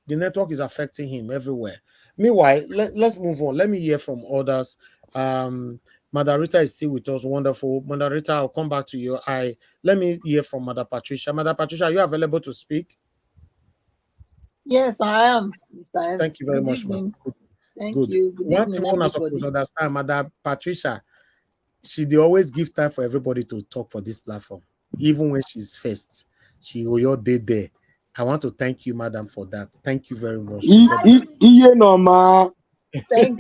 The network is affecting him everywhere. Meanwhile, let's move on. Let me hear from others. Mother Rita is still with us. Wonderful. Mother Rita, I'll come back to you. Let me hear from Mother Patricia. Mother Patricia, are you available to speak? Yes, I am, Mr. M. Thank you very much, ma'am. Thank Good. you. Good One evening, thing I'm supposed to understand, Mother Patricia, they always give time for everybody to talk for this platform. Even when she's first, she will day there. I want to thank you, madam, for that. Thank you very much. Thank you. Thank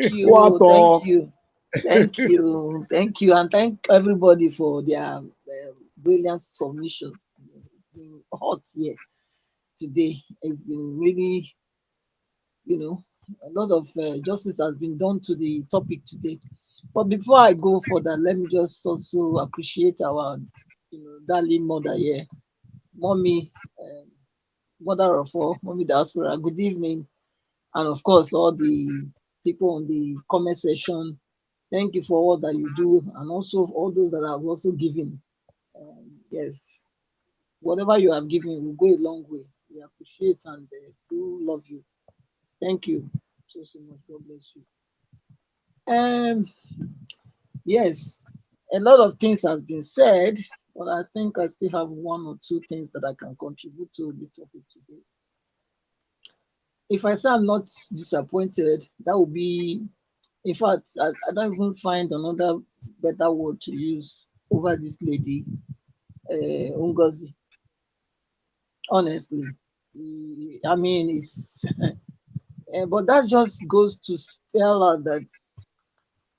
you. Thank you. Thank you. And thank everybody for their brilliant submission. It's been hot here today. It's been really, A lot of justice has been done to the topic today. But before I go further, let me just also appreciate our, darling mother here, mommy, mother of all, mommy diaspora. Good evening, and of course all the people on the comment section. Thank you for all that you do, and also all those that have also given. Yes, whatever you have given will go a long way. We appreciate and do love you. Thank you so much. God bless you. Yes, a lot of things has been said, but I think I still have one or two things that I can contribute to the topic today. If I say I'm not disappointed, that would be, in fact, I don't even find another better word to use over this lady, Ngozi. Honestly, I mean, it's, but that just goes to spell out that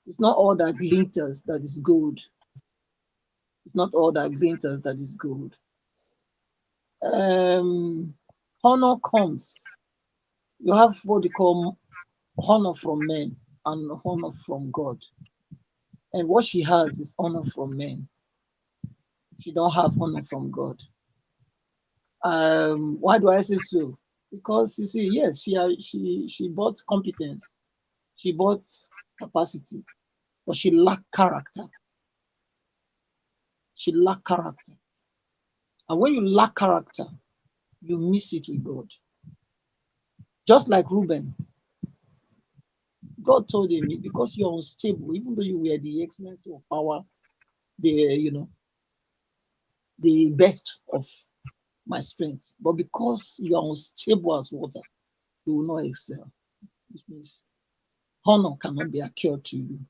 it's not all that glitters that is gold. It's not all that glitters that is gold. Honor comes. You have what they call honor from men and honor from God. And what she has is honor from men. She don't have honor from God. Why do I say so? Because you see, yes, she bought competence, she bought capacity, but she lacked character. She lacked character. And when you lack character, you miss it with God. Just like Reuben. God told him, because you're unstable, even though you were the excellency of power, the best of my strength, but because you are unstable as water, you will not excel. Which means honor cannot be acquired to you.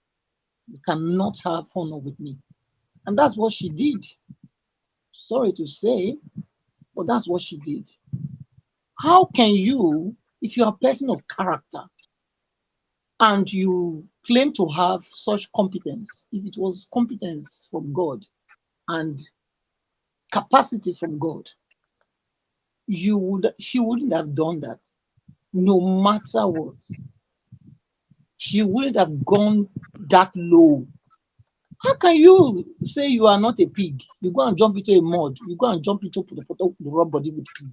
You cannot have honor with me. And that's what she did. Sorry to say, but that's what she did. How can you, if you are a person of character and you claim to have such competence, if it was competence from God and capacity from God, she wouldn't have done that, no matter what. She wouldn't have gone that low. How can you say you are not a pig? You go and jump into a mud. You go and jump into the rub body with pig.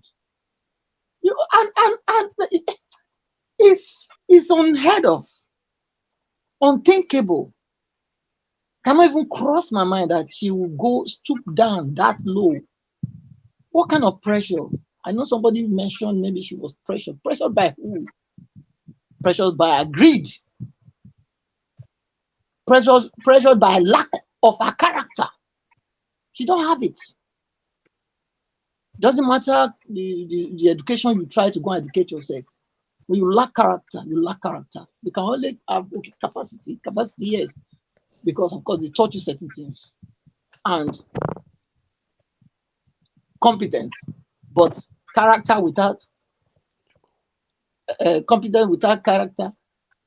And it's unheard of, unthinkable. Cannot even cross my mind that she will go stoop down that low. What kind of pressure? I know somebody mentioned maybe she was pressured. Pressured by who? Pressured by her greed. Pressured by lack of her character. She don't have it. Doesn't matter the education you try to go and educate yourself. When you lack character, you lack character. You can only have capacity. Capacity, yes, because of course they taught you certain things. And competence, but character without competence without character,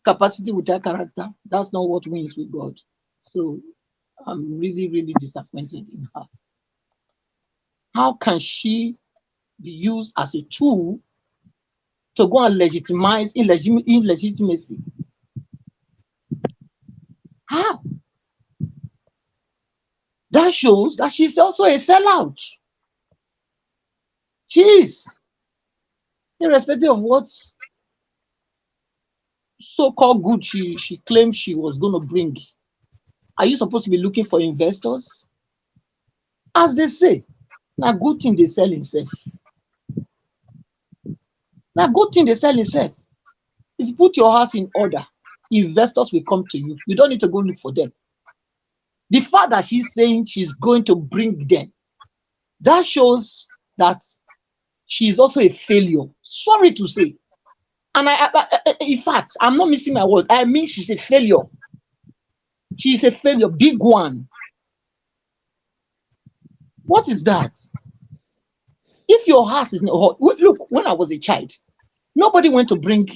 capacity without character, that's not what wins with God. So I'm really, really disappointed in her. How can she be used as a tool to go and legitimize illegitimacy? How? That shows that she's also a sellout. She is. Irrespective of what so-called good she claimed she was going to bring. Are you supposed to be looking for investors? As they say, now good thing they sell itself. Now good thing they sell itself. If you put your house in order, investors will come to you. You don't need to go look for them. The fact that she's saying she's going to bring them, that shows that she's also a failure. Sorry to say. And in fact, I'm not missing my word. I mean, she's a failure. She's a failure, big one. What is that? If your heart is not, look, when I was a child, nobody went to bring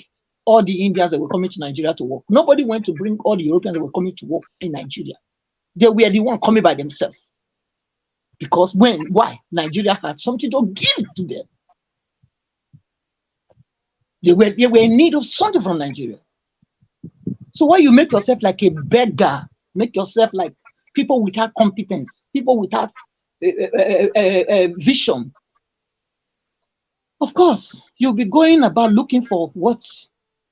all the Indians that were coming to Nigeria to work. Nobody went to bring all the Europeans that were coming to work in Nigeria. They were the one coming by themselves. Because why? Nigeria had something to give to them. They were in need of something from Nigeria. So why you make yourself like a beggar, make yourself like people without competence, people without vision? Of course, you'll be going about looking for what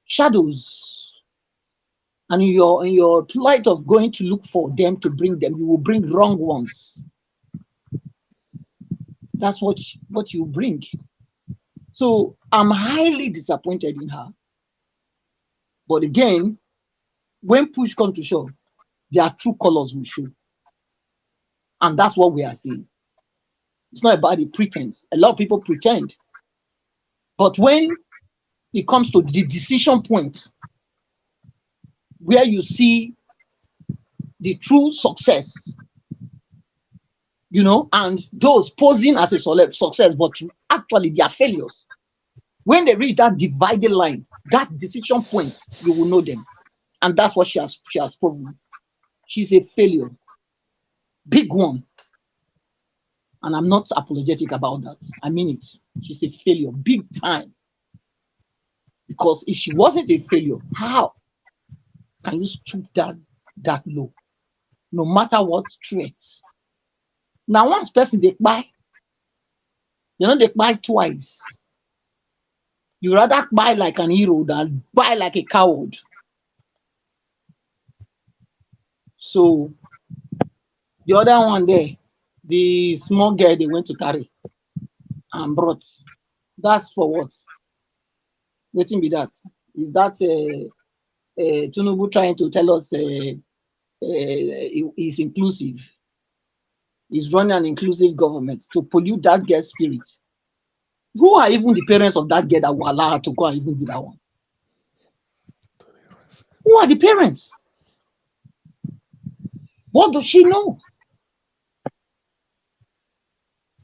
shadows, and in your plight of going to look for them to bring them, you will bring wrong ones. That's what you bring. So I'm highly disappointed in her. But again, when push comes to shove, their true colors will show. And that's what we are seeing. It's not about the pretense. A lot of people pretend. But when it comes to the decision point, where you see the true success, and those posing as a success, but actually they are failures. When they reach that divided line, that decision point, you will know them. And that's what she has proven. She's a failure. Big one. And I'm not apologetic about that. I mean it. She's a failure, big time. Because if she wasn't a failure, how can you stoop that low? No matter what threats. Now, once person they buy, they buy twice. You rather buy like an hero than buy like a coward. So the other one there, the small girl they went to carry and brought. That's for what? Waiting be that. Is that Tinubu trying to tell us he's inclusive? He's running an inclusive government to pollute that girl's spirit. Who are even the parents of that girl that will allow her to go and even do that one? Who are the parents? What does she know?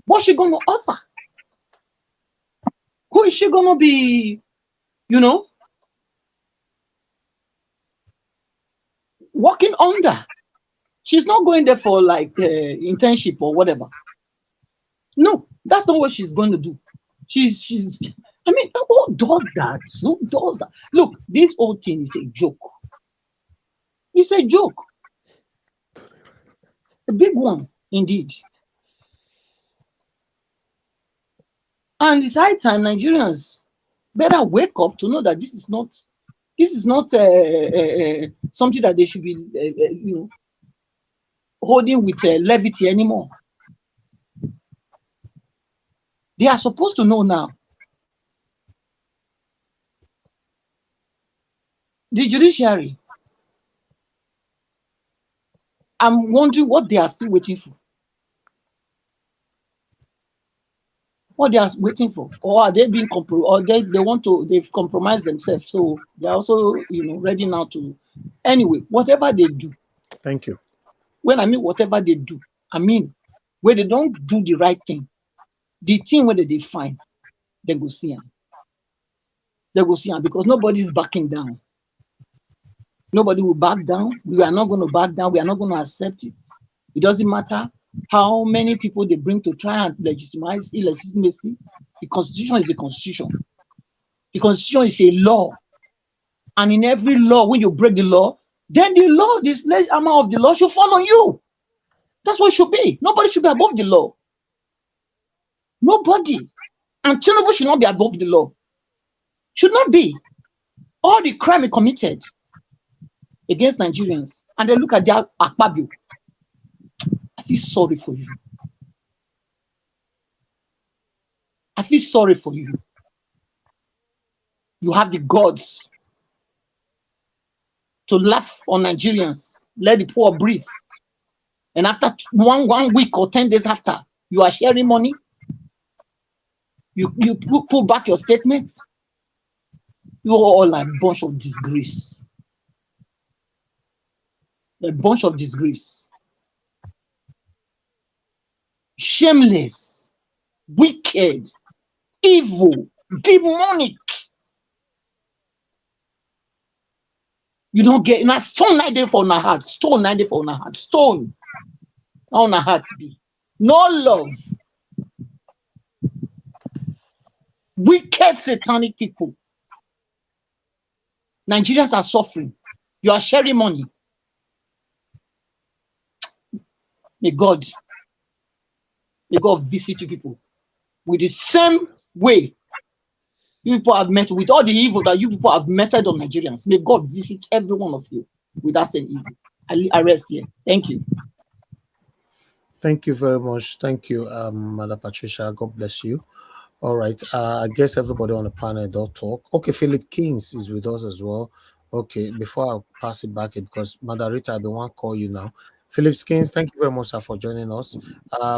What's she going to offer? Who is she going to be, working under? She's not going there for like internship or whatever. No, that's not what she's going to do. She's I mean, who does that? Who does that? Look, this whole thing is a joke. It's a joke. A big one, indeed. And it's high time Nigerians better wake up to know that this is not something that they should be, holding with levity anymore. They are supposed to know now. The judiciary, I'm wondering what they are still waiting for. What they are waiting for, or are they being or they've compromised themselves, so they're also ready now to. Anyway, whatever they do. Thank you. When I mean whatever they do, I mean when they don't do the right thing, the thing where they find, they go see them. They go see them because nobody's backing down. Nobody will back down. We are not going to back down. We are not going to accept it. It doesn't matter how many people they bring to try and legitimize illegitimacy. The Constitution is a Constitution. The Constitution is a law. And in every law, when you break the law, then the law, this amount of the law should fall on you. That's what it should be. Nobody should be above the law. Nobody. And Tinubu should not be above the law. Should not be. All the crime he committed against Nigerians. And then look at their Akpabio. I feel sorry for you. I feel sorry for you. You have the gods to laugh on Nigerians, let the poor breathe. And after one week or 10 days after, you are sharing money. You pull back your statements. You are all a bunch of disgrace. A bunch of disgrace. Shameless, wicked, evil, demonic. You don't get now stone 9 day for our heart, stone 9 day for our heart, stone on our heart be. No love. Wicked satanic people. Nigerians are suffering. You are sharing money. May God visit you people with the same way you people have met, with all the evil that you people have meted on Nigerians. May God visit every one of you with that same evil. I rest here. Thank you. Thank you very much. Thank you, Mother Patricia. God bless you. All right. I guess everybody on the panel don't talk. Okay, Philip Kings is with us as well. Okay, before I pass it back, because Mother Rita, I've been want to call you now. Philip Kings, thank you very much, sir, for joining us.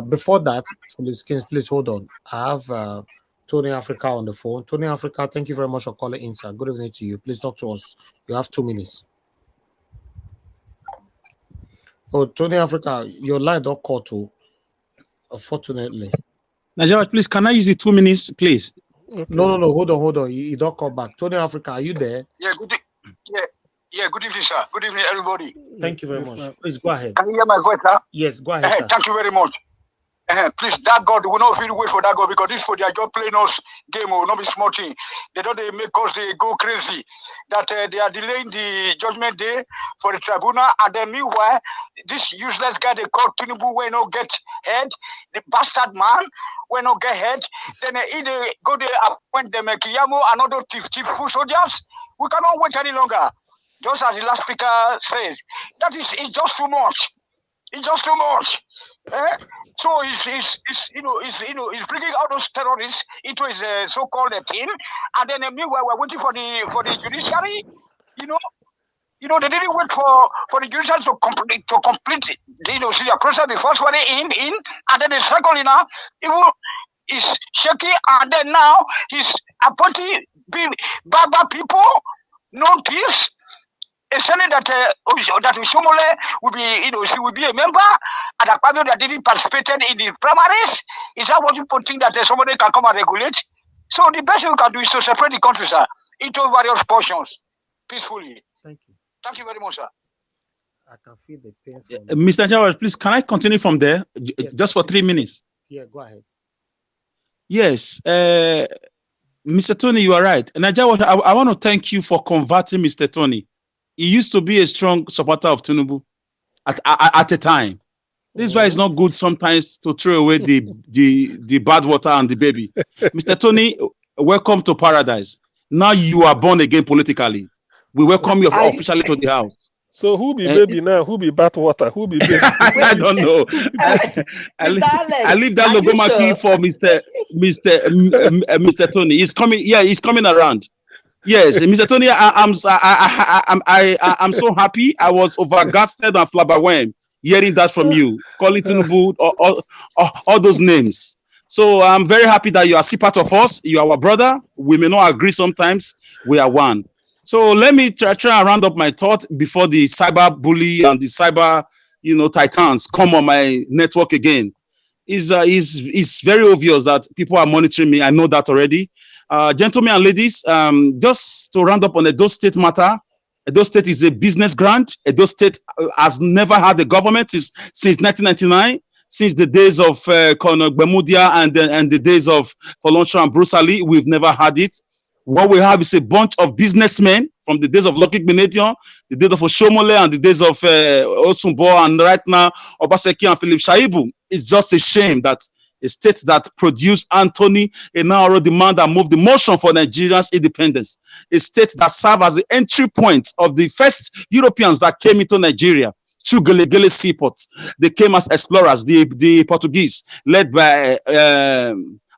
Before that, Philip Kings, please hold on. I have Tony Africa on the phone. Tony Africa, thank you very much for calling in, sir. Good evening to you. Please talk to us. You have 2 minutes. Oh, Tony Africa, your line don't call to, unfortunately. Nigeria, please, can I use the 2 minutes, please? Okay. No, hold on. You don't call back. Tony Africa, are you there? Yeah, good evening, sir. Good evening, everybody. Thank you very much. Please go ahead. Can you hear my voice, sir? Yes, go ahead, sir. Thank you very much. Please, that God, we not really wait for that God, because this for they are just playing us game, will not be small thing. They don't they make us they go crazy. That they are delaying the judgment day for the tribunal, and then meanwhile, this useless guy they call Tinubu will not get head, the bastard man will not get head. Then they go there appoint them Kiyamo and other thief food soldiers. We cannot wait any longer. Just as the last speaker says, that is it's just too much. It's just too much. So he's bringing all those terrorists into his so-called team, and then meanwhile we're waiting for the judiciary. They didn't wait for the judiciary to complete the process before swearing in, and then the second is shaky, and then now he's appointing Baba people, non thieves. A Senate that Shomole will be, she will be a member, and Akpabio that didn't participate in the primaries. Is that what you think that somebody can come and regulate? So the best we can do is to separate the country, sir, into various portions, peacefully. Thank you. Thank you very much, sir. I can feel the pain from Mr. Jawad, please, can I continue from there? Yes, just for 3 minutes? Yeah, go ahead. Yes. Mr. Tony, you are right. And I want to thank you for converting Mr. Tony. He used to be a strong supporter of Tinubu at a time. This is why it's not good sometimes to throw away the bad water and the baby. Mr. Tony, welcome to paradise. Now you are born again politically. We welcome you officially to the house. So who be baby now? Who be bad water? Who be baby? I don't know. I leave that logomaki for Mr. Tony. He's coming. Yeah, he's coming around. Yes, Mr. Tony, I'm so happy. I was overgasted and flabbergasted hearing that from you, calling Tinubu all those names. So I'm very happy that you are still part of us. You are our brother. We may not agree sometimes. We are one. So let me try and round up my thought before the cyber bully and the cyber, titans come on my network again. It's very obvious that people are monitoring me. I know that already. Gentlemen and ladies, just to round up on Edo State matter, Edo State is a business grant. Edo State has never had a government since 1999, since the days of Colonel Bemudia and the days of Folonsho and Bruce Ali. We've never had it. What we have is a bunch of businessmen from the days of Lucky Benedion, the days of Oshomole, and the days of Osumbo, and right now Obaseki and Philip Shaibu. It's just a shame that a state that produced Anthony Enaro demand and moved the motion for Nigeria's independence, a state that served as the entry point of the first Europeans that came into Nigeria through Gelegele seaports. They came as explorers, the Portuguese, led by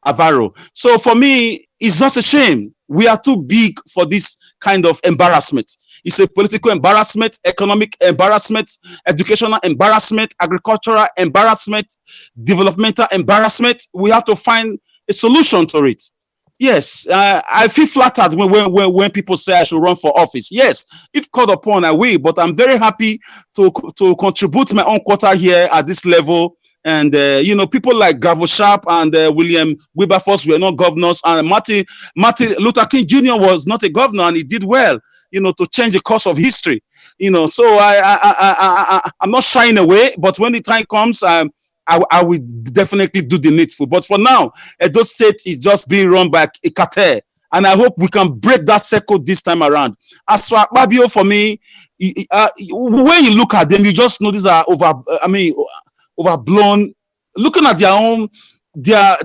Avaro. So for me, it's just a shame. We are too big for this kind of embarrassment. It's a political embarrassment, economic embarrassment, educational embarrassment, agricultural embarrassment, developmental embarrassment. We have to find a solution to it. Yes, I feel flattered when people say I should run for office. Yes, if called upon, I will. But I'm very happy to contribute my own quota here at this level. And people like Gavo Sharp and William Wilberforce were not governors, and Martin Luther King Jr. was not a governor, and he did well, to change the course of history. So I'm not shying away, but when the time comes, I will definitely do the needful. But for now, Edo State is just being run by a cartel, And I hope we can break that circle this time around. As for Akpabio, for me, when you look at them, you just know these are overblown. Looking at their own, their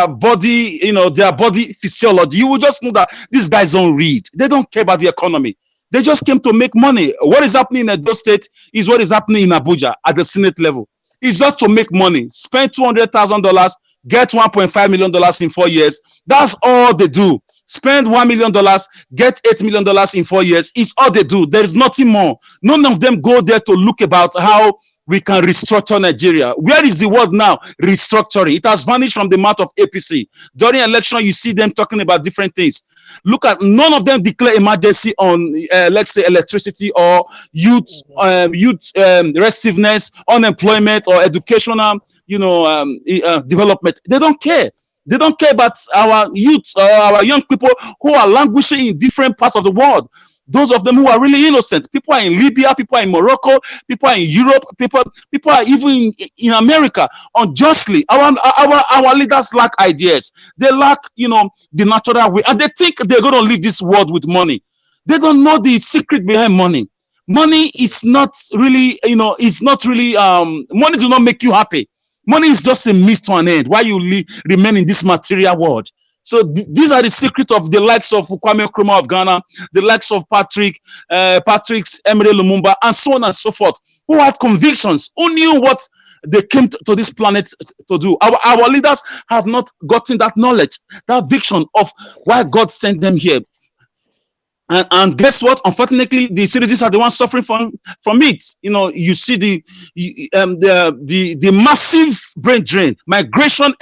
body, their body physiology, you will just know that these guys don't read. They don't care about the economy. They just came to make money. What is happening in Edo State is what is happening in Abuja at the Senate level. It's just to make money. Spend $200,000, get $1.5 million in 4 years. That's all they do. Spend $1 million, get $8 million in 4 years. It's all they do. There is nothing more. None of them go there to look about how we can restructure Nigeria. Where is the word now? Restructuring. It has vanished from the mouth of APC. During election, you see them talking about different things. Look at, none of them declare emergency on, let's say, electricity or youth restiveness, unemployment, or educational, development. They don't care. They don't care about our youth or our young people who are languishing in different parts of the world. Those of them who are really innocent. People are in Libya, people are in Morocco, people are in Europe, people are even in America unjustly. Our leaders lack ideas. They lack, the natural way. And they think they're going to leave this world with money. They don't know the secret behind money. Money is not really, money do not make you happy. Money is just a means to an end while you remain in this material world. So these are the secrets of the likes of Kwame Nkrumah of Ghana, the likes of Patrick's Emery Lumumba, and so on and so forth, who had convictions, who knew what they came to this planet to do. Our leaders have not gotten that knowledge, that vision of why God sent them here. And guess what? Unfortunately, the citizens are the ones suffering from it. You see the massive brain drain, migration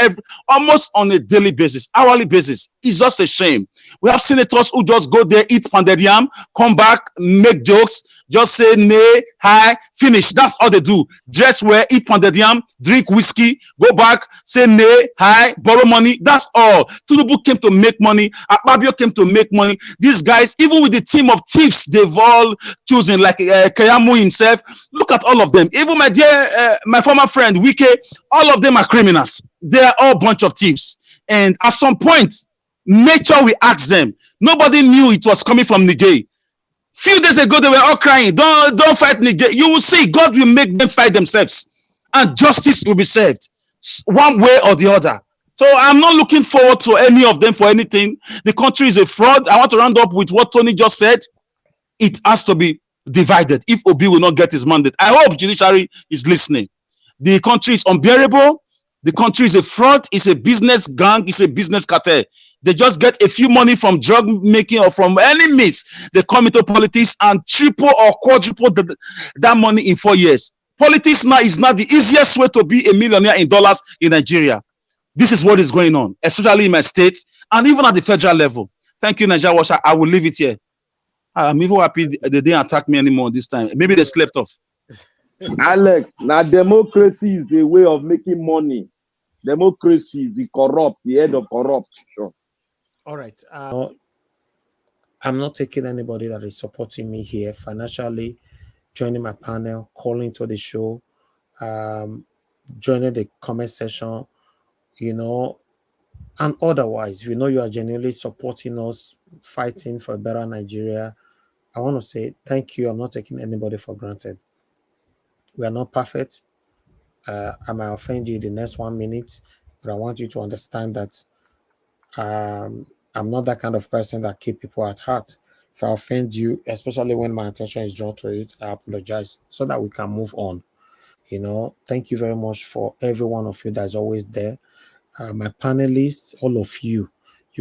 almost on a daily basis, hourly basis. It's just a shame. We have senators who just go there, eat pounded yam, come back, make jokes, just say nay, hi, finish. That's all they do. Dress well, eat pounded yam, drink whiskey, go back, say nay, hi, borrow money. That's all. Tinubu came to make money. Akpabio came to make money. These guys, even with the team of thieves they've all chosen, like Kayamu himself, look at all of them. Even my former friend Wike, all of them are criminals. They are all a bunch of thieves. And at some point, nature will ask them. Nobody knew it was coming from Niger. Few days ago, they were all crying, don't fight Niger. You will see God will make them fight themselves, and justice will be served one way or the other. So I'm not looking forward to any of them for anything. The country is a fraud. I want to round up with what Tony just said. It has to be divided if Obi will not get his mandate. I hope Judiciary is listening. The country is unbearable. The country is a fraud. It's a business gang. It's a business cartel. They just get a few money from drug making or from any means. They come into politics and triple or quadruple that money in 4 years. Politics now is not the easiest way to be a millionaire in dollars in Nigeria. This is what is going on, especially in my state and even at the federal level. Thank you, Nigeria Watcher. I will leave it here. I'm even happy they didn't attack me anymore this time. Maybe they slept off. Alex, now democracy is a way of making money. Democracy is the corrupt, the head of corruption. All right. I'm not taking anybody that is supporting me here financially, joining my panel, calling to the show, joining the comment section, and otherwise, you are genuinely supporting us, fighting for a better Nigeria. I want to say thank you. I'm not taking anybody for granted. We are not perfect. I might offend you in the next 1 minute, but I want you to understand that I'm not that kind of person that keep people at heart. If I offend you, especially when my attention is drawn to it, I apologize so that we can move on. Thank you very much for every one of you that's always there. My panelists, all of you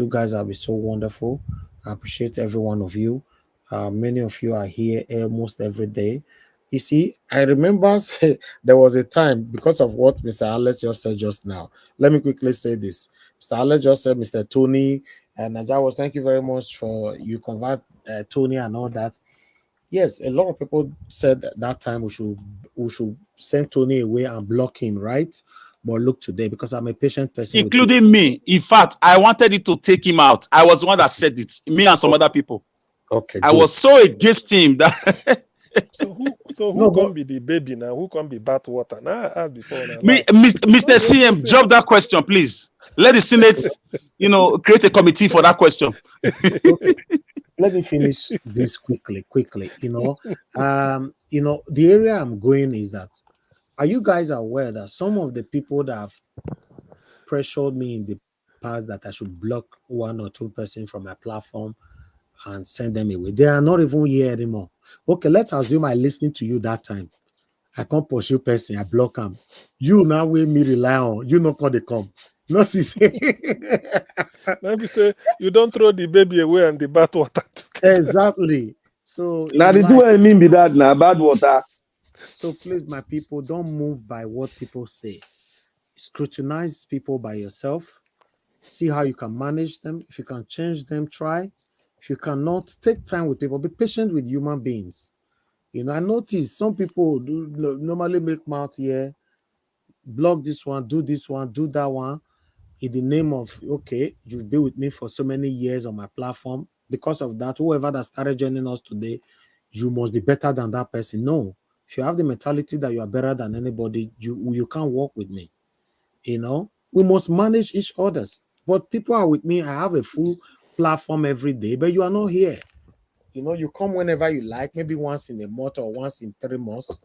guys have been so wonderful. I appreciate every one of you. Many of you are here almost every day. You see, I remember there was a time, because of what Mr. Alex just said just now. Let me quickly say this. Mr. Alex just said, Mr. Tony, and Najawas, thank you very much for you convert Tony and all that. Yes, a lot of people said that time we should send Tony away and block him, right? But look today, because I'm a patient person. Including me. In fact, I wanted it to take him out. I was the one that said it. Me and some other people. Okay. I was so against him that So who can be the baby now? Who can be bath water? Now I asked before. Mr. CM, drop that question, please. Let the Senate, create a committee for that question. Okay. Let me finish this quickly. The area I'm going is that, are you guys aware that some of the people that have pressured me in the past that I should block one or two persons from my platform and send them away, they are not even here anymore? Okay, let's assume I listened to you that time. I can't pursue person, I block them. You now will me rely on, you not call they come. No, see, Let me say, you don't throw the baby away and the bath water. Exactly. So now the do I mean by that now bad water. So please, my people, don't move by what people say. Scrutinize people by yourself. See how you can manage them. If you can change them, try. If you cannot, take time with people. Be patient with human beings. I notice some people do normally make mouth here, block this one, do that one, in the name of, okay, you've been with me for so many years on my platform. Because of that, whoever that started joining us today, you must be better than that person. No. If you have the mentality that you are better than anybody, you can't work with me. We must manage each other's. But people are with me. I have a full platform every day, but you are not here. You come whenever you like, maybe once in a month or once in 3 months,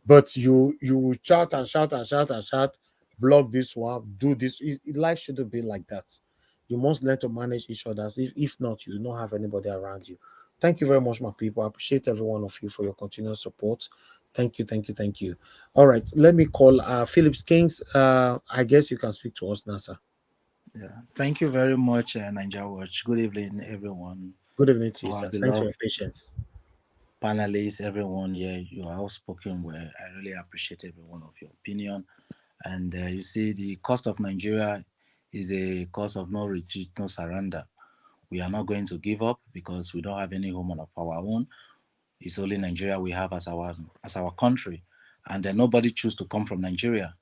but you shout and shout and shout and shout, block this one, do this. Life shouldn't be like that. You must learn to manage each other. If not, you don't have anybody around you. Thank you very much, my people. I appreciate every one of you for your continuous support. Thank you. All right, let me call Phillips Kings. I guess you can speak to us now, sir. Yeah, thank you very much, Niger Watch. Good evening, everyone. Good evening to you, sir. Thanks for your patience. Panelists, everyone here, you are all spoken well. I really appreciate every one of your opinion. And you see, the cost of Nigeria is a cost of no retreat, no surrender. We are not going to give up because we don't have any home of our own. It's only Nigeria we have as our country. And nobody choose to come from Nigeria.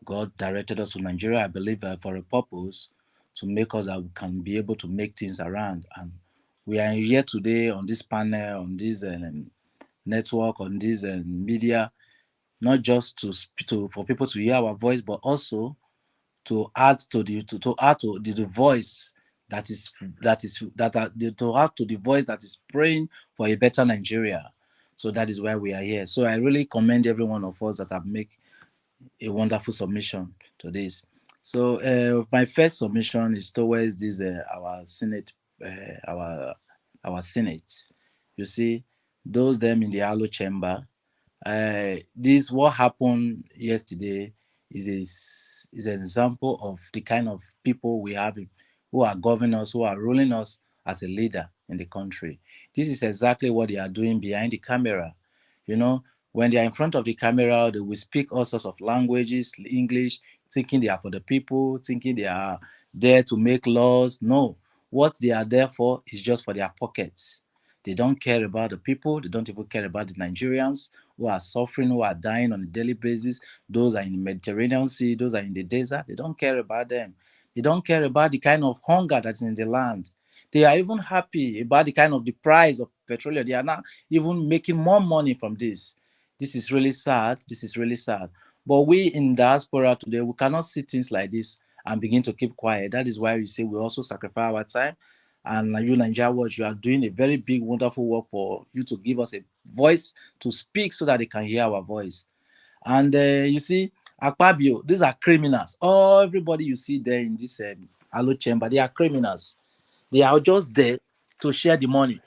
God directed us to Nigeria, I believe, for a purpose, to make us that we can be able to make things around. And we are here today on this panel, on this network, on this media, not just for people to hear our voice, but also to add to the voice that is praying for a better Nigeria. So that is why we are here. So I really commend every one of us that have made a wonderful submission to this. So my first submission is towards this our Senate, our Senate. You see, those them in the Alo chamber. This what happened yesterday is an example of the kind of people we have who are governing us, who are ruling us as a leader in the country. This is exactly what they are doing behind the camera. When they are in front of the camera, they will speak all sorts of languages, English, thinking they are for the people, thinking they are there to make laws. No, what they are there for is just for their pockets. They don't care about the people. They don't even care about the Nigerians who are suffering, who are dying on a daily basis. Those are in the Mediterranean Sea. Those are in the desert. They don't care about them. They don't care about the kind of hunger that's in the land. They are even happy about the kind of the price of petroleum. They are now even making more money from this. This is really sad. This is really sad. But we in diaspora today, we cannot see things like this and begin to keep quiet. That is why we say we also sacrifice our time. And you, Nigeria Watch, you are doing a very big, wonderful work for you to give us a voice to speak so that they can hear our voice. And you see, Akpabio, these are criminals. Oh, everybody you see there in this Alo chamber, they are criminals. They are just there to share the money.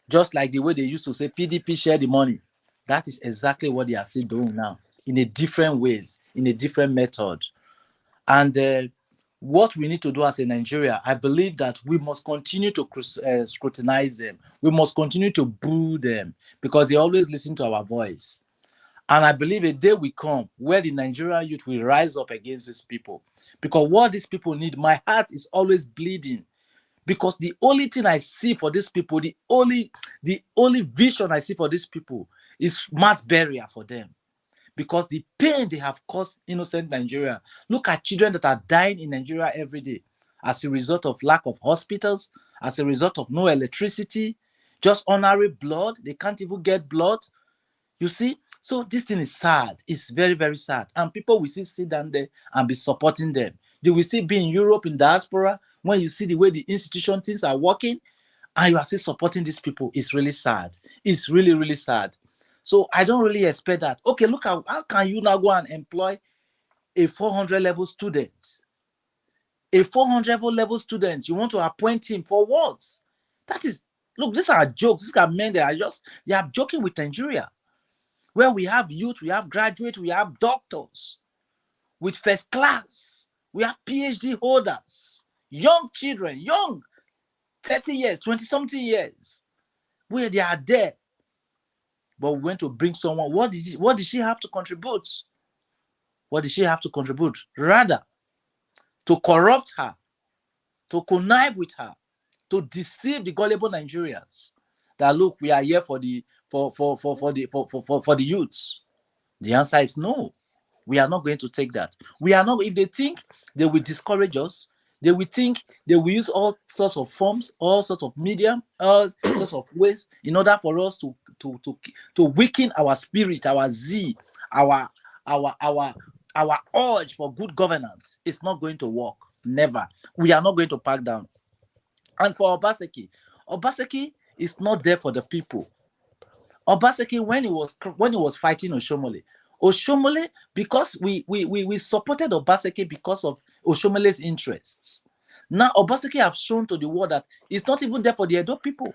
Just like the way they used to say PDP share the money. That is exactly what they are still doing now, in a different ways, in a different method. And what we need to do as a Nigeria, I believe that we must continue to scrutinize them. We must continue to boo them because they always listen to our voice. And I believe a day will come where the Nigerian youth will rise up against these people. Because what these people need, my heart is always bleeding. Because the only thing I see for these people, the only vision I see for these people is mass burial for them. Because the pain they have caused innocent Nigeria. Look at children that are dying in Nigeria every day as a result of lack of hospitals, as a result of no electricity, just ordinary blood. They can't even get blood. You see, So this thing is sad. It's very, very sad. And people will still sit down there and be supporting them. You will still be in Europe, in diaspora, when you see the way the institution things are working, and you are still supporting these people. It's really sad. It's really, really sad. So I don't really expect that. Okay, look, how can you now go and employ a 400 level student? A 400 level student, you want to appoint him for what? That is, look, these are jokes. These are men that are just, they are joking with Nigeria, where we have youth, we have graduates, we have doctors with first class, we have PhD holders, young children, young, 30 years, 20-something years, where they are there. But we went to bring someone. What did she have to contribute? What did she have to contribute? Rather, to corrupt her, to connive with her, to deceive the gullible Nigerians. That look, we are here for the youths. The answer is no. We are not going to take that. We are not. If they think they will discourage us, they will think they will use all sorts of forms, all sorts of medium, all sorts of ways in order for us to weaken our spirit, our zeal, our urge for good governance. It's not going to work. Never. We are not going to back down. And for Obaseki is not there for the people. Obaseki, when he was fighting Oshomole, because we supported Obaseki because of Oshomole's interests. Now Obaseki have shown to the world that it's not even there for the Edo people.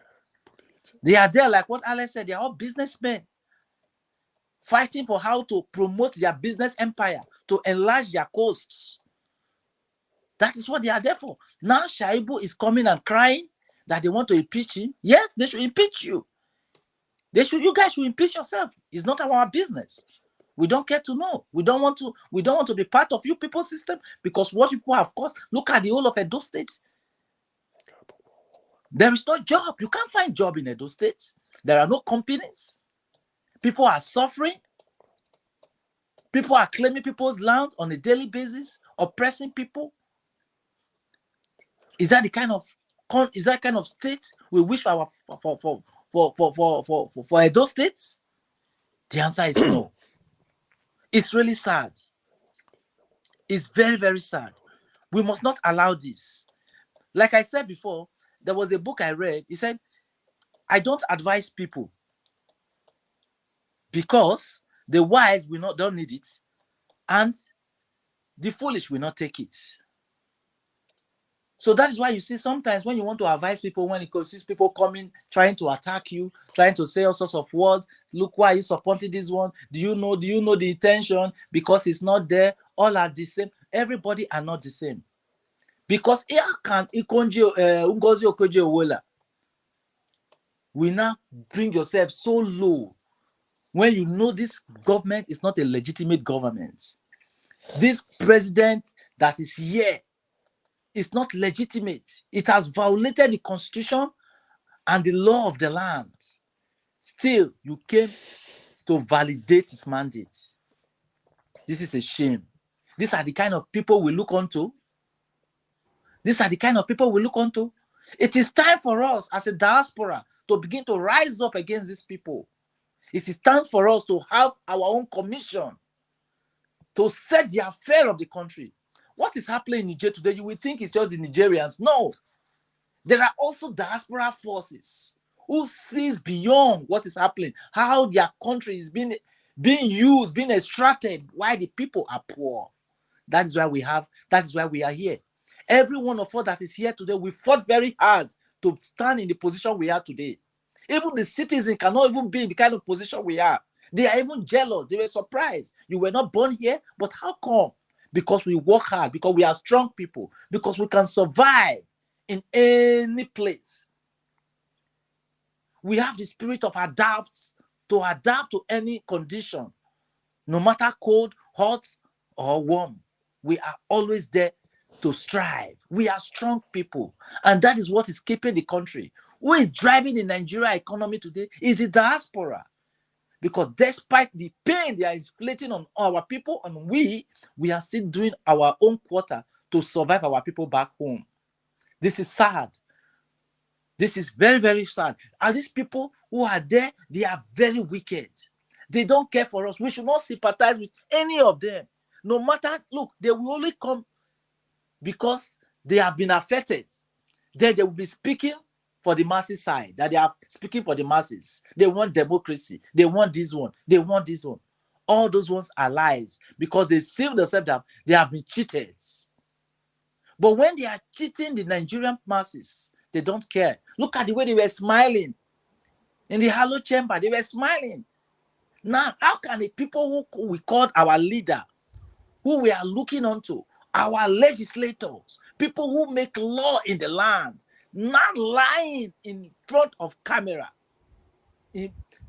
They are there, like what Alex said, they are all businessmen fighting for how to promote their business empire, to enlarge their coasts. That is what they are there for. Now Shaibu is coming and crying that they want to impeach him. Yes, they should impeach you. You guys should impeach yourself. It's not our business. We don't care to know. We don't want to be part of you people's system, because what people have caused. Look at the whole of Edo State. There is no job. You can't find job in Edo State. There are no companies. People are suffering. People are claiming people's land on a daily basis, oppressing people. Is that the kind of state we wish for Edo State? The answer is no. It's really sad. It's very, very sad. We must not allow this. Like I said before, there was a book I read. It said, I don't advise people because the wise don't need it, and the foolish will not take it. So that is why you see sometimes when you want to advise people, when it sees people coming, trying to attack you, trying to say all sorts of words, look, why are you supporting this one? Do you know the intention? Because it's not there. All are the same. Everybody are not the same. Because here can Ngozi Okonjo-Iweala, we now bring yourself so low when you know this government is not a legitimate government. This president that is here is not legitimate. It has violated the constitution and the law of the land. Still, you came to validate his mandate. This is a shame. These are the kind of people we look onto. These are the kind of people we look onto. It is time for us as a diaspora to begin to rise up against these people. It is time for us to have our own commission to set the affair of the country. What is happening in Niger today, you will think it's just the Nigerians. No. There are also diaspora forces who sees beyond what is happening, how their country is being used, being extracted, while the people are poor. That is why we are here. Every one of us that is here today, we fought very hard to stand in the position we are today. Even the citizens cannot even be in the kind of position we are. They are even jealous. They were surprised. You were not born here, but how come? Because we work hard, because we are strong people, because we can survive in any place. We have the spirit of adapt to any condition, no matter cold, hot, or warm. We are always there to strive. We are strong people, and that is what is keeping the country. Who is driving the Nigeria economy today is the diaspora. Because despite the pain they are inflicting on our people, and we are still doing our own quota to survive our people back home. This is sad. This is very, very sad. And these people who are there, they are very wicked. They don't care for us. We should not sympathize with any of them. No matter, look, they will only come because they have been affected. Then they will be speaking for the masses side, that they are speaking for the masses. They want democracy. They want this one. They want this one. All those ones are lies because they see themselves that they have been cheated. But when they are cheating the Nigerian masses, they don't care. Look at the way they were smiling in the Hollow Chamber. They were smiling. Now, how can the people who we called our leader, who we are looking onto, our legislators, people who make law in the land, not lying in front of camera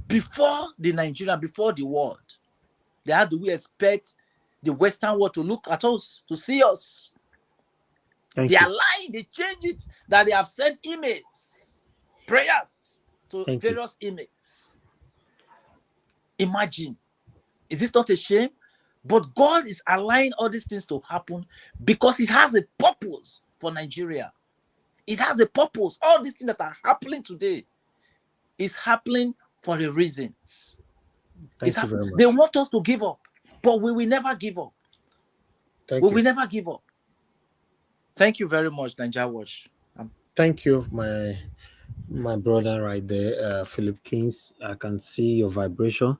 before the Nigerian, before the world? How do we expect the Western world to look at us, to see us? They are lying. They change it, that they have sent emails, prayers to various emails. Imagine. Is this not a shame? But God is allowing all these things to happen because He has a purpose for Nigeria. It has a purpose. All these things that are happening today is happening for a reasons. Thank you very much. They want us to give up, but we will never give up. We will never give up. Thank you very much, Nigeria Watch. Thank you, my brother right there, Philip Kings. I can see your vibration.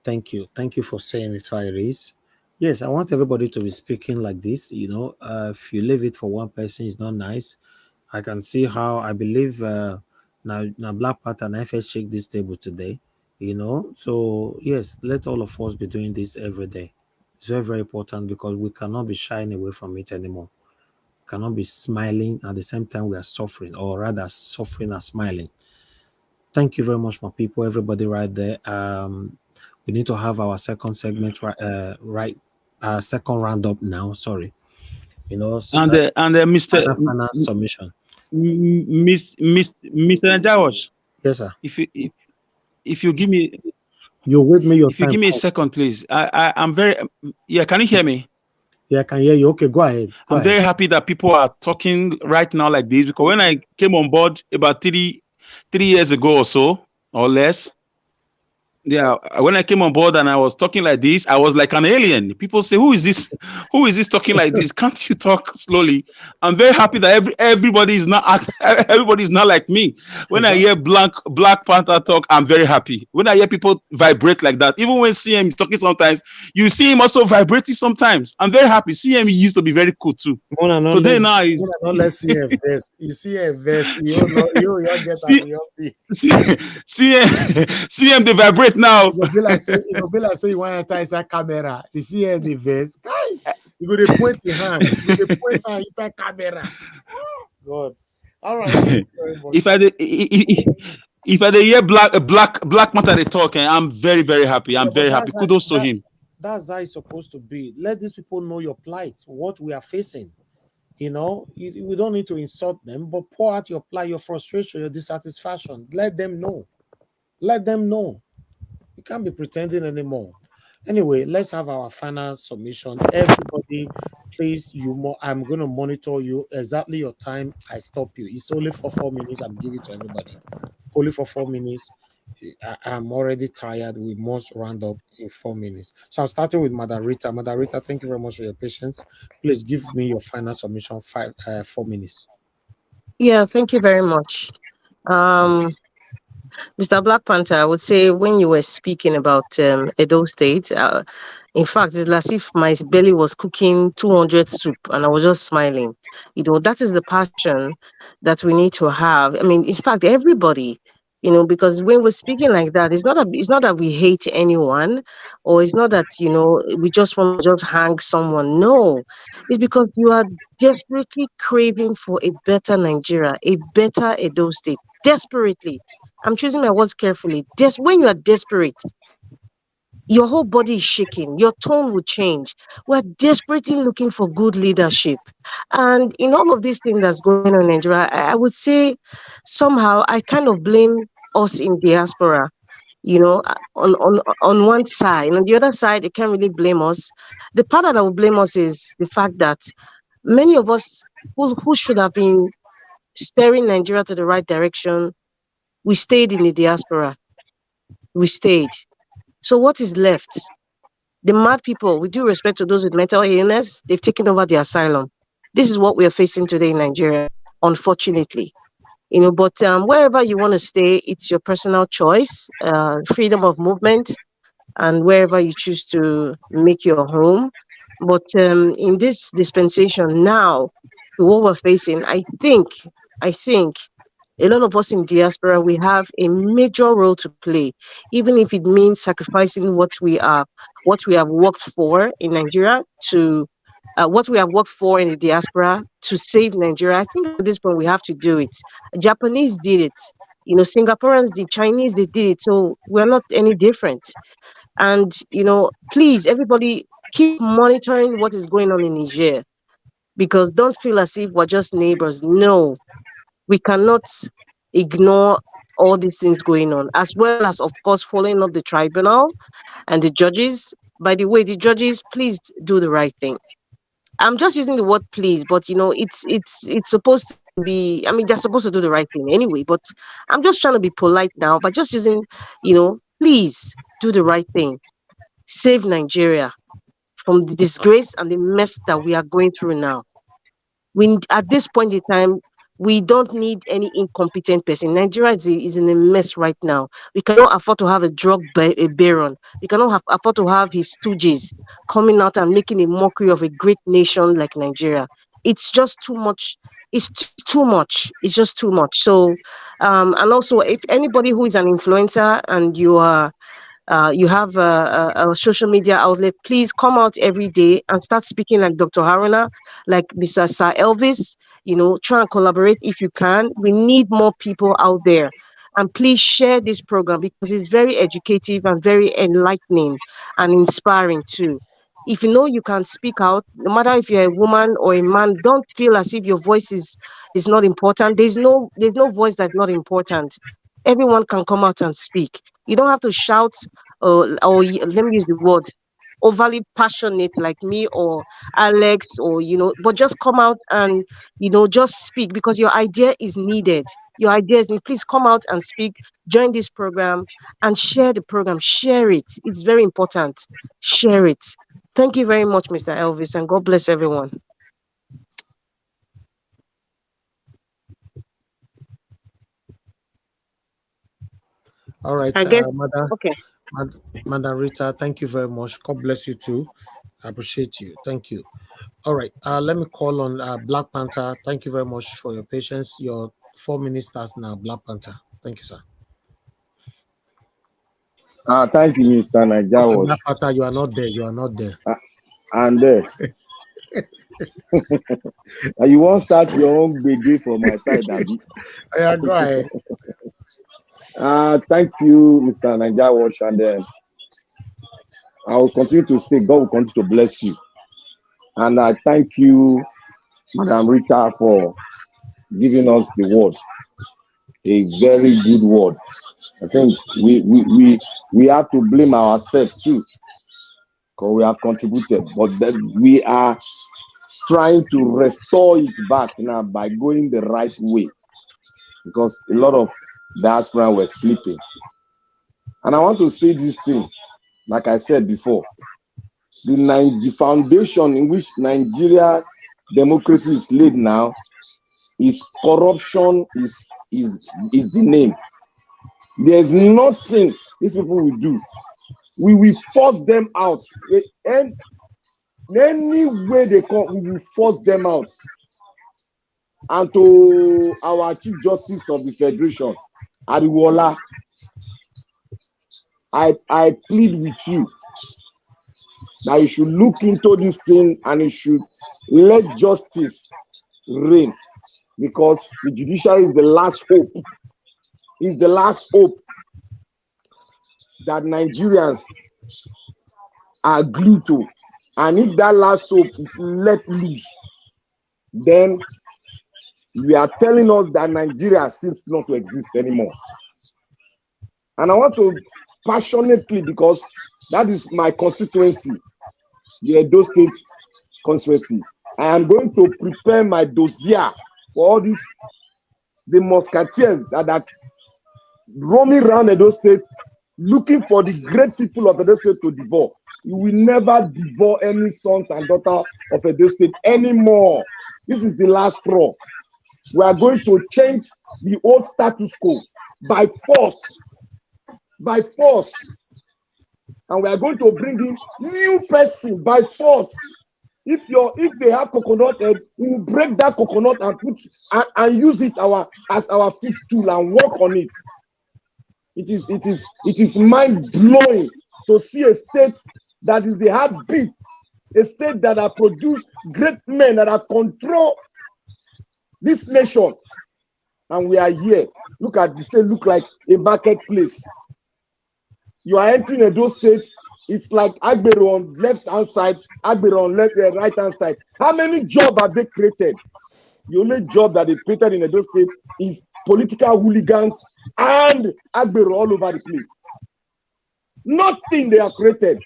Thank you. Thank you for saying it how it is. Yes, I want everybody to be speaking like this. You know, if you leave it for one person, it's not nice. I can see how I believe now Black Panther and FS shake this table today. You know, so yes, let all of us be doing this every day. It's very, very important because we cannot be shying away from it anymore. We cannot be smiling at the same time we are suffering, or rather suffering and smiling. Thank you very much, my people, everybody right there. We need to have our second segment second roundup now. Sorry, you know, and Mr. Final submission. Mr. Jawash. Yes, sir. If you give me, you with me. If you give me a second, please. I'm very. Yeah, can you hear me? Yeah, I can hear you. Okay, go ahead. I'm very happy that people are talking right now like this, because when I came on board about 3 years ago or so, or less, yeah, when I came on board and I was talking like this, I was like an alien. People say, "Who is this? Who is this talking like this? Can't you talk slowly?" I'm very happy that everybody is not like me. When I hear Black Panther talk, I'm very happy. When I hear people vibrate like that, even when CM is talking, sometimes you see him also vibrating. Sometimes I'm very happy. CM used to be very cool too. Today now, let's see a verse. You see a verse. You get CM they vibrate now. It will be like say you want to enter inside camera. You see the verse. You go to point your hand. You go to point inside camera. God. All right. If I hear Black Matter they talk, I'm very, very happy. I'm very happy. Kudos to him. That's how it's supposed to be. Let these people know your plight, what we are facing. You know, we don't need to insult them, but pour out your plight, your frustration, your dissatisfaction. Let them know. Let them know. You can't be pretending anymore. Anyway, let's have our final submission. Everybody, please, I'm going to monitor you. Exactly your time, I stop you. It's only for 4 minutes. I'm giving it to everybody. Only for 4 minutes. I'm already tired. We must round up in 4 minutes. So I'm starting with Madam Rita. Madam Rita, thank you very much for your patience. Please give me your final submission, 4 minutes. Yeah, thank you very much. Mr. Black Panther, I would say when you were speaking about Edo State, in fact, it's as if my belly was cooking 200 soup and I was just smiling. You know, that is the passion that we need to have. I mean, in fact, everybody, you know, because when we're speaking like that, it's not that we hate anyone, or it's not that, you know, we just want to just hang someone. No, it's because you are desperately craving for a better Nigeria, a better Edo State, desperately. I'm choosing my words carefully. When you are desperate, your whole body is shaking. Your tone will change. We're desperately looking for good leadership. And in all of these things that's going on in Nigeria, I would say somehow I kind of blame us in diaspora, you know, on one side. And on the other side, you can't really blame us. The part that I would blame us is the fact that many of us who should have been steering Nigeria to the right direction, we stayed in the diaspora. We stayed. So what is left? The mad people, with due respect to those with mental illness, they've taken over the asylum. This is what we are facing today in Nigeria, unfortunately. But wherever you want to stay, it's your personal choice, freedom of movement, and wherever you choose to make your home. But in this dispensation now, to what we're facing, I think a lot of us in diaspora, we have a major role to play, even if it means sacrificing what we have worked for in Nigeria to what we have worked for in the diaspora to save Nigeria. I think at this point we have to do it. Japanese did it. Singaporeans did, Chinese, they did it. So we're not any different. And, please, everybody keep monitoring what is going on in Niger, because don't feel as if we're just neighbors. No, we cannot ignore all these things going on, as well as, of course, following up the tribunal and the judges. By the way, the judges, please do the right thing. I'm just using the word please, but it's supposed to be, I mean, they're supposed to do the right thing anyway, but I'm just trying to be polite now by just using, please do the right thing. Save Nigeria from the disgrace and the mess that we are going through now. At this point in time, we don't need any incompetent person. Nigeria is in a mess right now. We cannot afford to have a drug baron. We cannot afford to have his stooges coming out and making a mockery of a great nation like Nigeria. It's just too much. It's too much. It's just too much. So, and also, if anybody who is an influencer and you have a social media outlet, please come out every day and start speaking like Dr. Haruna, like Mr. Sir Elvis. Try and collaborate if you can. We need more people out there. And please share this program because it's very educative and very enlightening and inspiring too. If you know you can speak out, no matter if you're a woman or a man, don't feel as if your voice is not important. There's no voice that's not important. Everyone can come out and speak. You don't have to shout or let me use the word, overly passionate like me or Alex or but just come out and just speak because your idea is needed. Your idea is needed. Please come out and speak, join this program and share the program. Share it. It's very important. Share it. Thank you very much, Mr. Elvis, and God bless everyone. All right, okay. Madam Rita, thank you very much. God bless you too. I appreciate you. Thank you. All right, let me call on Black Panther. Thank you very much for your patience. Your 4 minutes starts now, Black Panther. Thank you, sir. Thank you, Mr. Naija. Black Panther, you are not there. You are not there. I'm there. You won't start your own baby from my side, Abby. Yeah, go ahead. Thank you, Mr. Naija, and I will continue to say God will continue to bless you. And I thank you, Madam Rita, for giving us the word. A very good word. I think we have to blame ourselves too, because we have contributed, but then we are trying to restore it back now by going the right way, because a lot of diaspora were sleeping. And I want to say this thing, like I said before, the foundation in which Nigeria democracy is laid now is corruption, is the name. There's nothing these people will do. We will force them out. And any way they come, we will force them out. And to our Chief Justice of the Federation, Ariwola, I plead with you that you should look into this thing and you should let justice reign, because the judiciary is the last hope. It's the last hope that Nigerians are glued to. And if that last hope is let loose, then we are telling us that Nigeria seems not to exist anymore. And I want to passionately, because that is my constituency, the Edo State constituency, I am going to prepare my dossier for all these, the musketeers that are roaming around Edo State, looking for the great people of Edo State to devour. You will never devour any sons and daughters of Edo State anymore. This is the last straw. We are going to change the old status quo by force. By force. And we are going to bring in new person by force. If they have coconut head, we will break that coconut and put and use it as our fifth tool and work on it. It is mind blowing to see a state that is the heartbeat, a state that has produced great men that have controlled this nation, and we are here. Look at the state, look like a marketplace. You are entering Edo State. It's like Akpabio on left hand side, Akpabio on right hand side. How many jobs have they created? The only job that they created in Edo State is political hooligans and Akpabio all over the place. Nothing they have created.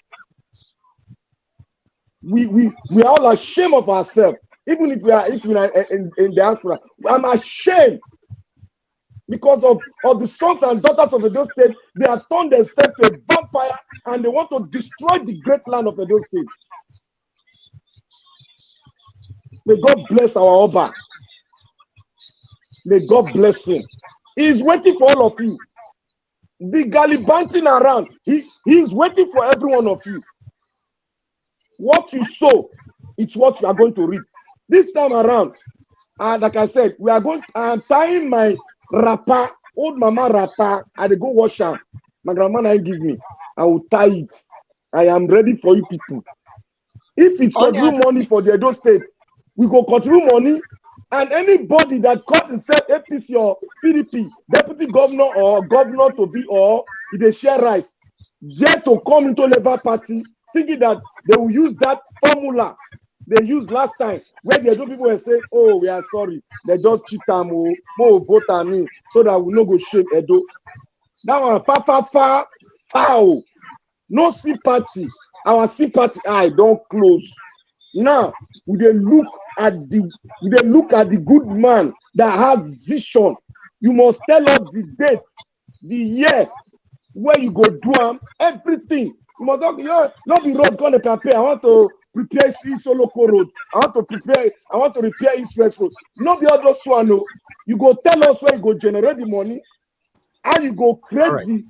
We are all ashamed of ourselves. Even if we are in diaspora, I'm ashamed because of the sons and daughters of Edo State. They have turned themselves to a vampire and they want to destroy the great land of Edo State. May God bless our Oba. May God bless him. He is waiting for all of you. Be gallivanting around. He is waiting for every one of you. What you sow, it's what you are going to reap. This time around, like I said, we are going. I'm tying my wrapper, old mama wrapper. I go wash her. My grandma ain't give me. I will tie it. I am ready for you people. If it's contribute money for the Edo State, we go contribute money. And anybody that calls himself APC or PDP, deputy governor or governor to be or if they share rights, yet to come into Labour Party, thinking that they will use that formula they used last time, where the Edo people were saying, "Oh, we are sorry, they just cheat them, more vote on me, so that we no go shame Edo." That one, foul. No sympathy. Our sympathy eye don't close. Now we dey look at the good man that has vision. You must tell us the date, the year, where you go do everything. You must not be road going to campaign. I want to prepare East Oloko Road. I want to repair East West Road. Not the other one. No. You go tell us where you go generate the money, and you go create the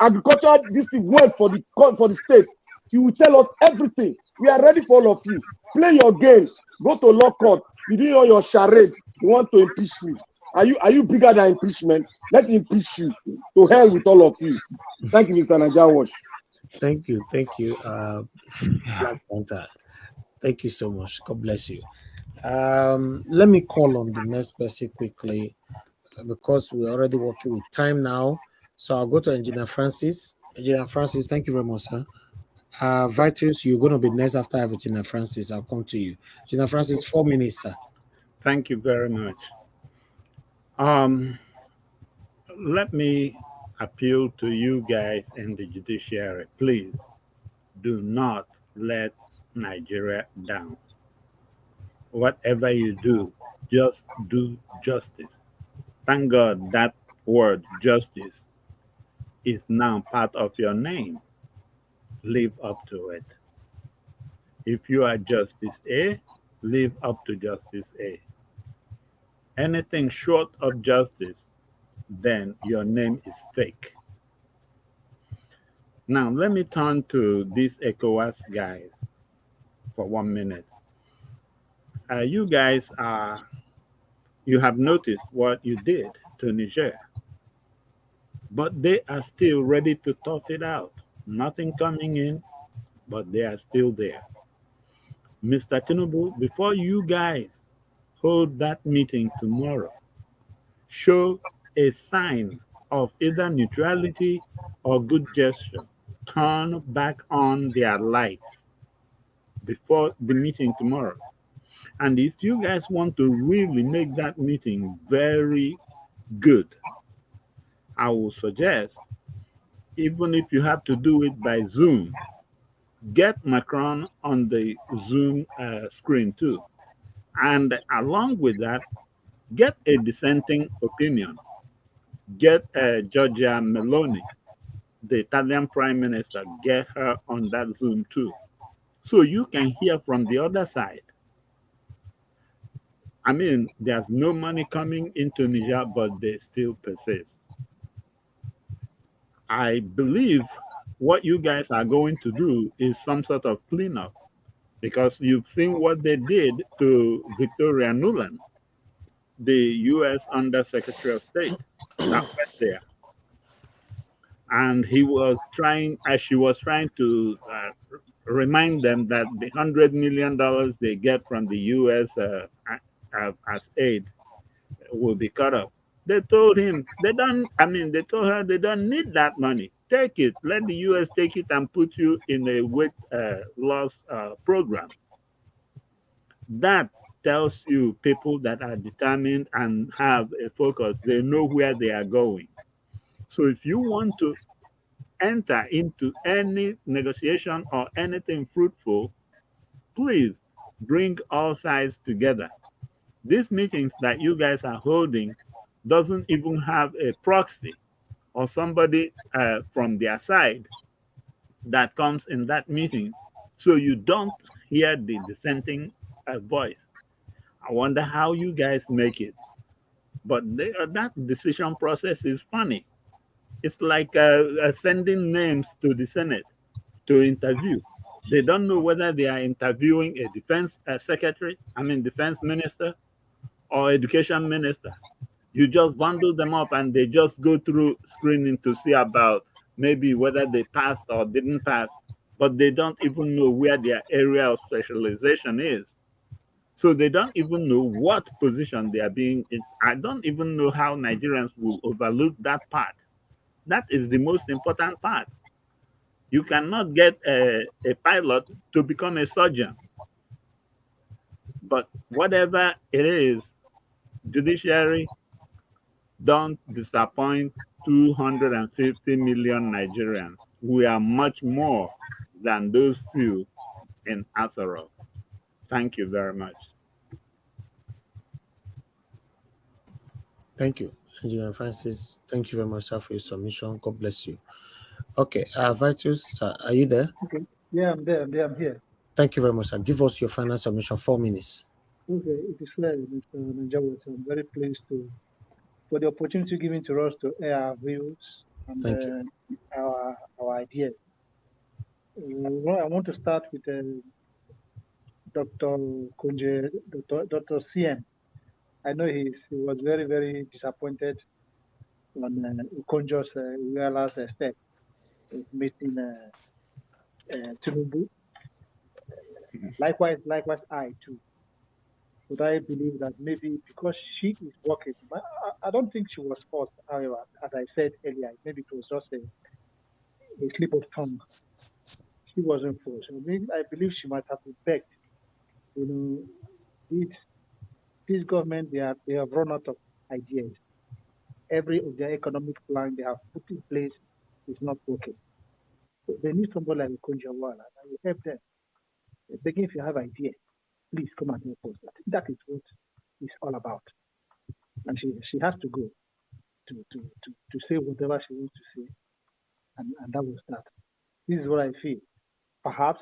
agricultural district well for the state. You will tell us everything. We are ready for all of you. Play your games. Go to law court. You do all your charade. You want to impeach me. Are you bigger than impeachment? Let me impeach you. To hell with all of you. Thank you, Mr. Najawash. Thank you, Black Panther. Thank you so much. God bless you. Let me call on the next person quickly because we're already working with time now. So I'll go to Engineer Francis. Engineer Francis, thank you very much, sir. Vitus, you're going to be next after I have Engineer Francis. I'll come to you. Engineer Francis, 4 minutes, sir. Thank you very much. Let me appeal to you guys in the judiciary. Please do not let Nigeria down. Whatever you do, just do justice. Thank God that word justice is now part of your name. Live up to it. If you are Justice A, live up to Justice A. Anything short of justice, then your name is fake. Now, let me turn to these ECOWAS guys for 1 minute. You guys you have noticed what you did to Niger, but they are still ready to tough it out. Nothing coming in, but they are still there. Mr. Tinubu, before you guys hold that meeting tomorrow, show a sign of either neutrality or good gesture. Turn back on their lights before the meeting tomorrow. And if you guys want to really make that meeting very good, I will suggest, even if you have to do it by Zoom, get Macron on the Zoom screen too. And along with that, get a dissenting opinion. Get Giorgia Meloni. the Italian Prime Minister get her on that Zoom too, so you can hear from the other side. I mean, there's no money coming into Niger, but they still persist. I believe what you guys are going to do is some sort of cleanup, because you've seen what they did to Victoria Nuland, the U.S. Undersecretary of State that went there. And he was trying, as she was trying to remind them that the $100 million they get from the U.S. As aid will be cut off. They told him they don't. I mean, they told her they don't need that money. Take it. Let the U.S. take it and put you in a weight loss program. That tells you people that are determined and have a focus. They know where they are going. So if you want to enter into any negotiation or anything fruitful, please bring all sides together. These meetings that you guys are holding doesn't even have a proxy or somebody from their side that comes in that meeting, so you don't hear the dissenting voice. I wonder how you guys make it. But that decision process is funny. It's like sending names to the Senate to interview. They don't know whether they are interviewing a defense defense minister or education minister. You just bundle them up and they just go through screening to see about maybe whether they passed or didn't pass, but they don't even know where their area of specialization is. So they don't even know what position they are being in. I don't even know how Nigerians will overlook that part. That is the most important part. You cannot get a pilot to become a surgeon. But whatever it is, judiciary, don't disappoint 250 million Nigerians. We are much more than those few in Asaro. Thank you very much. Thank you, Engineer Francis. Thank you very much, sir, for your submission. God bless you. Okay, Vitus, sir, are you there? Okay. Yeah, I'm there. I'm here. Thank you very much, sir. Give us your final submission, 4 minutes. Okay, it is well, Mr. Nanjawa. I'm very pleased for the opportunity given to us to air our views and our ideas. Well, I want to start with Dr. Kunje, Dr. CM. I know he was very, very disappointed on Ukonjo's Uala's step of meeting Tinubu. Likewise, I too. But I believe that maybe because she is working, but I don't think she was forced. However, as I said earlier, maybe it was just a slip of tongue. She wasn't forced. I believe she might have been begged. You know, this government, they have run out of ideas. Every of their economic plan they have put in place is not working. So they need somebody like Konjawala that will help them. They're begging, if you have ideas, please come and help us. I think that is what it's all about. And she has to go to say whatever she wants to say. And that was that. This is what I feel. Perhaps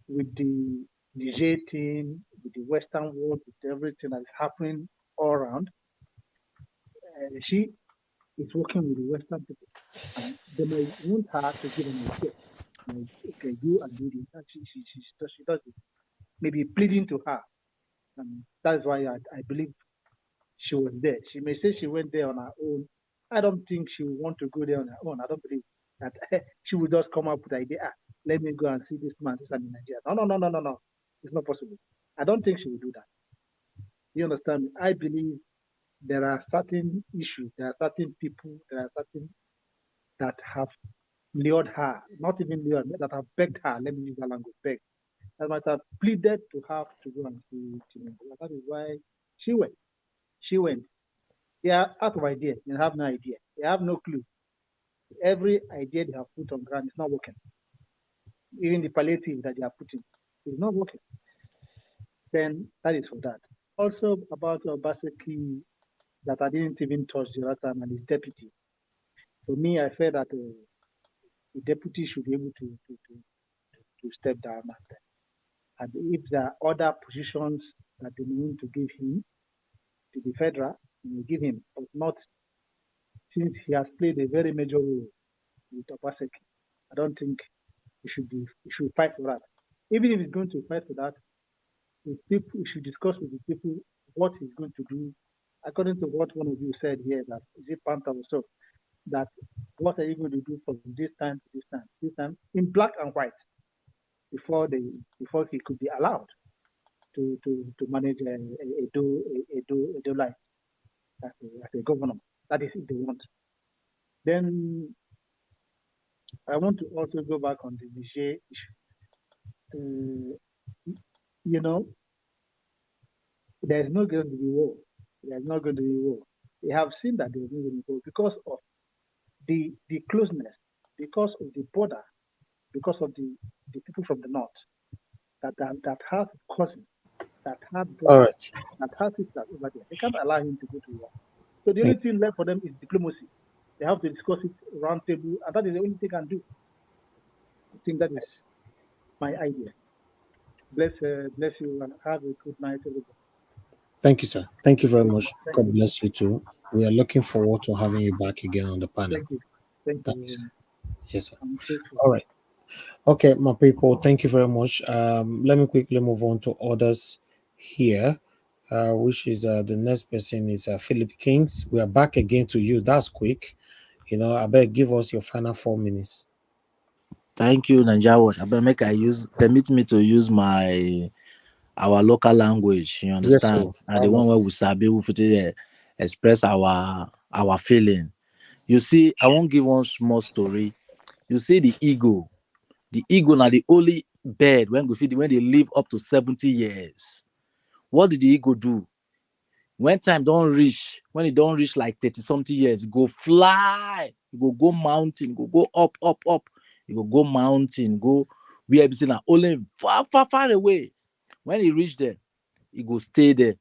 with the Niger team, with the Western world, with everything that is happening all around, she is working with the Western people. And they may want her to give an idea. Like, okay, you and do this. And she does it. Maybe pleading to her. And that's why I believe she was there. She may say she went there on her own. I don't think she would want to go there on her own. I don't believe that she would just come up with the idea, let me go and see this man, this man in Nigeria. No. It's not possible. I don't think she would do that. You understand me? I believe there are certain issues, there are certain people, there are certain that have lured her, not even lured, that have begged her, let me use that language, begged, that might have pleaded to her to go and see Tinubu. That is why she went. She went. They are out of ideas. They have no idea. They have no clue. Every idea they have put on ground is not working. Even the palliative that they are putting is not working. Then that is for that. Also about Obaseki, that I didn't even touch the last time, and his deputy. For me, I feel that the deputy should be able to step down. And if there are other positions that they need to give him to the federal, they will give him, but not since he has played a very major role with Obaseki. I don't think he should fight for that. Even if he's going to fight for that, he should discuss with the people what he's going to do, according to what one of you said here, that is it Panther or so, that what are you going to do from this time to this time, in black and white, before he could be allowed to manage Edo life as a governor. That is if they want. Then I want to also go back on the Niger issue. There's not going to be war. There's not going to be war. We have seen that there's not going to be war because of the closeness, because of the border, because of the people from the north that have cousins, that have brothers, that have sisters over there. They can't allow him to go to war. So the only thing left for them is diplomacy. They have to discuss it round table, and that is the only thing they can do. I think that is my idea. Bless you, and have a good night, everybody. Thank you, sir. Thank you very much. God bless you too. We are looking forward to having you back again on the panel. Thank you. Thank you. Sir. Yes, sir. All right. Okay, my people, thank you very much. Let me quickly move on to others here, which is the next person is Philip Kings. We are back again to you. That's quick. I beg, give us your final 4 minutes. Thank you, Nanjawash. I beg, permit me to use our local language. You understand? Yes, and the one where we sabi, we express our feeling. You see, I won't give one small story. You see, the ego now the only bird when they live up to 70 years. What did the ego do? When time don't reach, when it don't reach like 30-something years, go fly, go mountain, go up. You go mountain, go where everything are only far away. When he reach there, he go stay there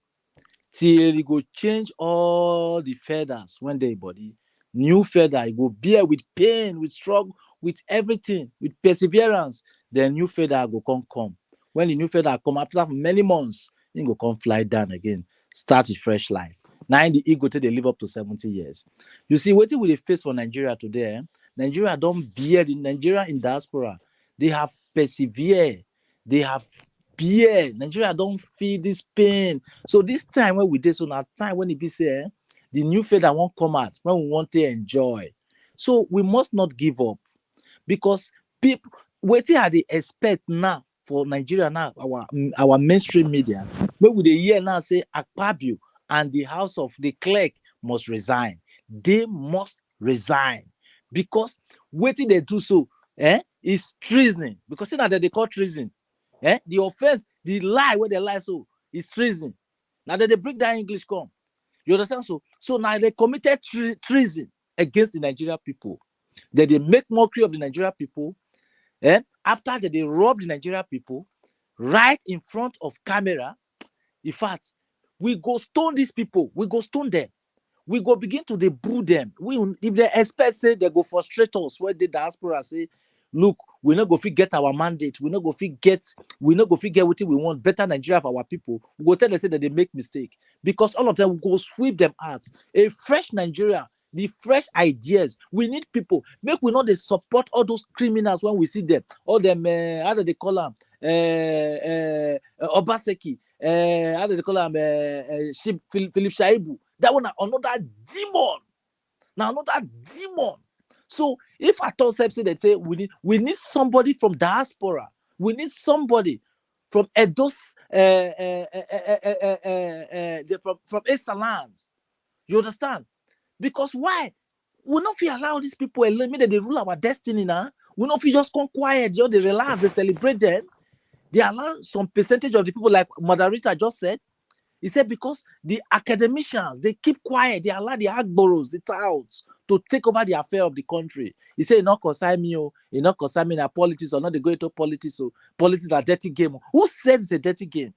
till he go change all the feathers when they body. New feather, he go bear with pain, with struggle, with everything, with perseverance. Then new feather go come. When the new feather come after many months, he go come fly down again, start his fresh life. Now the ego till they live up to 70 years. You see, what will they face for Nigeria today? Nigeria don't bear the Nigeria in diaspora. They have persevered. They have bear. Nigeria don't feel this pain. So this time when we did, so now time when it be say, the new feather won't come out when we want to enjoy. So we must not give up, because people waiting at the expect now for Nigeria now, our mainstream media, where would they hear now say Akpabio and the house of the clerk must resign. They must resign, because waiting they do so is treason, because see now that they call treason. The offense, the lie where they lie so is treason. Now that they break that English come. You understand? So now they committed treason against the Nigerian people. That they make mockery of the Nigerian people. After that they rob the Nigerian people right in front of camera. In fact, we go stone these people. We go stone them. We go begin to boo them. If they expect say they go frustrate us, where the diaspora say, look, we not go get our mandate. We not go get what we want. Better Nigeria for our people. We go tell them say that they make mistake, because all of them will go sweep them out. A fresh Nigeria, the fresh ideas. We need people. Make we not they support all those criminals when we see them. All them how do they call them? Obaseki. How do they call them? Philip Shaibu. That one another demon. Now another demon. So if I thought say that say we need somebody from diaspora, we need somebody from Edo, from Esa land. You understand? Because why? We not feel allow these people alone, that they rule our destiny now. We not feel just come quiet, they relax, they celebrate them. They allow some percentage of the people, like Mother Rita just said. He said because the academicians, they keep quiet, they allow the Agboros, the touts, to take over the affair of the country. He said, not concern me, not concern me in politics, or not they go into politics, so politics is a dirty game. Who said it's a dirty game?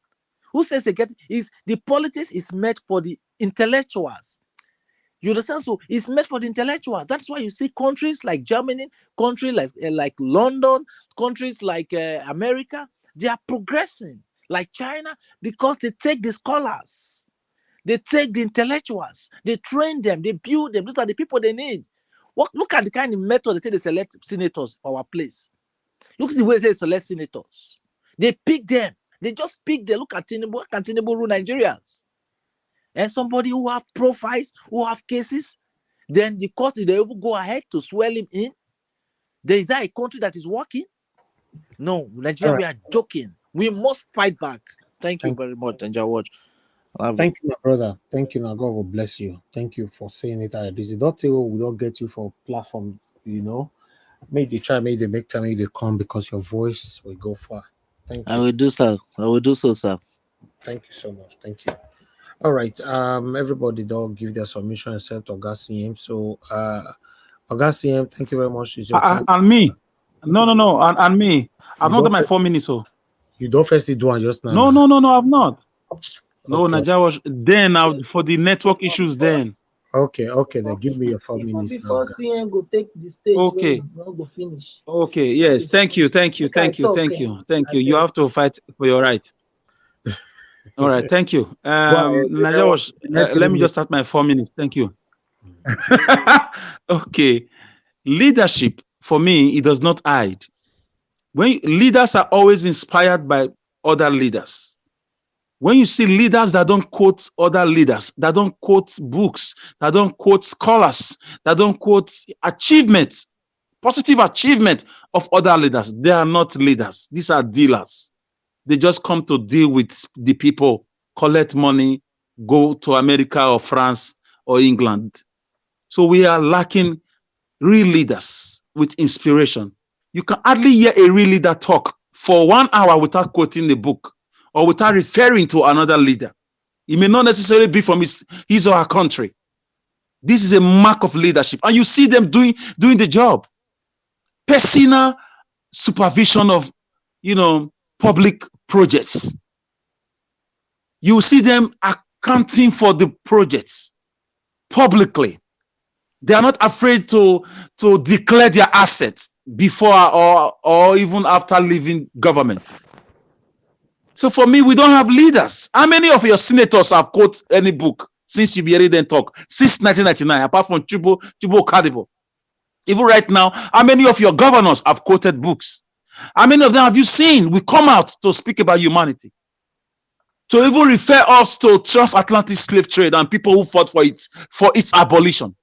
Who says the politics is meant for the intellectuals? You understand? So it's meant for the intellectual. That's why you see countries like Germany, countries like London, countries like America, they are progressing, like China, because they take the scholars, they take the intellectuals, they train them, they build them. Those are the people they need. Look at the kind of method they take to select senators for our place. Look at the way they select senators. They pick them. They just pick them. Look at Tinubu. How can Tinubu rule Nigerians? And somebody who have profiles, who have cases, then the court, they will go ahead to swell him in. There is that a country that is working? No, Nigeria, we are joking. We must fight back. Thank you very much, Nigeria Watch. Thank you, my brother. Thank you. Now God will bless you. Thank you for saying it. This is not till we don't get you for platform, you know. Maybe they try, maybe they make time, maybe they come because your voice will go far. Thank you. I will do so. I will do so, sir. Thank you so much. Thank you. All right. Everybody don't give their submission except Oga. So Oga, thank you very much. It's your time. And me. No. And me. I've not done my 4 minutes. So you don't first do one just now. No, I've not. No, Okay. Nigeria was then now for the network issues then. Okay, then give me your 4 minutes now. Before CM go take the stage, Okay. we'll go finish. Okay, yes, thank you. You have to fight for your right. All right, thank you. Nigeria was, let me just start my 4 minutes. Thank you. Okay, leadership for me, it does not hide. When leaders are always inspired by other leaders. When you see leaders that don't quote other leaders, that don't quote books, that don't quote scholars, that don't quote achievements, positive achievement of other leaders, they are not leaders. These are dealers. They just come to deal with the people, collect money, go to America or France or England. So we are lacking real leaders with inspiration. You can hardly hear a real leader talk for 1 hour without quoting the book or without referring to another leader. It may not necessarily be from his or her country. This is a mark of leadership. And you see them doing the job. Personal supervision of, public projects. You see them accounting for the projects publicly. They are not afraid to declare their assets before or even after leaving government. So for me, we don't have leaders. How many of your senators have quoted any book since you be then talk since 1999, apart from Chubo Kadibo? Even right now, how many of your governors have quoted books? How many of them have you seen? We come out to speak about humanity. To even refer us to transatlantic slave trade and people who fought for its abolition.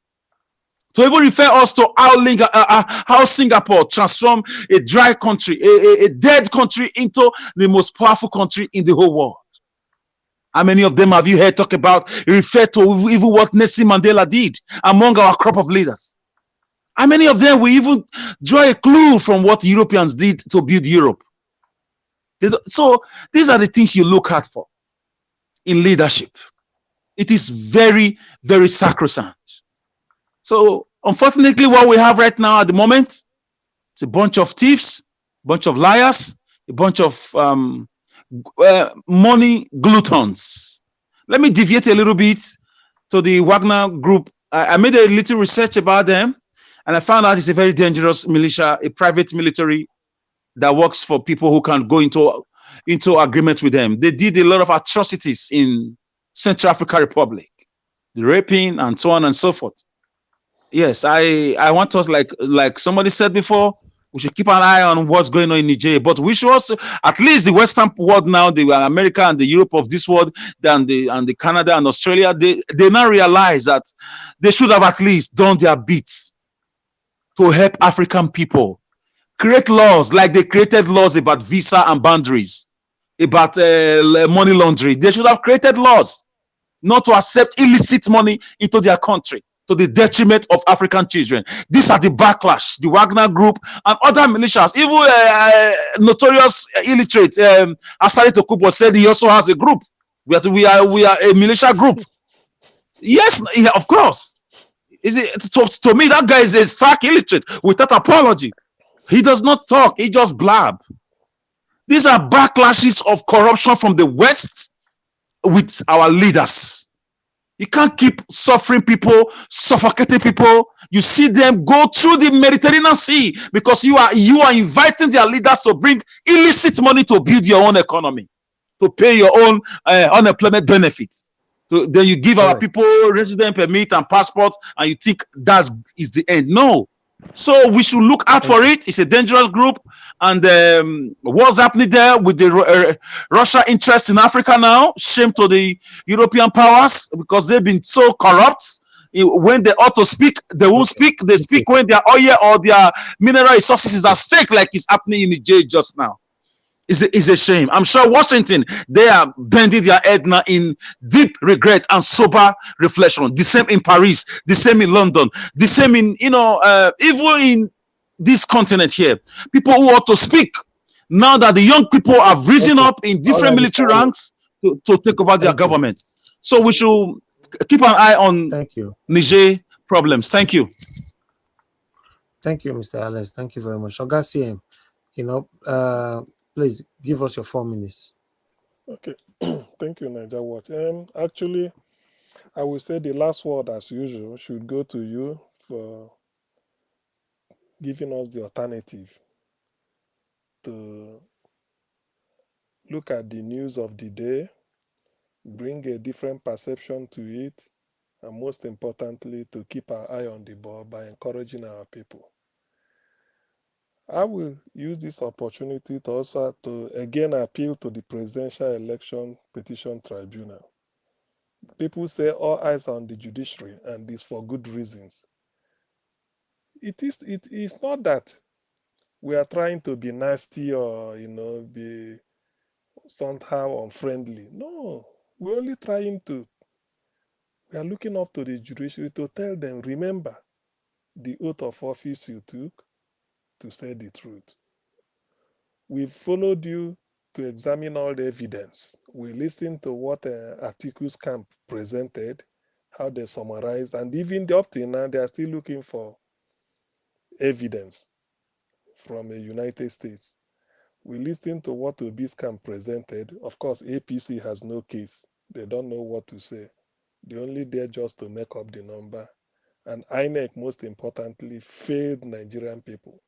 To even refer us to how Singapore transformed a dry country, a dead country into the most powerful country in the whole world. How many of them have you heard talk about, refer to even what Nelson Mandela did among our crop of leaders? How many of them we even draw a clue from what Europeans did to build Europe? So these are the things you look at for in leadership. It is very, very sacrosanct. So unfortunately, what we have right now at the moment, it's a bunch of thieves, a bunch of liars, a bunch of money gluttons. Let me deviate a little bit to the Wagner group. I made a little research about them, and I found out it's a very dangerous militia, a private military that works for people who can go into agreement with them. They did a lot of atrocities in Central African Republic, the raping and so on and so forth. Yes, I want us, like somebody said before, we should keep an eye on what's going on in Niger, but we should also, at least the Western world now, the America and the Europe of this world, and the Canada and Australia, they now realize that they should have at least done their bits to help African people. Create laws like they created laws about visa and boundaries, about money laundering. They should have created laws not to accept illicit money into their country, to the detriment of African children. These are the backlash, the Wagner group and other militias. Even notorious illiterate Asari Tokubo said he also has a group. We are a militia group. Yes, of course. To me, that guy is a stark illiterate without apology. He does not talk, he just blab. These are backlashes of corruption from the West with our leaders. You can't keep suffering people, suffocating people. You see them go through the Mediterranean Sea because you are inviting their leaders to bring illicit money to build your own economy, to pay your own unemployment benefits. So then you give our people resident permit and passports, and you think that is the end. No. So we should look out for it. It's a dangerous group. And what's happening there with the Russia interest in Africa now? Shame to the European powers because they've been so corrupt. When they ought to speak, they won't speak. They speak when their oil or their mineral resources is at stake, like it's happening in Niger just now. It's a shame. I'm sure Washington, they are bending their head now in deep regret and sober reflection. The same in Paris, the same in London, the same in, even in this continent here. People who ought to speak now that the young people have risen up in different military ranks to take over their government. So we should keep an eye on Niger problems. Thank you. Thank you, Mr. Alex. Thank you very much. Ogasi, please give us your 4 minutes. Okay. Thank you, Niger Watch. Actually, I will say the last word, as usual, should go to you for giving us the alternative to look at the news of the day, bring a different perception to it, and most importantly, to keep our eye on the ball by encouraging our people. I will use this opportunity to also again appeal to the Presidential Election Petition Tribunal. People say all eyes on the judiciary, and this for good reasons. It is not that we are trying to be nasty or be somehow unfriendly. No, we are looking up to the judiciary to tell them, remember the oath of office you took to say the truth. We've followed you to examine all the evidence. We listened to what Atiku's camp presented, how they summarized, and even up till now, they are still looking for evidence from the United States. We listened to what Obi's camp presented. Of course, APC has no case. They don't know what to say. They only there just to make up the number. And INEC, most importantly, failed Nigerian people,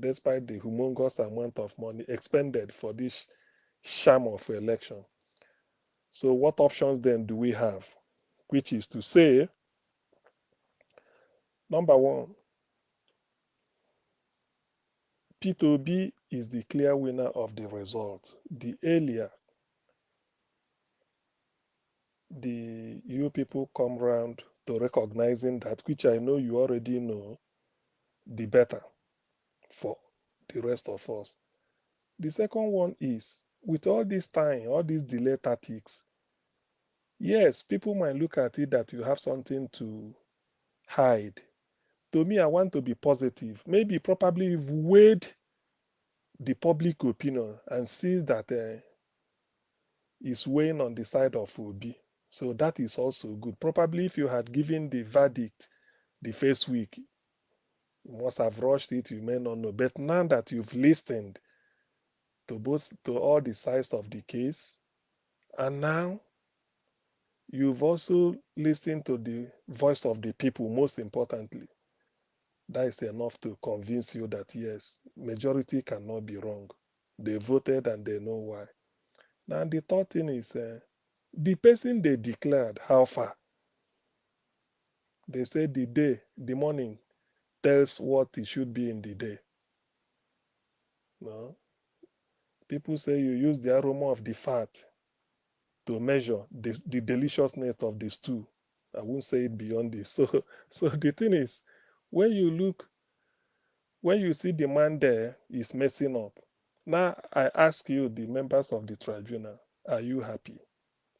despite the humongous amount of money expended for this sham of election. So what options then do we have? Which is to say, number one, Peter Obi is the clear winner of the result. The earlier you people come round to recognizing that, which I know you already know, the better for the rest of us. The second one is, with all this time, all these delay tactics, yes, people might look at it that you have something to hide. To me, I want to be positive. Maybe probably you've weighed the public opinion and see that it's weighing on the side of Obi. So that is also good. Probably if you had given the verdict the first week, you must have rushed it, you may not know. But now that you've listened to all the sides of the case, and now you've also listened to the voice of the people, most importantly, that is enough to convince you that yes, majority cannot be wrong. They voted and they know why. Now the third thing is the person they declared, how far? They say the morning tells what it should be in the day. No? People say you use the aroma of the fat to measure the deliciousness of the stew. I won't say it beyond this. So the thing is, when you see the man there is messing up. Now I ask you, the members of the tribunal, are you happy?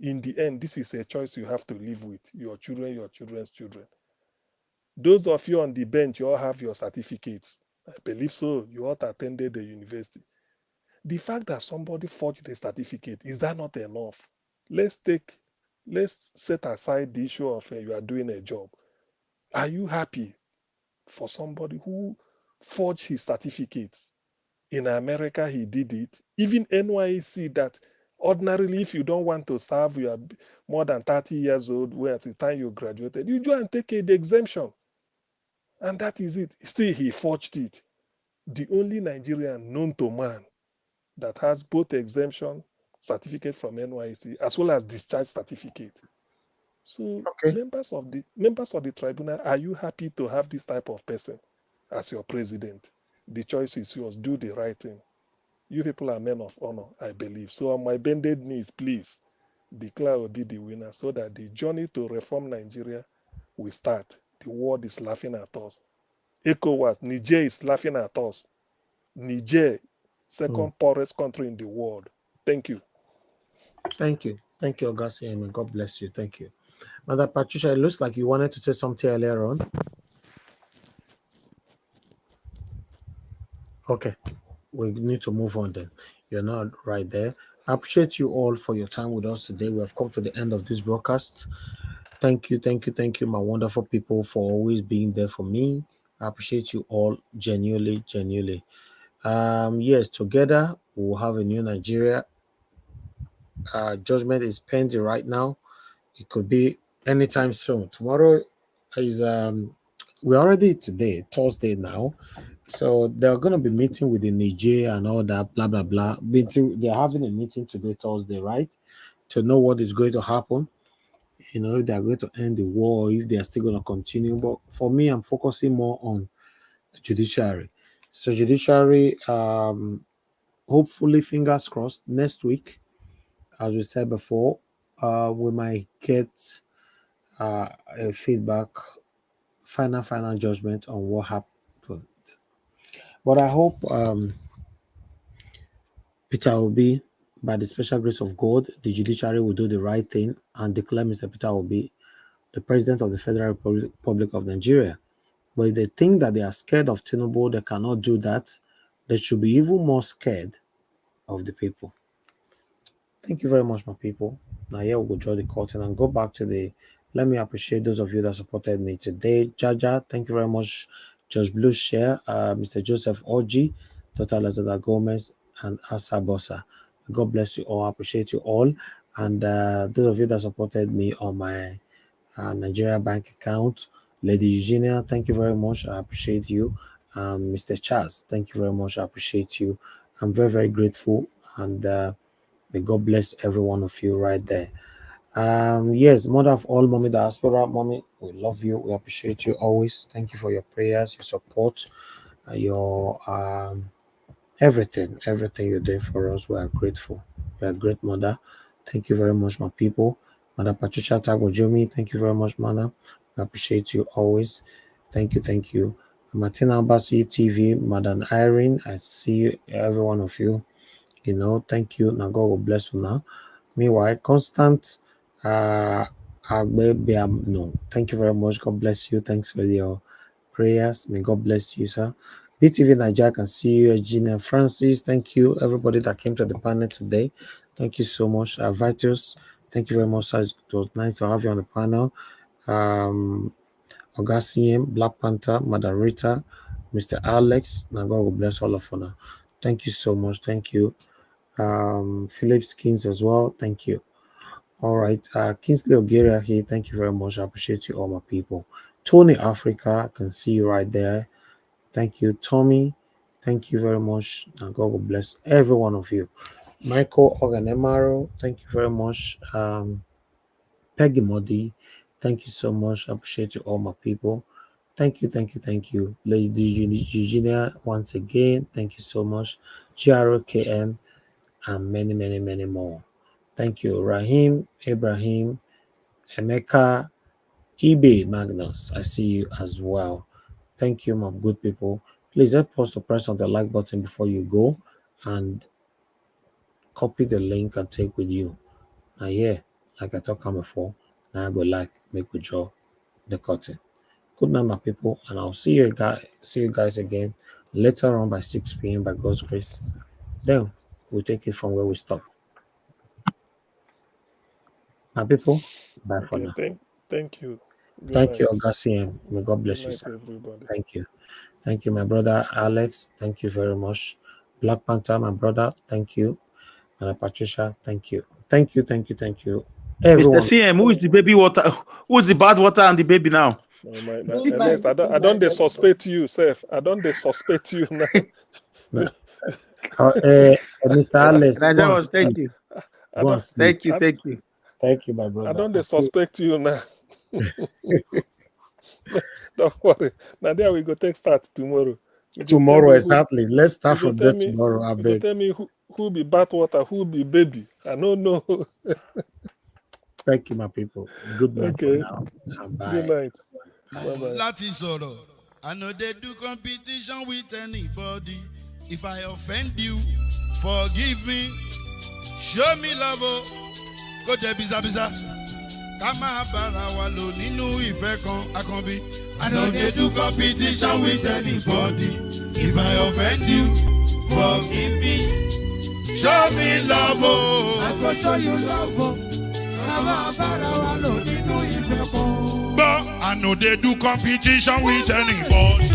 In the end, this is a choice you have to live with, your children, your children's children. Those of you on the bench, you all have your certificates. I believe so. You all attended the university. The fact that somebody forged a certificate, is that not enough? Let's set aside the issue of you are doing a job. Are you happy for somebody who forged his certificates? In America, he did it. Even NYC, that Ordinarily, if you don't want to serve, you are more than 30 years old, where at the time you graduated, you go and take the exemption. And that is it. Still, he forged it. The only Nigerian known to man that has both exemption certificate from NYC as well as discharge certificate. So members of the tribunal, are you happy to have this type of person as your president? The choice is yours. Do the right thing. You people are men of honor, I believe. So on my bended knees, please declare Obi the winner so that the journey to reform Nigeria will start. The world is laughing at us. ECOWAS, Niger is laughing at us. Niger, second poorest country in the world. Thank you. Thank you. Thank you, Augustine, and God bless you. Thank you. Mother Patricia, it looks like you wanted to say something earlier on. Okay. We need to move on then. You're not right there. I appreciate you all for your time with us today. We have come to the end of this broadcast. Thank you, my wonderful people, for always being there for me. I appreciate you all genuinely. Yes, together we'll have a new Nigeria. Judgment is pending right now. It could be anytime soon. Tomorrow is we're already today, Thursday now. So they're going to be meeting with the Niger and all that, blah, blah, blah. They're having a meeting today, Thursday, right? To know what is going to happen. You know, if they're going to end the war, if they're still going to continue. But for me, I'm focusing more on judiciary. So judiciary, hopefully, fingers crossed, next week, as we said before, we might get a feedback, final judgment on what happened. But I hope Peter Obi, by the special grace of God, the judiciary will do the right thing and declare Mr. Peter Obi the President of the Federal Republic of Nigeria. But if they think that they are scared of Tinubu, they cannot do that. They should be even more scared of the people. Thank you very much, my people. Now here we'll draw the curtain and go back to the... Let me appreciate those of you that supported me today. Jaja, thank you very much. Judge Blue Share, Mr. Joseph Oji, Dr. Lazada Gomez, and Asa Bossa. God bless you all. I appreciate you all. And those of you that supported me on my Nigeria bank account, Lady Eugenia, thank you very much. I appreciate you. Mr. Charles, thank you very much. I appreciate you. I'm very, very grateful. And may God bless every one of you right there. Yes, mother of all, Mommy Diaspora, Mommy, we love you. We appreciate you always. Thank you for your prayers, your support, your everything you're doing for us. We are grateful. You're a great mother. Thank you very much, my people. Mother Patricia Tagojomi, thank you very much, Mother. I appreciate you always. Thank you. Martina Abasi TV, Madam Irene, I see you, every one of you. You know, thank you. Now God will bless you now. Meanwhile, Constant no, thank you very much. God bless you. Thanks for your prayers. May God bless you, sir. BTV Nigeria, I can see you. Gina Francis, thank you. Everybody that came to the panel today, thank you so much. Vitus, thank you very much, sir. It was nice to have you on the panel. Augustine, Black Panther, Mother Rita, Mr. Alex. Now God will bless all of you now. Thank you so much. Thank you. Philip Skins as well. Thank you. All right. Kingsley Ogeria here. Thank you very much. I appreciate you all, my people. Tony Africa, I can see you right there. Thank you. Tommy, thank you very much. And God will bless every one of you. Michael Oganemaro, thank you very much. Peggy Modi, thank you so much. I appreciate you all, my people. Thank you. Lady Eugenia, once again, thank you so much. GROKM, and many more. Thank you. Rahim, Ibrahim, Emeka, eBay, Magnus, I see you as well. Thank you, my good people. Please help us to press on the like button before you go and copy the link and take with you. Now, yeah, like I talked about before, now I go like, make we draw the curtain. Good night, my people, and I'll see you guys again later on by 6 p.m. by God's grace. Then we'll take it from where we stop. My people, bye for now. Thank you. Thank you, Augustine. May God bless you, sir. Everybody. Thank you, my brother Alex. Thank you very much. Black Panther, my brother. Thank you. And Patricia, thank you. Thank you. Everyone. Mr. CM, who is the baby water? Who is the bad water and the baby now? Ernest, I don't they suspect you, Seth. I don't they suspect you now. Mr. Alex, thank you. Thank you. Thank you, my brother. I don't they suspect you now. Don't worry. Now there we go. Take start tomorrow. Tomorrow, exactly. Let's start from there tomorrow. I beg. Tell me who be bathwater, who be baby. I don't know. Thank you, my people. Good night for now. Bye. Good night. Bye-bye. Láti sọ̀rọ̀, I no dey do competition with anybody. If I offend you, forgive me. Show me love, kò jẹ́ bizabiza. Ká máa bára wa lò nínú ìfẹ́ kan, Akànbí. I no dey do competition with anybody. If I offend you, forgive me. Show me love, I go show you love. But I know they do competition with anybody.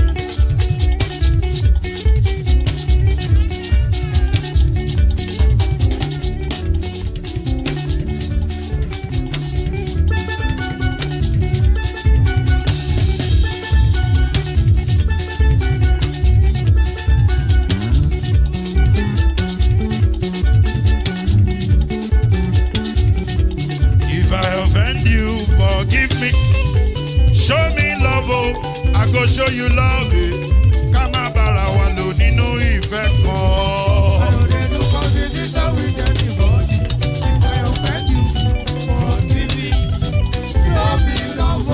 Forgive me, show me love, I go show you love. Ká má bára wa lò nínú ìfẹ́ kan. I don't dey do competition with anybody. If I offend you, forgive me. Show me love,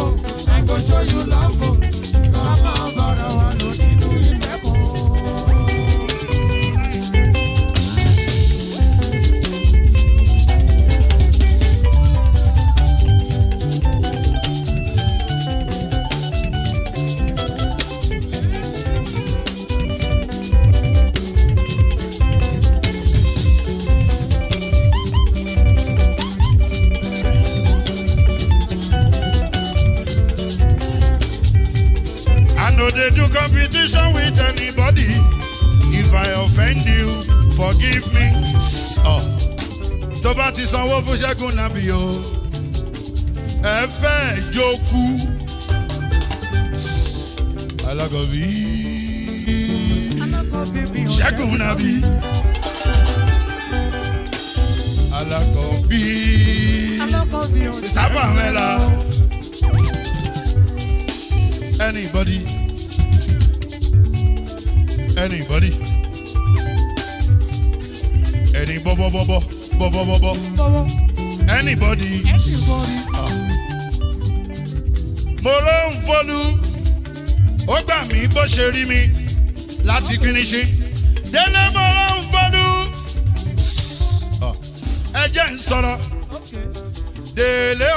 I go show you love. Ká má bára wa lò nínú ìfẹ́ kan. They do competition with anybody. If I offend you, forgive me. Tó bá ti sanwó fún Ṣẹ́gun Nàbí o, ẹ fẹ́ jókù. Alákọ̀bí Ṣẹ́gun Nàbí. Alákọ̀bí Sábà Mẹ́la. Anybody? Any bobo. Anybody? Mo ló ń fọlú, ó gbà mí bó ṣe rí mi láti kíníṣí. Délé mo ló ń fọlú, ẹ jẹ́ ń sọ̀rọ̀. Délé